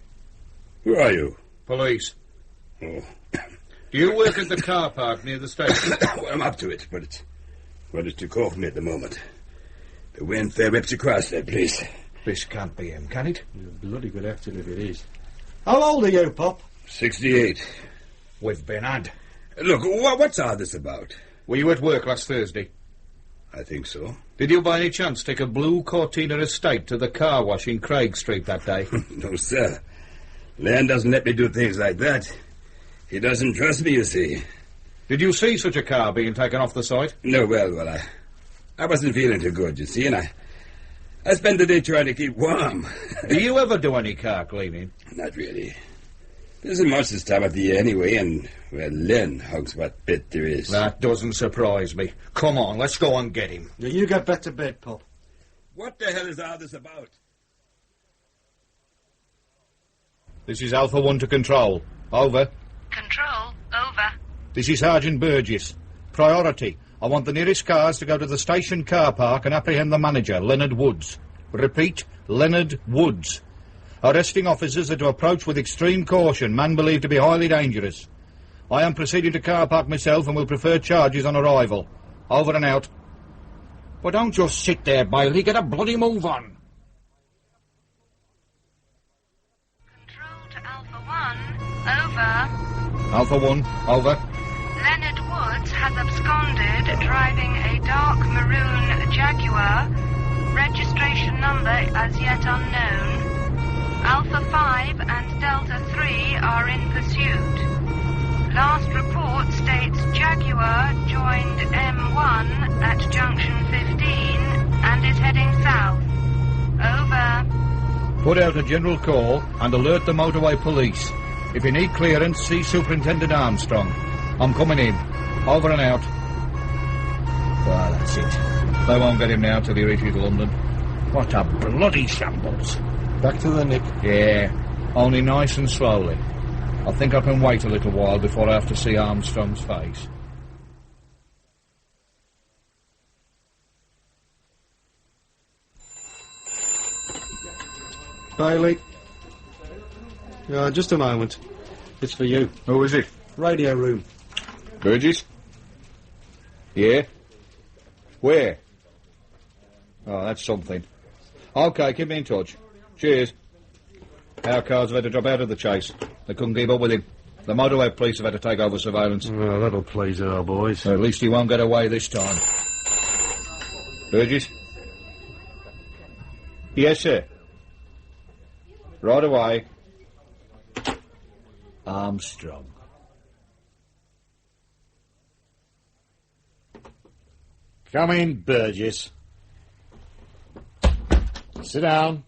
Who are you? Police. Oh. Do you work at the car park near the station? Well, I'm up to it, but it's too cold for me at the moment. The wind fair rips across there, please. This can't be him, can it? You're a bloody good actor if it is. How old are you, Pop? 68. We've been had. Look, what's all this about? Were you at work last Thursday? I think so. Did you by any chance take a blue Cortina estate to the car wash in Craig Street that day? No, sir. Len doesn't let me do things like that. He doesn't trust me, you see. Did you see such a car being taken off the site? No, well, I wasn't feeling too good, you see, and I spent the day trying to keep warm. Do you ever do any car cleaning? Not really. There isn't much this time of the year anyway, and, well, Len hugs what bit there is. That doesn't surprise me. Come on, let's go and get him. Yeah, you get back to bed, Pop. What the hell is all this about? This is Alpha 1 to Control. Over. Control, over. This is Sergeant Burgess. Priority. I want the nearest cars to go to the station car park and apprehend the manager, Leonard Woods. Repeat, Leonard Woods. Arresting officers are to approach with extreme caution, man believed to be highly dangerous. I am proceeding to car park myself and will prefer charges on arrival. Over and out. But don't just sit there, Bailey. Get a bloody move on. Control to Alpha 1, over. Alpha 1, over. Leonard Woods has absconded driving a dark maroon Jaguar, registration number as yet unknown. Alpha 5 and Delta 3 are in pursuit. Last report states Jaguar joined M1 at junction 15 and is heading south. Over. Put out a general call and alert the motorway police. If you need clearance, see Superintendent Armstrong. I'm coming in. Over and out. Well, that's it. They won't get him now till he reaches London. What a bloody shambles. Back to the nick. Yeah, only nice and slowly. I think I can wait a little while before I have to see Armstrong's face. Bailey. Just a moment. It's for you. Who is it? Radio room. Burgess? Yeah? Where? Oh, that's something. OK, keep me in touch. Cheers. Our cars have had to drop out of the chase. They couldn't keep up with him. The motorway police have had to take over surveillance. Well, that'll please our boys. At least he won't get away this time. Burgess? Yes, sir. Right away. Armstrong. Come in, Burgess. Sit down.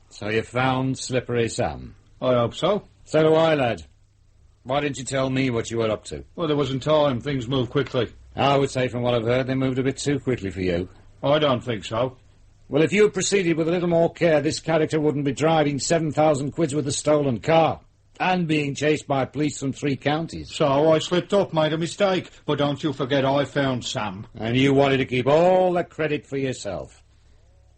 So you found Slippery Sam? I hope so. So do I, lad. Why didn't you tell me what you were up to? Well, there wasn't time. Things moved quickly. I would say from what I've heard, they moved a bit too quickly for you. I don't think so. Well, if you had proceeded with a little more care, this character wouldn't be driving 7,000 quid with a stolen car and being chased by police from 3 counties. So I slipped up, made a mistake. But don't you forget I found Sam. And you wanted to keep all the credit for yourself.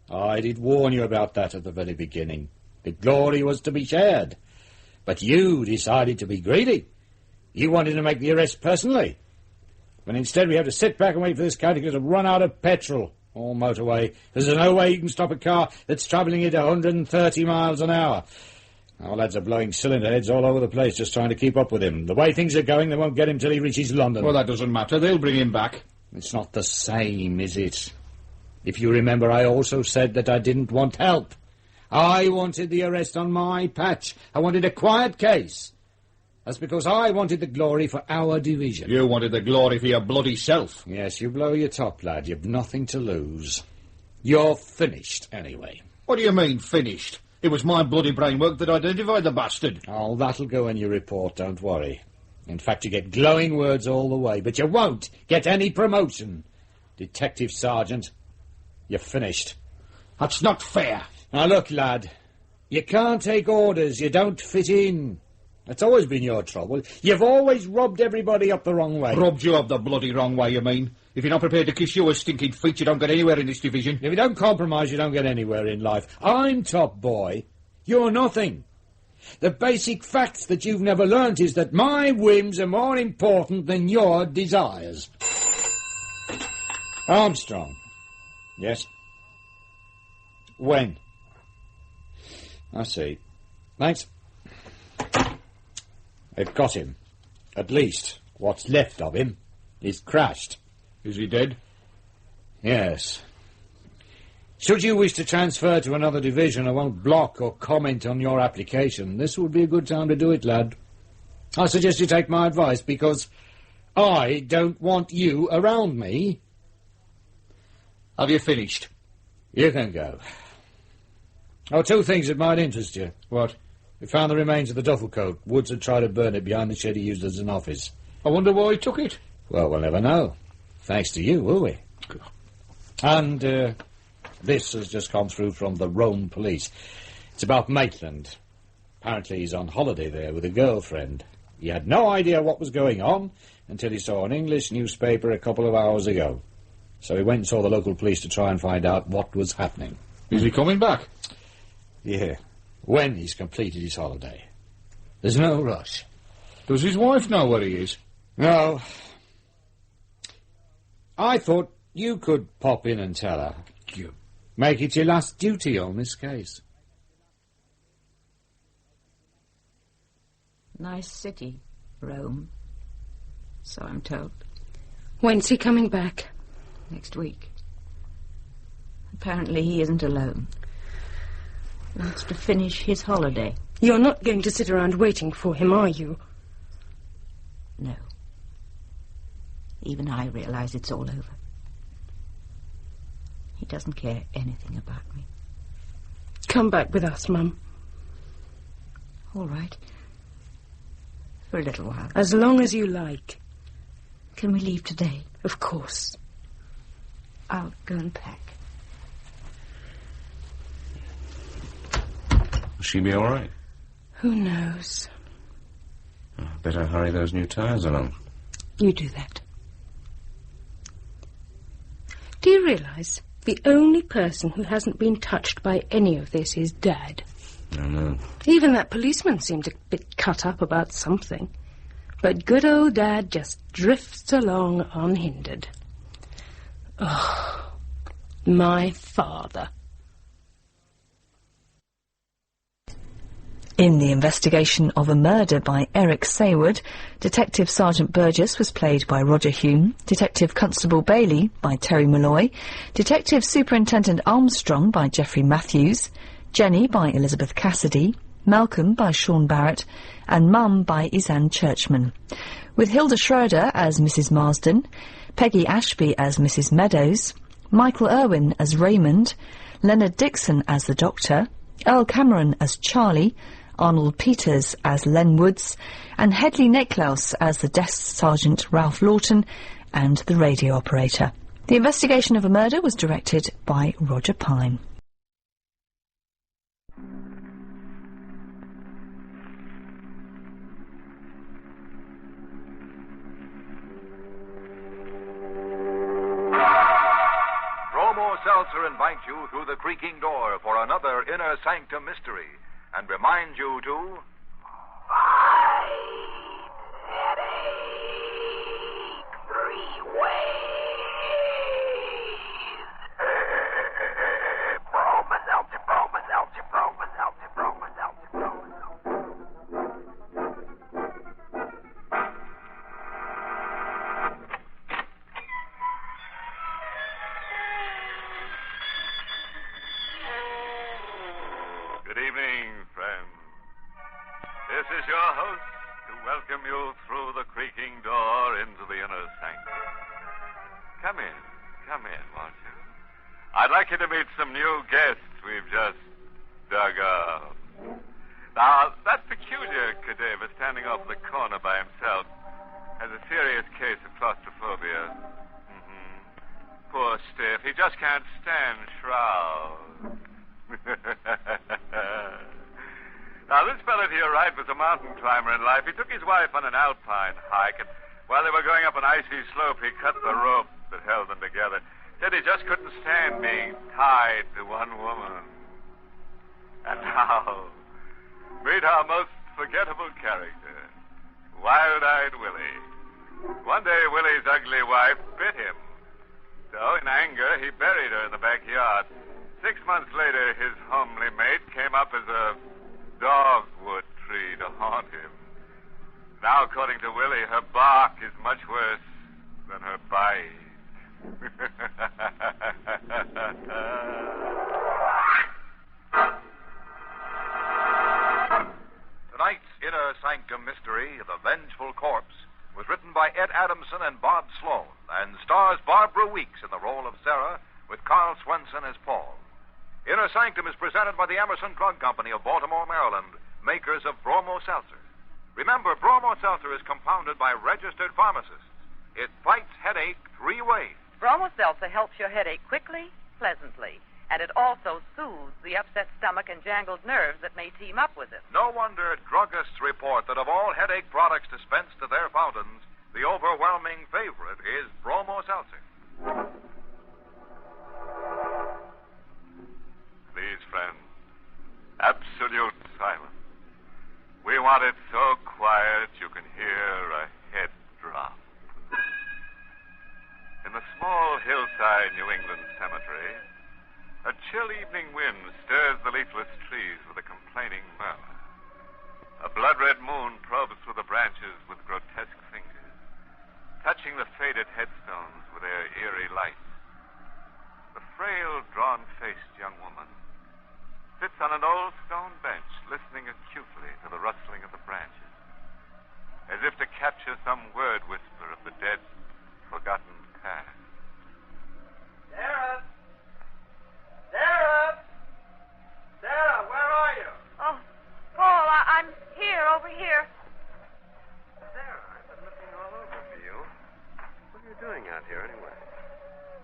I did warn you about that at the very beginning. The glory was to be shared. But you decided to be greedy. You wanted to make the arrest personally. When instead we have to sit back and wait for this character to run out of petrol or motorway. There's no way you can stop a car that's travelling at 130 miles an hour. Our lads are blowing cylinder heads all over the place just trying to keep up with him. The way things are going, they won't get him till he reaches London. Well, that doesn't matter. They'll bring him back. It's not the same, is it? If you remember, I also said that I didn't want help. I wanted the arrest on my patch. I wanted a quiet case. That's because I wanted the glory for our division. You wanted the glory for your bloody self. Yes, you blow your top, lad. You've nothing to lose. You're finished, anyway. What do you mean, finished? It was my bloody brain work that identified the bastard. Oh, that'll go in your report, don't worry. In fact, you get glowing words all the way, but you won't get any promotion. Detective Sergeant, you're finished. That's not fair. Now, look, lad, you can't take orders. You don't fit in. That's always been your trouble. You've always rubbed everybody up the wrong way. Rubbed you up the bloody wrong way, you mean? If you're not prepared to kiss your stinking feet, you don't get anywhere in this division. If you don't compromise, you don't get anywhere in life. I'm top boy. You're nothing. The basic facts that you've never learnt is that my whims are more important than your desires. Armstrong. Yes? When? I see. Thanks. They've got him. At least, what's left of him. He's crashed. Is he dead? Yes. Should you wish to transfer to another division, I won't block or comment on your application. This would be a good time to do it, lad. I suggest you take my advice, because I don't want you around me. Have you finished? You can go. Oh, 2 things that might interest you. What? We found the remains of the duffel coat. Woods had tried to burn it behind the shed he used as an office. I wonder why he took it. Well, we'll never know. Thanks to you, will we? And, this has just come through from the Rome police. It's about Maitland. Apparently he's on holiday there with a girlfriend. He had no idea what was going on until he saw an English newspaper a couple of hours ago. So he went and saw the local police to try and find out what was happening. Is he coming back? Yeah. When he's completed his holiday. There's no rush. Does his wife know where he is? No. I thought you could pop in and tell her. You. Make it your last duty on this case. Nice city, Rome. So I'm told. When's he coming back? Next week. Apparently he isn't alone. wants to finish his holiday. You're not going to sit around waiting for him, are you? No. Even I realise it's all over. He doesn't care anything about me. Come back with us, Mum. All right. For a little while. As long as you like. Can we leave today? Of course. I'll go and pack. Will she be all right? Who knows? Better hurry those new tyres along. You do that. Do you realise the only person who hasn't been touched by any of this is Dad? I know. Even that policeman seemed a bit cut up about something. But good old Dad just drifts along unhindered. Oh, my father. In the investigation of a murder by Eric Saywood, Detective Sergeant Burgess was played by Roger Hume, Detective Constable Bailey by Terry Malloy, Detective Superintendent Armstrong by Geoffrey Matthews, Jenny by Elizabeth Cassidy, Malcolm by Sean Barrett, and Mum by Isan Churchman, with Hilda Schroeder as Mrs. Marsden, Peggy Ashby as Mrs. Meadows, Michael Irwin as Raymond, Leonard Dixon as the Doctor, Earl Cameron as Charlie, Arnold Peters as Len Woods, and Hedley Nicklaus as the Desk Sergeant Ralph Lawton and the radio operator. The investigation of a murder was directed by Roger Pine. Bromo Seltzer invites you through the creaking door for another Inner Sanctum mystery, and remind you to... This is your host to welcome you through the creaking door into the Inner Sanctum. Come in, won't you? I'd like you to meet some new guests we've just dug up. Now, that peculiar cadaver standing off in the corner by himself has a serious case of claustrophobia. Poor stiff. He just can't stand shrouds. Now, this fella to your right was a mountain climber in life. He took his wife on an alpine hike, and while they were going up an icy slope, he cut the rope that held them together. Said he just couldn't stand being tied to one woman. And now, meet our most forgettable character, Wild-Eyed Willie. One day, Willie's ugly wife bit him. So, in anger, he buried her in the backyard. 6 months later, his homely mate came up as a dogwood tree to haunt him. Now, according to Willie, her bark is much worse than her bite. Tonight's Inner Sanctum mystery, The Vengeful Corpse, was written by Ed Adamson and Bob Sloan and stars Barbara Weeks in the role of Sarah with Carl Swenson as Paul. Inner Sanctum is presented by the Emerson Drug Company of Baltimore, Maryland, makers of Bromo Seltzer. Remember, Bromo Seltzer is compounded by registered pharmacists. It fights headache 3 ways. Bromo Seltzer helps your headache quickly, pleasantly, and it also soothes the upset stomach and jangled nerves that may team up with it. No wonder druggists report that of all headache products dispensed to their fountains, the overwhelming favorite is Bromo Seltzer. Please, friends, absolute silence. We want it so quiet you can hear a head drop. In the small hillside New England cemetery, a chill evening wind stirs the leafless trees with a complaining murmur. A blood-red moon probes through the branches with grotesque fingers, touching the faded headstones with their eerie light. The frail, drawn-faced young woman sits on an old some word whisper of the dead, forgotten past. Sarah! Sarah! Sarah, where are you? Oh, Paul, I'm here, over here. Sarah, I've been looking all over for you. What are you doing out here, anyway?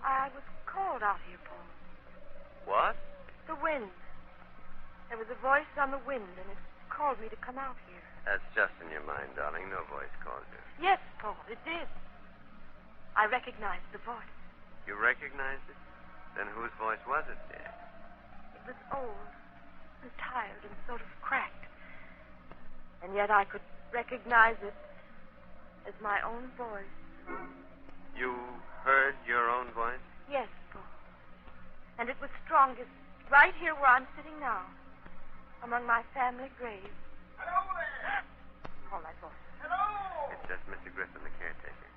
I was called out here, Paul. What? The wind. There was a voice on the wind, and it called me to come out here. That's just in your mind, darling. No voice called you. Yes, Paul, it did. I recognized the voice. You recognized it? Then whose voice was it, dear? It was old and tired and sort of cracked. And yet I could recognize it as my own voice. You heard your own voice? Yes, Paul. And it was strongest right here where I'm sitting now, among my family graves. Hello there! All that voice. Hello! It's just Mr. Griffin, the caretaker.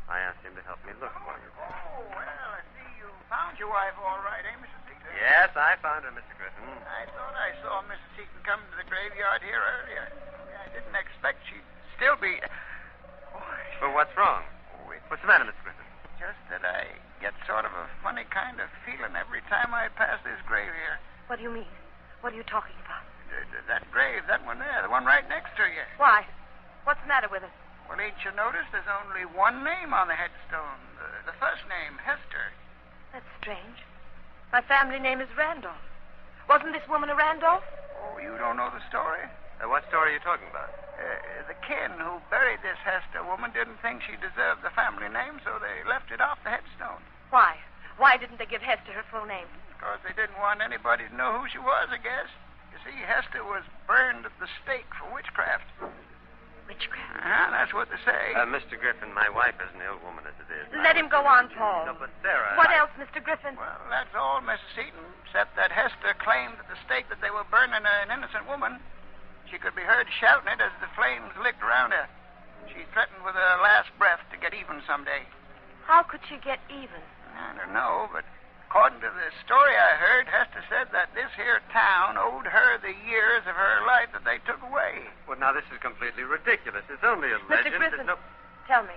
I asked him to help me look for you. Oh, well, I see you found your wife all right, eh, Mr. Seaton? Yes, I found her, Mr. Griffin. I thought I saw Mrs. Seaton come to the graveyard here earlier. I didn't expect she'd still be... Well, what's wrong? What's the matter, Mr. Griffin? Just that I get sort of a funny kind of feeling every time I pass this grave here. What do you mean? What are you talking about? That grave, that one there, the one right next to you. Why? What's the matter with it? Well, ain't you noticed there's only one name on the headstone? The first name, Hester. That's strange. My family name is Randolph. Wasn't this woman a Randolph? Oh, you don't know the story? What story are you talking about? The kin who buried this Hester woman didn't think she deserved the family name, so they left it off the headstone. Why? Why didn't they give Hester her full name? Because they didn't want anybody to know who she was, I guess. You see, Hester was burned at the stake for witchcraft. Witchcraft? That's what they say. Mr. Griffin, my wife is an ill woman as it is. Let him go on, Paul. No, but Sarah... What else, Mr. Griffin? Well, that's all, Mrs. Seaton, except that Hester claimed at the stake that they were burning an innocent woman. She could be heard shouting it as the flames licked around her. She threatened with her last breath to get even someday. How could she get even? I don't know, but according to the story I heard, Hester said that this here town owed her the years of her life that they took away. Well, now, this is completely ridiculous. It's only a legend. Mr. Griffin, tell me,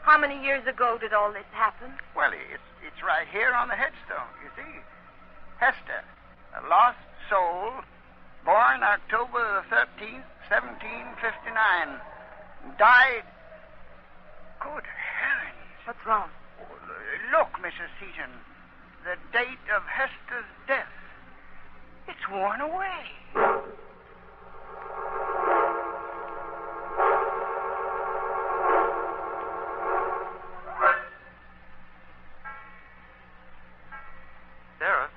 how many years ago did all this happen? Well, it's right here on the headstone, you see. Hester, a lost soul, born October 13th, 1759. Died... Good heavens. What's wrong? Look, Mrs. Seaton. The date of Hester's death. It's worn away. Sarah?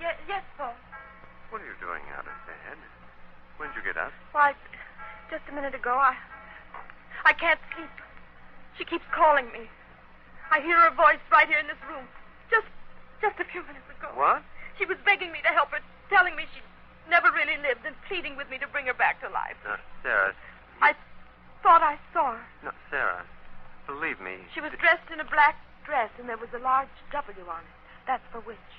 Yes, Paul. What are you doing out of bed? When'd you get up? Why, just a minute ago, I can't sleep. She keeps calling me. I hear her voice right here in this room. Just a few minutes ago. What? She was begging me to help her, telling me she never really lived and pleading with me to bring her back to life. No, Sarah. I thought I saw her. No, Sarah. Believe me. She was dressed in a black dress, and there was a large W on it. That's for witch.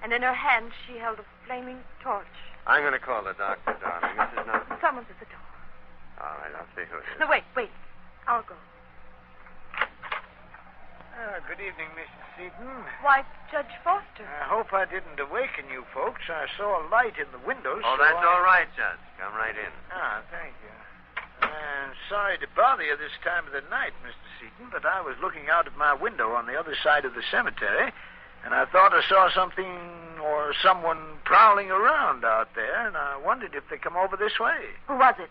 And in her hand, she held a flaming torch. I'm going to call the doctor, darling. This is not... Someone's at the door. All right, I'll see who it is. No, wait. I'll go. Good evening, Mrs. Seaton. Why, Judge Foster. I hope I didn't awaken you folks. I saw a light in the windows. Oh, that's all right, Judge. Come right in. Thank you. I'm sorry to bother you this time of the night, Mr. Seaton, but I was looking out of my window on the other side of the cemetery, and I thought I saw something or someone prowling around out there, and I wondered if they come over this way. Who was it?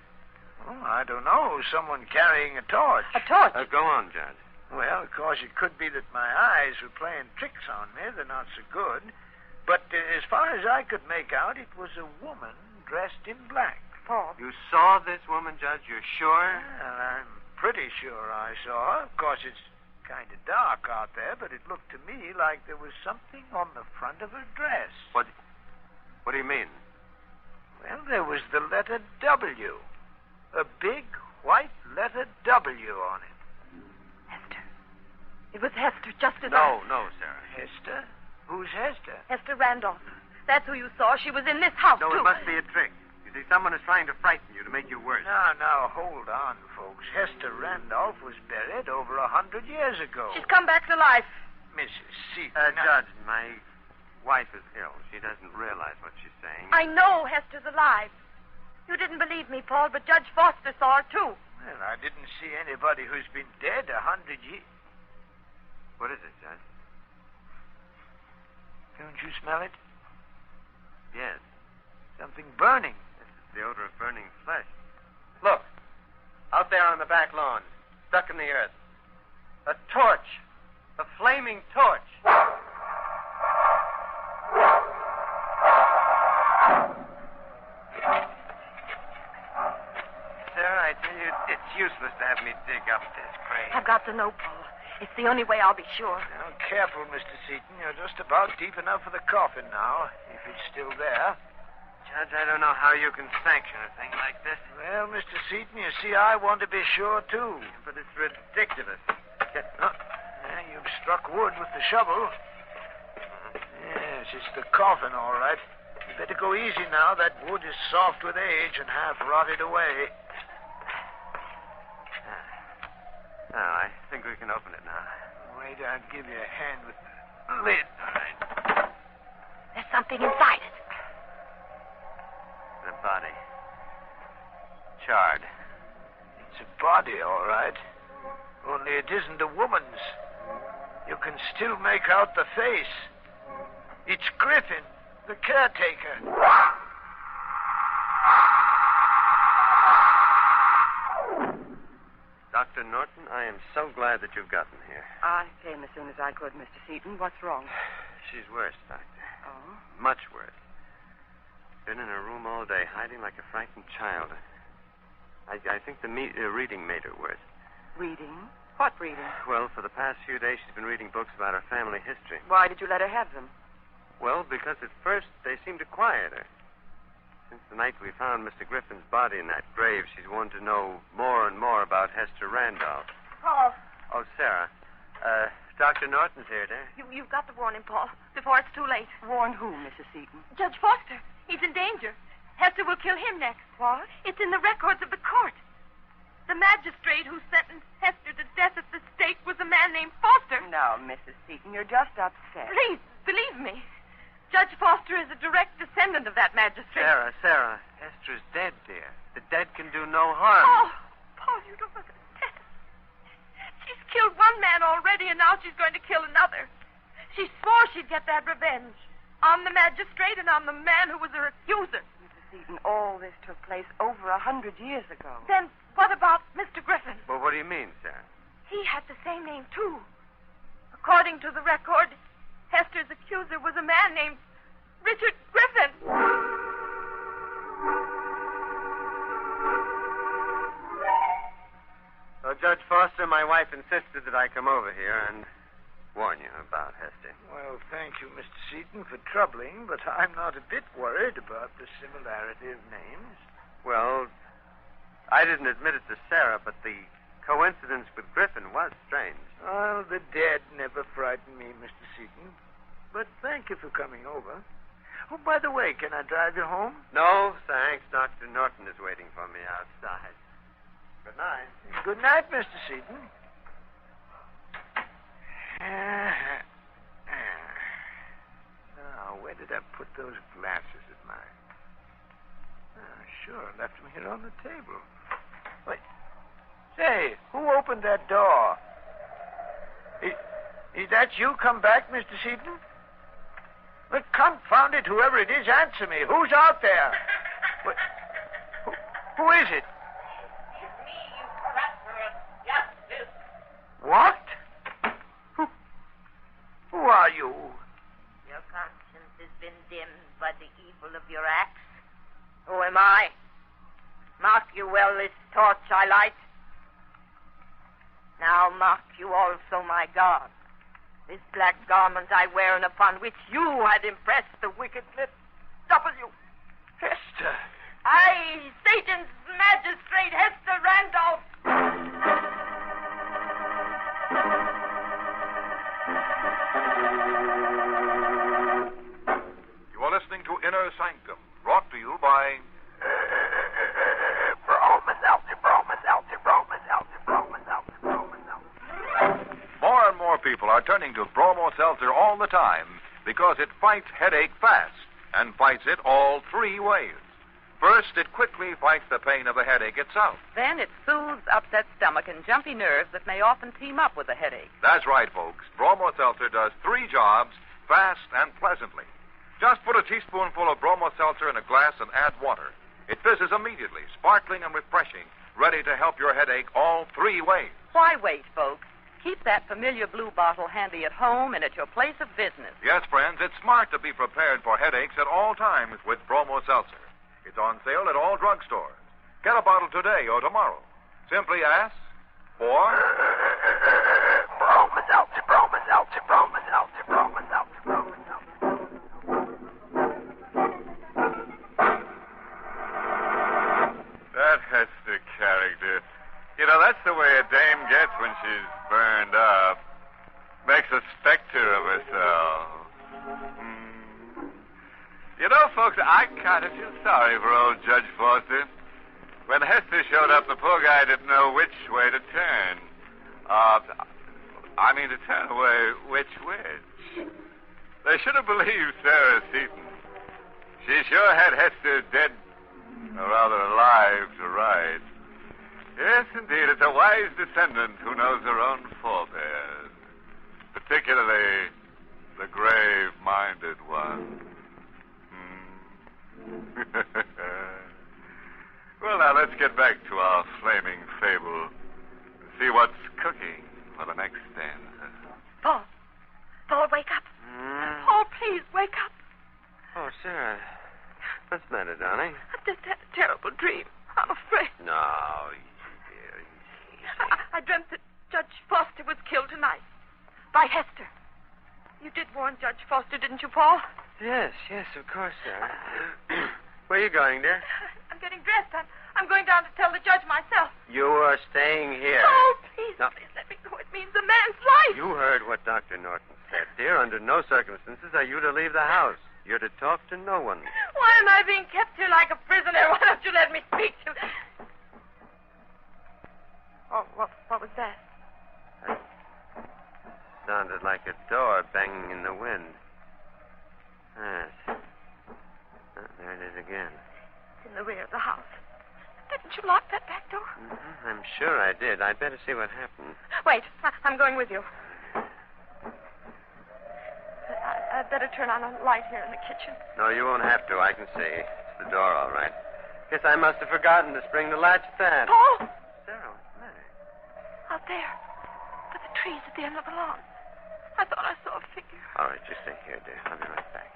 Oh, I don't know. Someone carrying a torch. A torch? Go on, Judge. Well, of course, it could be that my eyes were playing tricks on me. They're not so good. But as far as I could make out, it was a woman dressed in black. Paul. You saw this woman, Judge? You're sure? Well, I'm pretty sure I saw her. Of course, it's kind of dark out there, but it looked to me like there was something on the front of her dress. What do you mean? Well, there was the letter W. A big white letter W on it. It was Hester, just as No, Sarah. Hester? Who's Hester? Hester Randolph. That's who you saw. She was in this house, No, too. it must be a trick. You You see, someone is trying to frighten you to make you worse. Now, hold on, folks. Hester Randolph was buried over 100 years ago. She's come back to life. Mrs. Seaton. Judge, my wife is ill. She doesn't realize what she's saying. I know Hester's alive. You didn't believe me, Paul, but Judge Foster saw her, too. Well, I didn't see anybody who's been dead 100 years. What is it, Judge? Don't you smell it? Yes. Something burning. The odor of burning flesh. Look, out there on the back lawn, stuck in the earth. A torch. A flaming torch. Sarah, I tell you, it's useless to have me dig up this grave. I've got to know, Paul. It's the only way I'll be sure. Now, careful, Mr. Seaton. You're just about deep enough for the coffin now, if it's still there. Judge, I don't know how you can sanction a thing like this. Well, Mr. Seaton, you see, I want to be sure, too. But it's ridiculous. You've struck wood with the shovel. Yes, it's the coffin, all right. You better go easy now. That wood is soft with age and half rotted away. Now, I think we can open it now. Wait, I'll give you a hand with the lid. All right. There's something inside it. The body. Charred. It's a body, all right. Only it isn't a woman's. You can still make out the face. It's Griffin, the caretaker. Dr. Norton, I am so glad that you've gotten here. I came as soon as I could, Mr. Seaton. What's wrong? She's worse, Doctor. Oh? Much worse. Been in her room all day, hiding like a frightened child. I think the reading made her worse. Reading? What reading? Well, for the past few days, she's been reading books about her family history. Why did you let her have them? Well, because at first they seemed to quiet her. Since the night we found Mr. Griffin's body in that grave, she's wanted to know more and more about Hester Randolph. Paul. Oh, Sarah. Dr. Norton's here, dear. You've got to warn him, Paul, before it's too late. Warn who, Mrs. Seaton? Judge Foster. He's in danger. Hester will kill him next. What? It's in the records of the court. The magistrate who sentenced Hester to death at the stake was a man named Foster. No, Mrs. Seaton, you're just upset. Please, believe me. Judge Foster is a direct descendant of that magistrate. Sarah, Hester's dead, dear. The dead can do no harm. Oh, Paul, you don't understand. She's killed one man already, and now she's going to kill another. She swore she'd get that revenge on the magistrate and on the man who was her accuser. Mrs. Seaton, all this took place over 100 years ago. Then what about Mr. Griffin? Well, what do you mean, Sarah? He had the same name, too. According to the record, Hester's accuser was a man named Richard Griffin. So, Judge Foster, my wife insisted that I come over here and warn you about Hester. Well, thank you, Mr. Seaton, for troubling, but I'm not a bit worried about the similarity of names. Well, I didn't admit it to Sarah, but the coincidence with Griffin was strange. Well, the dead never frightened me, Mr. Seaton. But thank you for coming over. Oh, by the way, can I drive you home? No, thanks. Dr. Norton is waiting for me outside. Good night. Good night, Mr. Seaton. Now, where did I put those glasses of mine? Sure, I left them here on the table. Wait. Say, who opened that door? Is that you come back, Mr. Seaton? Well, confound it, whoever it is, answer me. Who's out there? Who is it? It's me, you corrupter of justice. What? Who are you? Your conscience has been dimmed by the evil of your acts. Who am I? Mark you well this torch I light. Now mark you also my God. This black garment I wear and upon which you had impressed the wickedness. W. Hester. I, Satan's magistrate, Hester Randolph. You are listening to Inner Sanctum, brought to you by people are turning to Bromo Seltzer all the time because it fights headache fast and fights it all three ways. First, it quickly fights the pain of the headache itself. Then it soothes upset stomach and jumpy nerves that may often team up with a headache. That's right, folks. Bromo Seltzer does three jobs fast and pleasantly. Just put a teaspoonful of Bromo Seltzer in a glass and add water. It fizzes immediately, sparkling and refreshing, ready to help your headache all three ways. Why wait, folks? Keep that familiar blue bottle handy at home and at your place of business. Yes, friends, it's smart to be prepared for headaches at all times with Bromo Seltzer. It's on sale at all drugstores. Get a bottle today or tomorrow. Simply ask for Bromo Seltzer, Bromo Seltzer, Bromo Seltzer, Bromo Seltzer, Bromo Seltzer. That Hester character. You know, that's the way a dame gets when she's burned up. Makes a specter of herself. You know, folks, I kind of feel sorry for old Judge Foster. When Hester showed up, the poor guy didn't know which way to turn. To turn away which. They should have believed Sarah Seaton. She sure had Hester dead, or rather alive, to ride. Yes, indeed, it's a wise descendant who knows her own forebears. Particularly the grave-minded one. Well, now, let's get back to our flaming fable and see what's cooking for the next stanza. Paul, wake up. Paul, please, wake up. Oh, Sarah. What's the matter, darling? I've just had a terrible dream. I'm afraid. No, dear. I dreamt that Judge Foster was killed tonight by Hester. You did warn Judge Foster, didn't you, Paul? Yes, of course, Sarah. Where are you going, dear? I'm getting dressed. I'm going down to tell the judge myself. You are staying here. Oh, please, No. please let me go. It means a man's life. You heard what Dr. Norton said, dear. Under no circumstances are you to leave the house. You're to talk to no one. Why am I being kept here like a prisoner? Why don't you let me speak to... Oh, what was that? Sounded like a door banging in the wind. Yes. Oh, there it is again. It's in the rear of the house. Didn't you lock that back door? Mm-hmm. I'm sure I did. I'd better see what happened. Wait, I'm going with you. I'd better turn on a light here in the kitchen. No, you won't have to. I can see. It's the door, all right. Guess I must have forgotten to spring the latch fast. Paul! Sarah, what's the matter? Out there. By the trees at the end of the lawn. I thought I saw a figure. All right, just stay here, dear. I'll be right back.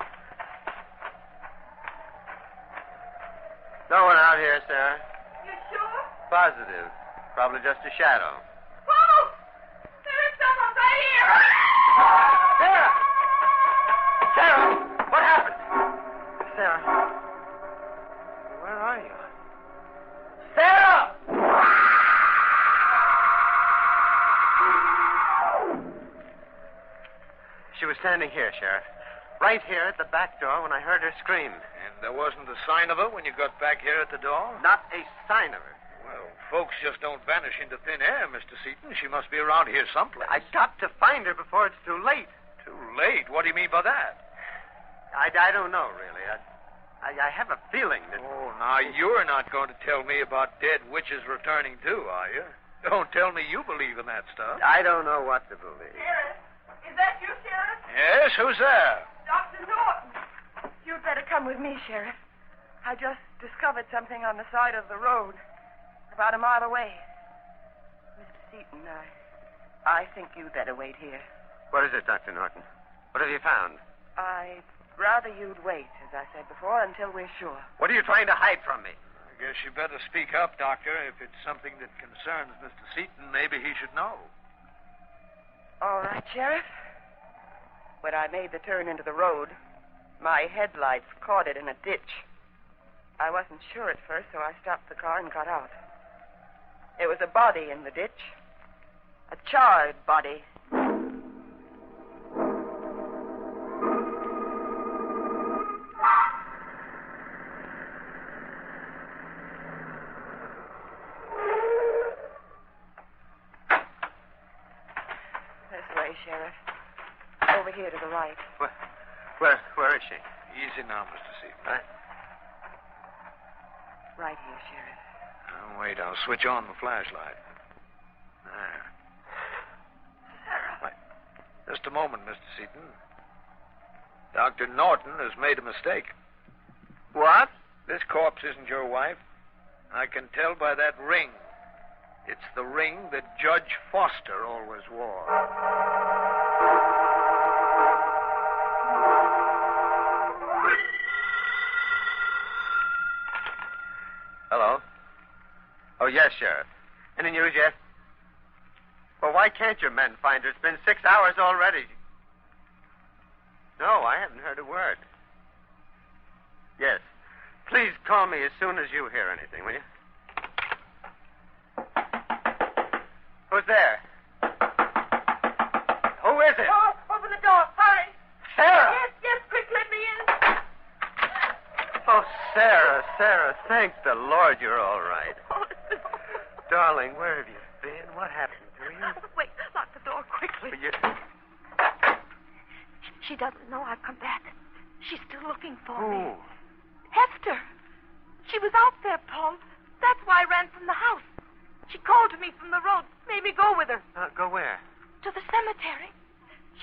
No one out here, Sarah. You sure? Positive. Probably just a shadow. Paul! There is someone right here! Sarah! Sarah! What happened? Sarah. Where are you? Sarah! She was standing here, Sheriff. Right here at the back door when I heard her scream. And there wasn't a sign of her when you got back here at the door? Not a sign of her. Well, folks just don't vanish into thin air, Mr. Seaton. She must be around here someplace. I've got to find her before it's too late. Too late? What do you mean by that? I don't know, really. I have a feeling that... Oh, now, you're not going to tell me about dead witches returning, too, are you? Don't tell me you believe in that stuff. I don't know what to believe. Sheriff, is that you, Sheriff? Yes, who's there? Dr. Norton. You'd better come with me, Sheriff. I just discovered something on the side of the road, about a mile away. Mr. Seaton, I think you'd better wait here. What is it, Dr. Norton? What have you found? I'd rather you'd wait, as I said before, until we're sure. What are you trying to hide from me? I guess you better speak up, Doctor. If it's something that concerns Mr. Seaton, maybe he should know. All right, Sheriff. When I made the turn into the road, my headlights caught it in a ditch. I wasn't sure at first, so I stopped the car and got out. There was a body in the ditch. A charred body. This way, Sorry, Sheriff. Over here to the right. Where is she? Easy now, Mr. Seaton. Right here, Sheriff. Now, wait, I'll switch on the flashlight. There. Sarah. Right. Just a moment, Mr. Seaton. Dr. Norton has made a mistake. What? This corpse isn't your wife. I can tell by that ring. It's the ring that Judge Foster always wore. Hello? Oh, yes, Sheriff. Any news yet? Well, why can't your men find her? It's been 6 hours already. No, I haven't heard a word. Yes. Please call me as soon as you hear anything, will you? Who's there? Who is it? Oh, open the door. Hurry. Sarah! Yes, quick, let me in. Oh, Sarah, thank the Lord you're all right. Oh, no. Darling, where have you been? What happened to you? Wait, lock the door quickly. Will you... She doesn't know I've come back. She's still looking for Who? me. Hester. She was out there, Paul. That's why I ran from the house. She called to me from the road, made me go with her. Go where? To the cemetery.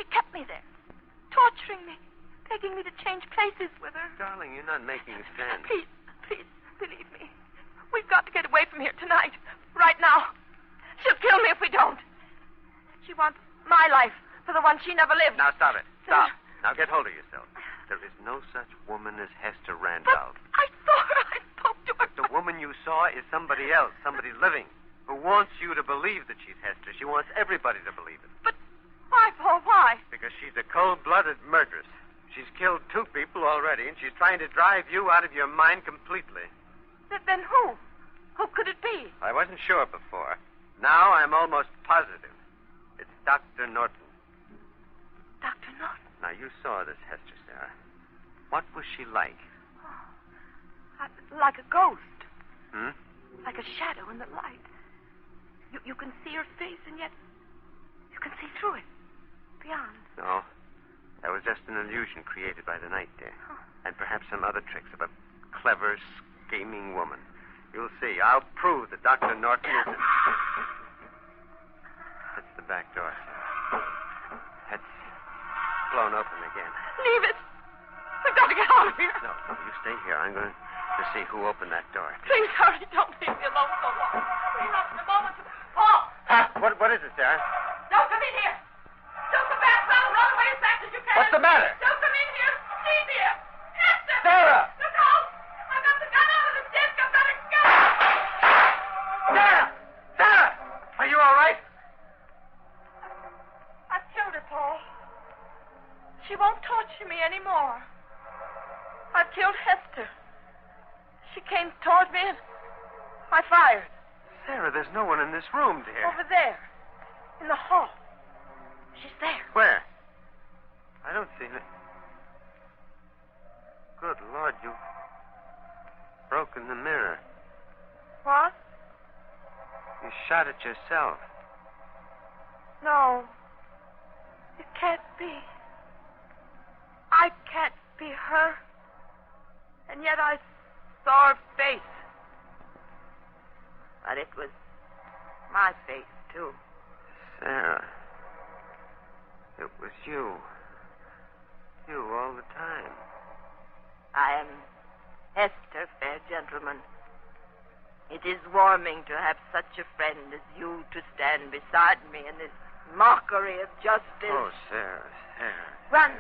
She kept me there, torturing me, begging me to change places with her. Darling, you're not making sense. Please, believe me. We've got to get away from here tonight. Right now. She'll kill me if we don't. She wants my life for the one she never lived. Now, stop it. Stop. Now, get hold of yourself. There is no such woman as Hester Randolph. But I saw her. I spoke to her. The woman you saw is somebody else, somebody living, who wants you to believe that she's Hester. She wants everybody to believe it. But why, Paul, why? Because she's a cold-blooded murderess. She's killed 2 people already, and she's trying to drive you out of your mind completely. Then who? Who could it be? I wasn't sure before. Now I'm almost positive. It's Dr. Norton. Dr. Norton? Now, you saw this Hester, Sarah. What was she like? Oh, like a ghost. Hmm? Like a shadow in the light. You can see her face, and yet you can see through it. Beyond. No. That was just an illusion created by the night, dear. Oh. And perhaps some other tricks of a clever, scheming woman. You'll see. I'll prove that Dr. Norton is... That's the back door, Sarah. That's blown open again. Leave it. We've got to get out of here. No, you stay here. I'm going to see who opened that door. Please hurry. Don't leave me alone so long. We have in a moment. Paul! What is it, Sarah? Don't come in here. Don't come back, son. Run away as fast as you can. What's the matter? Don't come in here. Leave here. Hester! Sarah! Look out! I've got the gun out of the desk. I've got a gun. Sarah! Sarah! Are you all right? I've killed her, Paul. She won't torture me anymore. I've killed Hester. She came toward me and I fired. Sarah, there's no one in this room, dear. Over there. In the hall. She's there. Where? I don't see her. Good Lord, you've broken the mirror. What? You shot it yourself. No. It can't be. I can't be her. And yet I saw her face. But it was my face, too. Sarah. It was you. You all the time. I am Hester, fair gentleman. It is warming to have such a friend as you to stand beside me in this mockery of justice. Oh, Sarah, Sarah. Run.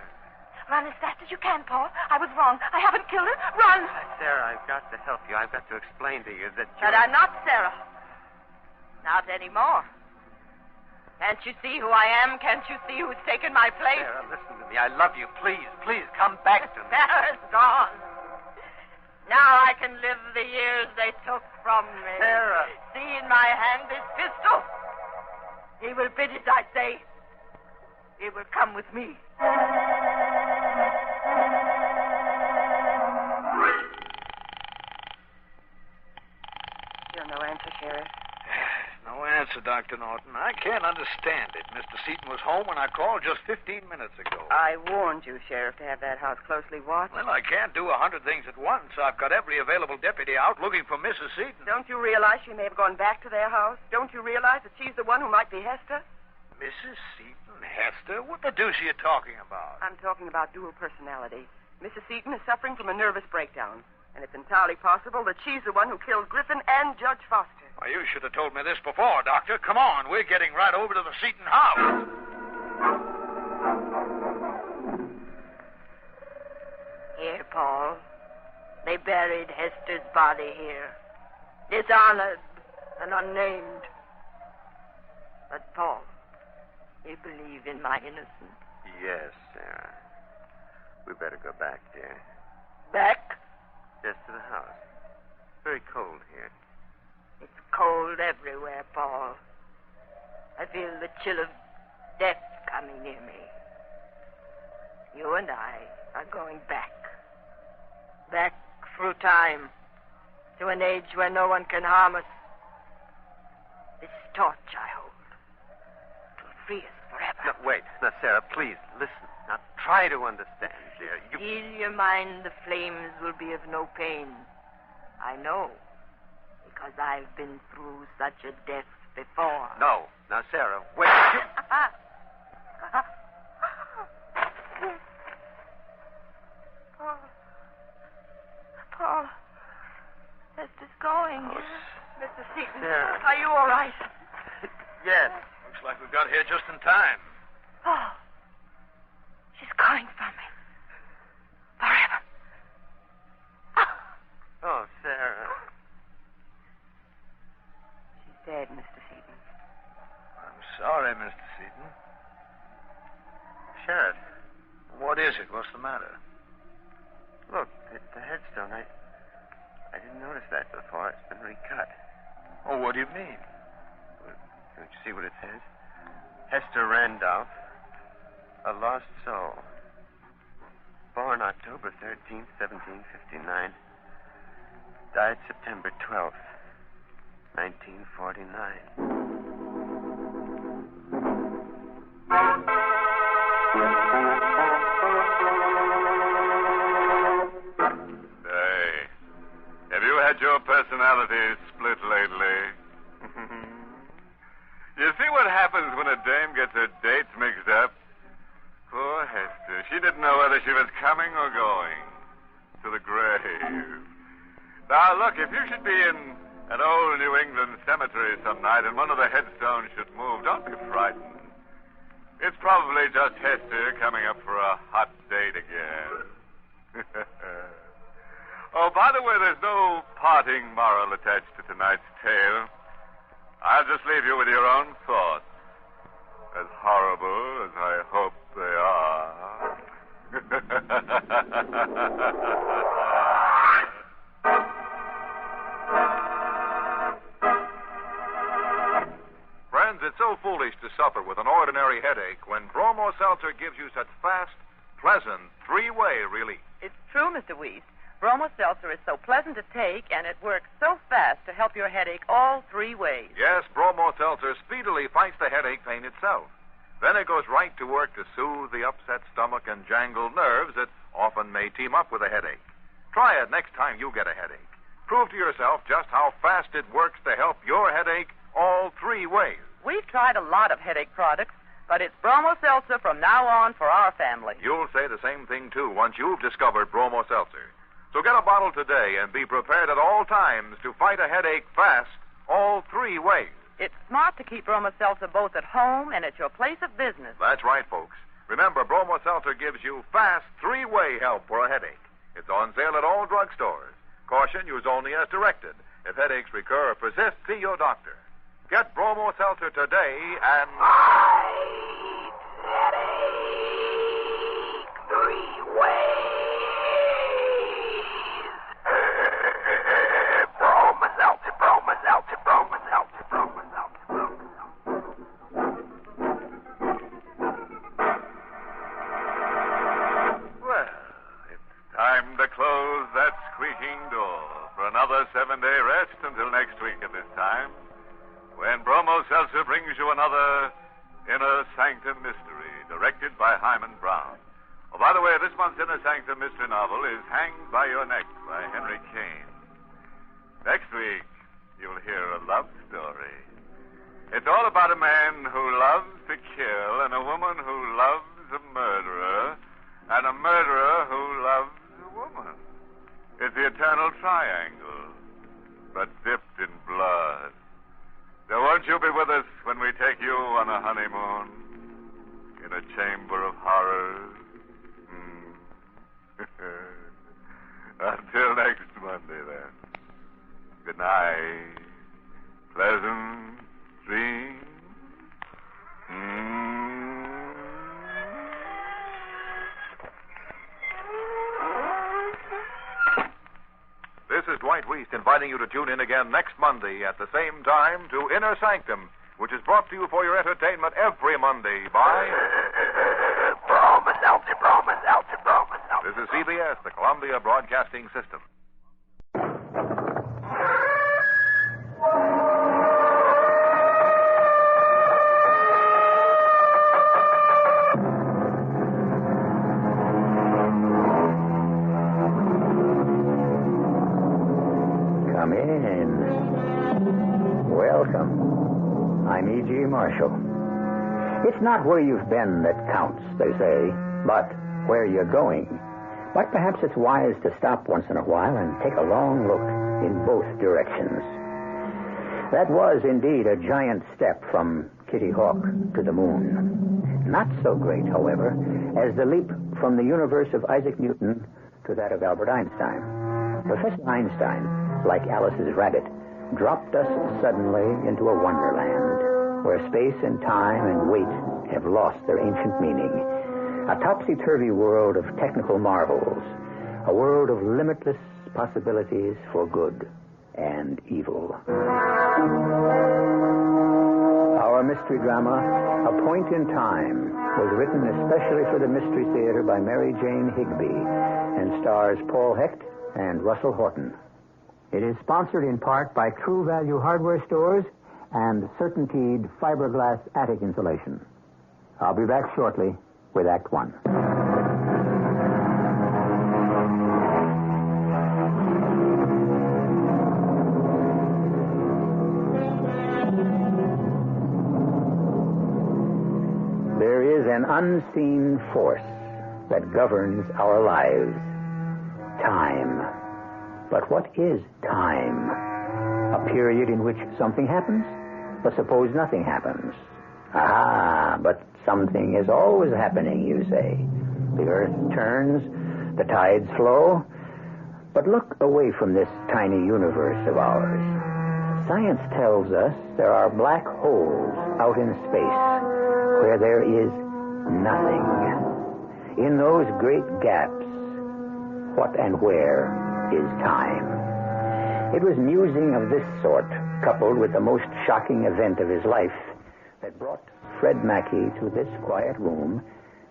Run as fast as you can, Paul. I was wrong. I haven't killed her. Run. Sarah, I've got to help you. I've got to explain to you that you... But I'm not Sarah. Not anymore. Can't you see who I am? Can't you see who's taken my place? Sarah, listen to me. I love you. Please, please, come back to me. Sarah's gone. Now I can live the years they took from me. Sarah. See in my hand this pistol. He will bid it, I say. He will come with me. Still no answer, Sheriff. No answer. answer, Dr. Norton. I can't understand it. Mr. Seaton was home when I called just 15 minutes ago. I warned you, Sheriff, to have that house closely watched. Well, I can't do 100 things at once. I've got every available deputy out looking for Mrs. Seaton. Don't you realize she may have gone back to their house? Don't you realize that she's the one who might be Hester? Mrs. Seaton? Hester? What the deuce are you talking about? I'm talking about dual personality. Mrs. Seaton is suffering from a nervous breakdown. And it's entirely possible that she's the one who killed Griffin and Judge Foster. Well, you should have told me this before, Doctor. Come on, we're getting right over to the Seaton house. Here, Paul. They buried Hester's body here. Dishonored and unnamed. But, Paul, you believe in my innocence? Yes, Sarah. We better go back, dear. Back? Just to the house. Very cold here. It's cold everywhere, Paul. I feel the chill of death coming near me. You and I are going back. Back through time. To an age where no one can harm us. This torch I hold. To free us forever. No, wait. Now, Sarah, please, listen. Now, try to understand, dear. Heal your mind, the flames will be of no pain. I know, because I've been through such a death before. No. Now, Sarah, wait. Paul. Hester's going. Mr. Seaton, Sarah. are you all right? Yes. Looks like we got here just in time. Oh. She's calling from me. Forever. Oh, Sarah. She's dead, Mr. Seaton. I'm sorry, Mr. Seaton. Sheriff. What is it? What's the matter? Look, the headstone. I didn't notice that before. It's been recut. Oh, what do you mean? Don't you see what it says? Hester Randolph, a lost soul. Born October 13th, 1759. Died September 12th, 1949. Had your personalities split lately? You see what happens when a dame gets her dates mixed up? Poor Hester. She didn't know whether she was coming or going to the grave. Now, look, if you should be in an old New England cemetery some night and one of the headstones should move, don't be frightened. It's probably just Hester coming up for a hot date again. Oh, by the way, there's no parting moral attached to tonight's tale. I'll just leave you with your own thoughts. As horrible as I hope they are. Friends, it's so foolish to suffer with an ordinary headache when Bromo Seltzer gives you such fast, pleasant, three-way relief. It's true, Mr. Weiss. Bromo Seltzer is so pleasant to take, and it works so fast to help your headache all three ways. Yes, Bromo Seltzer speedily fights the headache pain itself. Then it goes right to work to soothe the upset stomach and jangled nerves that often may team up with a headache. Try it next time you get a headache. Prove to yourself just how fast it works to help your headache all three ways. We've tried a lot of headache products, but it's Bromo Seltzer from now on for our family. You'll say the same thing, too, once you've discovered Bromo Seltzer. So get a bottle today and be prepared at all times to fight a headache fast, all three ways. It's smart to keep Bromo Seltzer both at home and at your place of business. That's right, folks. Remember, Bromo Seltzer gives you fast, three-way help for a headache. It's on sale at all drugstores. Caution, use only as directed. If headaches recur or persist, see your doctor. Get Bromo Seltzer today and... Fight headache three ways. Time to close that squeaking door for another 7-day rest until next week at this time, when Bromo Seltzer Inner Sanctum Mystery, directed by Hyman Brown. Oh, by the way, this month's Inner Sanctum Mystery novel is Hanged by Your Neck by Henry Kane. Next week, you'll hear a love story. It's all about a man who loves to kill and a woman who loves a murderer and a murderer who loves a woman. It's the eternal triangle, but dipped in blood. So won't you be with us when we take you on a honeymoon in a chamber of horrors? Until next Monday, then. Good night. Pleasant dreams. This is Dwight Reese inviting you to tune in again next Monday at the same time to Inner Sanctum, which is brought to you for your entertainment every Monday by... This is CBS, the Columbia Broadcasting System. Come in. Welcome. I'm E.G. Marshall. It's not where you've been that counts, they say, but where you're going. But perhaps it's wise to stop once in a while and take a long look in both directions. That was indeed a giant step from Kitty Hawk to the moon. Not so great, however, as the leap from the universe of Isaac Newton to that of Albert Einstein. Professor Einstein, like Alice's rabbit, dropped us suddenly into a wonderland where space and time and weight have lost their ancient meaning. A topsy-turvy world of technical marvels. A world of limitless possibilities for good and evil. Our mystery drama, A Point in Time, was written especially for the Mystery Theater by Mary Jane Higbee and stars Paul Hecht and Russell Horton. It is sponsored in part by True Value Hardware Stores and Certainteed Fiberglass Attic Insulation. I'll be back shortly with Act One. There is an unseen force that governs our lives. Time. But what is time? A period in which something happens? But suppose nothing happens. Ah, but something is always happening, you say. The earth turns, the tides flow. But look away from this tiny universe of ours. Science tells us there are black holes out in space where there is nothing. In those great gaps, what and where is time? It was musing of this sort, coupled with the most shocking event of his life, that brought Fred Mackey to this quiet room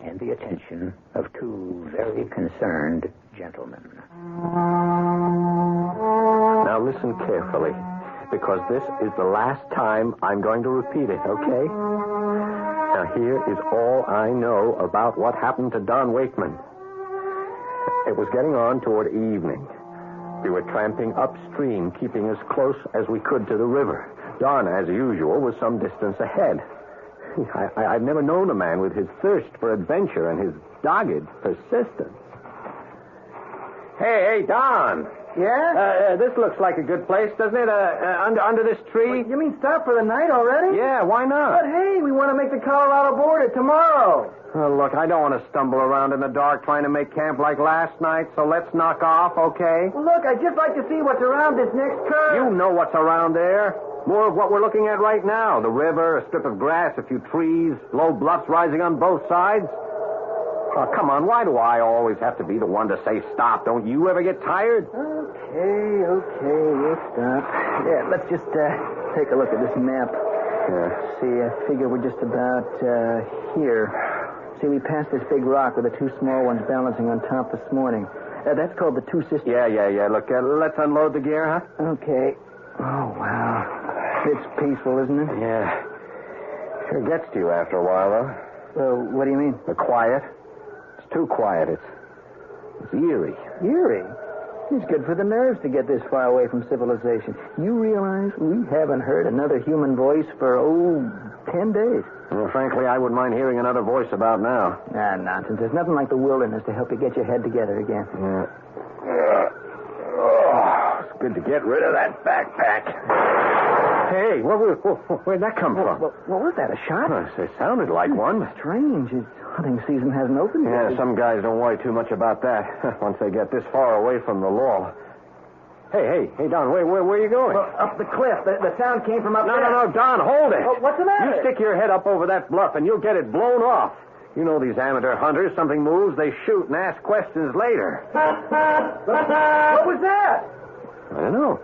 and the attention of two very concerned gentlemen. Now listen carefully, because this is the last time I'm going to repeat it, okay? Now here is all I know about what happened to Don Wakeman. It was getting on toward evening. We were tramping upstream, keeping as close as we could to the river. Don, as usual, was some distance ahead. I've never known a man with his thirst for adventure and his dogged persistence. Hey, Don. Yeah? This looks like a good place, doesn't it? Under this tree? What, you mean stop for the night already? Yeah, why not? But hey, we want to make the Colorado border tomorrow. Oh, look, I don't want to stumble around in the dark trying to make camp like last night, so let's knock off, okay? Well, look, I'd just like to see what's around this next curve. You know what's around there. More of what we're looking at right now. The river, a strip of grass, a few trees, low bluffs rising on both sides. Oh, come on, why do I always have to be the one to say stop? Don't you ever get tired? Okay, we'll stop. Yeah, let's just take a look at this map. Yeah. See, I figure we're just about here. See, we passed this big rock with the two small ones balancing on top this morning. That's called the Two Sisters. Yeah. Look, let's unload the gear, huh? Okay. Oh, wow. It's peaceful, isn't it? Yeah. Sure gets to you after a while, though. What do you mean? The quiet. It's too quiet. It's eerie. Eerie? It's good for the nerves to get this far away from civilization. You realize we haven't heard another human voice for, 10 days. Well, frankly, I wouldn't mind hearing another voice about now. Ah, nonsense. There's nothing like the wilderness to help you get your head together again. Yeah. It's good to get rid of that backpack. Hey, where'd that come from? What was that, a shot? It sounded like one. Strange. Hunting season hasn't opened yet. Yeah, some guys don't worry too much about that once they get this far away from the law. Hey, Don, where are you going? Well, up the cliff. The sound came from up there. No, Don, hold it. Well, what's the matter? You stick your head up over that bluff and you'll get it blown off. You know these amateur hunters, something moves, they shoot and ask questions later. What was that? I don't know.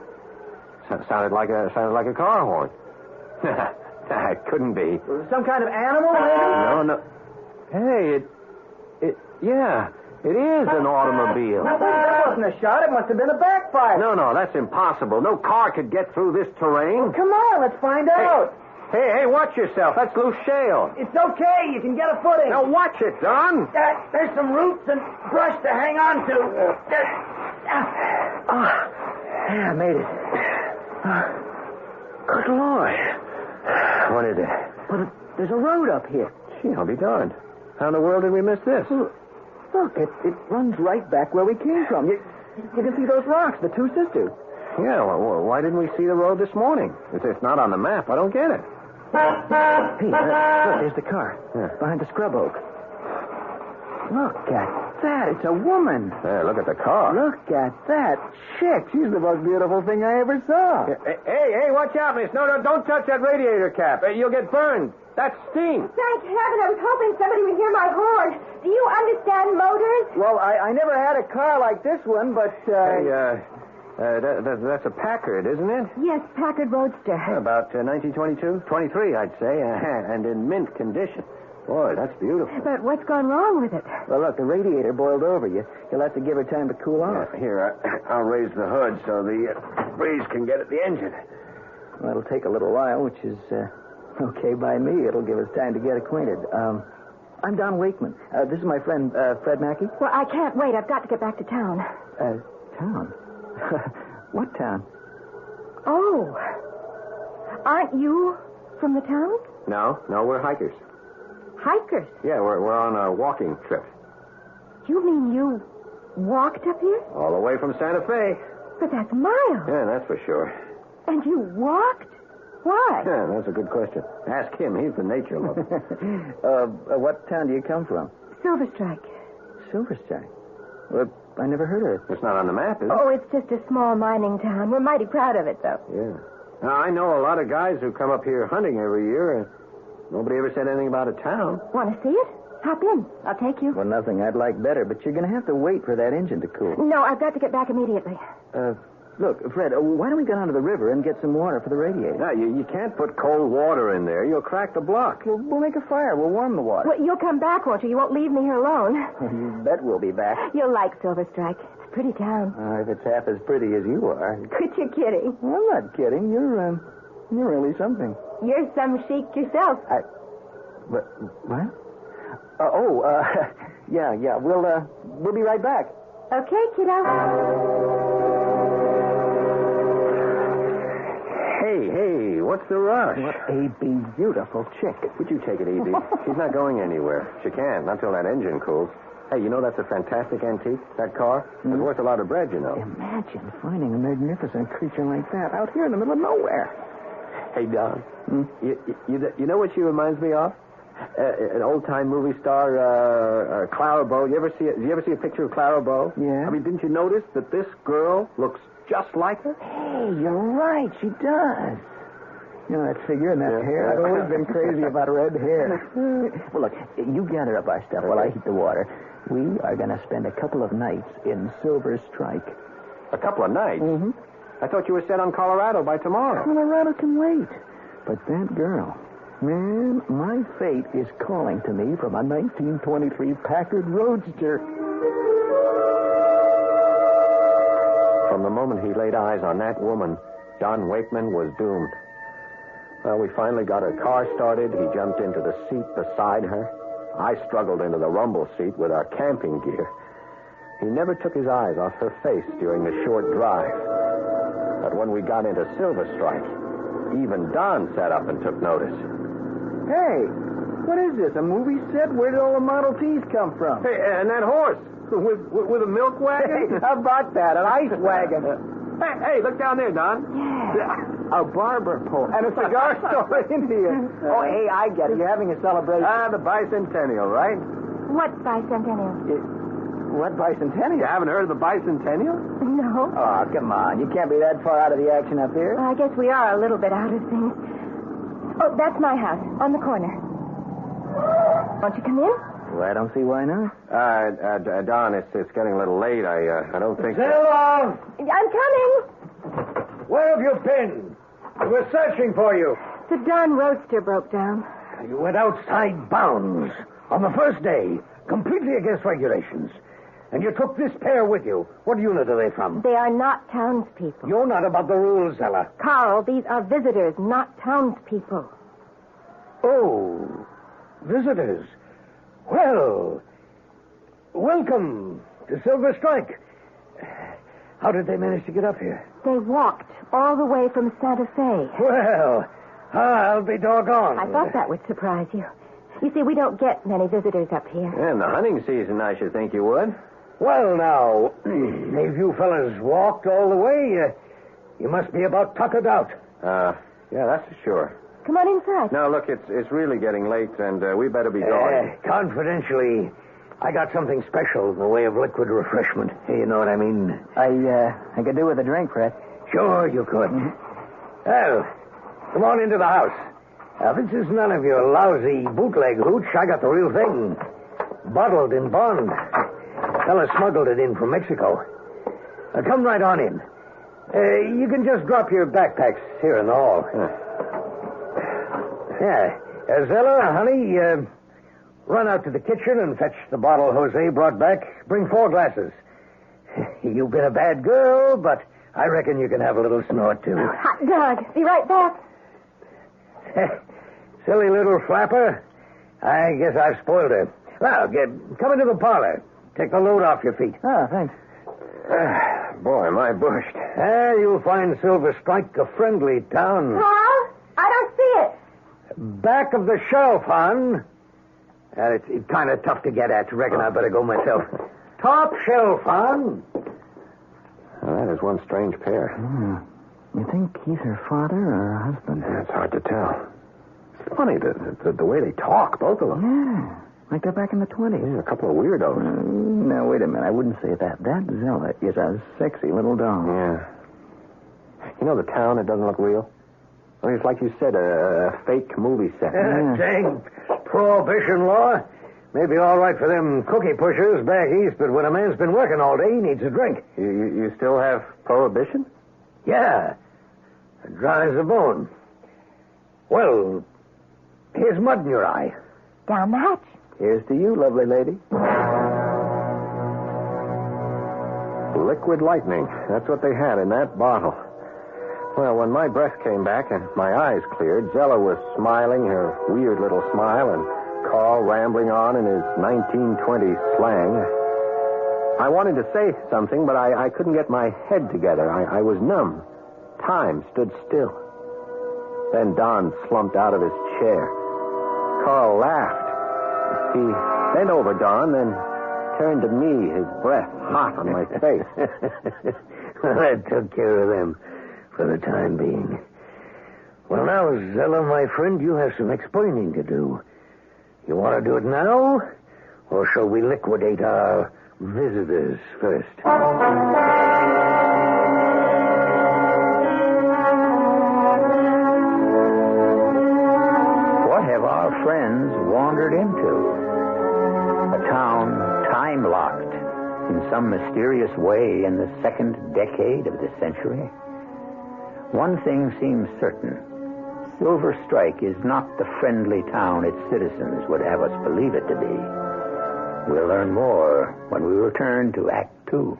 Sounded like a car horn. It couldn't be. Some kind of animal, maybe? No. Hey, yeah, it is an automobile. That wasn't a shot. It must have been a backfire. No, that's impossible. No car could get through this terrain. Well, come on, let's find out. Hey, watch yourself. That's loose shale. It's okay. You can get a footing. Now, watch it, Don. There's some roots and brush to hang on to. I made it. Good Lord. What is it? Well, there's a road up here. Gee, I'll be darned. How in the world did we miss this? Look, it runs right back where we came from. You can see those rocks, the two sisters. Yeah, well, why didn't we see the road this morning? It's not on the map. I don't get it. Hey, look, there's the car. Yeah. Behind the scrub oak. Look at that. It's a woman. Hey, look at the car. Look at that chick. She's the most beautiful thing I ever saw. Hey, watch out, miss. No, don't touch that radiator cap. You'll get burned. That's steam. Thank heaven. I was hoping somebody would hear my horn. Do you understand motors? Well, I never had a car like this one, but... that's a Packard, isn't it? Yes, Packard Roadster. About 1922? 23, I'd say, and in mint condition. Boy, that's beautiful. But what's gone wrong with it? Well, look, the radiator boiled over. You'll have to give her time to cool off. Here, I'll raise the hood so the breeze can get at the engine. Well, it'll take a little while, which is okay by me. It'll give us time to get acquainted. I'm Don Wakeman. This is my friend, Fred Mackey. Well, I can't wait. I've got to get back to town. Town? What town? Oh. Aren't you from the town? No, we're hikers. Hikers? Yeah, we're on a walking trip. You mean you walked up here? All the way from Santa Fe. But that's miles. Yeah, that's for sure. And you walked? Why? Yeah, that's a good question. Ask him. He's the nature lover. What town do you come from? Silver Strike. Silver Strike? Well, I never heard of it. It's not on the map, is it? Oh, it's just a small mining town. We're mighty proud of it, though. Yeah. Now, I know a lot of guys who come up here hunting every year, and nobody ever said anything about a town. Want to see it? Hop in. I'll take you. Well, nothing I'd like better, but you're going to have to wait for that engine to cool. No, I've got to get back immediately. Look, Fred, why don't we go down to the river and get some water for the radiator? No, you can't put cold water in there. You'll crack the block. We'll make a fire. We'll warm the water. Well, you'll come back, won't you? You won't leave me here alone. You bet we'll be back. You'll like Silver Strike. It's a pretty town. If it's half as pretty as you are. Quit your kidding. Well, I'm not kidding. You're really something. You're some chic yourself. What? Yeah. We'll be right back. Okay, kiddo. Hey, what's the rush? What a beautiful chick. Would you take it easy? She's not going anywhere. She can't, not till that engine cools. Hey, you know that's a fantastic antique, that car? It's worth a lot of bread, you know. Imagine finding a magnificent creature like that out here in the middle of nowhere. Hey, Don, you know what she reminds me of? An old-time movie star, Clara Bow. Did you ever see a picture of Clara Bow? Yeah. I mean, didn't you notice that this girl looks just like her? Hey, you're right. She does. You know, that figure and that hair. I've always been crazy about red hair. Well, look, you gather up our stuff while I heat the water. We are going to spend a couple of nights in Silver Strike. A couple of nights? Mm-hmm. I thought you were set on Colorado by tomorrow. Colorado can wait. But that girl... Man, my fate is calling to me from a 1923 Packard Roadster. From the moment he laid eyes on that woman, Don Wakeman was doomed. Well, we finally got her car started. He jumped into the seat beside her. I struggled into the rumble seat with our camping gear. He never took his eyes off her face during the short drive. But when we got into Silver Strike, even Don sat up and took notice. Hey, what is this, a movie set? Where did all the Model Ts come from? Hey, and that horse with a milk wagon? Hey, how about that, an ice wagon? Hey, look down there, Don. Yeah. A barber pole. And a cigar store in here. Oh, hey, I get it. You're having a celebration. The bicentennial, right? What bicentennial? What bicentennial? You haven't heard of the bicentennial? No. Oh, come on. You can't be that far out of the action up here. I guess we are a little bit out of things. Oh, that's my house, on the corner. Won't you come in? Well, I don't see why not. Don, it's getting a little late. I don't think... I'm coming. Where have you been? We're searching for you. The Don Roadster broke down. You went outside bounds on the first day, completely against regulations. And you took this pair with you. What unit are they from? They are not townspeople. You're not about the rules, Ella. Carl, these are visitors, not townspeople. Oh, visitors. Well, welcome to Silver Strike. How did they manage to get up here? They walked all the way from Santa Fe. Well, I'll be doggone. I thought that would surprise you. You see, we don't get many visitors up here. In the hunting season, I should think you would. Well, now, if you fellas walked all the way, you must be about tuckered out. Yeah, that's for sure. Come on inside. No, look, it's really getting late, and we better be going. Confidentially, I got something special in the way of liquid refreshment. You know what I mean? I could do with a drink, Fred. Sure, you could. Well, come on into the house. Now, this is none of your lousy bootleg hooch. I got the real thing. Bottled in bond. Fella smuggled it in from Mexico. Now, come right on in. You can just drop your backpacks here in the hall. Yeah. Zella, honey, run out to the kitchen and fetch the bottle Jose brought back. Bring 4 glasses. You've been a bad girl, but I reckon you can have a little snort, too. Hot dog. Be right back. Silly little flapper. I guess I've spoiled her. Well, come into the parlor. Take the load off your feet. Oh, thanks. Boy, am I bushed. You'll find Silver Strike a friendly town. Carl? I don't see it. Back of the shelf, hon. It's kind of tough to get at. Reckon I better go myself. Top shelf, hon. Well, that is one strange pair. You think he's her father or her husband? It's hard to tell. It's funny, the way they talk, both of them. Yeah, like they're back in the 20s. Yeah, a couple of weirdos. Now, wait a minute. I wouldn't say that. That Zella is a sexy little doll. Yeah. You know the town, it doesn't look real? I mean, it's like you said, a fake movie set. Dang prohibition law. Maybe all right for them cookie pushers back east, but when a man's been working all day, he needs a drink. You still have prohibition? Yeah. It dries the bone. Well, here's mud in your eye. Down the hatch. Here's to you, lovely lady. Liquid lightning. That's what they had in that bottle. Well, when my breath came back and my eyes cleared, Zella was smiling her weird little smile and Carl rambling on in his 1920s slang. I wanted to say something, but I couldn't get my head together. I was numb. Time stood still. Then Don slumped out of his chair. Carl laughed. He bent over Don, then turned to me, his breath hot on my face. Well, that took care of them for the time being. Well, now, Zella, my friend, you have some explaining to do. You want to do it now, or shall we liquidate our visitors first? What have our friends wandered into? A town time-locked in some mysterious way in the 2nd decade of the century? One thing seems certain. Silver Strike is not the friendly town its citizens would have us believe it to be. We'll learn more when we return to Act 2.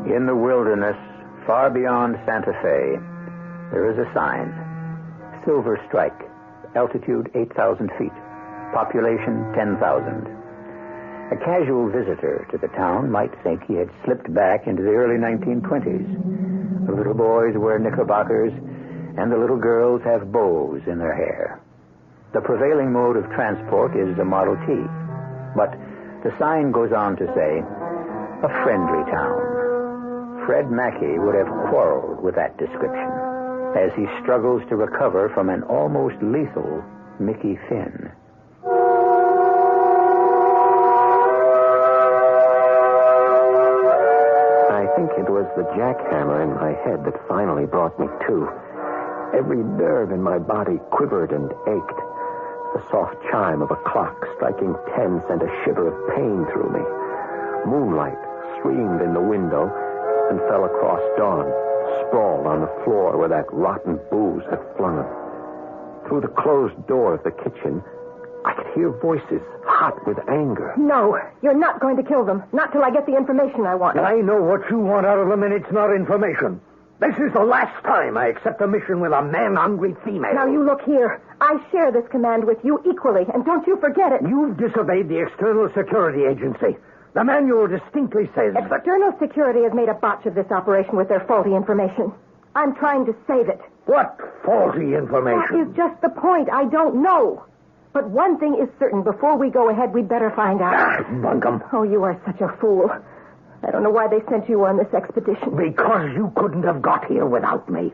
In the wilderness, far beyond Santa Fe, there is a sign. Silver Strike, altitude 8,000 feet, population 10,000. A casual visitor to the town might think he had slipped back into the early 1920s. The little boys wear knickerbockers, and the little girls have bows in their hair. The prevailing mode of transport is the Model T. But the sign goes on to say, a friendly town. Fred Mackey would have quarreled with that description as he struggles to recover from an almost lethal Mickey Finn. I think it was the jackhammer in my head that finally brought me to. Every nerve in my body quivered and ached. The soft chime of a clock striking 10 sent a shiver of pain through me. Moonlight streamed in the window and fell across Dawn, sprawled on the floor where that rotten booze had flung him. Through the closed door of the kitchen, I could hear voices hot with anger. No, you're not going to kill them. Not till I get the information I want. I know what you want out of them, and it's not information. This is the last time I accept a mission with a man-hungry female. Now, you look here. I share this command with you equally, and don't you forget it. You've disobeyed the External Security Agency. The manual distinctly says that... External Security has made a botch of this operation with their faulty information. I'm trying to save it. What faulty information? That is just the point. I don't know. But one thing is certain. Before we go ahead, we'd better find out. Bunkum. Oh, you are such a fool. I don't know why they sent you on this expedition. Because you couldn't have got here without me.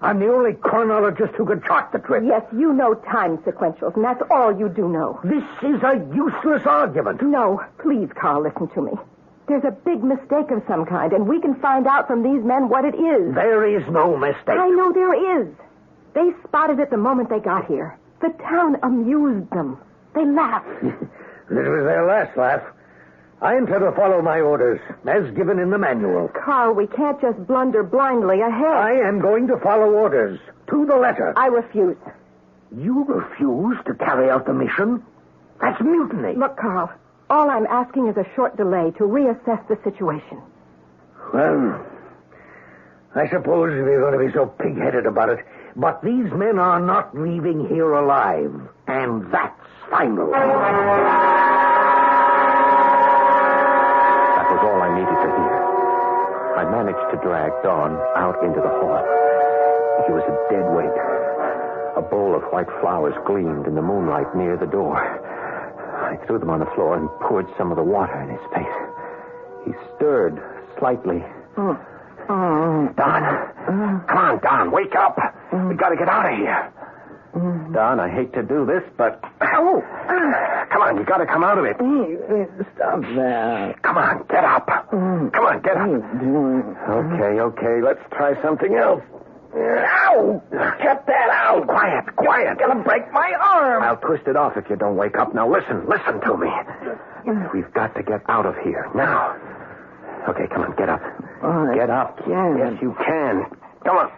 I'm the only chronologist who could chart the trip. Yes, you know time sequentials, and that's all you do know. This is a useless argument. No, please, Carl, listen to me. There's a big mistake of some kind, and we can find out from these men what it is. There is no mistake. I know there is. They spotted it the moment they got here. The town amused them. They laughed. This was their last laugh. I intend to follow my orders, as given in the manual. Carl, we can't just blunder blindly ahead. I am going to follow orders, to the letter. I refuse. You refuse to carry out the mission? That's mutiny. Look, Carl, all I'm asking is a short delay to reassess the situation. Well, I suppose if you're going to be so pig-headed about it, but these men are not leaving here alive, and that's final. All I needed to hear. I managed to drag Dawn out into the hall. He was a dead weight. A bowl of white flowers gleamed in the moonlight near the door. I threw them on the floor and poured some of the water in his face. He stirred slightly. Don! Come on, Don, wake up! We gotta get out of here. Don, I hate to do this, but... Come on, you gotta come out of it. Stop that. Come on, get up. Come on, get up. Okay, let's try something else. Ow! Get that out. Quiet. You're gonna break my arm. I'll twist it off if you don't wake up. Now listen to me. We've got to get out of here, now. Okay, come on, get up. Get up. Yes, you can. Come on,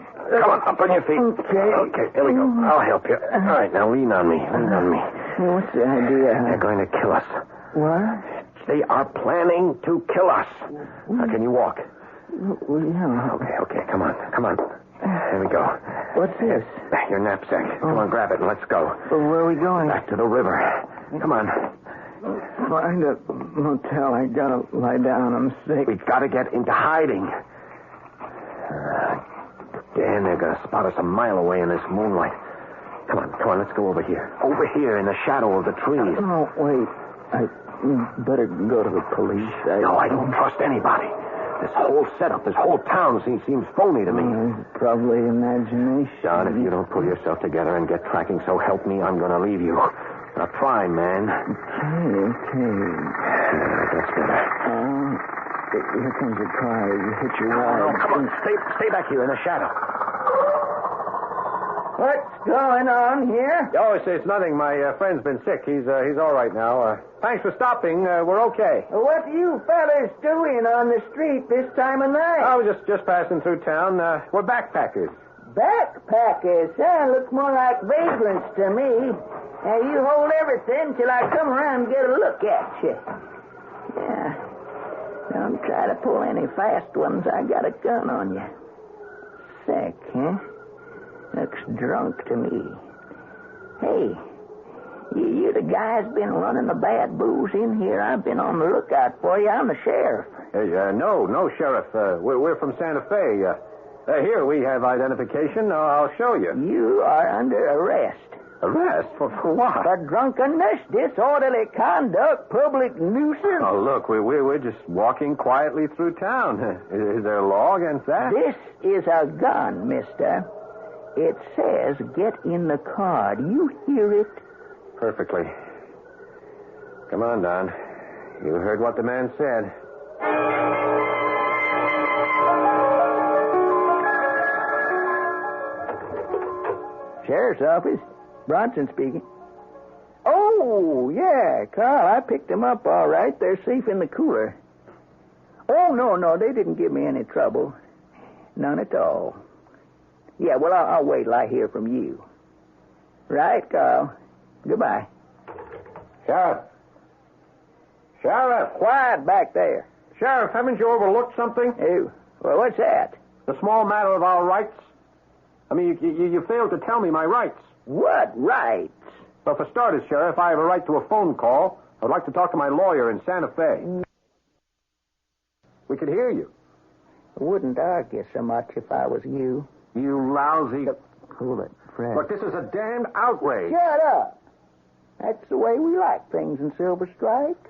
up on your feet. Okay, here we go. I'll help you. All right, now lean on me. What's the idea? They're going to kill us. What? They are planning to kill us. Now, can you walk? Yeah. Okay, come on. Here we go. What's this? Your knapsack. Come on, grab it and let's go. Where are we going? Back to the river. Come on. Find a motel. I gotta lie down. I'm sick. We've got to get into hiding. Dan, they're going to spot us a mile away in this moonlight. Come on, let's go over here. Over here in the shadow of the trees. Oh, wait. I better go to the police. No, I don't trust anybody. This whole setup, this whole town seems phony to me. Probably imagination. Don, if you don't pull yourself together and get tracking, so help me, I'm going to leave you. Now try, man. Okay. That's better. Here comes a car. You hit your wall. No, come on. Stay back here in the shadow. What's going on here? Oh, it's nothing. My friend's been sick. He's all right now. Thanks for stopping. We're okay. What are you fellas doing on the street this time of night? I was just passing through town. We're backpackers. Backpackers? Looks more like vagrants to me. Now, you hold everything till I come around and get a look at you. Yeah. Don't try to pull any fast ones. I got a gun on you. Sick, huh? Looks drunk to me. Hey, you the guy's been running the bad booze in here. I've been on the lookout for you. I'm the sheriff. No, Sheriff. We're from Santa Fe. Here, we have identification. I'll show you. You are under arrest. Arrest? For what? For drunkenness, disorderly conduct, public nuisance. Oh, look, we're just walking quietly through town. Is there a law against that? This is a gun, mister. It says get in the car. Do you hear it? Perfectly. Come on, Don. You heard what the man said. Sheriff's office. Bronson speaking. Oh, yeah, Carl, I picked them up all right. They're safe in the cooler. Oh, no, they didn't give me any trouble. None at all. Yeah, well, I'll wait till I hear from you. Right, Carl. Goodbye. Sheriff. Quiet back there. Sheriff, haven't you overlooked something? Oh, well, what's that? The small matter of our rights. I mean, you failed to tell me my rights. What rights? Well, for starters, Sheriff, I have a right to a phone call. I'd like to talk to my lawyer in Santa Fe. We could hear you. I wouldn't argue so much if I was you. You lousy... Cool it, Fred. Look, this is a damned outrage. Shut up. That's the way we like things in Silver Strike.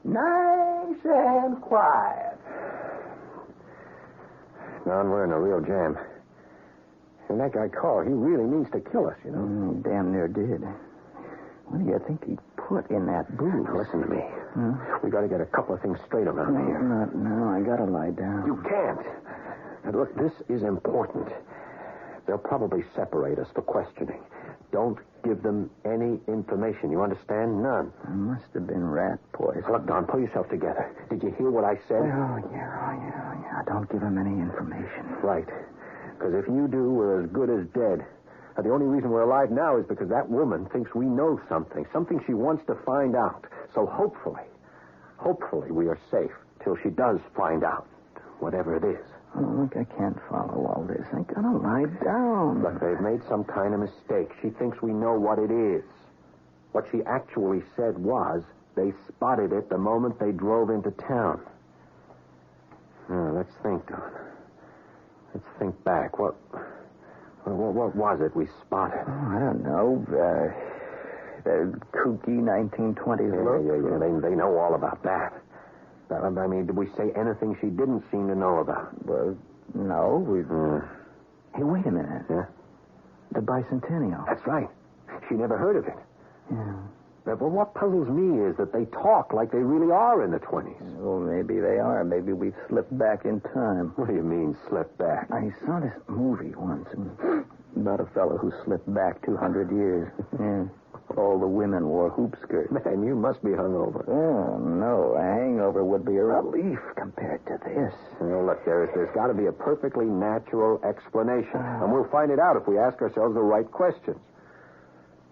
Nice and quiet. Don, we're in a real jam. And that guy Carl, he really means to kill us, you know. Damn near did. What do you think he put in that booze? Now, listen to me. We got to get a couple of things straight around here. Not now. I got to lie down. You can't. Now, look, this is important. They'll probably separate us for questioning. Don't give them any information. You understand? None. It must have been rat poison. Look, Don, pull yourself together. Did you hear what I said? Oh, yeah. Don't give him any information. Right. Because if you do, we're as good as dead. Now, the only reason we're alive now is because that woman thinks we know something she wants to find out. So hopefully we are safe till she does find out, whatever it is. Oh, look, I can't follow all this. I gotta lie down. Look, they've made some kind of mistake. She thinks we know what it is. What she actually said was they spotted it the moment they drove into town. Now, let's think, Don. Let's think back. What was it we spotted? Oh, I don't know. The kooky 1920s look. Yeah. They know all about that. I mean, did we say anything she didn't seem to know about? Well, no. Hey, wait a minute. Yeah? The bicentennial. That's right. She never heard of it. Yeah. But what puzzles me is that they talk like they really are in the 20s. Well, maybe they are. Maybe we've slipped back in time. What do you mean, slipped back? I saw this movie once about a fellow who slipped back 200 years. Yeah. All the women wore hoop skirts. Man, you must be hungover. Oh, no. A hangover would be a relief compared to this. Well, look, there's got to be a perfectly natural explanation. And we'll find it out if we ask ourselves the right questions.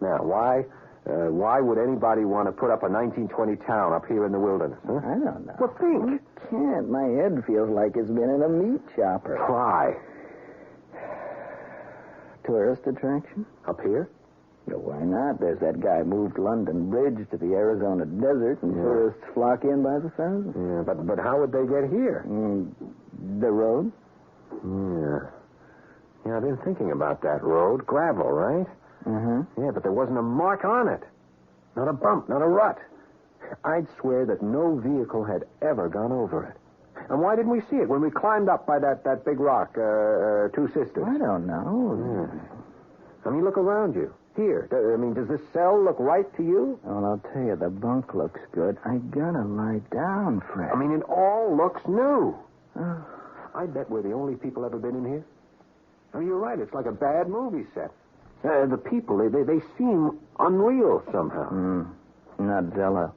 Now, why would anybody want to put up a 1920 town up here in the wilderness? Huh? I don't know. Well, think. You can't. My head feels like it's been in a meat chopper. Try. Tourist attraction? Up here? Well, why not? There's that guy moved London Bridge to the Arizona desert, and tourists flock in by the thousands. Yeah, but how would they get here? The road? Yeah, I've been thinking about that road. Gravel, right? Mm-hmm. Yeah, but there wasn't a mark on it. Not a bump, not a rut. I'd swear that no vehicle had ever gone over it. And why didn't we see it when we climbed up by that big rock, Two Sisters? I don't know. Yeah. I mean, look around you. Here. Does this cell look right to you? Well, I'll tell you, the bunk looks good. I gotta lie down, Fred. I mean, it all looks new. I bet we're the only people ever been in here. Oh, you're right. It's like a bad movie set. The people, they seem unreal somehow. Not Zella.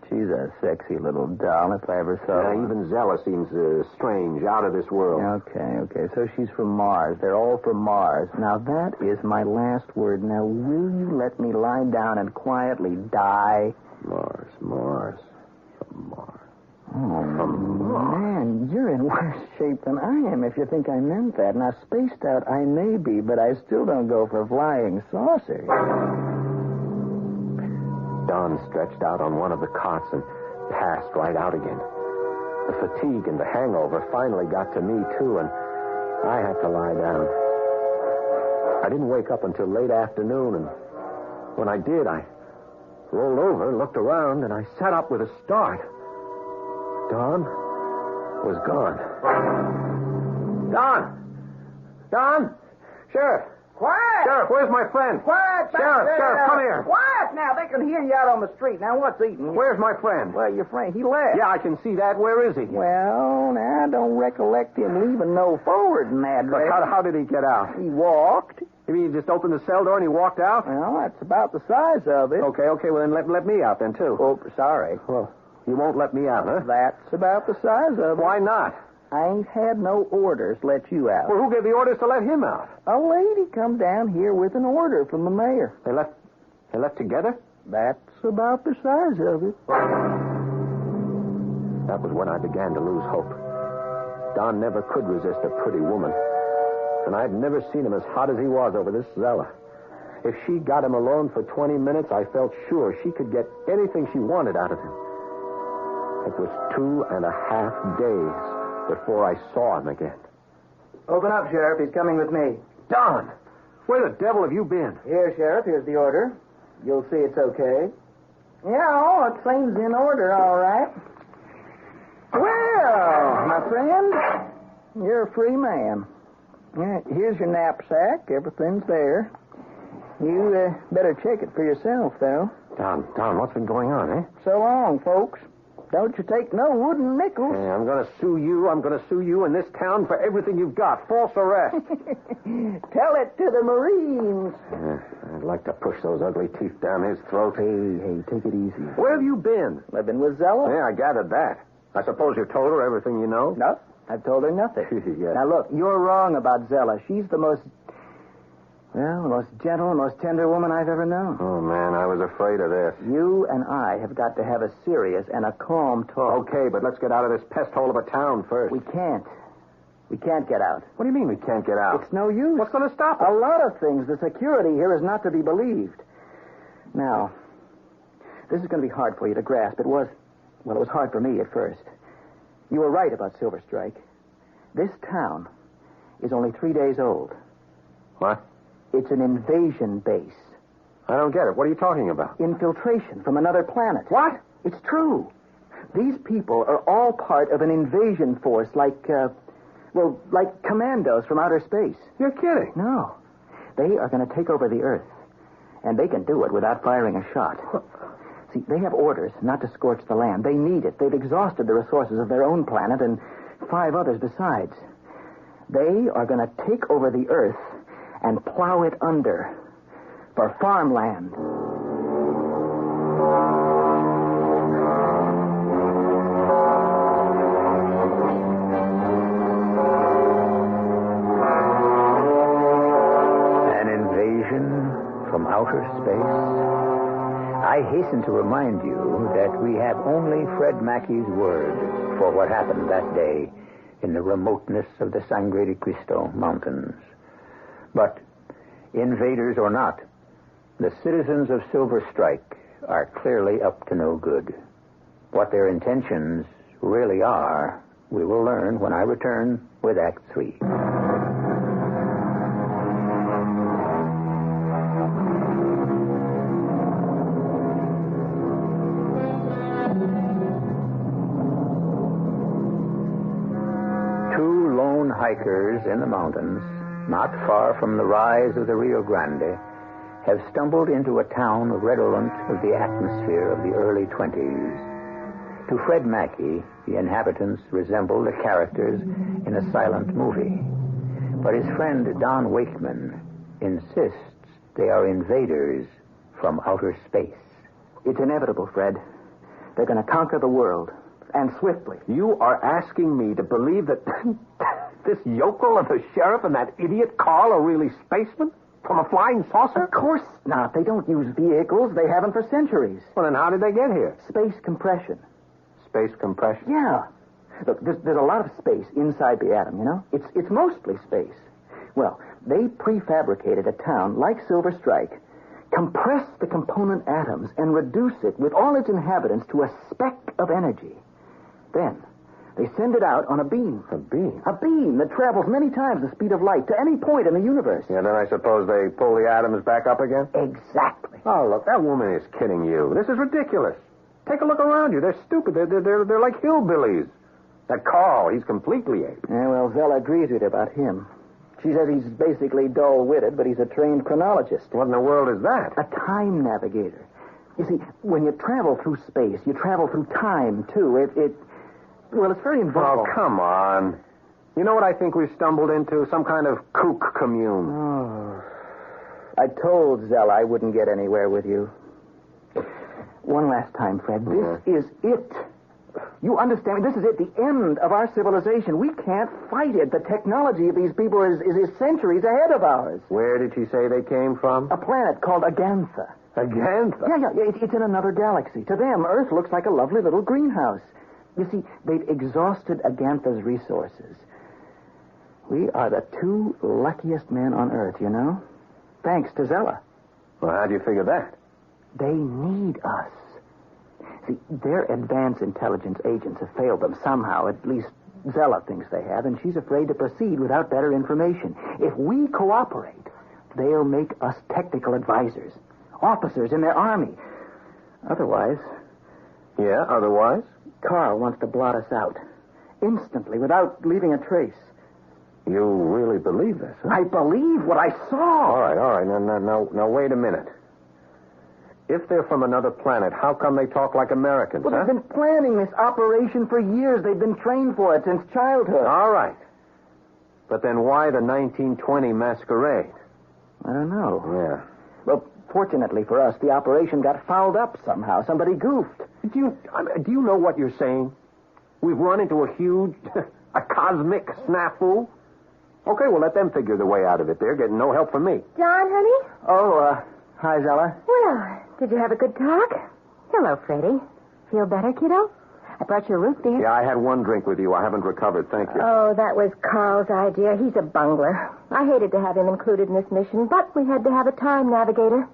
She's a sexy little doll, if I ever saw her. Even Zella seems strange, out of this world. Okay. So she's from Mars. They're all from Mars. Now, that is my last word. Now, will you let me lie down and quietly die? Mars. Oh, Oh, man, you're in worse shape than I am if you think I meant that. Now, spaced out I may be, but I still don't go for flying saucers. Don stretched out on one of the cots and passed right out again. The fatigue and the hangover finally got to me, too, and I had to lie down. I didn't wake up until late afternoon, and when I did, I rolled over, looked around, and I sat up with a start. Don was gone. Don! Sheriff! Quiet! Sheriff, where's my friend? Quiet! Sheriff, come here. Quiet now. They can hear you out on the street. Now, what's eating you? Where's my friend? Well, your friend, he left. Yeah, I can see that. Where is he? Well, now, I don't recollect him leaving no forwarding address. But how did he get out? He walked. You mean he just opened the cell door and he walked out? Well, that's about the size of it. Okay, well, then let me out then, too. Oh, sorry. Well, you won't let me out, huh? That's about the size of it. Why not? I ain't had no orders let you out. Well, who gave the orders to let him out? A lady come down here with an order from the mayor. They left together? That's about the size of it. That was when I began to lose hope. Don never could resist a pretty woman. And I'd never seen him as hot as he was over this Zella. If she got him alone for 20 minutes, I felt sure she could get anything she wanted out of him. It was 2.5 days before I saw him again. Open up, Sheriff. He's coming with me. Don! Where the devil have you been? Here, Sheriff. Here's the order. You'll see it's okay. Yeah, it seems in order, all right. Well, my friend, you're a free man. Here's your knapsack. Everything's there. You better check it for yourself, though. Don, what's been going on, eh? So long, folks. Don't you take no wooden nickels. Hey, I'm going to sue you. I'm going to sue you in this town for everything you've got. False arrest. Tell it to the Marines. I'd like to push those ugly teeth down his throat. Hey, take it easy. Where have you been? I've been with Zella. Yeah, I gathered that. I suppose you told her everything you know? No, I've told her nothing. Yeah. Now, look, you're wrong about Zella. She's the most gentle, most tender woman I've ever known. Oh, man, I was afraid of this. You and I have got to have a serious and a calm talk. Okay, but let's get out of this pest hole of a town first. We can't. We can't get out. What do you mean we can't get out? It's no use. What's going to stop us? A lot of things. The security here is not to be believed. Now, this is going to be hard for you to grasp. It was hard for me at first. You were right about Silver Strike. This town is only 3 days old. What? It's an invasion base. I don't get it. What are you talking about? Infiltration from another planet. What? It's true. These people are all part of an invasion force like commandos from outer space. You're kidding. No. They are going to take over the Earth. And they can do it without firing a shot. See, they have orders not to scorch the land. They need it. They've exhausted the resources of their own planet and 5 others besides. They are going to take over the Earth and plow it under for farmland. An invasion from outer space? I hasten to remind you that we have only Fred Mackey's word for what happened that day in the remoteness of the Sangre de Cristo Mountains. But, invaders or not, the citizens of Silver Strike are clearly up to no good. What their intentions really are, we will learn when I return with Act 3. Two lone hikers in the mountains, not far from the rise of the Rio Grande, have stumbled into a town redolent of the atmosphere of the early 20s. To Fred Mackey, the inhabitants resemble the characters in a silent movie. But his friend Don Wakeman insists they are invaders from outer space. It's inevitable, Fred. They're going to conquer the world, and swiftly. You are asking me to believe that this yokel and the sheriff and that idiot Carl are really spacemen? From a flying saucer? Of course not. They don't use vehicles. They haven't for centuries. Well, then how did they get here? Space compression. space compression? Yeah. Look, there's a lot of space inside the atom, you know? It's mostly space. Well, they prefabricated a town like Silver Strike, compress the component atoms, and reduce it with all its inhabitants to a speck of energy. Then they send it out on a beam. A beam? A beam that travels many times the speed of light to any point in the universe. Yeah, then I suppose they pull the atoms back up again? Exactly. Oh, look, that woman is kidding you. This is ridiculous. Take a look around you. They're stupid. They're like hillbillies. That Carl, he's completely ape. Yeah, well, Zella agrees with you about him. She says he's basically dull-witted, but he's a trained chronologist. What in the world is that? A time navigator. You see, when you travel through space, you travel through time, too. Well, it's very involved. Oh, come on. You know what I think we've stumbled into? Some kind of kook commune. Oh. I told Zella I wouldn't get anywhere with you. One last time, Fred. This is it. You understand? This is it, the end of our civilization. We can't fight it. The technology of these people is centuries ahead of ours. Where did she say they came from? A planet called Agantha. Agantha? Yeah, it's in another galaxy. To them, Earth looks like a lovely little greenhouse. You see, they've exhausted Agantha's resources. We are the two luckiest men on Earth, you know? Thanks to Zella. Well, how do you figure that? They need us. See, their advanced intelligence agents have failed them somehow. At least Zella thinks they have, and she's afraid to proceed without better information. If we cooperate, they'll make us technical advisors, officers in their army. Otherwise... Yeah, otherwise? Carl wants to blot us out. Instantly, without leaving a trace. You really believe this, huh? I believe what I saw. All right. Now, wait a minute. If they're from another planet, how come they talk like Americans, Well, they've been planning this operation for years. They've been trained for it since childhood. All right. But then why the 1920 masquerade? I don't know. Yeah. Well, fortunately for us, the operation got fouled up somehow. Somebody goofed. Do you know what you're saying? We've run into a huge, a cosmic snafu. Okay, well, let them figure the way out of it. They're getting no help from me. John, honey? Oh, hi, Zella. Well, did you have a good talk? Hello, Freddie. Feel better, kiddo? I brought you a root beer. Yeah, I had one drink with you. I haven't recovered. Thank you. Oh, that was Carl's idea. He's a bungler. I hated to have him included in this mission, but we had to have a time navigator.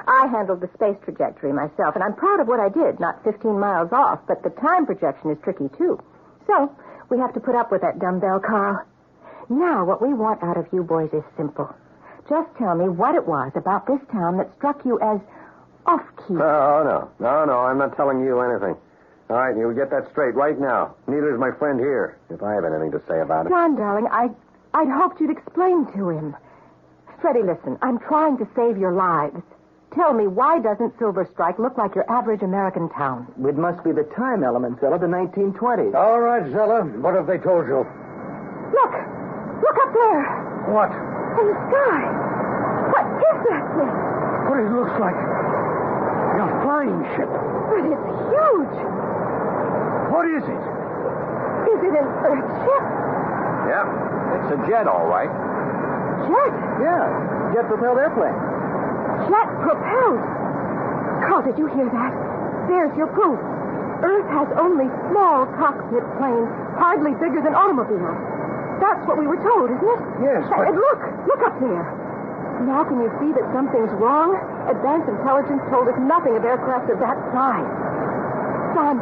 I handled the space trajectory myself, and I'm proud of what I did. Not 15 miles off, but the time projection is tricky, too. So, we have to put up with that dumbbell, Carl. Now, what we want out of you boys is simple. Just tell me what it was about this town that struck you as off-key. Oh, no, I'm not telling you anything. All right, you get that straight right now. Neither is my friend here, if I have anything to say about it. John, darling, I'd hoped you'd explain to him. Freddie, listen, I'm trying to save your lives. Tell me, why doesn't Silver Strike look like your average American town? It must be the time element, Zella, the 1920s. All right, Zella. What have they told you? Look up there. What? In the sky. What is that thing? What it looks like. A flying ship. But it's huge. What is it? Is it an Earthship? Yeah, it's a jet, all right. Jet? Yeah, jet-propelled airplane. Jet-propelled? Carl, did you hear that? There's your proof. Earth has only small cockpit planes, hardly bigger than automobiles. That's what we were told, isn't it? Yes, but... And look up there. Now can you see that something's wrong? Advanced intelligence told us nothing of aircraft of that size. Son,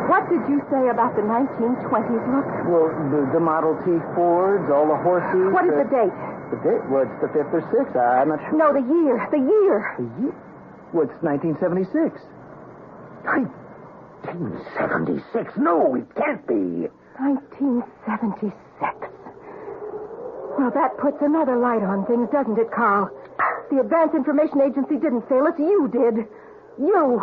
what did you say about the 1920s look? Well, the Model T Fords, all the horses... What is the date? The date? Well, it's the 5th or 6th. I'm not sure. No, the year. The year. The year? Well, it's 1976. 1976? No, it can't be. 1976. Well, that puts another light on things, doesn't it, Carl? The Advanced Information Agency didn't fail us. You did. You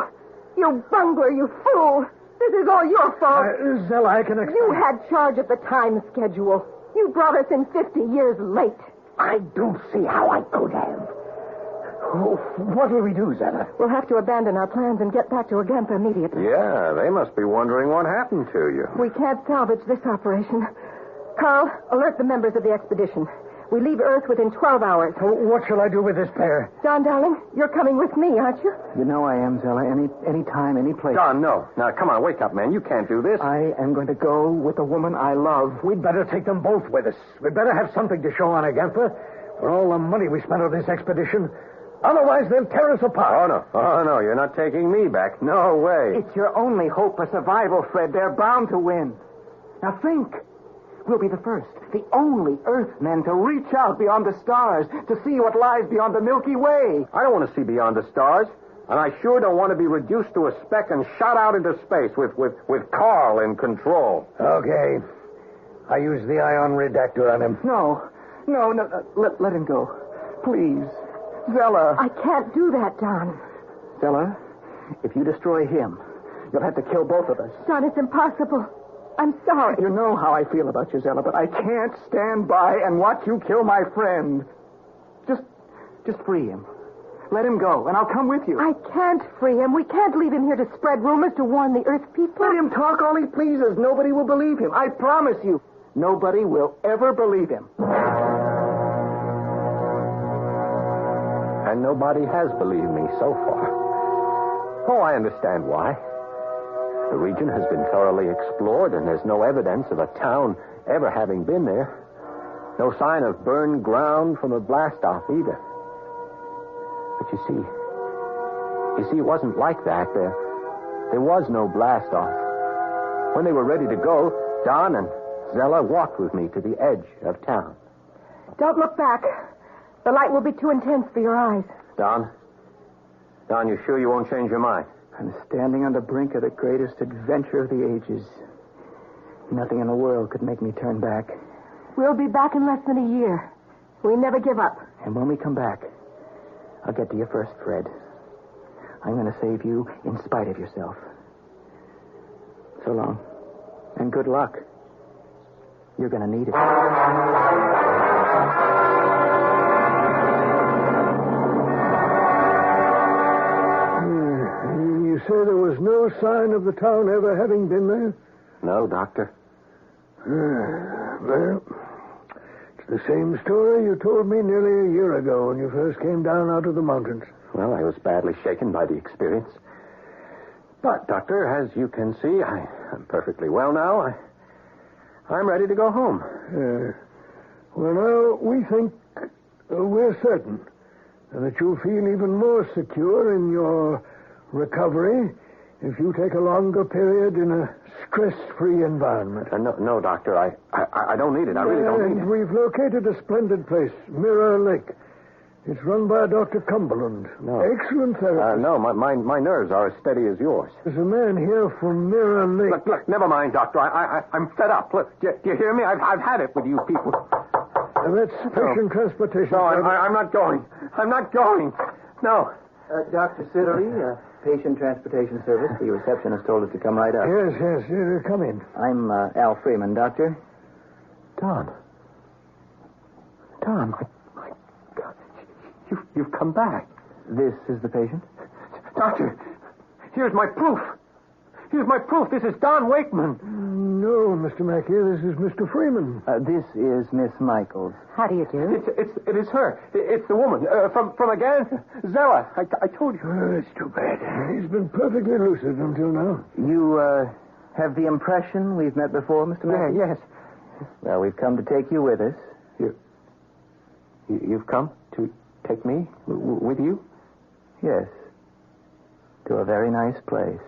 bungler, you fool. This is all your fault. Zella, I can explain. You had charge of the time schedule. You brought us in 50 years late. I don't see how I could have. Oh, what will we do, Zella? We'll have to abandon our plans and get back to Agantha immediately. Yeah, they must be wondering what happened to you. We can't salvage this operation. Carl, alert the members of the expedition. We leave Earth within 12 hours. What shall I do with this pair? Don, darling, you're coming with me, aren't you? You know I am, Zella. Any time, any place. Don, no. Now, come on, wake up, man. You can't do this. I am going to go with the woman I love. We'd better take them both with us. We'd better have something to show on Agatha for all the money we spent on this expedition. Otherwise, they'll tear us apart. Oh, no. You're not taking me back. No way. It's your only hope for survival, Fred. They're bound to win. Now think. We'll be the first, the only Earthmen to reach out beyond the stars, to see what lies beyond the Milky Way. I don't want to see beyond the stars, and I sure don't want to be reduced to a speck and shot out into space with Carl in control. Okay. I use the ion redactor on him. No. Let him go. Please. Zella. I can't do that, Don. Zella, if you destroy him, you'll have to kill both of us. Don, it's impossible. I'm sorry. You know how I feel about you, Zella, but I can't stand by and watch you kill my friend. Just free him. Let him go, and I'll come with you. I can't free him. We can't leave him here to spread rumors to warn the Earth people. Let him talk all he pleases. Nobody will believe him. I promise you. Nobody will ever believe him. And nobody has believed me so far. Oh, I understand why. The region has been thoroughly explored, and there's no evidence of a town ever having been there. No sign of burned ground from a blast-off either. But you see, it wasn't like that. There was no blast-off. When they were ready to go, Don and Zella walked with me to the edge of town. Don't look back. The light will be too intense for your eyes. Don, you sure you won't change your mind? I'm standing on the brink of the greatest adventure of the ages. Nothing in the world could make me turn back. We'll be back in less than a year. We never give up. And when we come back, I'll get to you first, Fred. I'm going to save you in spite of yourself. So long. And good luck. You're going to need it. You say there was no sign of the town ever having been there? No, Doctor. Well, it's the same story you told me nearly a year ago when you first came down out of the mountains. Well, I was badly shaken by the experience. But, Doctor, as you can see, I'm perfectly well now. I'm ready to go home. Well, now, we think we're certain that you'll feel even more secure in your recovery if you take a longer period in a stress-free environment. No, Doctor, I don't need it. I really don't need it. We've located a splendid place, Mirror Lake. It's run by Dr. Cumberland. No. Excellent therapist. No, my nerves are as steady as yours. There's a man here from Mirror Lake. Look, never mind, Doctor. I'm fed up. Look, do you hear me? I've had it with you people. That's patient transportation. No, I'm not going. I'm not going. No. Dr. Siddery, Patient Transportation Service. The receptionist told us to come right up. Yes. Come in. I'm Al Freeman, Doctor. Don, my God, you've come back. This is the patient? Doctor, here's my proof. This is Don Wakeman. No, Mr. Mackey, this is Mr. Freeman. This is Miss Michaels. How do you do? It is her. It's the woman. From again, Zella. I told you. Oh, it's too bad. He's been perfectly lucid until now. You, have the impression we've met before, Mr. Mackey? Yes. Well, we've come to take you with us. You've come to take me with you? Yes. To a very nice place.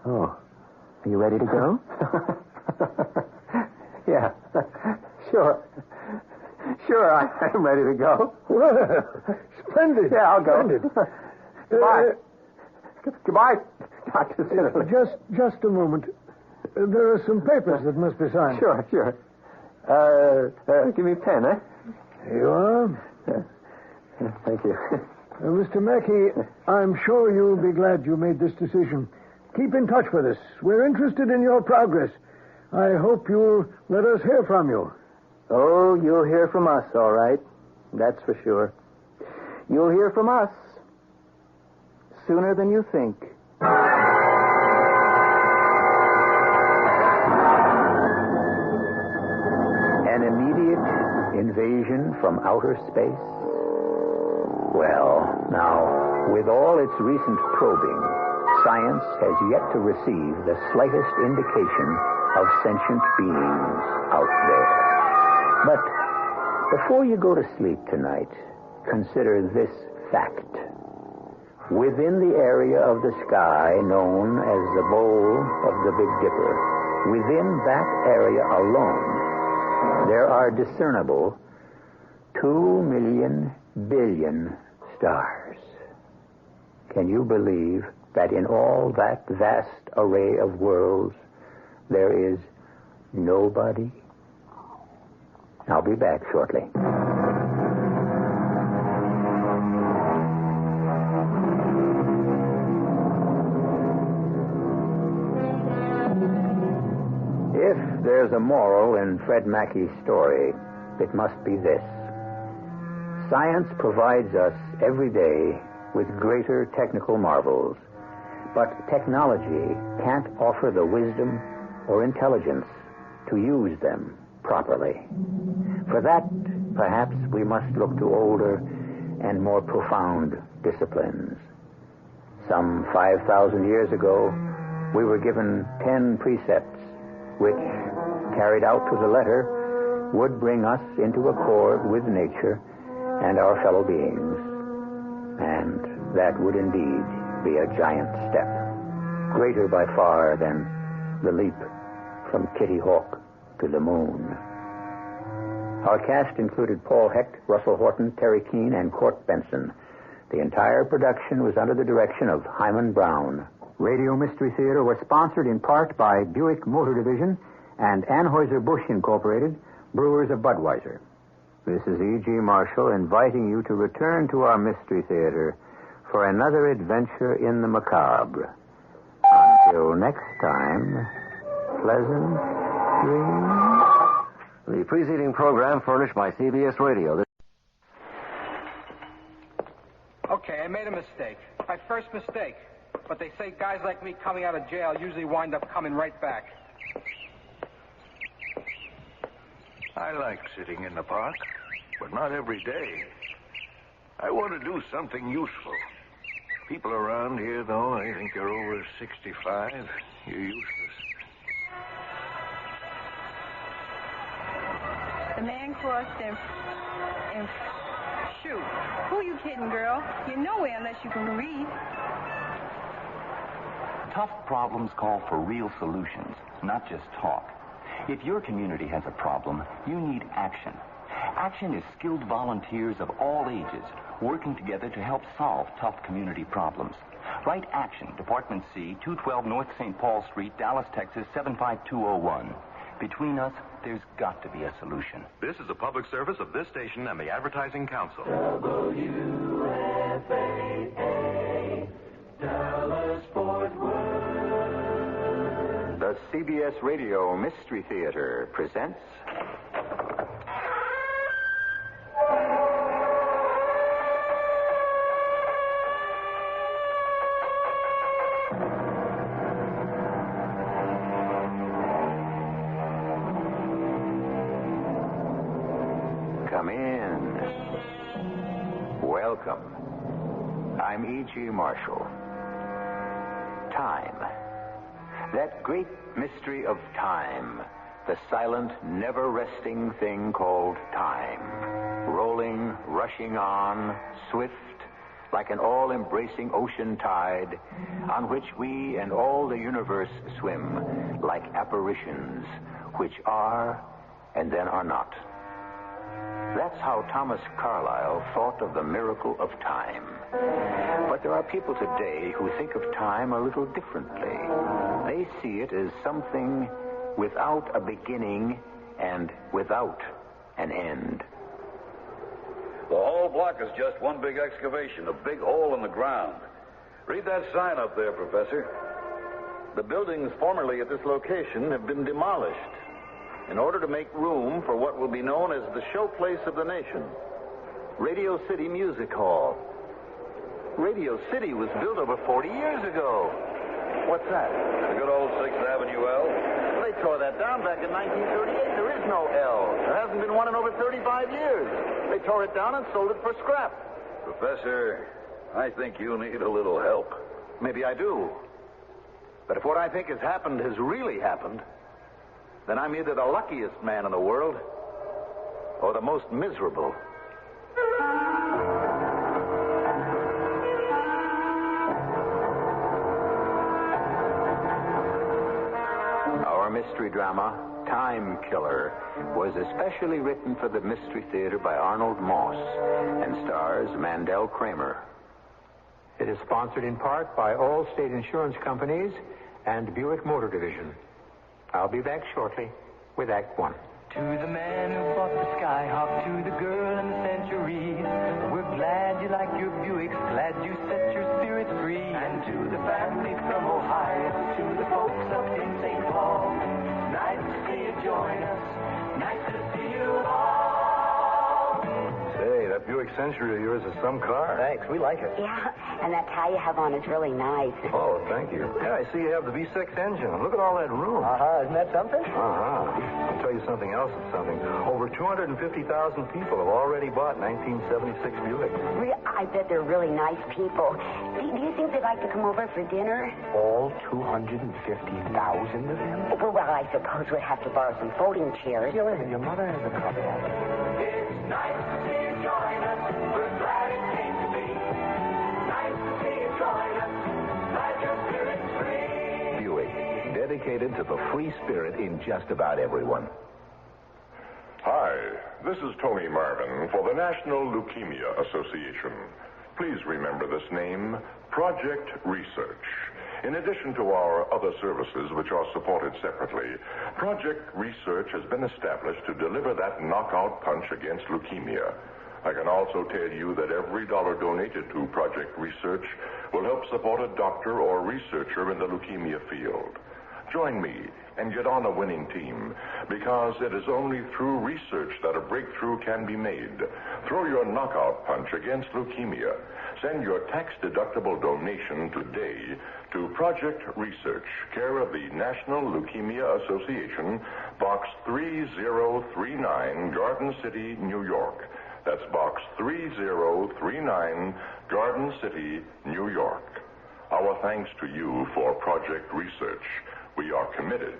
Oh. Are you ready to go? Yeah. Sure, I'm ready to go. Well, splendid. Yeah, I'll go. Splendid. Goodbye, Dr. Siddery. Just a moment. There are some papers that must be signed. Sure. Give me a pen, eh? Here you are. Thank you. Mr. Mackey, I'm sure you'll be glad you made this decision. Keep in touch with us. We're interested in your progress. I hope you'll let us hear from you. Oh, you'll hear from us, all right. That's for sure. You'll hear from us sooner than you think. An immediate Invasion from outer space? Well, now, with all its recent probing, science has yet to receive the slightest indication of sentient beings out there. But before you go to sleep tonight, consider this fact. Within the area of the sky known as the bowl of the Big Dipper, within that area alone, there are discernible 2 million billion stars. Can you believe that in all that vast array of worlds, there is nobody? I'll be back shortly. If there's a moral in Fred Mackey's story, it must be this. Science provides us every day with greater technical marvels, but technology can't offer the wisdom or intelligence to use them properly. For that, perhaps we must look to older and more profound disciplines. Some 5,000 years ago, we were given 10 precepts which, carried out to the letter, would bring us into accord with nature and our fellow beings. And that would indeed be a giant step, greater by far than the leap from Kitty Hawk to the moon. Our cast included Paul Hecht, Russell Horton, Terry Keane, and Court Benson. The entire production was under the direction of Hyman Brown. Radio Mystery Theater was sponsored in part by Buick Motor Division and Anheuser-Busch Incorporated, brewers of Budweiser. This is E.G. Marshall inviting you to return to our Mystery Theater for another adventure in the macabre. Until next time, pleasant dreams. The preceding program furnished by CBS Radio. Okay, I made a mistake. My first mistake. But they say guys like me coming out of jail usually wind up coming right back. I like sitting in the park, but not every day. I want to do something useful. People around here, though, they think you're over 65. You're useless. The man crossed and shoot. Who are you kidding, girl? You're nowhere unless you can read. Tough problems call for real solutions, not just talk. If your community has a problem, you need action. Action is skilled volunteers of all ages working together to help solve tough community problems. Write Action, Department C, 212 North St. Paul Street, Dallas, Texas, 75201. Between us, there's got to be a solution. This is a public service of this station and the Advertising Council. WFAA, Dallas Fort Worth. The CBS Radio Mystery Theater presents... Come in. Welcome. I'm E.G. Marshall. Time. That great mystery of time. The silent, never-resting thing called time. Rolling, rushing on, swift, like an all-embracing ocean tide, on which we and all the universe swim, like apparitions, which are and then are not. That's how Thomas Carlyle thought of the miracle of time. But there are people today who think of time a little differently. They see it as something without a beginning and without an end. The whole block is just one big excavation, a big hole in the ground. Read that sign up there, Professor. The buildings formerly at this location have been demolished in order to make room for what will be known as the showplace of the nation, Radio City Music Hall. Radio City was built over 40 years ago. What's that? The good old 6th Avenue L. They tore that down back in 1938. There is no L. There hasn't been one in over 35 years. They tore it down and sold it for scrap. Professor, I think you need a little help. Maybe I do. But if what I think has happened has really happened, then I'm either the luckiest man in the world or the most miserable. Our mystery drama, Time Killer, was especially written for the Mystery Theater by Arnold Moss and stars Mandel Kramer. It is sponsored in part by Allstate Insurance Companies and Buick Motor Division. I'll be back shortly with Act One. To the man who bought the Skyhawk, to the girl in the Century, we're glad you like your Buicks, glad you set your spirit free. And to the family from Ohio, to the folks up in St. Paul, nice to see you join us, nice to see you all. Say, that Buick Century of yours is some car. Thanks, we like it. Yeah, and that tie you have on is really nice. Oh, thank you. Yeah, I see you have the V6 engine. Look at all that room. Isn't that something? I'll tell you something else that's something. Over 250,000 people have already bought 1976 Buick. I bet they're really nice people. Do you think they'd like to come over for dinner? All 250,000 of them? Well, I suppose we'd have to borrow some folding chairs. Your mother has a couple. It's nice to see you join us. We're glad it came to be. Nice to see you join us. Glad your spirit's free. Buick, dedicated to the free spirit in just about everyone. Hi, this is Tony Marvin for the National Leukemia Association. Please remember this name, Project Research. In addition to our other services, which are supported separately, Project Research has been established to deliver that knockout punch against leukemia. I can also tell you that every dollar donated to Project Research will help support a doctor or researcher in the leukemia field. Join me and get on a winning team, because it is only through research that a breakthrough can be made. Throw your knockout punch against leukemia. Send your tax-deductible donation today to Project Research, care of the National Leukemia Association, Box 3039, Garden City, New York. That's Box 3039, Garden City, New York. Our thanks to you for Project Research. We are committed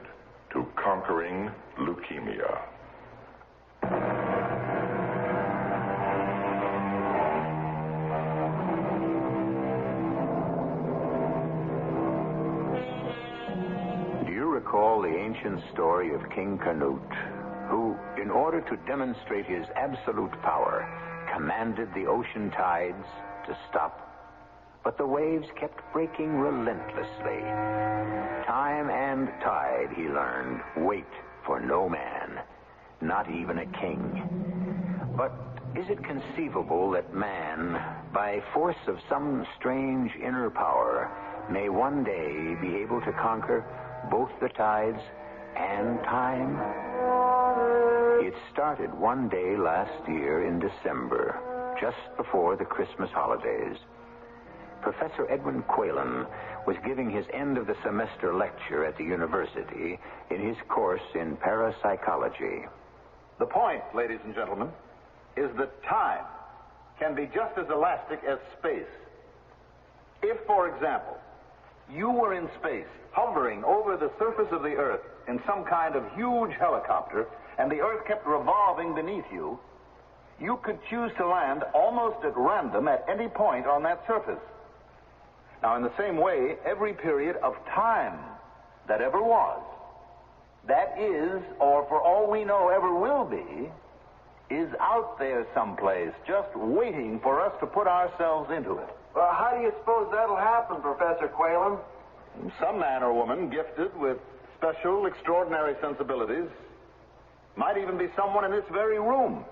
to conquering leukemia. Do you recall the ancient story of King Canute, who, in order to demonstrate his absolute power, commanded the ocean tides to stop? But the waves kept breaking relentlessly. Time and tide, he learned, wait for no man, not even a king. But is it conceivable that man, by force of some strange inner power, may one day be able to conquer both the tides and time? It started one day last year in December, just before the Christmas holidays. Professor Edwin Quaylen was giving his end-of-the-semester lecture at the university in his course in parapsychology. The point, ladies and gentlemen, is that time can be just as elastic as space. If, for example, you were in space, hovering over the surface of the Earth in some kind of huge helicopter, and the Earth kept revolving beneath you, you could choose to land almost at random at any point on that surface. Now, in the same way, every period of time that ever was, that is, or for all we know ever will be, is out there someplace, just waiting for us to put ourselves into it. Well, how do you suppose that'll happen, Professor Quaylen? Some man or woman gifted with special, extraordinary sensibilities, might even be someone in this very room,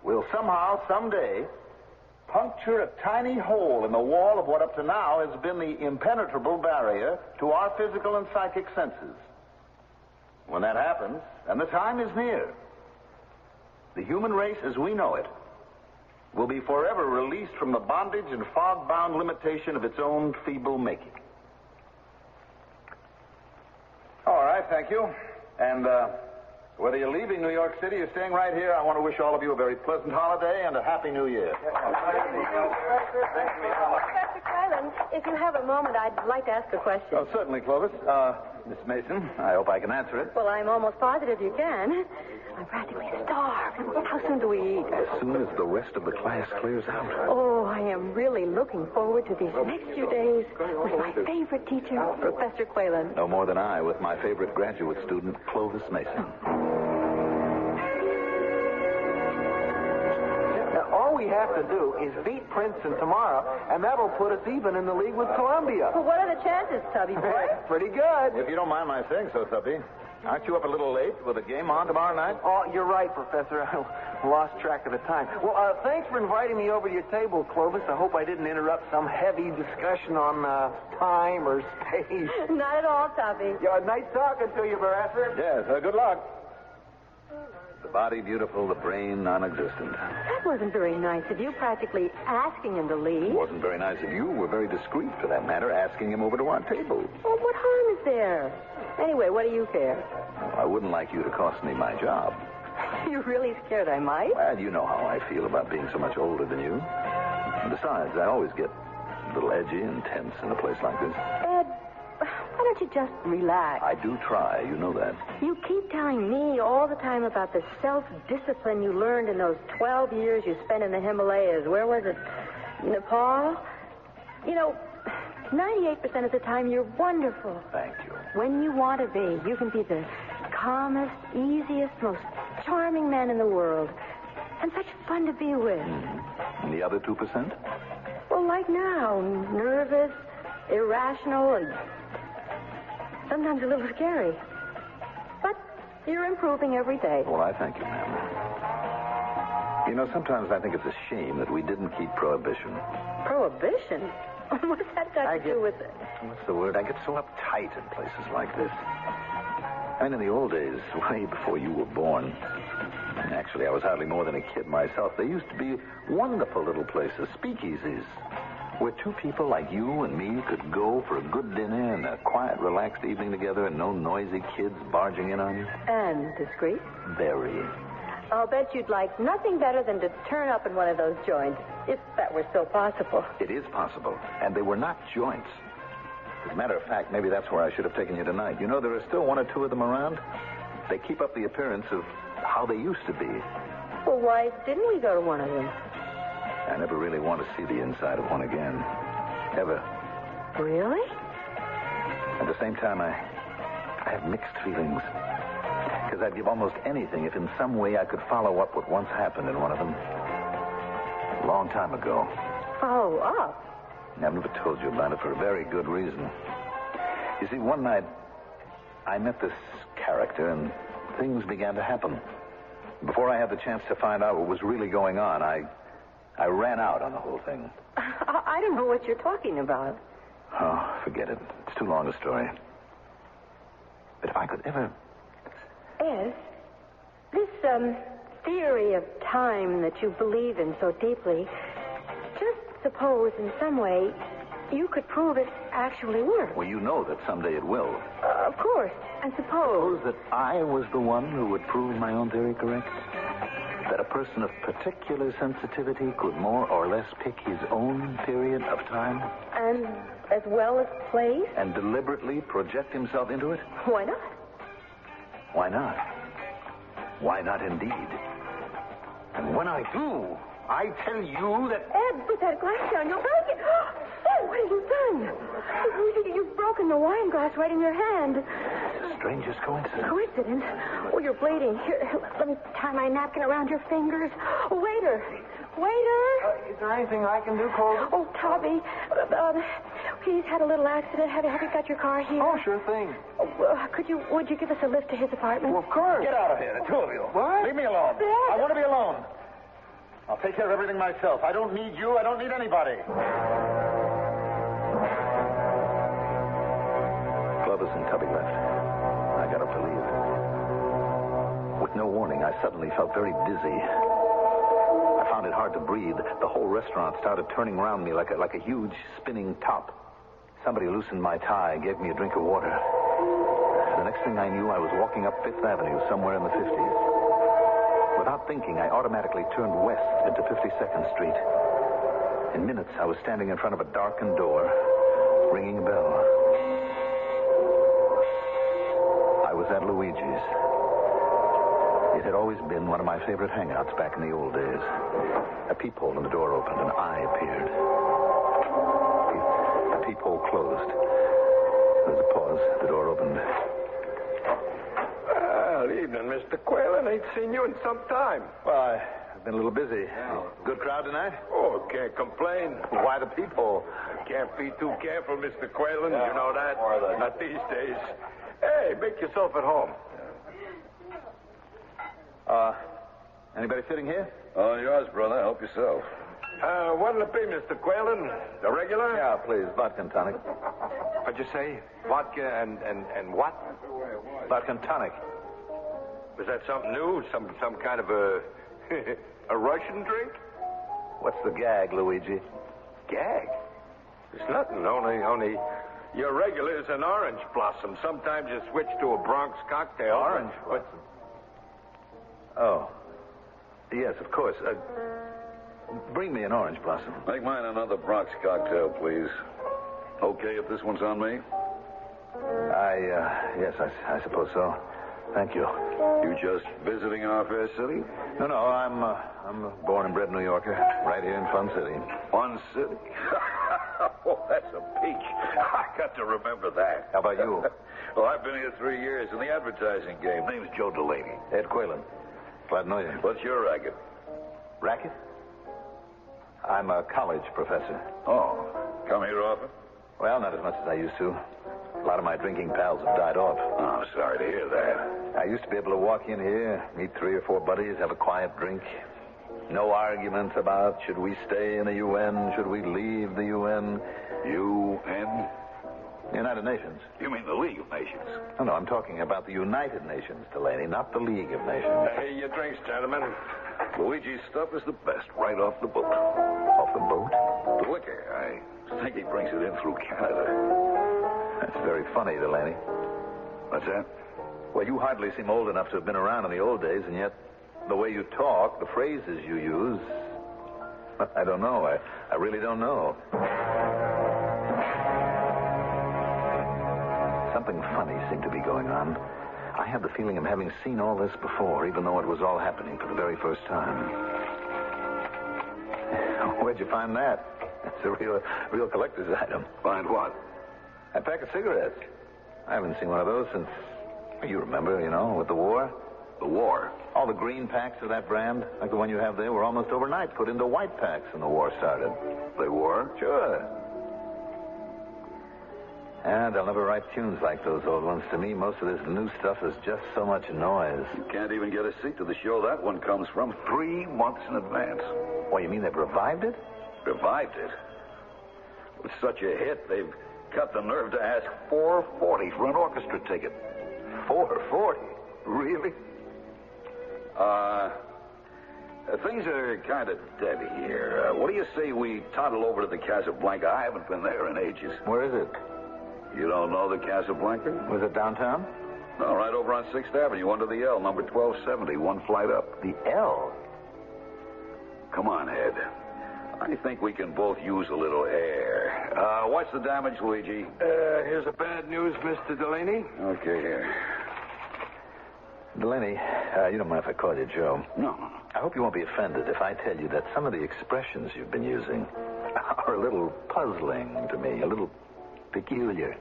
will somehow, someday, puncture a tiny hole in the wall of what up to now has been the impenetrable barrier to our physical and psychic senses. When that happens, and the time is near, the human race as we know it will be forever released from the bondage and fog-bound limitation of its own feeble making. All right, thank you. And whether you're leaving New York City or staying right here, I want to wish all of you a very pleasant holiday and a happy New Year. Professor Quaylen, if you have a moment, I'd like to ask a question. Oh, certainly, Clovis. Miss Mason, I hope I can answer it. Well, I'm almost positive you can. I'm practically starved. How soon do we eat? As soon as the rest of the class clears out. Oh, I am really looking forward to these next few days with my favorite teacher, Professor Quaylen. No more than I with my favorite graduate student, Clovis Mason. All we have to do is beat Princeton tomorrow, and that'll put us even in the league with Columbia. Well, what are the chances, Tubby boy? Pretty good. If you don't mind my saying so, Tuppy. Aren't you up a little late with a game on tomorrow night? Oh, you're right, Professor. I lost track of the time. Well, thanks for inviting me over to your table, Clovis. I hope I didn't interrupt some heavy discussion on time or space. Not at all, Tubby. Yeah, nice talking to you, Professor. Yes, good luck. The body beautiful, the brain non-existent. That wasn't very nice of you, practically asking him to leave. It wasn't very nice of you. We're very discreet, for that matter, asking him over to our table. Well, what harm is there? Anyway, what do you care? I wouldn't like you to cost me my job. You're really scared I might? Well, you know how I feel about being so much older than you. And besides, I always get a little edgy and tense in a place like this. Ed, why don't you just relax? I do try, you know that. You keep telling me all the time about the self-discipline you learned in those 12 years you spent in the Himalayas. Where was it? Nepal? You know, 98% of the time you're wonderful. Thank you. When you want to be, you can be the calmest, easiest, most charming man in the world. And such fun to be with. And the other 2%? Well, like now, nervous, irrational, and sometimes a little scary. But you're improving every day. Well, I thank you, ma'am. You know, sometimes I think it's a shame that we didn't keep prohibition. Prohibition? What's that got to do with it? What's the word? I get so uptight in places like this. And in the old days, way before you were born, actually, I was hardly more than a kid myself, there used to be wonderful little places, speakeasies, where two people like you and me could go for a good dinner and a quiet, relaxed evening together and no noisy kids barging in on you. And discreet? Very. I'll bet you'd like nothing better than to turn up in one of those joints, if that were still possible. It is possible, and they were not joints. As a matter of fact, maybe that's where I should have taken you tonight. You know, there are still one or two of them around. They keep up the appearance of how they used to be. Well, why didn't we go to one of them? I never really want to see the inside of one again. Ever. Really? At the same time, I have mixed feelings. Because I'd give almost anything if in some way I could follow up what once happened in one of them. A long time ago. Follow up? I've never told you about it for a very good reason. You see, one night, I met this character and things began to happen. Before I had the chance to find out what was really going on, I ran out on the whole thing. I don't know what you're talking about. Oh, forget it. It's too long a story. But if I could ever... Ed, this theory of time that you believe in so deeply, just suppose in some way you could prove it actually works. Well, you know that someday it will. Of course. And suppose that I was the one who would prove my own theory correct? That a person of particular sensitivity could more or less pick his own period of time? And as well as place? And deliberately project himself into it? Why not? Why not? Why not indeed? And when I do, I tell you that... Ed, put that glass down. You'll break it. Ed, what have you done? You've broken the wine glass right in your hand. Strangest coincidence. Coincidence? Oh, you're bleeding. Here, let me tie my napkin around your fingers. Waiter. Is there anything I can do, Cole? Oh, Tubby. He's had a little accident. Have you got your car here? Oh, sure thing. Would you give us a lift to his apartment? Well, of course. Get out of here, the two of you. What? Leave me alone. Dad. I want to be alone. I'll take care of everything myself. I don't need you. I don't need anybody. Clovis and Tubby left. I got up to leave. With no warning, I suddenly felt very dizzy. I found it hard to breathe. The whole restaurant started turning around me like a huge spinning top. Somebody loosened my tie, gave me a drink of water. The next thing I knew, I was walking up Fifth Avenue somewhere in the 50s. Without thinking, I automatically turned west into 52nd Street. In minutes, I was standing in front of a darkened door, ringing a bell. I was at Luigi's. It had always been one of my favorite hangouts back in the old days. A peephole in the door opened, an eye appeared. The peephole closed. There was a pause. The door opened. Well, evening, Mr. Quaylen. Ain't seen you in some time. Well, I've been a little busy. Good crowd tonight? Oh, can't complain. Why the peephole? Can't be too careful, Mr. Quaylen. You know that? Not these days. Hey, make yourself at home. Anybody sitting here? Oh, yours, brother. Help yourself. What'll it be, Mr. Quaylen? The regular? Yeah, please. Vodka and tonic. What'd you say? Vodka and what? Vodka and tonic. Was that something new? Some kind of a a Russian drink? What's the gag, Luigi? Gag? There's nothing. Only your regular is an orange blossom. Sometimes you switch to a Bronx cocktail. Orange blossom? Oh. Yes, of course. Bring me an orange blossom. Make mine another Bronx cocktail, please. Okay if this one's on me? Yes, I suppose so. Thank you. You just visiting our fair city? No, I'm a born and bred New Yorker, right here in Fun City. Fun City? Oh, that's a peach. I got to remember that. How about you? Well, I've been here 3 years in the advertising game. Name's Joe Delaney. Ed Quaylen. Glad to know you. What's your racket? Racket? I'm a college professor. Oh, come here often? Well, not as much as I used to. A lot of my drinking pals have died off. Oh, I'm sorry to hear that. I used to be able to walk in here, meet 3 or 4 buddies, have a quiet drink. No arguments about should we stay in the UN, should we leave the UN. UN? United Nations. You mean the League of Nations? No, I'm talking about the United Nations, Delaney, not the League of Nations. Hey, your drinks, gentlemen. Luigi's stuff is the best, right off the boat. Off the boat? The liquor. I think he brings it in through Canada. That's very funny, Delaney. What's that? Well, you hardly seem old enough to have been around in the old days, and yet the way you talk, the phrases you use, I don't know. I really don't know. Something funny seemed to be going on. I had the feeling of having seen all this before, even though it was all happening for the very first time. Where'd you find that? It's a real collector's item. Find what? A pack of cigarettes. I haven't seen one of those since, you remember, with the war. The war? All the green packs of that brand, like the one you have there, were almost overnight put into white packs when the war started. They were? Sure. And they'll never write tunes like those old ones. To me, most of this new stuff is just so much noise. You can't even get a seat to the show that one comes from 3 months in advance. What, you mean they've revived it? Revived it? It's such a hit, they've got the nerve to ask $4.40 for an orchestra ticket. $4.40? Really? Things are kind of dead here. What do you say we toddle over to the Casablanca? I haven't been there in ages. Where is it? You don't know the Casablanca? Was it downtown? No, right over on 6th Avenue, under the L, number 1270, one flight up. The L? Come on, Ed. I think we can both use a little air. What's the damage, Luigi? Here's the bad news, Mr. Delaney. Okay, here. Delaney, you don't mind if I call you Joe? No. I hope you won't be offended if I tell you that some of the expressions you've been using are a little puzzling to me, a little peculiar.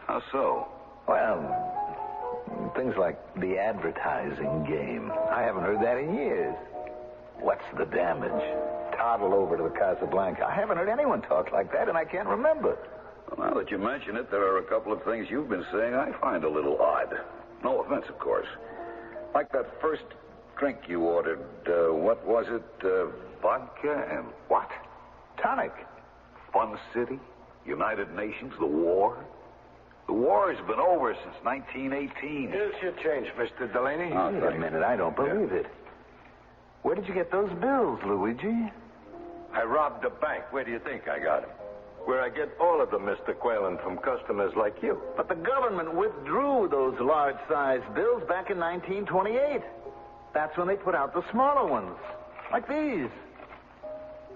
How so? Well, things like the advertising game. I haven't heard that in years. What's the damage? Toddle over to the Casablanca. I haven't heard anyone talk like that, and I can't remember. Well, now that you mention it, there are a couple of things you've been saying I find a little odd. No offense, of course. Like that first drink you ordered. What was it? Vodka and what? Tonic. Fun City? United Nations? The war? The war has been over since 1918. Here's your change, Mr. Delaney. Oh, wait a minute. I don't believe it. Where did you get those bills, Luigi? I robbed a bank. Where do you think I got them? Where I get all of them, Mr. Quaylen, from customers like you. But the government withdrew those large-sized bills back in 1928. That's when they put out the smaller ones, like these.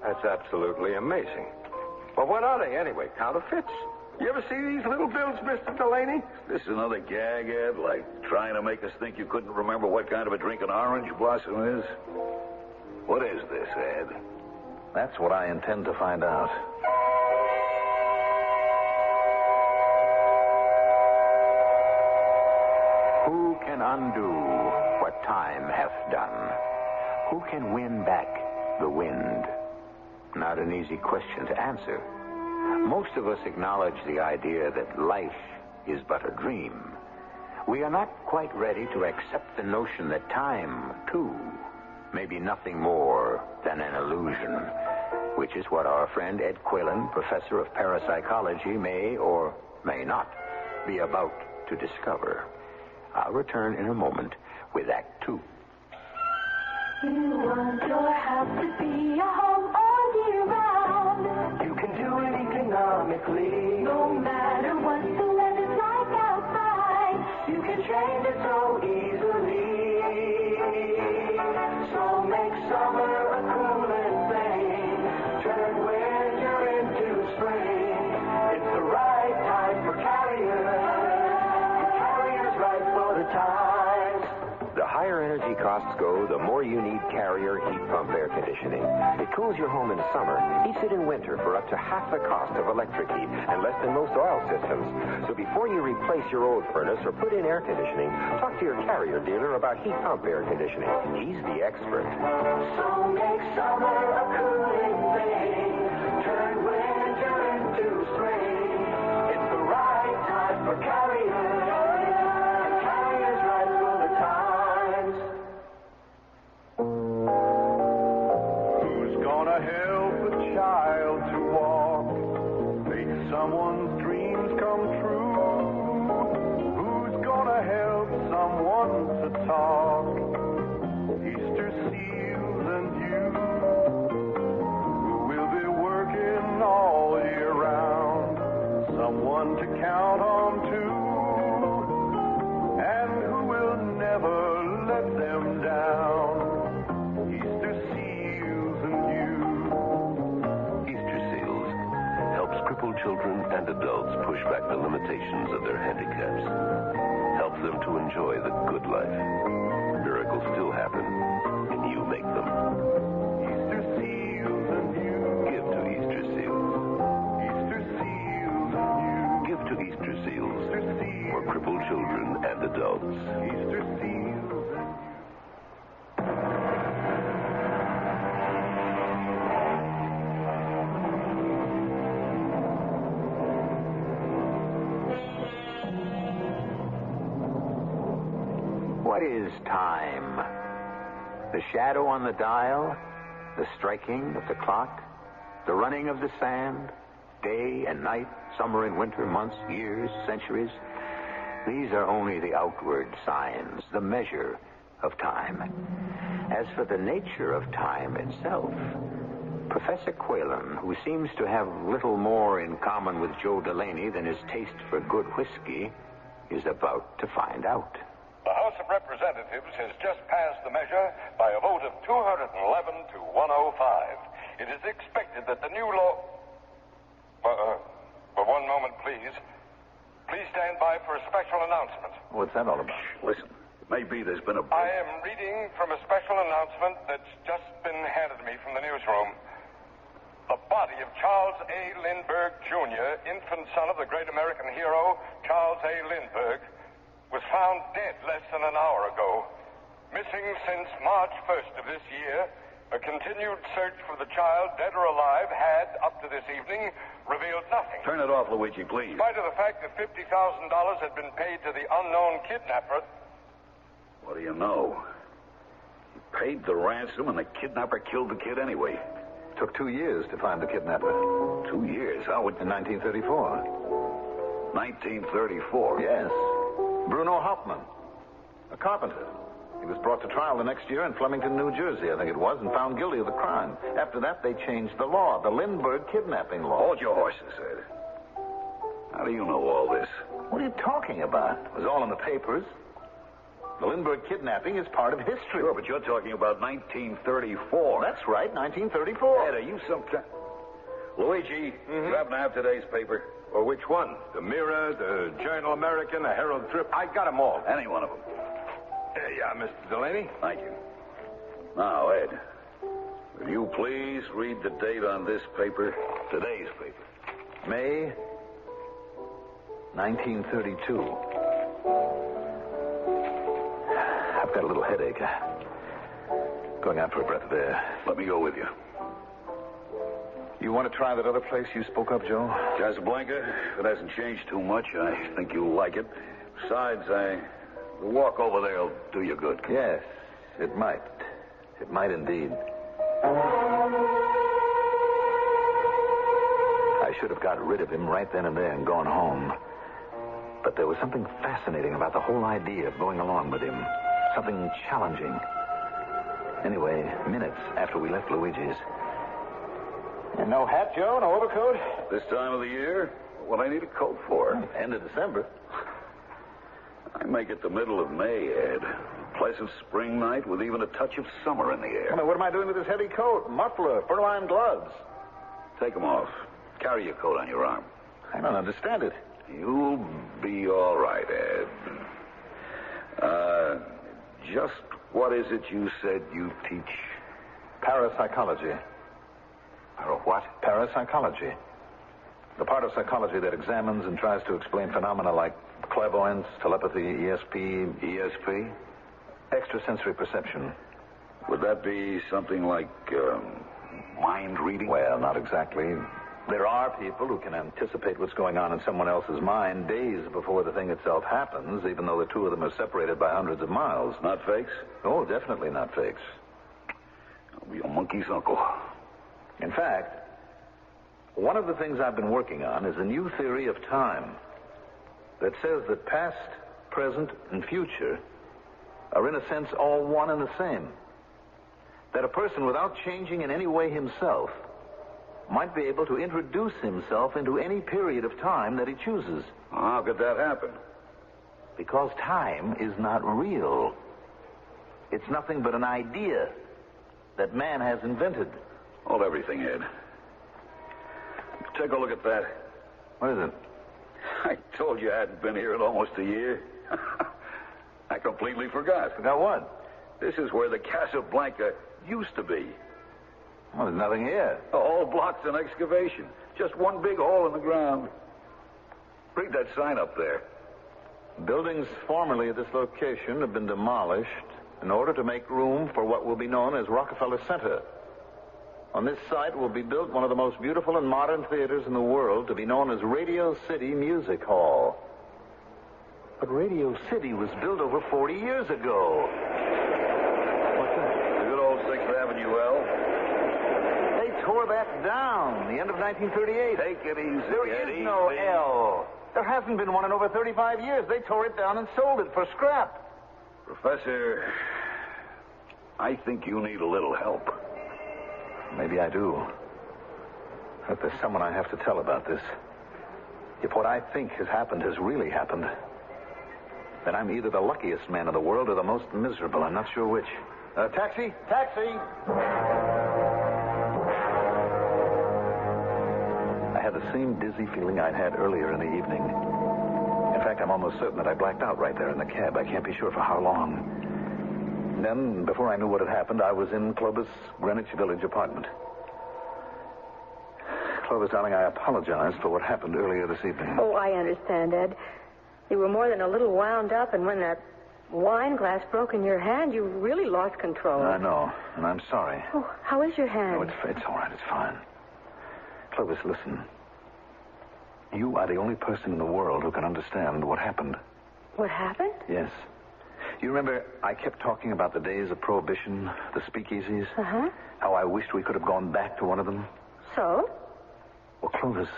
That's absolutely amazing. Well, what are they anyway? Counterfeits? You ever see these little bills, Mr. Delaney? This is another gag ad, like trying to make us think you couldn't remember what kind of a drink an orange blossom is? What is this ad? That's what I intend to find out. Who can undo what time hath done? Who can win back the wind? Not an easy question to answer. Most of us acknowledge the idea that life is but a dream. We are not quite ready to accept the notion that time, too, may be nothing more than an illusion, which is what our friend Ed Quaylen, professor of parapsychology, may or may not be about to discover. I'll return in a moment with Act 2. You want your house to be a home all year round. You can do it economically. No matter what the weather's like outside, you can change it so easily. So make summer a cooling thing. Turn winter into spring. It's the right time for Carrier. Carrier's right for the times. The higher energy costs go, the more you need Carrier heat pump air conditioning. It cools your home in summer, heats it in winter for up to half the cost of electric heat and less than most oil systems. So before you replace your old furnace or put in air conditioning, talk to your Carrier dealer about heat pump air conditioning. He's the expert. So make summer a cooling thing. Turn winter into spring. It's the right time for Carrier. Carrier's right for the times. Who's gonna help a child to walk? Make someone's dreams come true. Who's gonna help someone to talk? Easter seals and you. Who will be working all year round? Someone to count on too. And who will never let them down? Easter seals and you. Easter Seals helps crippled children and adults push back the limitations of their handicaps. Helps them to enjoy the good life. Miracles still happen, and you make them. Easter seals and you. Give to Easter Seals. Easter seals and you. Give to Easter Seals Easter seals. for crippled children and adults. Easter seals and you. What is time? The shadow on the dial? The striking of the clock? The running of the sand? Day and night? Summer and winter? Months? Years? Centuries? These are only the outward signs, the measure of time. As for the nature of time itself, Professor Quaylen, who seems to have little more in common with Joe Delaney than his taste for good whiskey, is about to find out. The House of Representatives has just passed the measure by a vote of 211 to 105. It is expected that the new law... for one moment, please. Please stand by for a special announcement. What's that all about? Listen, maybe there's been a... I am reading from a special announcement that's just been handed to me from the newsroom. The body of Charles A. Lindbergh, Jr., infant son of the great American hero, Charles A. Lindbergh, was found dead less than an hour ago. Missing since March 1st of this year, a continued search for the child, dead or alive, had, up to this evening, revealed nothing. Turn it off, Luigi, please. In spite of the fact that $50,000 had been paid to the unknown kidnapper. What do you know? He paid the ransom and the kidnapper killed the kid anyway. Took 2 years to find the kidnapper. 2 years? How would... In 1934. 1934? Yes. Bruno Hauptmann, a carpenter, He was brought to trial the next year in Flemington, New Jersey, I think it was, and found guilty of the crime. After that, they changed the law, the Lindbergh kidnapping law. Hold your horses, Ed. How do you know all this? What are you talking about? It was all in the papers. The Lindbergh kidnapping is part of history. Sure, but you're talking about 1934. That's right, 1934. Ed, are you some kind... Luigi, you happen to have today's paper? Well, which one? The Mirror, the Journal American, the Herald Trip? I got them all. Any one of them. Yeah, Mr. Delaney. Thank you. Now, Ed, will you please read the date on this paper? Today's paper. May 1932. I've got a little headache. Going out for a breath of air. Let me go with you. You want to try that other place you spoke of, Joe? Casablanca. If it hasn't changed too much, I think you'll like it. Besides, the walk over there will do you good. Yes, it might. It might indeed. I should have got rid of him right then and there and gone home. But there was something fascinating about the whole idea of going along with him. Something challenging. Anyway, minutes after we left Luigi's. And no hat, Joe? No overcoat? This time of the year? What I need a coat for? End of December. I make it the middle of May, Ed. A pleasant spring night with even a touch of summer in the air. I mean, what am I doing with this heavy coat? Muffler, fur-lined gloves. Take them off. Carry your coat on your arm. I don't understand it. You'll be all right, Ed. Just what is it you said you teach? Parapsychology. What? Parapsychology. The part of psychology that examines and tries to explain phenomena like clairvoyance, telepathy, ESP. ESP? Extrasensory perception. Would that be something like mind reading? Well, not exactly. There are people who can anticipate what's going on in someone else's mind days before the thing itself happens, even though the two of them are separated by hundreds of miles. Not fakes? Oh, definitely not fakes. I'll be a monkey's uncle. In fact, one of the things I've been working on is a new theory of time that says that past, present, and future are in a sense all one and the same. That a person, without changing in any way himself, might be able to introduce himself into any period of time that he chooses. How could that happen? Because time is not real. It's nothing but an idea that man has invented. Hold everything, Ed. Take a look at that. What is it? I told you I hadn't been here in almost a year. I completely forgot. Forgot what? This is where the Casablanca used to be. Well, there's nothing here. The whole block's an excavation. Just one big hole in the ground. Read that sign up there. Buildings formerly at this location have been demolished in order to make room for what will be known as Rockefeller Center. On this site will be built one of the most beautiful and modern theaters in the world, to be known as Radio City Music Hall. But Radio City was built over 40 years ago. What's that? The good old 6th Avenue L. They tore that down the end of 1938. Take it easy. There is no L. There hasn't been one in over 35 years. They tore it down and sold it for scrap. Professor, I think you need a little help. Maybe I do. But there's someone I have to tell about this. If what I think has happened has really happened, then I'm either the luckiest man in the world or the most miserable. I'm not sure which. Taxi! Taxi! I had the same dizzy feeling I'd had earlier in the evening. In fact, I'm almost certain that I blacked out right there in the cab. I can't be sure for how long. Then, before I knew what had happened, I was in Clovis' Greenwich Village apartment. Clovis, darling, I apologize for what happened earlier this evening. Oh, I understand, Ed. You were more than a little wound up, and when that wine glass broke in your hand, you really lost control. I know, and I'm sorry. Oh, how is your hand? No, it's all right. It's fine. Clovis, listen. You are the only person in the world who can understand what happened. What happened? Yes. You remember I kept talking about the days of Prohibition, the speakeasies? Uh-huh. How I wished we could have gone back to one of them? So? Well, Clovis,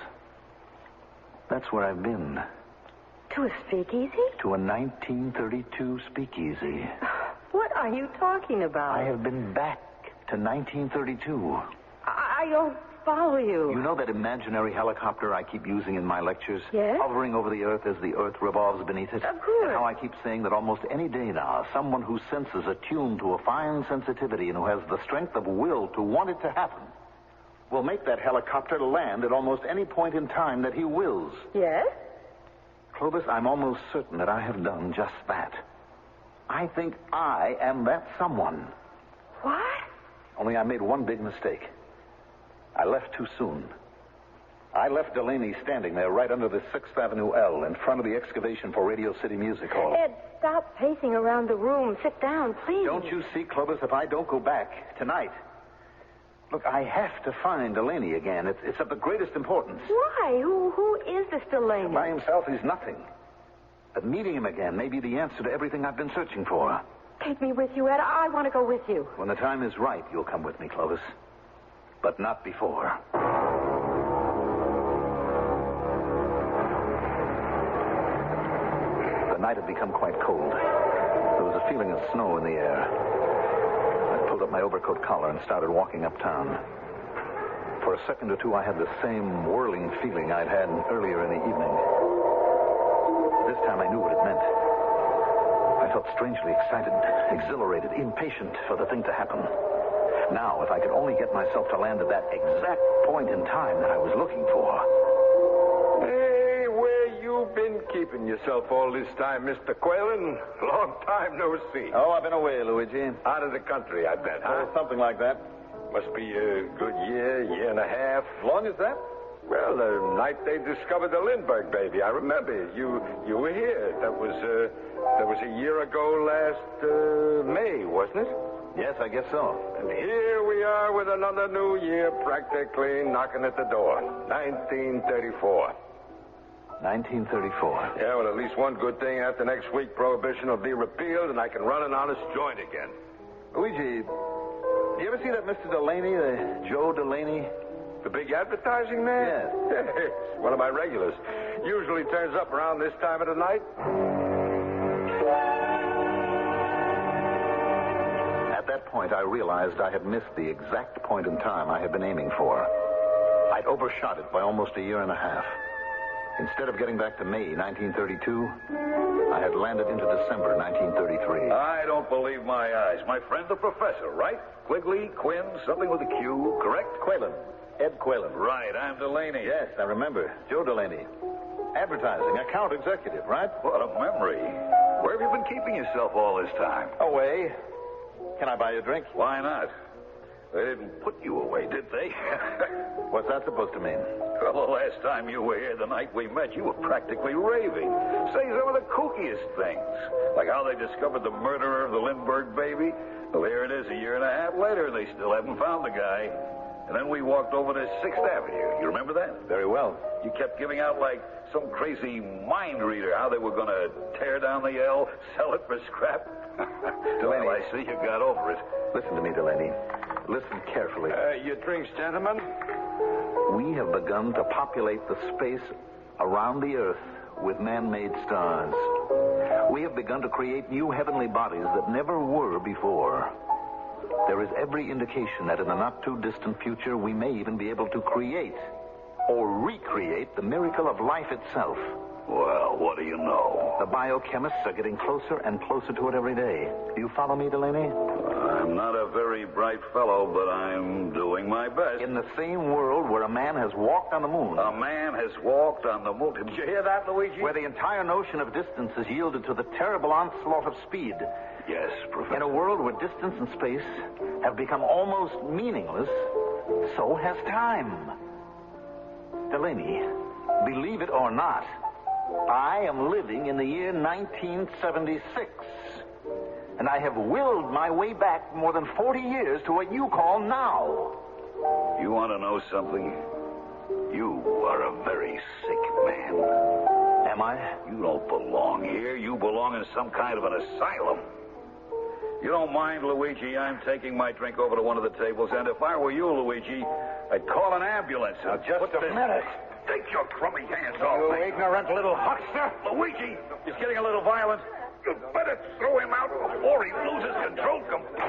that's where I've been. To a speakeasy? To a 1932 speakeasy. What are you talking about? I have been back to 1932. I don't follow you. You know that imaginary helicopter I keep using in my lectures? Yes? Hovering over the earth as the earth revolves beneath it? Of course. And how I keep saying that almost any day now, someone whose senses are tuned to a fine sensitivity and who has the strength of will to want it to happen will make that helicopter land at almost any point in time that he wills. Yes? Clovis, I'm almost certain that I have done just that. I think I am that someone. What? Only I made one big mistake. I left too soon. I left Delaney standing there right under the 6th Avenue L in front of the excavation for Radio City Music Hall. Ed, stop pacing around the room. Sit down, please. Don't you see, Clovis, if I don't go back tonight... Look, I have to find Delaney again. It's of the greatest importance. Why? Who is this Delaney? By himself, he's nothing. But meeting him again may be the answer to everything I've been searching for. Take me with you, Ed. I want to go with you. When the time is right, you'll come with me, Clovis. But not before. The night had become quite cold. There was a feeling of snow in the air. I pulled up my overcoat collar and started walking uptown. For a second or two, I had the same whirling feeling I'd had earlier in the evening. This time I knew what it meant. I felt strangely excited, exhilarated, impatient for the thing to happen. Now, if I could only get myself to land at that exact point in time that I was looking for. Hey, where you been keeping yourself all this time, Mr. Quaylen? Long time no see. Oh, I've been away, Luigi. Out of the country, I bet, huh? Something like that. Must be a good year and a half. Long as that? Well, the night they discovered the Lindbergh baby, I remember. You were here. That was a year ago last May, wasn't it? Yes, I guess so. And here we are with another new year practically knocking at the door. 1934. 1934. Yeah, well, at least one good thing after next week, Prohibition will be repealed and I can run an honest joint again. Luigi, you ever see that Mr. Delaney, Joe Delaney? The big advertising man? Yes. It's one of my regulars. Usually turns up around this time of the night. At that point, I realized I had missed the exact point in time I had been aiming for. I'd overshot it by almost a year and a half. Instead of getting back to May 1932, I had landed into December 1933. I don't believe my eyes. My friend the professor, right? Quigley, Quinn, something with a Q, correct? Quaylen. Ed Quaylen. Right, I'm Delaney. Yes, I remember. Joe Delaney. Advertising, account executive, right? What a memory. Where have you been keeping yourself all this time? Away. Can I buy you a drink? Why not? They didn't put you away, did they? What's that supposed to mean? Well, the last time you were here, the night we met, you were practically raving. Say some of the kookiest things. Like how they discovered the murderer of the Lindbergh baby. Well, here it is a year and a half later, and they still haven't found the guy. And then we walked over to 6th Avenue. You remember that? Very well. You kept giving out like some crazy mind reader how they were going to tear down the L, sell it for scrap. Delaney. Well, I see you got over it. Listen to me, Delaney. Listen carefully. Your drinks, gentlemen? We have begun to populate the space around the Earth with man-made stars. We have begun to create new heavenly bodies that never were before. There is every indication that in the not-too-distant future, we may even be able to create or recreate the miracle of life itself. Well, what do you know? The biochemists are getting closer and closer to it every day. Do you follow me, Delaney? I'm not a very bright fellow, but I'm doing my best. In the same world where a man has walked on the moon. A man has walked on the moon. Did you hear that, Luigi? Where the entire notion of distance is yielded to the terrible onslaught of speed. Yes, Professor. In a world where distance and space have become almost meaningless, so has time. Delaney, believe it or not, I am living in the year 1976. And I have willed my way back more than 40 years to what you call now. You want to know something? You are a very sick man. Am I? You don't belong here. You belong in some kind of an asylum. You don't mind, Luigi, I'm taking my drink over to one of the tables, and if I were you, Luigi, I'd call an ambulance. Now, just a minute. Take your crummy hands off You me. ignorant little huckster. Luigi, it's getting a little violent. You better throw him out before he loses control completely.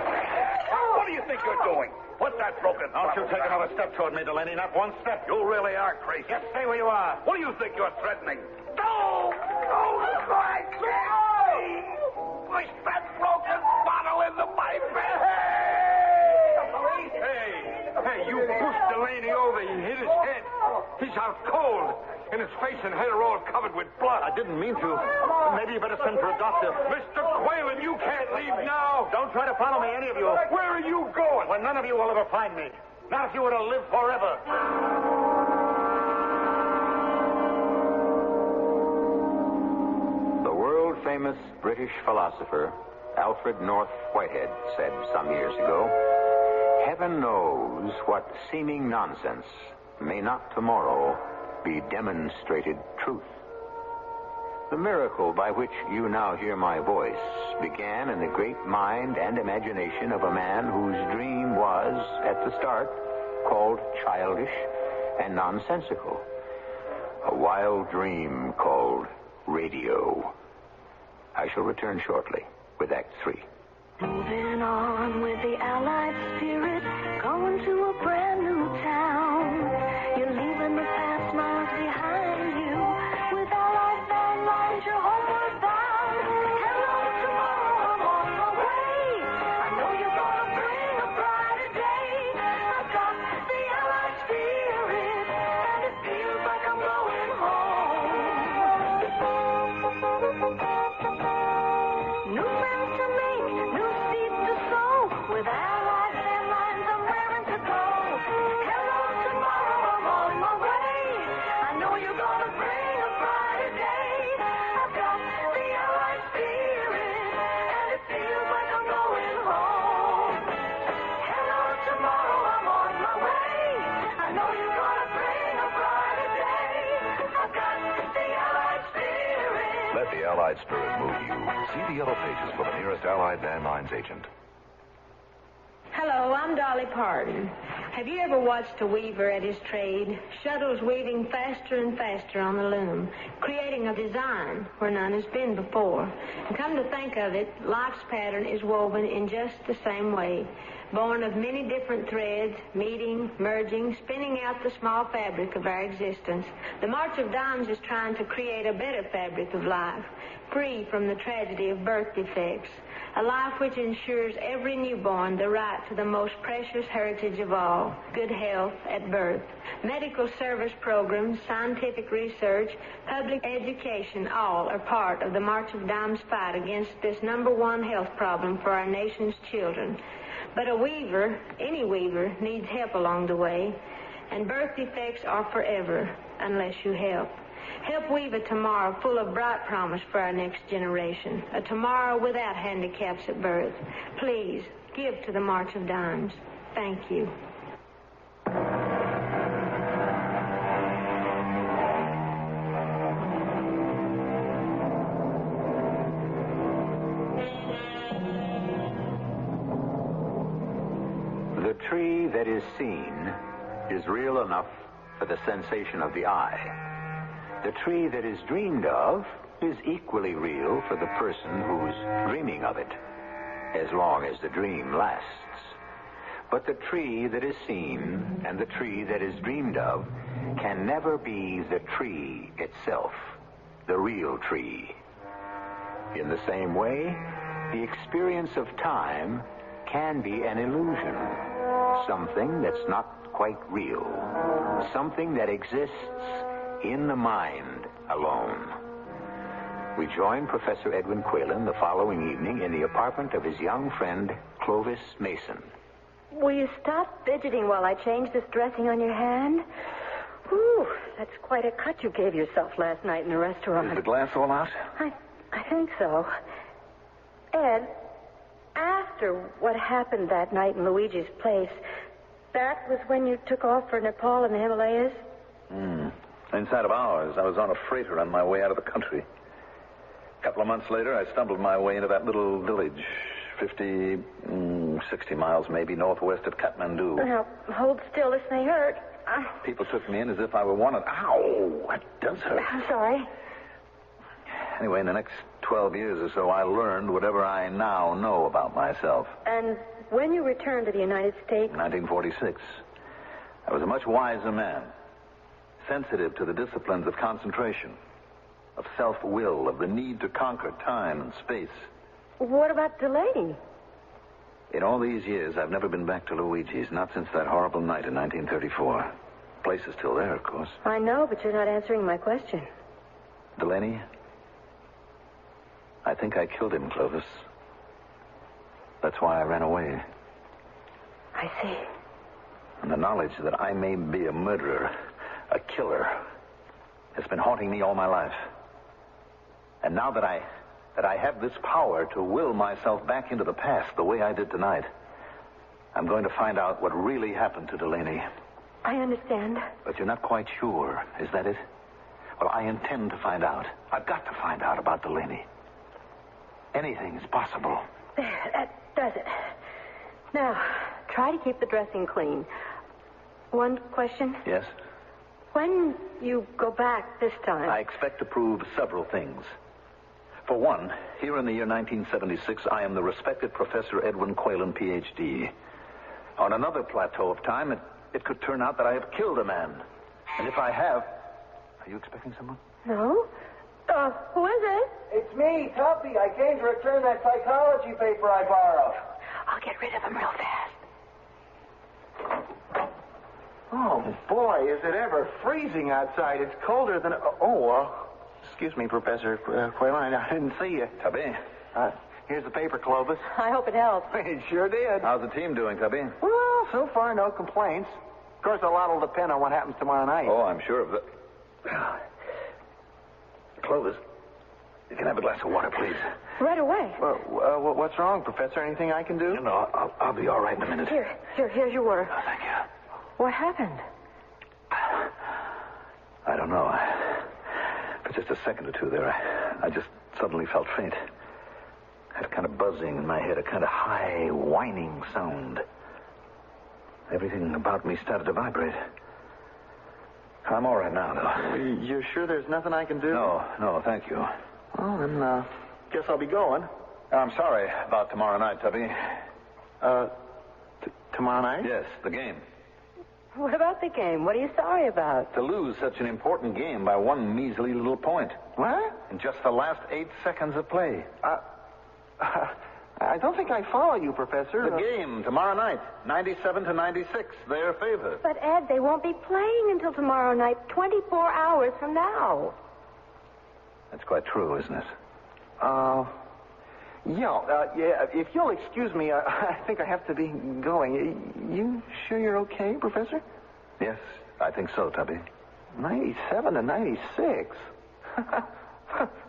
What do you think you're doing? Put that broken Don't you take another step toward me, Delaney. Not one step. You really are crazy. Just stay where you are. What do you think you're threatening? No! I can't! Push that broken bottle into my face! Hey, you pushed Delaney over. He hit his head. He's out cold. And his face and head are all covered with blood. I didn't mean to. Maybe you better send for a doctor. Mr. Quaylen, you can't leave now. Don't try to follow me, any of you. Where are you going? Well, none of you will ever find me. Not if you were to live forever. The world-famous British philosopher Alfred North Whitehead said some years ago, "Heaven knows what seeming nonsense may not tomorrow be demonstrated truth." The miracle by which you now hear my voice began in the great mind and imagination of a man whose dream was, at the start, called childish and nonsensical. A wild dream called radio. I shall return shortly with Act 3. Moving on with the Allied spirit, going to a brand new town. You're leaving the past miles behind you. With Allied van lines, you're homeward bound. Hello, tomorrow, I'm on my way. I know you're gonna bring a brighter day. I've got the Allied spirit, and it feels like I'm going home. New friends to make, new seeds to sow. With Allied van lines, I'm raring to go. Hello, tomorrow, I'm on my way. I know you're gonna bring a brighter day. I've got the Allied spirit, and it feels like I'm going home. Hello, tomorrow, I'm on my way. I know you're gonna bring a brighter day. I've got the Allied spirit. Let the Allied spirit move you. See the yellow pages for the nearest Allied Van Lines agent. Hello, I'm Dolly Parton. Have you ever watched a weaver at his trade? Shuttles weaving faster and faster on the loom, creating a design where none has been before. And come to think of it, life's pattern is woven in just the same way, born of many different threads, meeting, merging, spinning out the small fabric of our existence. The March of Dimes is trying to create a better fabric of life, free from the tragedy of birth defects. A life which ensures every newborn the right to the most precious heritage of all, good health at birth. Medical service programs, scientific research, public education, all are part of the March of Dimes fight against this #1 health problem for our nation's children. But a weaver, any weaver, needs help along the way, and birth defects are forever unless you help. Help weave a tomorrow full of bright promise for our next generation, a tomorrow without handicaps at birth. Please, give to the March of Dimes. Thank you. The tree that is seen is real enough for the sensation of the eye. The tree that is dreamed of is equally real for the person who's dreaming of it, as long as the dream lasts. But the tree that is seen and the tree that is dreamed of can never be the tree itself, the real tree. In the same way, the experience of time can be an illusion, something that's not quite real, something that exists in the mind alone. We joined Professor Edwin Quaylen the following evening in the apartment of his young friend, Clovis Mason. Will you stop fidgeting while I change this dressing on your hand? Ooh, that's quite a cut you gave yourself last night in the restaurant. Is the glass all out? I think so. Ed, after what happened that night in Luigi's place, that was when you took off for Nepal and the Himalayas? Inside of hours, I was on a freighter on my way out of the country. A couple of months later, I stumbled my way into that little village, 60 miles maybe northwest of Kathmandu. Now, hold still. This may hurt. People took me in as if I were wanted. Ow! That does hurt. I'm sorry. Anyway, in the next 12 years or so, I learned whatever I now know about myself. And when you returned to the United States? 1946. I was a much wiser man, sensitive to the disciplines of concentration, of self-will, of the need to conquer time and space. What about Delaney? In all these years, I've never been back to Luigi's, not since that horrible night in 1934. The place is still there, of course. I know, but you're not answering my question. Delaney, I think I killed him, Clovis. That's why I ran away. I see. And the knowledge that I may be a murderer, a killer, has been haunting me all my life. And now that I have this power to will myself back into the past the way I did tonight, I'm going to find out what really happened to Delaney. I understand. But you're not quite sure, is that it? Well, I intend to find out. I've got to find out about Delaney. Anything is possible. There, that does it. Now, try to keep the dressing clean. One question? Yes? When you go back this time... I expect to prove several things. For one, here in the year 1976, I am the respected Professor Edwin Quaylen, Ph.D. On another plateau of time, it could turn out that I have killed a man. And if I have... Are you expecting someone? No. Who is it? It's me, Tuppy. I came to return that psychology paper I borrowed. I'll get rid of him real fast. Oh, boy, is it ever freezing outside. It's colder than... excuse me, Professor Quaylen. I didn't see you. Tubby. Here's the paper, Clovis. I hope it helps. It sure did. How's the team doing, Tubby? Well, so far, no complaints. Of course, a lot will depend on what happens tomorrow night. Oh, I'm sure of that. Clovis, you can have a glass of water, please. Right away. What's wrong, Professor? Anything I can do? No, I'll be all right in a minute. Here's your water. Oh, thank you. What happened? I don't know. For just a second or two there, I just suddenly felt faint. I had a kind of buzzing in my head, a kind of high, whining sound. Everything about me started to vibrate. I'm all right now, though. You're sure there's nothing I can do? No, thank you. Well, then, guess I'll be going. I'm sorry about tomorrow night, Tubby. Tomorrow night? Yes, the game. What about the game? What are you sorry about? To lose such an important game by one measly little point. What? In just the last 8 seconds of play. I don't think I follow you, Professor. The game tomorrow night, 97-96, their favor. But, Ed, they won't be playing until tomorrow night, 24 hours from now. That's quite true, isn't it? Yeah, if you'll excuse me, I think I have to be going. You sure you're okay, Professor? Yes, I think so, Tubby. 97-96?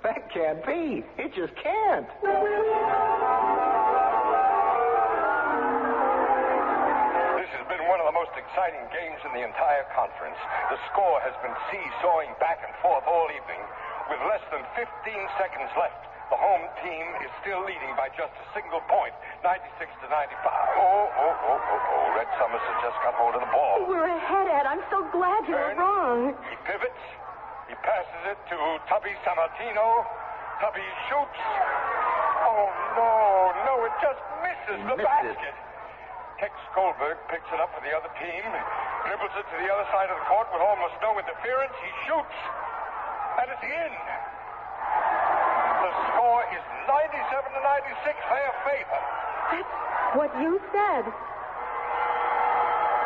That can't be. It just can't. This has been one of the most exciting games in the entire conference. The score has been seesawing back and forth all evening. With less than 15 seconds left, the home team is still leading by just a single point, 96-95. Red Summers has just got hold of the ball. We're ahead, Ed. I'm so glad you were wrong. He pivots. He passes it to Tubby Sammartino. Tubby shoots. Oh, no, it just misses the basket. Tex Goldberg picks it up for the other team, dribbles it to the other side of the court with almost no interference. He shoots, and it's in. The score is 97-96, their favor. That's what you said.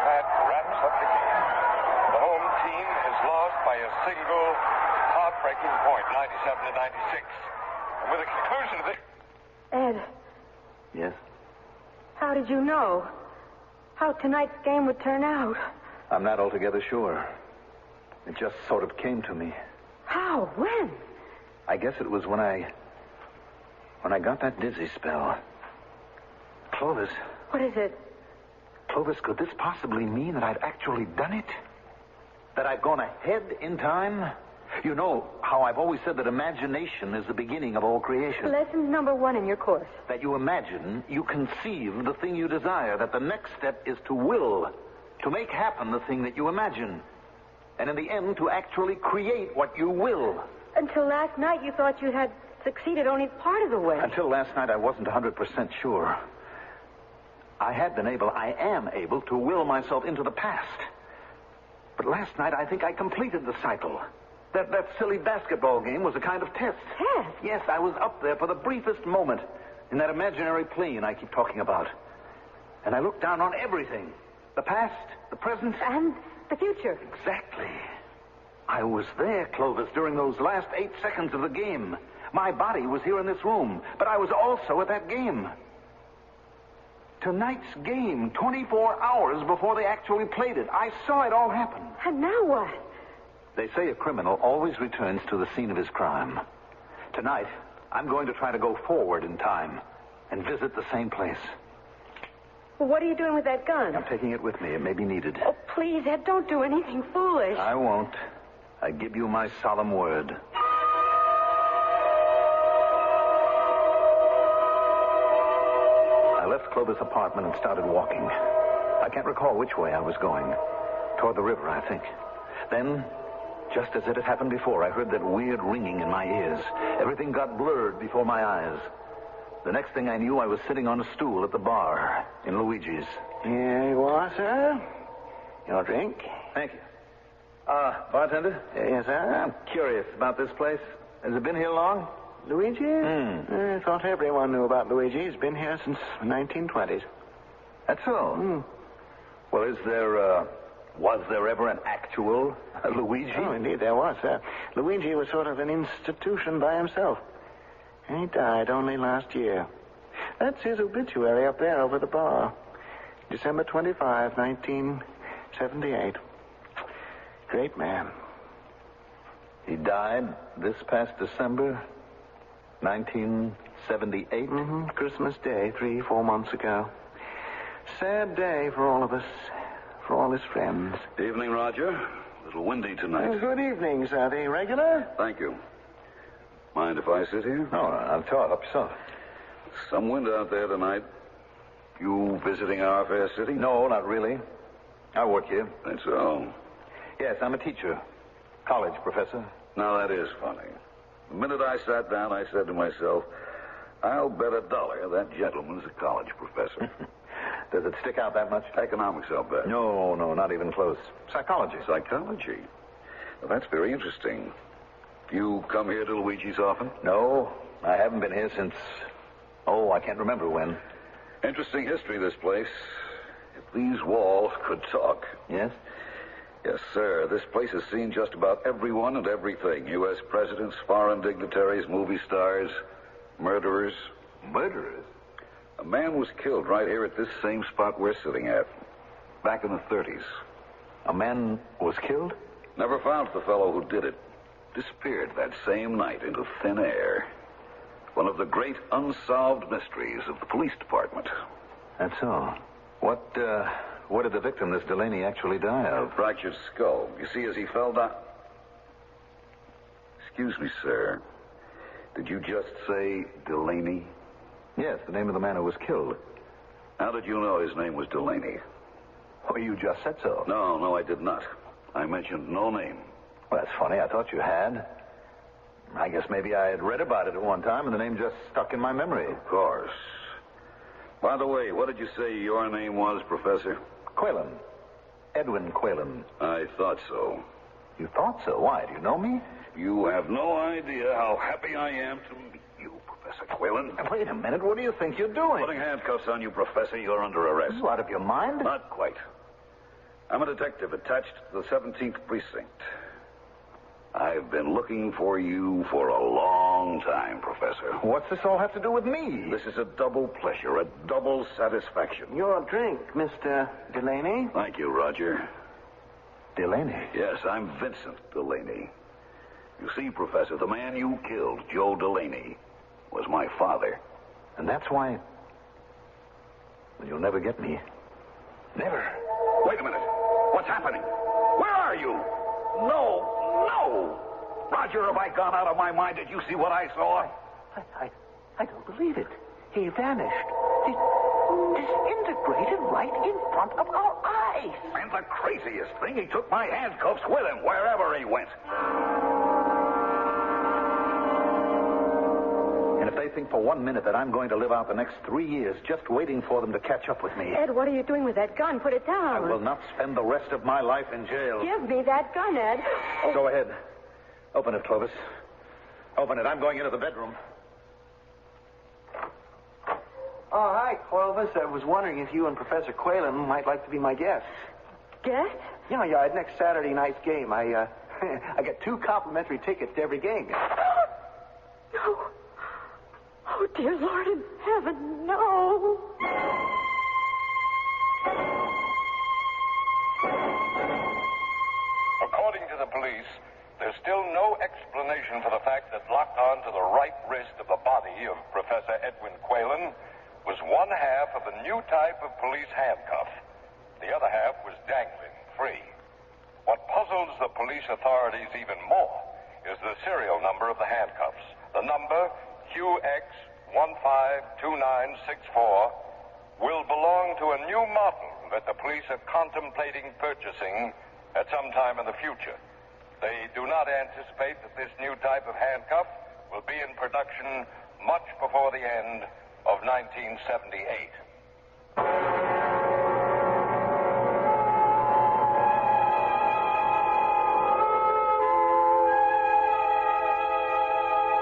That wraps up the game. The home team is lost by a single heartbreaking point, 97-96. And with the conclusion of this... Ed. Yes? How did you know? How tonight's game would turn out? I'm not altogether sure. It just sort of came to me. How? When? I guess it was when I got that dizzy spell. Clovis. What is it? Clovis, could this possibly mean that I'd actually done it? That I've gone ahead in time? You know how I've always said that imagination is the beginning of all creation. Lesson number 1 in your course. That you imagine, you conceive the thing you desire, that the next step is to will, to make happen the thing that you imagine. And in the end, to actually create what you will. Until last night, you thought you had succeeded only part of the way. Until last night, I wasn't 100% sure. I am able to will myself into the past. But last night, I think I completed the cycle. That silly basketball game was a kind of test. Test? Yes, I was up there for the briefest moment in that imaginary plane I keep talking about. And I looked down on everything. The past, the present. And the future. Exactly. I was there, Clovis, during those last 8 seconds of the game. My body was here in this room, but I was also at that game. Tonight's game, 24 hours before they actually played it. I saw it all happen. And now what? They say a criminal always returns to the scene of his crime. Tonight, I'm going to try to go forward in time and visit the same place. Well, what are you doing with that gun? I'm taking it with me. It may be needed. Oh, please, Ed, don't do anything foolish. I won't. I give you my solemn word. I left Clovis' apartment and started walking. I can't recall which way I was going. Toward the river, I think. Then, just as it had happened before, I heard that weird ringing in my ears. Everything got blurred before my eyes. The next thing I knew, I was sitting on a stool at the bar in Luigi's. Here you are, sir. Your drink. Thank you. Bartender? Yes, sir. I'm curious about this place. Has it been here long? Luigi? I thought everyone knew about Luigi. He's been here since the 1920s. That's so? Well, was there ever an actual Luigi? Oh, indeed there was, sir. Luigi was sort of an institution by himself. And he died only last year. That's his obituary up there over the bar. December 25, 1978. Great man. He died this past December, 1978? Christmas Day, 3-4 months ago. Sad day for all of us, for all his friends. Evening, Roger. A little windy tonight. Oh, good evening, sir. The regular? Thank you. Mind if I sit here? No, I'll talk up yourself. Some wind out there tonight. You visiting our fair city? No, not really. I work here. That's so. Yes, I'm a teacher. College professor. Now, that is funny. The minute I sat down, I said to myself, I'll bet $1 that gentleman's a college professor. Does it stick out that much? Economics, I'll bet. No, not even close. Psychology. Psychology? Well, that's very interesting. You come here to Luigi's often? No, I haven't been here since... I can't remember when. Interesting history, this place. If these walls could talk. Yes? Yes, sir. This place has seen just about everyone and everything. U.S. presidents, foreign dignitaries, movie stars, murderers. Murderers? A man was killed right here at this same spot we're sitting at. Back in the 30s. A man was killed? Never found the fellow who did it. Disappeared that same night into thin air. One of the great unsolved mysteries of the police department. That's all. What did the victim, this Delaney, actually die of? Fractured skull. You see, as he fell down... Excuse me, sir. Did you just say Delaney? Yes, the name of the man who was killed. How did you know his name was Delaney? Oh, you just said so. No, I did not. I mentioned no name. Well, that's funny. I thought you had. I guess maybe I had read about it at one time, and the name just stuck in my memory. Of course. By the way, what did you say your name was, Professor? Quaylen. Edwin Quaylen. I thought so. You thought so? Why? Do you know me? You have no idea how happy I am to meet you, Professor Quaylen. Wait a minute. What do you think you're doing? Putting handcuffs on you, Professor. You're under arrest. Are you out of your mind? Not quite. I'm a detective attached to the 17th Precinct. I've been looking for you for a long time, Professor. What's this all have to do with me? This is a double pleasure, a double satisfaction. Your drink, Mr. Delaney. Thank you, Roger. Delaney? Yes, I'm Vincent Delaney. You see, Professor, the man you killed, Joe Delaney, was my father. And that's why... Well, you'll never get me. Never. Wait a minute. What's happening? Where are you? No! Roger, have I gone out of my mind? Did you see what I saw? I don't believe it. He vanished. Disintegrated right in front of our eyes. And the craziest thing, he took my handcuffs with him wherever he went. think for 1 minute that I'm going to live out the next 3 years just waiting for them to catch up with me. Ed, what are you doing with that gun? Put it down. I will not spend the rest of my life in jail. Give me that gun, Ed. Oh. Go ahead. Open it, Clovis. Open it. I'm going into the bedroom. Oh, hi, Clovis. I was wondering if you and Professor Quaylen might like to be my guests. Guests? Yeah, next Saturday night's game. I get 2 complimentary tickets to every game. No. Oh, dear Lord in heaven, no. According to the police, there's still no explanation for the fact that locked onto the right wrist of the body of Professor Edwin Quaylen was one half of a new type of police handcuff. The other half was dangling free. What puzzles the police authorities even more is the serial number of the handcuffs. The number QX152964 will belong to a new model that the police are contemplating purchasing at some time in the future. They do not anticipate that this new type of handcuff will be in production much before the end of 1978.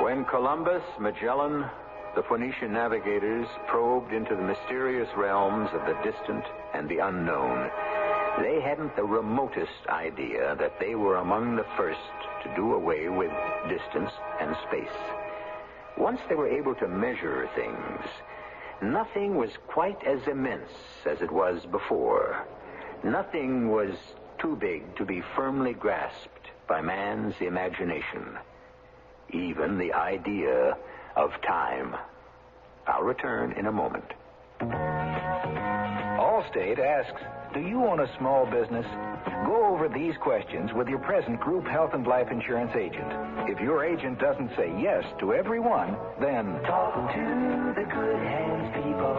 When Columbus, Magellan, the Phoenician navigators probed into the mysterious realms of the distant and the unknown, they hadn't the remotest idea that they were among the first to do away with distance and space. Once they were able to measure things, nothing was quite as immense as it was before. Nothing was too big to be firmly grasped by man's imagination. Even the idea of time. I'll return in a moment. Allstate asks, do you own a small business? Go over these questions with your present group health and life insurance agent. If your agent doesn't say yes to every one, then Talk to the good hands people.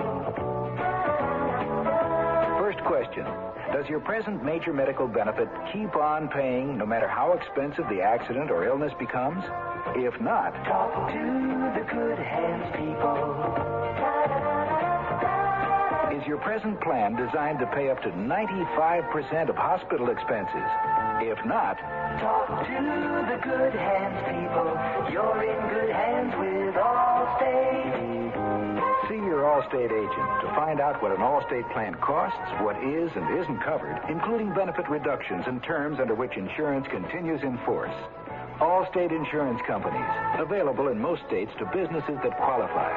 First question. Does your present major medical benefit keep on paying no matter how expensive the accident or illness becomes? If not, Talk to the good hands people. is your present plan designed to pay up to 95% of hospital expenses? If not, Talk to the good hands people. You're in good hands with Allstate. see your Allstate agent to find out what an Allstate plan costs, what is and isn't covered, including benefit reductions and terms under which insurance continues in force. Allstate Insurance Companies, available in most states to businesses that qualify.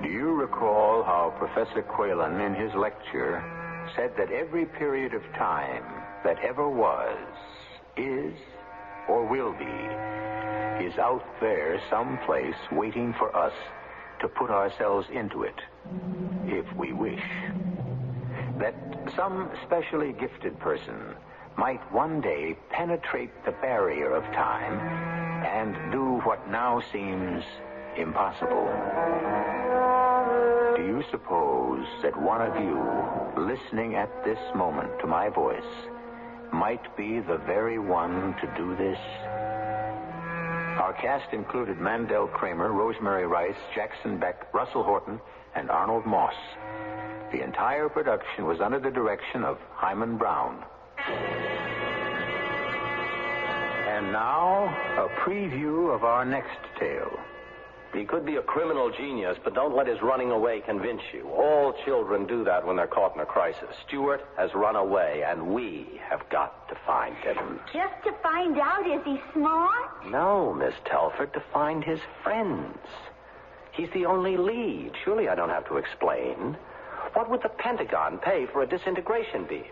Do you recall how Professor Quaylen, in his lecture, said that every period of time that ever was, is, or will be, is out there someplace waiting for us to put ourselves into it, if we wish? That some specially gifted person might one day penetrate the barrier of time and do what now seems impossible. Do you suppose that one of you, listening at this moment to my voice, might be the very one to do this? Our cast included Mandel Kramer, Rosemary Rice, Jackson Beck, Russell Horton, and Arnold Moss. The entire production was under the direction of Hyman Brown. And now, a preview of our next tale. He could be a criminal genius, but don't let his running away convince you. All children do that when they're caught in a crisis. Stuart has run away, and we have got to find him. Just to find out, is he smart? No, Miss Telford, to find his friends. He's the only lead. Surely I don't have to explain. What would the Pentagon pay for a disintegration beam?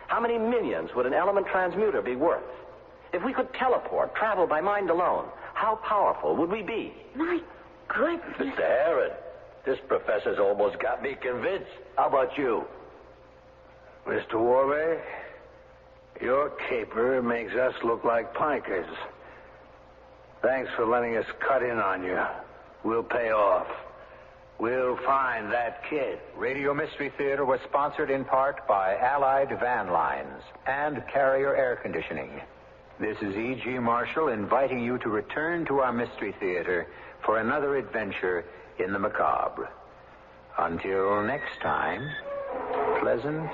How many millions would an element transmuter be worth? If we could teleport, travel by mind alone, how powerful would we be? My goodness. Mr. Harrod, this professor's almost got me convinced. How about you? Mr. Warby, your caper makes us look like pikers. Thanks for letting us cut in on you. We'll pay off. We'll find that kid. Radio Mystery Theater was sponsored in part by Allied Van Lines and Carrier Air Conditioning. This is E.G. Marshall inviting you to return to our Mystery Theater for another adventure in the macabre. Until next time, pleasant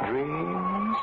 dreams.